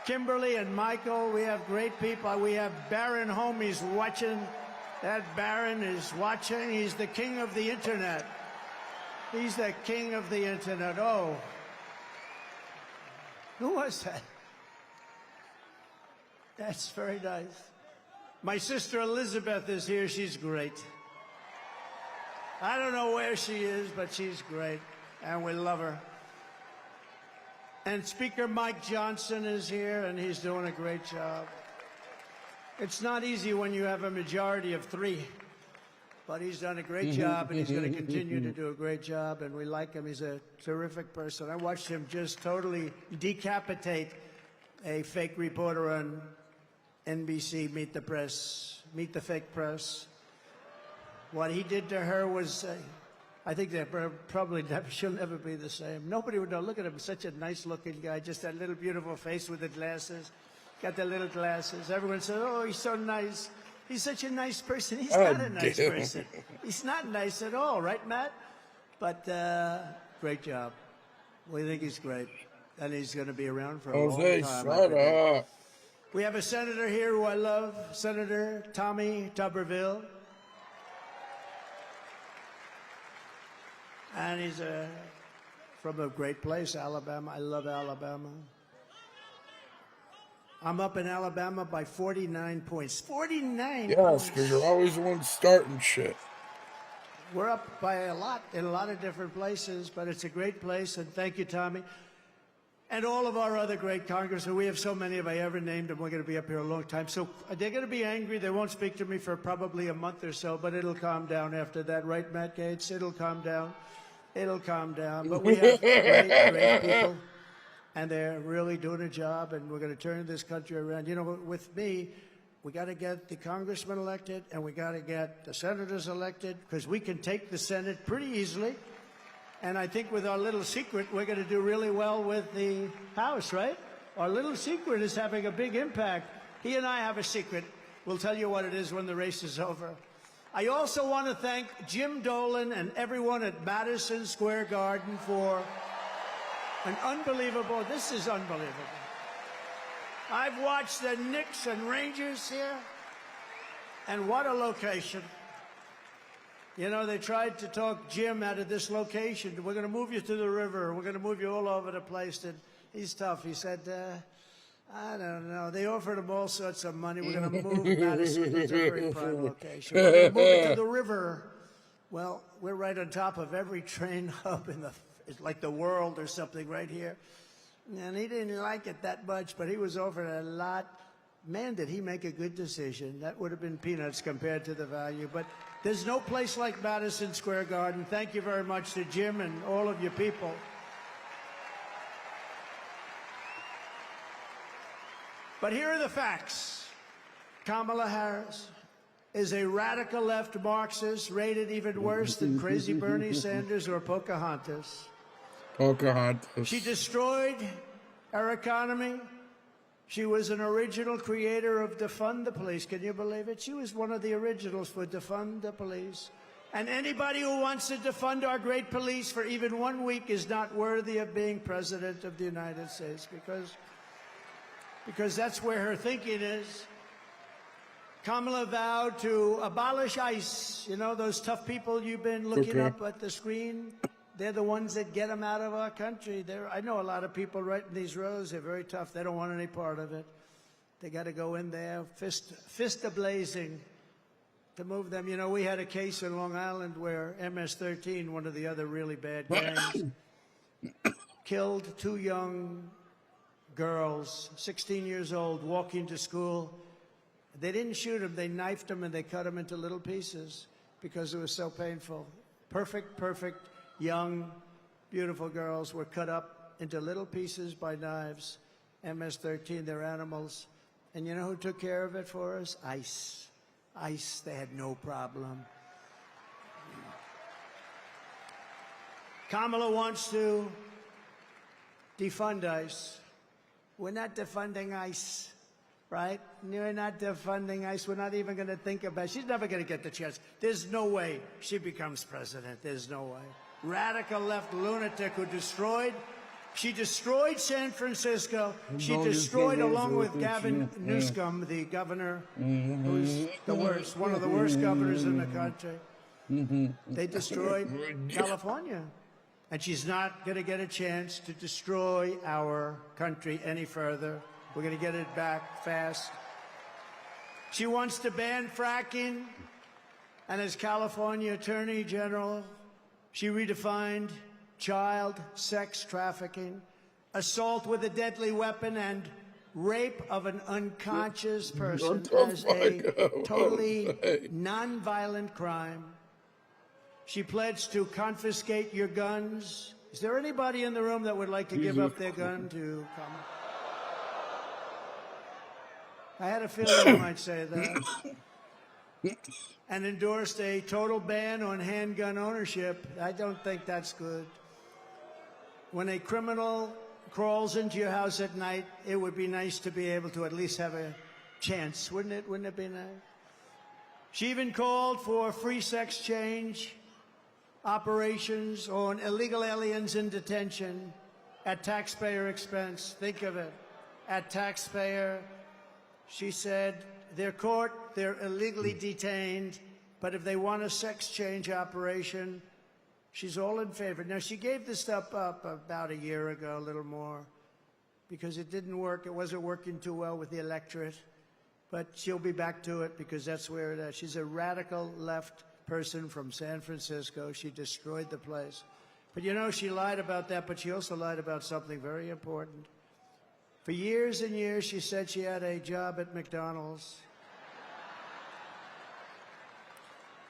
Kimberly, and Michael. We have great people. We have Baron home. He's watching. That Baron is watching. He's the king of the internet. He's the king of the internet. Oh. Who was that? That's very nice. My sister Elizabeth is here. She's great. I don't know where she is, but she's great, and we love her. And Speaker Mike Johnson is here, and he's doing a great job. It's not easy when you have a majority of 3, but he's done a great job, and he's going to continue to do a great job, and we like him. He's a terrific person. I watched him just totally decapitate a fake reporter on NBC, Meet the Fake Press. What he did to her was, I think that probably she'll never be the same. Nobody would know. Look at him, such a nice-looking guy, just that little beautiful face with the glasses. Got the little glasses. Everyone says, oh, he's so nice. He's such a nice person. He's not a nice person. He's not nice at all, right, Matt? But great job. We think he's great. And he's going to be around for a Jose, long time. shut up. We have a senator here who I love, Senator Tommy Tuberville. And he's from a great place, Alabama. I love Alabama. I'm up in Alabama by 49 points. 49 Yes, points. because you're always the one starting shit. We're up by a lot in a lot of different places, but it's a great place, and thank you, Tommy. And all of our other great congressmen. We have so many if I ever named them. We're going to be up here a long time. So they're going to be angry. They won't speak to me for probably a month or so, but it'll calm down after that. Right, Matt Gaetz? It'll calm down. It'll calm down. But we have great people, and they're really doing a job, and we're going to turn this country around. You know, with me, we got to get the congressmen elected, and we got to get the senators elected, because we can take the Senate pretty easily. And I think with our little secret, we're going to do really well with the House, right? Our little secret is having a big impact. He and I have a secret. We'll tell you what it is when the race is over. I also want to thank Jim Dolan and everyone at Madison Square Garden for an unbelievable, this is unbelievable. I've watched the Knicks and Rangers here, and what a location. You know, they tried to talk Jim out of this location. We're going to move you to the river. We're going to move you all over the place. And he's tough. He said, I don't know. They offered him all sorts of money. We're going to move Madison. It's a very prime location. We're going to move it to the river. Well, we're right on top of every train hub in the, it's like the world or something right here. And he didn't like it that much, but he was offered a lot. Man, did he make a good decision. That would have been peanuts compared to the value. But there's no place like Madison Square Garden. Thank you very much to Jim and all of you people. But here are the facts. Kamala Harris is a radical left Marxist, rated even worse than crazy Bernie Sanders or Pocahontas. Pocahontas. She destroyed our economy. She was an original creator of Defund the Police. Can you believe it? She was one of the originals for Defund the Police. And anybody who wants to defund our great police for even 1 week is not worthy of being president of the United States, because that's where her thinking is. Kamala vowed to abolish ICE. You know, those tough people you've been looking up at the screen? They're the ones that get them out of our country. I know a lot of people right in these rows. They're very tough. They don't want any part of it. They got to go in there, fist a-blazing to move them. You know, we had a case in Long Island where MS-13, one of the other really bad gangs, killed 2 young girls, 16 years old, walking to school. They didn't shoot them. They knifed them, and they cut them into little pieces because it was so painful. Perfect young, beautiful girls were cut up into little pieces by knives. MS-13, they're animals. And you know who took care of it for us? ICE. ICE, they had no problem. Kamala wants to defund ICE. We're not defunding ICE, right? We're not defunding ICE. We're not even going to think about it. She's never going to get the chance. There's no way she becomes president. There's no way. Radical left lunatic who destroyed San Francisco. She destroyed, along with Gavin Newsom, the governor, who's the worst, one of the worst governors in the country. They destroyed California. And she's not going to get a chance to destroy our country any further. We're going to get it back fast. She wants to ban fracking. And as California Attorney General, she redefined child sex trafficking, assault with a deadly weapon, and rape of an unconscious person as a totally nonviolent crime. She pledged to confiscate your guns. Is there anybody in the room that would like to give up their gun to Kamala? I had a feeling you might say that. And endorsed a total ban on handgun ownership. I don't think that's good. When a criminal crawls into your house at night, it would be nice to be able to at least have a chance, wouldn't it? Wouldn't it be nice? She even called for free sex change operations on illegal aliens in detention at taxpayer expense. Think of it, at taxpayer. She said they're caught, they're illegally detained, but if they want a sex change operation, she's all in favor. Now, she gave this stuff up about a year ago, a little more, because it didn't work. It wasn't working too well with the electorate. But she'll be back to it because that's where it is. She's a radical left person from San Francisco. She destroyed the place. But you know, she lied about that, but she also lied about something very important. For years and years, she said she had a job at McDonald's.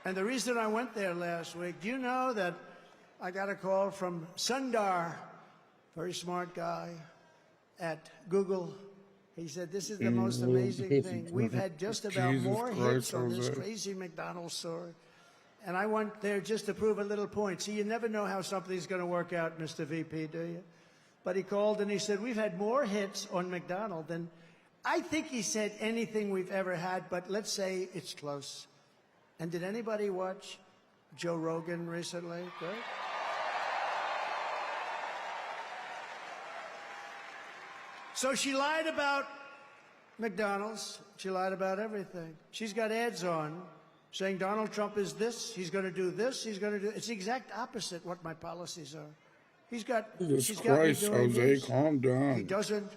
And the reason I went there last week, do you know that I got a call from Sundar, very smart guy, at Google. He said, this is the most amazing thing. We've had just about more hits on this crazy McDonald's story. And I went there just to prove a little point. See, you never know how something's going to work out, Mr. VP, do you? But he called and he said, we've had more hits on McDonald's than, I think he said, anything we've ever had, but let's say it's close. And did anybody watch Joe Rogan recently? Right? So she lied about McDonald's. She lied about everything. She's got ads on saying Donald Trump is this, he's going to do this, he's going to do... It's the exact opposite what my policies are. He's got... Jesus Christ, Jose, calm down. He doesn't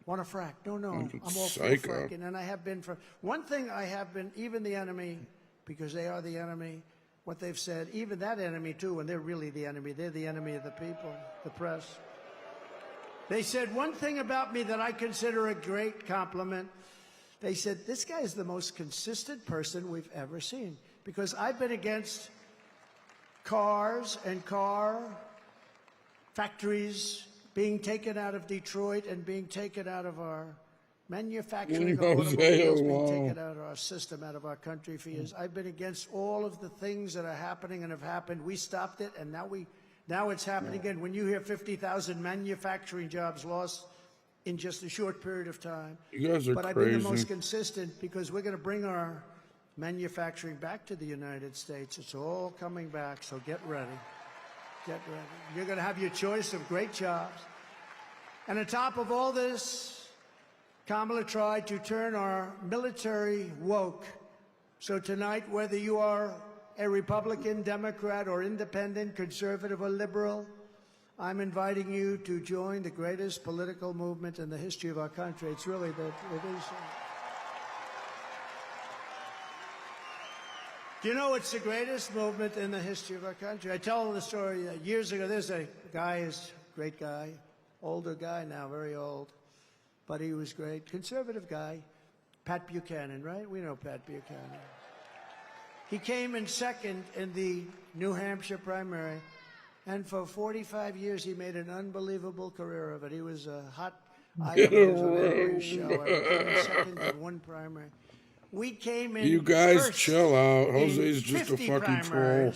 want to frack. No, I'm all for fracking, and I have been for... One thing I have been, even the enemy, because they are the enemy, what they've said, even that enemy too, and they're really the enemy, they're the enemy of the people, the press. They said one thing about me that I consider a great compliment. They said, this guy is the most consistent person we've ever seen. Because I've been against cars and car factories being taken out of Detroit and being taken out of our manufacturing of automobiles, being taken out of our system, out of our country for years. I've been against all of the things that are happening and have happened. We stopped it, and now it's happening again. When you hear 50,000 manufacturing jobs lost in just a short period of time. You guys are but I've been the most consistent because we're going to bring our manufacturing back to the United States. It's all coming back, so get ready. Get ready. You're going to have your choice of great jobs. And on top of all this, Kamala tried to turn our military woke. So tonight, whether you are a Republican, Democrat, or independent, conservative, or liberal, I'm inviting you to join the greatest political movement in the history of our country. It's really it is. Do you know it's the greatest movement in the history of our country? I tell the story years ago. There's a guy, is a great guy, older guy now, very old, but he was great, conservative guy, Pat Buchanan, right? We know Pat Buchanan. He came in second in the New Hampshire primary. And for 45 years, he made an unbelievable career of it. He was a hot item on every show. I came in second in one primary. We came in You guys first chill out. Jose's just a fucking troll.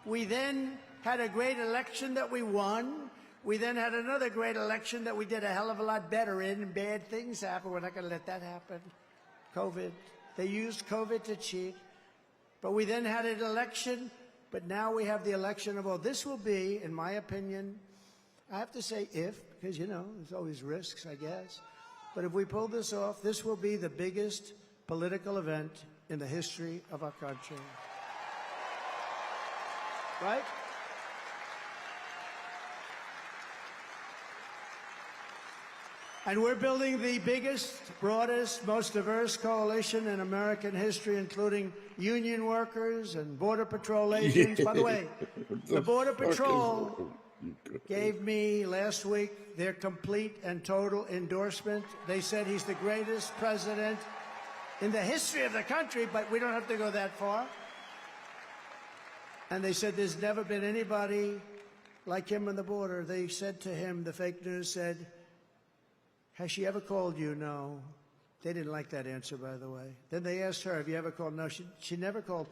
We then had a great election that we won. We then had another great election that we did a hell of a lot better in, and bad things happened. We're not going to let that happen. COVID. They used COVID to cheat. But we then had an election. But now we have the election of, well, this will be, in my opinion, I have to say because, you know, there's always risks, I guess. But if we pull this off, this will be the biggest political event in the history of our country. Right? And we're building the biggest, broadest, most diverse coalition in American history, including union workers and Border Patrol agents. By the way, the Border Patrol gave me last week their complete and total endorsement. They said he's the greatest president in the history of the country, but we don't have to go that far. And they said there's never been anybody like him on the border. They said to him, the fake news said, has she ever called you? No. They didn't like that answer, by the way. Then they asked her, have you ever called? No, she never called.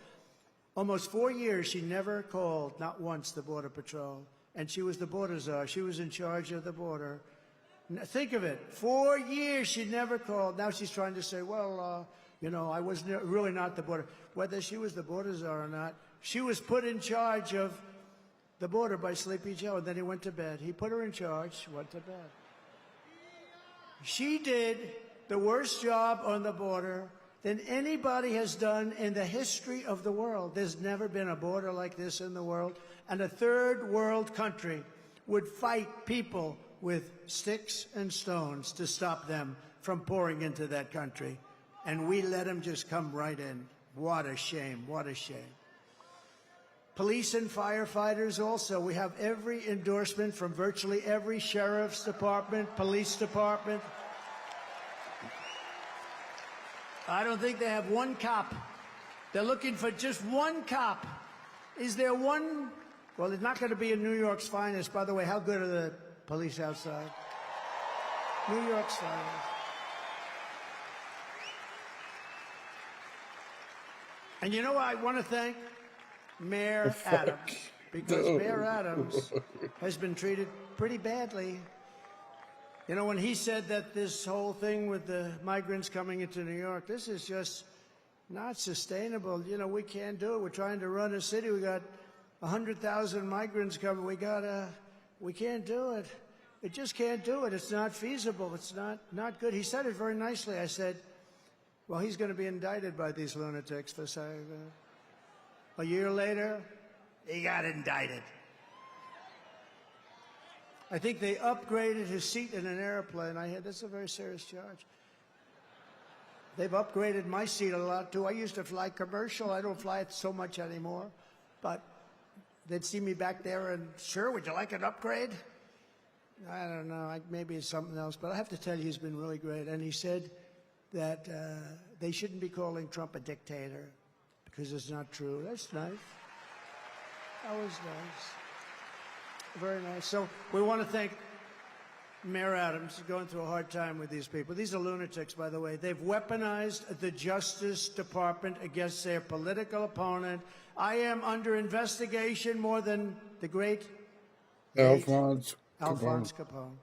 Almost 4 years, she never called, not once, the Border Patrol. And she was the border czar. She was in charge of the border. Think of it. 4 years, she never called. Now she's trying to say, well, you know, I was really not the border. Whether she was the border czar or not, she was put in charge of the border by Sleepy Joe, and then he went to bed. He put her in charge, went to bed. She did the worst job on the border than anybody has done in the history of the world. There's never been a border like this in the world. And a third world country would fight people with sticks and stones to stop them from pouring into that country. And we let them just come right in. What a shame, what a shame. Police and firefighters also. We have every endorsement from virtually every sheriff's department, police department. I don't think they have one cop. They're looking for just one cop. Is there one? Well, it's not going to be in New York's finest. By the way, how good are the police outside? New York's finest. And you know, I want to thank Mayor Adams, because Mayor Adams has been treated pretty badly. You know, when he said that this whole thing with the migrants coming into New York, this is just not sustainable. You know, we can't do it. We're trying to run a city. We got 100,000 migrants coming. We can't do it. It just can't do it. It's not feasible. It's not good. He said it very nicely. I said, well, he's going to be indicted by these lunatics for saying that. A year later, he got indicted. I think they upgraded his seat in an airplane. That's a very serious charge. They've upgraded my seat a lot, too. I used to fly commercial. I don't fly it so much anymore. But they'd see me back there and, sure, would you like an upgrade? I don't know. Maybe it's something else. But I have to tell you, he's been really great. And he said that they shouldn't be calling Trump a dictator because it's not true. That's nice. That was nice. Very nice. So we want to thank Mayor Adams. He's going through a hard time with these people. These are lunatics, by the way. They've weaponized the Justice Department against their political opponent. I am under investigation more than the great Alphonse Capone.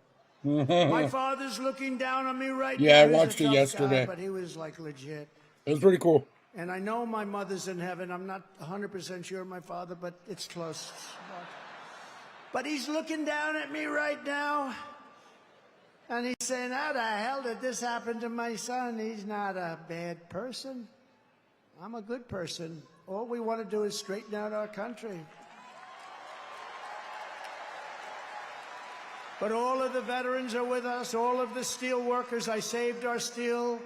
My father's looking down on me right now. Yeah, I He's watched a it tough yesterday. guy, but he was like legit. It was pretty cool. And I know my mother's in heaven. I'm not 100% sure of my father, but it's close. But he's looking down at me right now. And he's saying, how the hell did this happen to my son? He's not a bad person. I'm a good person. All we want to do is straighten out our country. But all of the veterans are with us, all of the steel workers. I saved our steel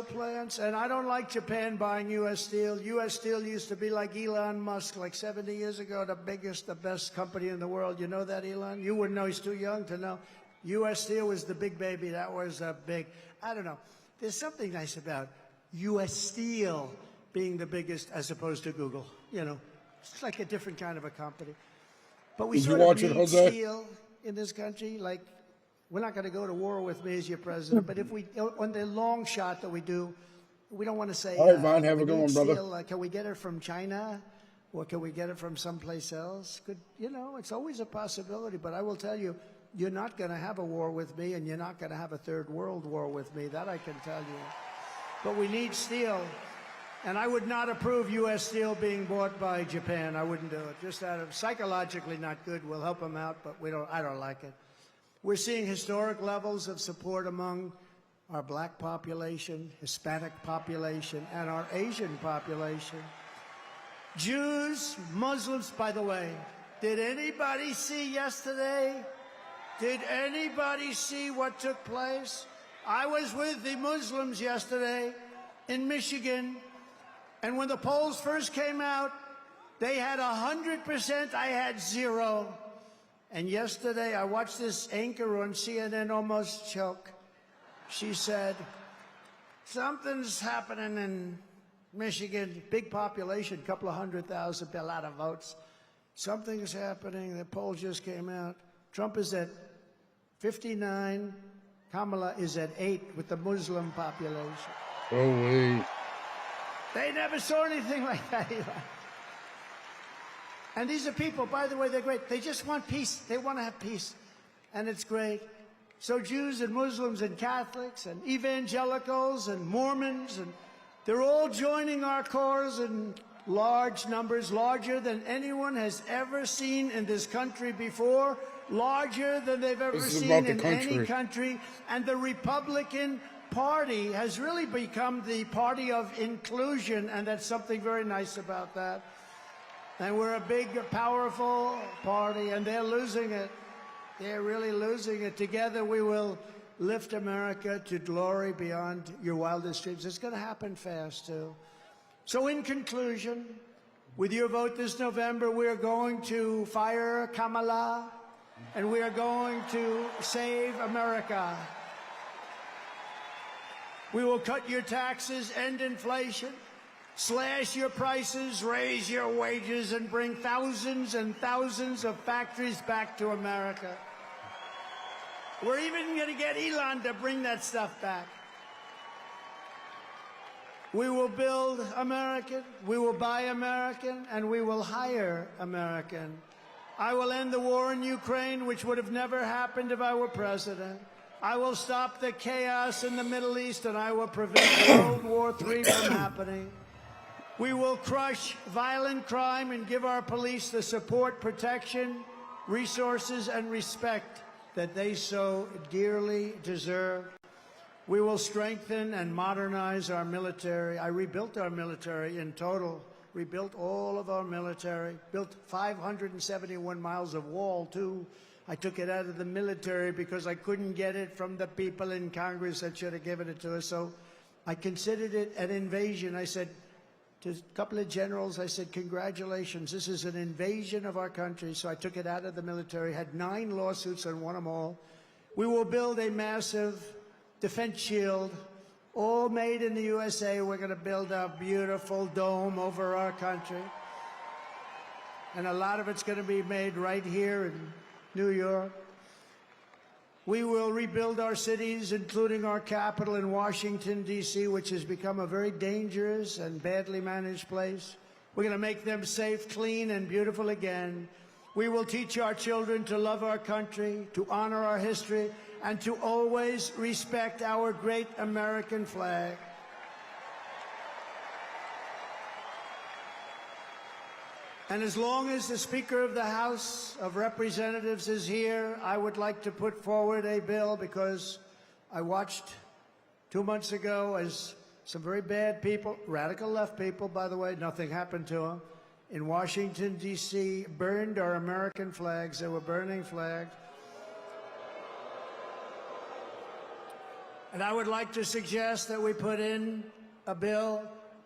plants, and I don't like Japan buying U.S. Steel. U.S. Steel used to be like Elon Musk, like 70 years ago, the biggest, the best company in the world. You know that, Elon? You wouldn't know. He's too young to know. U.S. Steel was the big baby. That was a big, I don't know. There's something nice about U.S. Steel being the biggest as opposed to Google. You know, it's like a different kind of a company. But we sort of need steel in this country, like, we're not going to go to war with me as your president, but if we, on the long shot that we do, we don't want to say, all right, Vaughn, have a good one, brother. Can we get it from China, or can we get it from someplace else? You know, it's always a possibility, but I will tell you, you're not going to have a war with me, and you're not going to have a third world war with me. That I can tell you. But we need steel, and I would not approve U.S. Steel being bought by Japan. I wouldn't do it. Just out of psychologically not good. We'll help them out, but I don't like it. We're seeing historic levels of support among our black population, Hispanic population, and our Asian population. Jews, Muslims, by the way, did anybody see yesterday? Did anybody see what took place? I was with the Muslims yesterday in Michigan, and when the polls first came out, they had 100%, I had 0. And yesterday, I watched this anchor on CNN almost choke. She said, something's happening in Michigan, big population, couple of 100,000, a lot of votes. Something's happening. The poll just came out. Trump is at 59. Kamala is at 8 with the Muslim population. Oh, wait. They never saw anything like that, Eli. And these are people, by the way, they're great. They just want peace. They want to have peace. And it's great. So Jews and Muslims and Catholics and evangelicals and Mormons, and they're all joining our cause, and large numbers, larger than anyone has ever seen in this country before, larger than they've ever seen in any country. And the Republican Party has really become the party of inclusion, and that's something very nice about that. And we're a big, powerful party, and they're losing it. They're really losing it. Together we will lift America to glory beyond your wildest dreams. It's going to happen fast, too. So in conclusion, with your vote this November, we are going to fire Kamala, and we are going to save America. We will cut your taxes, end inflation, slash your prices, raise your wages, and bring thousands and thousands of factories back to America. We're even going to get Elon to bring that stuff back. We will build American, we will buy American, and we will hire American. I will end the war in Ukraine, which would have never happened if I were president. I will stop the chaos in the Middle East, and I will prevent World War III from happening. We will crush violent crime and give our police the support, protection, resources, and respect that they so dearly deserve. We will strengthen and modernize our military. I rebuilt our military in total, rebuilt all of our military, built 571 miles of wall, too. I took it out of the military because I couldn't get it from the people in Congress that should have given it to us. So I considered it an invasion. I said to a couple of generals, I said, congratulations, this is an invasion of our country. So I took it out of the military, had 9 lawsuits and won them all. We will build a massive defense shield, all made in the USA. We're going to build a beautiful dome over our country. And a lot of it's going to be made right here in New York. We will rebuild our cities, including our capital in Washington, D.C., which has become a very dangerous and badly managed place. We're going to make them safe, clean, and beautiful again. We will teach our children to love our country, to honor our history, and to always respect our great American flag. And as long as the Speaker of the House of Representatives is here, I would like to put forward a bill, because I watched 2 months ago as some very bad people, radical left people, by the way, nothing happened to them, in Washington, D.C., burned our American flags. They were burning flags. And I would like to suggest that we put in a bill,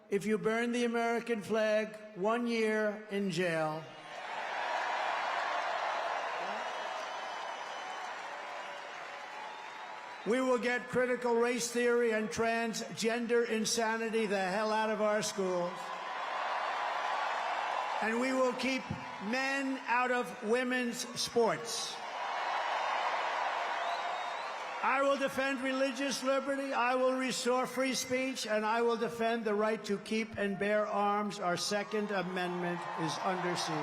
if you burn the American flag, 1 year in jail. We will get critical race theory and transgender insanity the hell out of our schools. And we will keep men out of women's sports. I will defend religious liberty, I will restore free speech, and I will defend the right to keep and bear arms. Our Second Amendment is under siege.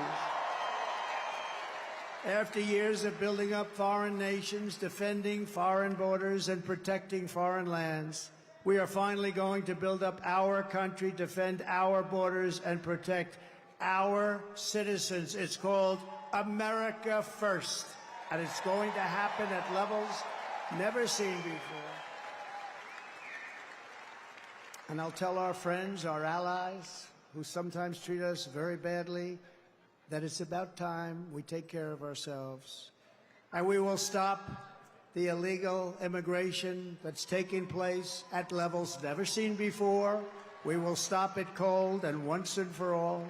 After years of building up foreign nations, defending foreign borders, and protecting foreign lands, we are finally going to build up our country, defend our borders, and protect our citizens. It's called America First, and it's going to happen at levels never seen before. And I'll tell our friends, our allies, who sometimes treat us very badly, that it's about time we take care of ourselves. And we will stop the illegal immigration that's taking place at levels never seen before. We will stop it cold and once and for all.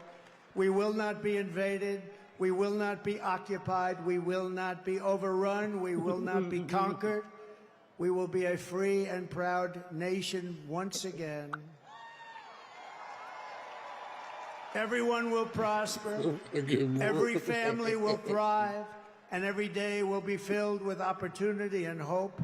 We will not be invaded. We will not be occupied. We will not be overrun. We will not be conquered. We will be a free and proud nation once again. Everyone will prosper. Every family will thrive. And every day will be filled with opportunity and hope.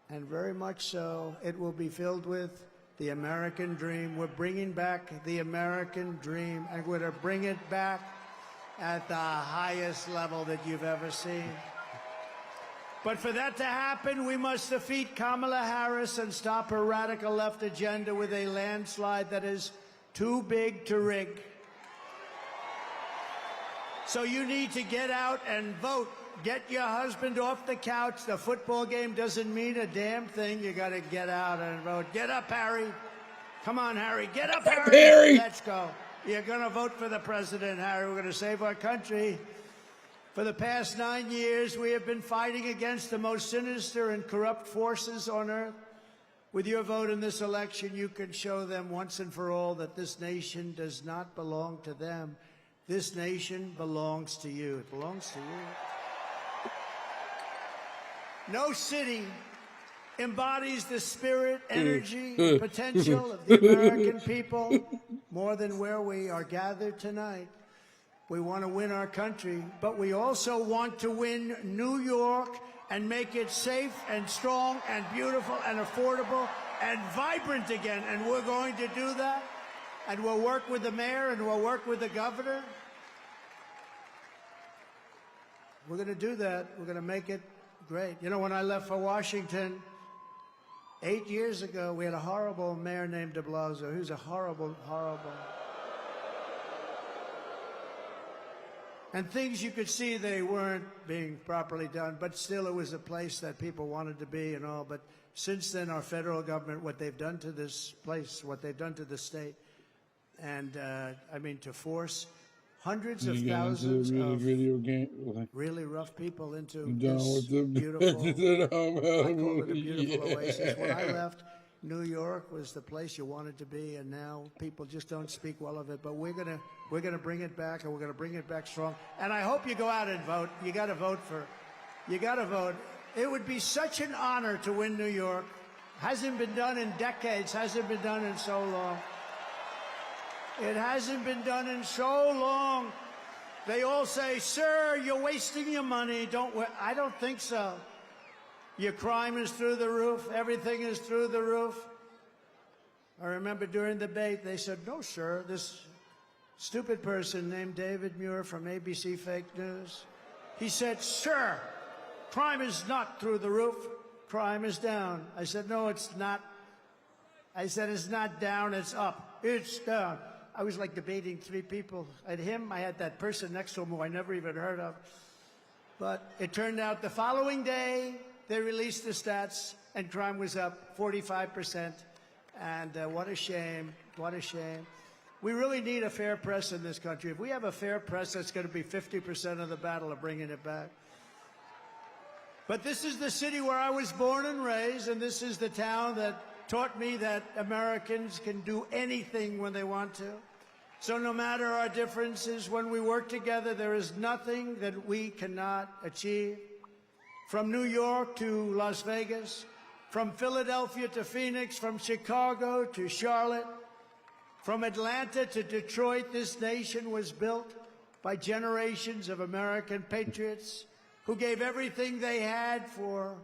And very much so, it will be filled with the American dream. We're bringing back the American dream, and we're going to bring it back at the highest level that you've ever seen. But for that to happen, we must defeat Kamala Harris and stop her radical left agenda with a landslide that is too big to rig. So you need to get out and vote. Get your husband off the couch. The football game doesn't mean a damn thing. You got to get out and vote. Get up, Harry. Come on, Harry. Get up, Harry. Let's go. You're going to vote for the president, Harry. We're going to save our country. For the past 9 years, we have been fighting against the most sinister and corrupt forces on earth. With your vote in this election, you can show them once and for all that this nation does not belong to them. This nation belongs to you. It belongs to you. No city embodies the spirit, energy, and potential of the American people more than where we are gathered tonight. We want to win our country, but we also want to win New York and make it safe and strong and beautiful and affordable and vibrant again. And we're going to do that. And we'll work with the mayor and we'll work with the governor. We're going to do that. We're going to make it great. You know, when I left for Washington 8 years ago, we had a horrible mayor named de Blasio. He was a horrible, horrible. And things you could see they weren't being properly done, but still it was a place that people wanted to be and all. But since then, our federal government, what they've done to this place, what they've done to the state, and I mean, to force hundreds of thousands of really rough people into this beautiful, I call it a beautiful oasis. When I left, New York was the place you wanted to be, and now people just don't speak well of it. But we're gonna bring it back, and we're gonna bring it back strong. And I hope you go out and vote. You got to vote for. You got to vote. It would be such an honor to win New York. Hasn't been done in decades. Hasn't been done in so long. It hasn't been done in so long. They all say, "Sir, you're wasting your money." I don't think so. Your crime is through the roof. Everything is through the roof. I remember during the debate, they said, "No, sir, this stupid person named David Muir from ABC Fake News." He said, "Sir, crime is not through the roof. Crime is down." I said, "No, it's not." I said, "It's not down, it's up. It's down." I was like debating three people. I had him, I had that person next to him who I never even heard of. But it turned out the following day, they released the stats, and crime was up 45%. And what a shame, what a shame. We really need a fair press in this country. If we have a fair press, that's going to be 50% of the battle of bringing it back. But this is the city where I was born and raised, and this is the town that taught me that Americans can do anything when they want to. So no matter our differences, when we work together, there is nothing that we cannot achieve. From New York to Las Vegas, from Philadelphia to Phoenix, from Chicago to Charlotte, from Atlanta to Detroit, this nation was built by generations of American patriots who gave everything they had for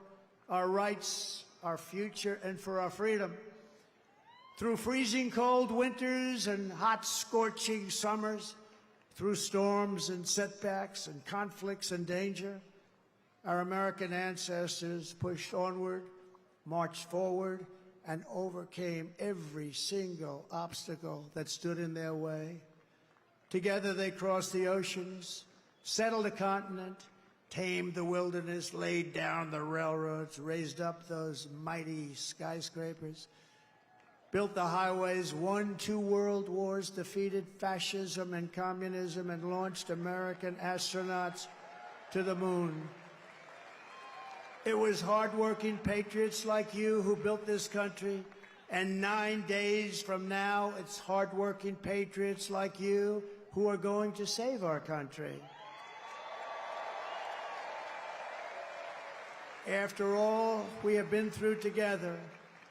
our rights, our future, and for our freedom. Through freezing cold winters and hot scorching summers, through storms and setbacks and conflicts and danger, our American ancestors pushed onward, marched forward, and overcame every single obstacle that stood in their way. Together they crossed the oceans, settled a continent, tamed the wilderness, laid down the railroads, raised up those mighty skyscrapers, built the highways, won 2 world wars, defeated fascism and communism, and launched American astronauts to the moon. It was hardworking patriots like you who built this country, and 9 days from now, it's hardworking patriots like you who are going to save our country. After all we have been through together,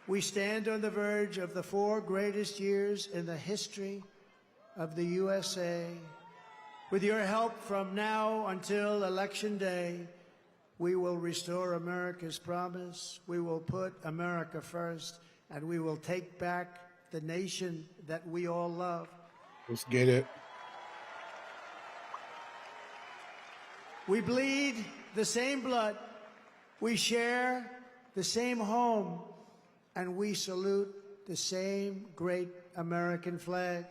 we stand on the verge of the 4 greatest years in the history of the USA. With your help from now until Election Day, we will restore America's promise, we will put America first, and we will take back the nation that we all love. Let's get it. We bleed the same blood, we share the same home, and we salute the same great American flag.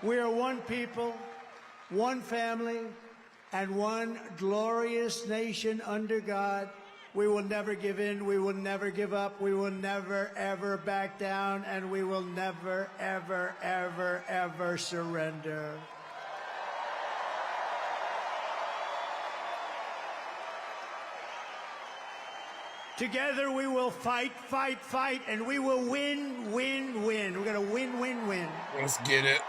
We are one people, one family, and one glorious nation under God. We will never give in, we will never give up, we will never, ever back down, and we will never, ever, ever, ever surrender. Together we will fight, fight, fight, and we will win, win, win. We're going to win, win, win. Let's get it.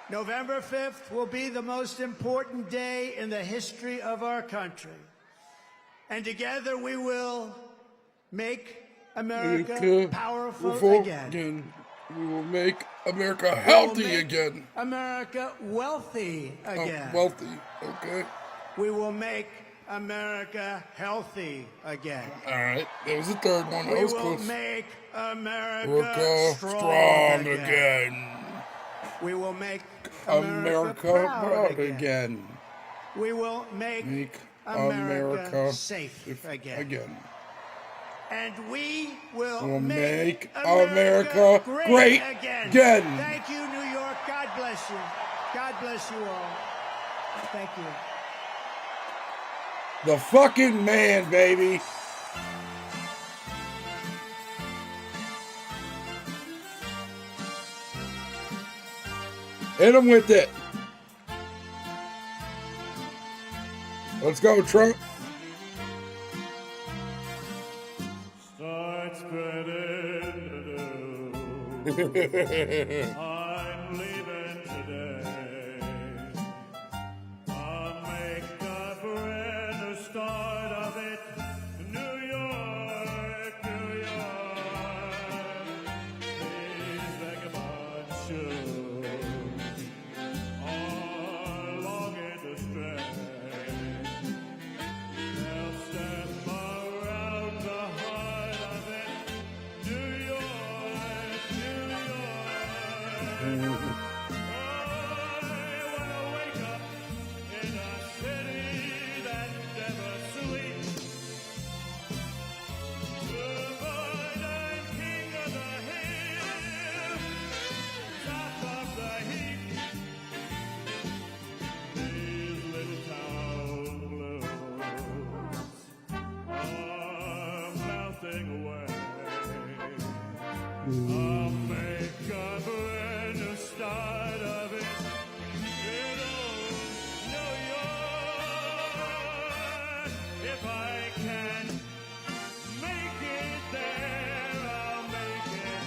November 5th will be the most important day in the history of our country. And together we will make America powerful again. We will make America healthy again. America wealthy again. Oh, wealthy, okay. We will make America healthy again. All right, that was the third one. That we was will close. Make America strong again. We will make America proud again. We will make America safe again. And we will make America great again. Thank you, New York. God bless you. God bless you all. Thank you. The fucking man, baby. Hit him with it. Let's go, Trump. Start spreading the news. I'm leaving today. I'll make a brand new start of it. New York, New York. These vagabond shoes are longing to stray. They'll step around the heart of it. New York, New York. I wanna wake up in a city that never sleeps. The modern king of the hill, top of the heap. These little town blues are melting away. I'll make a brand new start of it in old New York. If I can make it there, I'll make it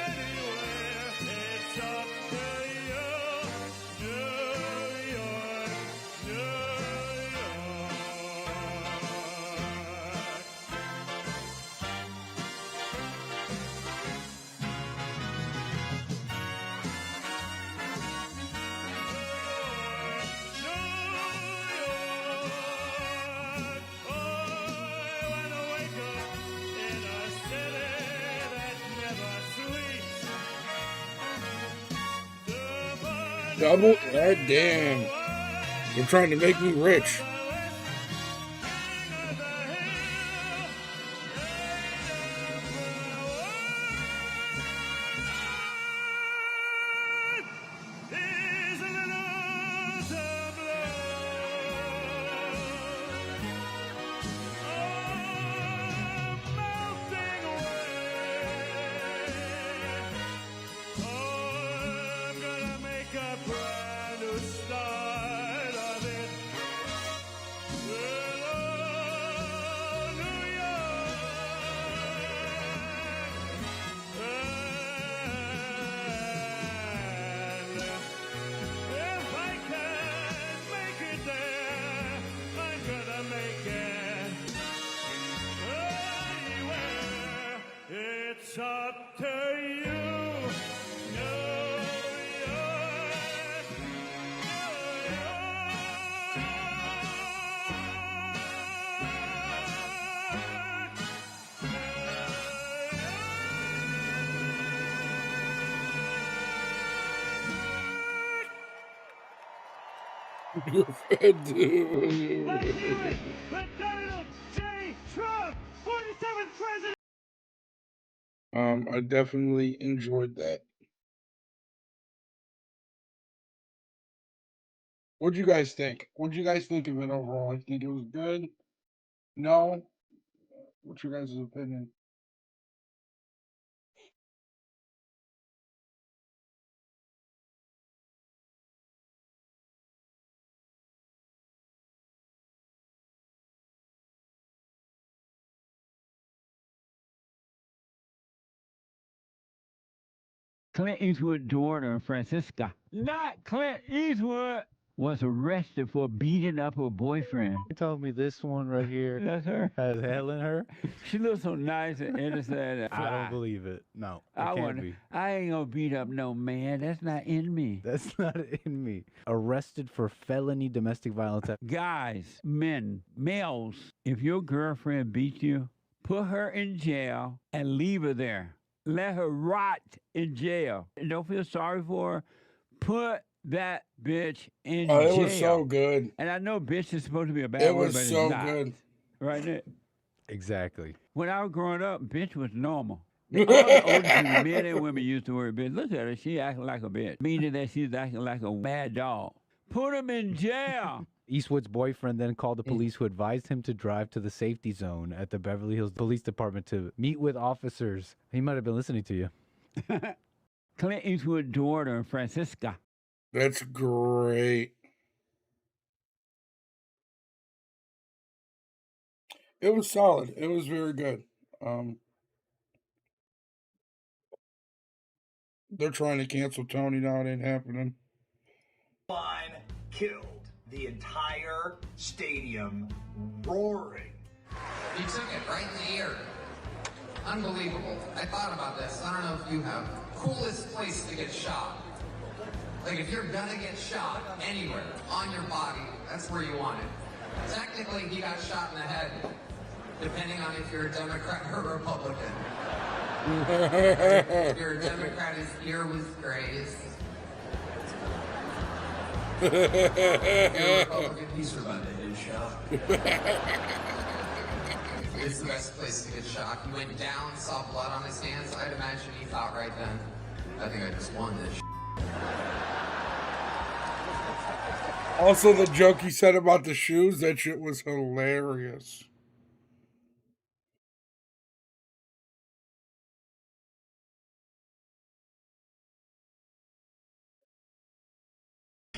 anywhere. It's up to you, New York, New York. Double? God damn. They're trying to make me rich. I'm gonna make a brand new start of it. Hello, New York. And if I can make it there, I'm gonna make it anywhere. It's up to you. You're fed, dude. Let's do it! Donald J. Trump, 47th president. I definitely enjoyed that. What'd you guys think? What'd you guys think of it overall? You think it was good? No? What's your guys' opinion? Clint Eastwood's daughter, Francisca, not Clint Eastwood, was arrested for beating up her boyfriend. You told me this one right here That's her. has Helen her. She looks so nice and innocent and I don't fly. believe it. No, it I can't be. ain't gonna beat up no man. That's not in me. That's not in me. Arrested for felony domestic violence. Guys, men, males, if your girlfriend beats you, put her in jail and leave her there. Let her rot in jail. And don't feel sorry for her. Put that bitch in jail. It was so good. And I know bitch is supposed to be a bad It word, was but so it's not. good. Right, Nick? Exactly. When I was growing up, bitch was normal. All the older people, men and women used the word bitch. Look at her. She acting like a bitch. Meaning that she's acting like a bad dog. Put him in jail. Eastwood's boyfriend then called the police, who advised him to drive to the safety zone at the Beverly Hills Police Department to meet with officers. He might have been listening to you. Clint Eastwood's daughter, Francisca. That's great. It was solid. It was very good. They're trying to cancel Tony now. It ain't happening. Line killed. The entire stadium roaring. He took it right in the ear. Unbelievable. I thought about this. I don't know if you have. Coolest place to get shot. Like if you're gonna get shot anywhere on your body, that's where you want it. Technically, he got shot in the head, depending on if you're a Democrat or a Republican. If you're a Democrat, his ear was grazed. If you're a Republican, he's survived his shot. It's the best place to get shot. He went down, saw blood on his hands. I'd imagine he thought right then, I think I just won this. Also, the joke he said about the shoes, that shit was hilarious.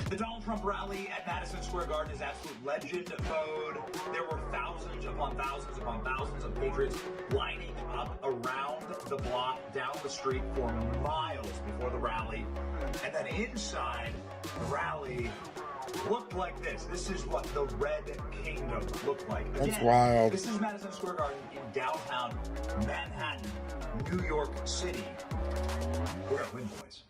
The Donald Trump rally at Madison Square Garden is absolute legend mode. There were thousands upon thousands of patriots lining up around the block, down the street for miles before the rally. And then inside, the rally looked like this. This is what the Red Kingdom looked like. Again, that's wild. This is Madison Square Garden in downtown Manhattan, New York City. We're gonna win, boys.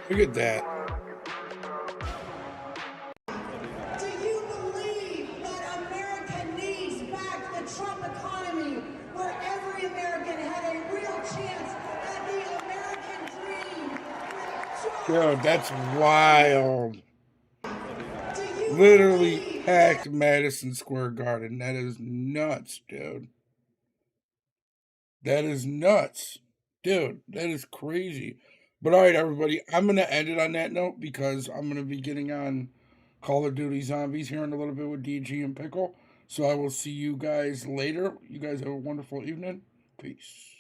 Look at that. Do you believe that America needs back the Trump economy, where every American had a real chance at the American dream? Dude, that's wild. Literally packed Madison Square Garden. That is nuts, dude. That is nuts. Dude, that is crazy. But all right, everybody, I'm going to end it on that note because I'm going to be getting on Call of Duty Zombies here in a little bit with DG and Pickle. So I will see you guys later. You guys have a wonderful evening. Peace.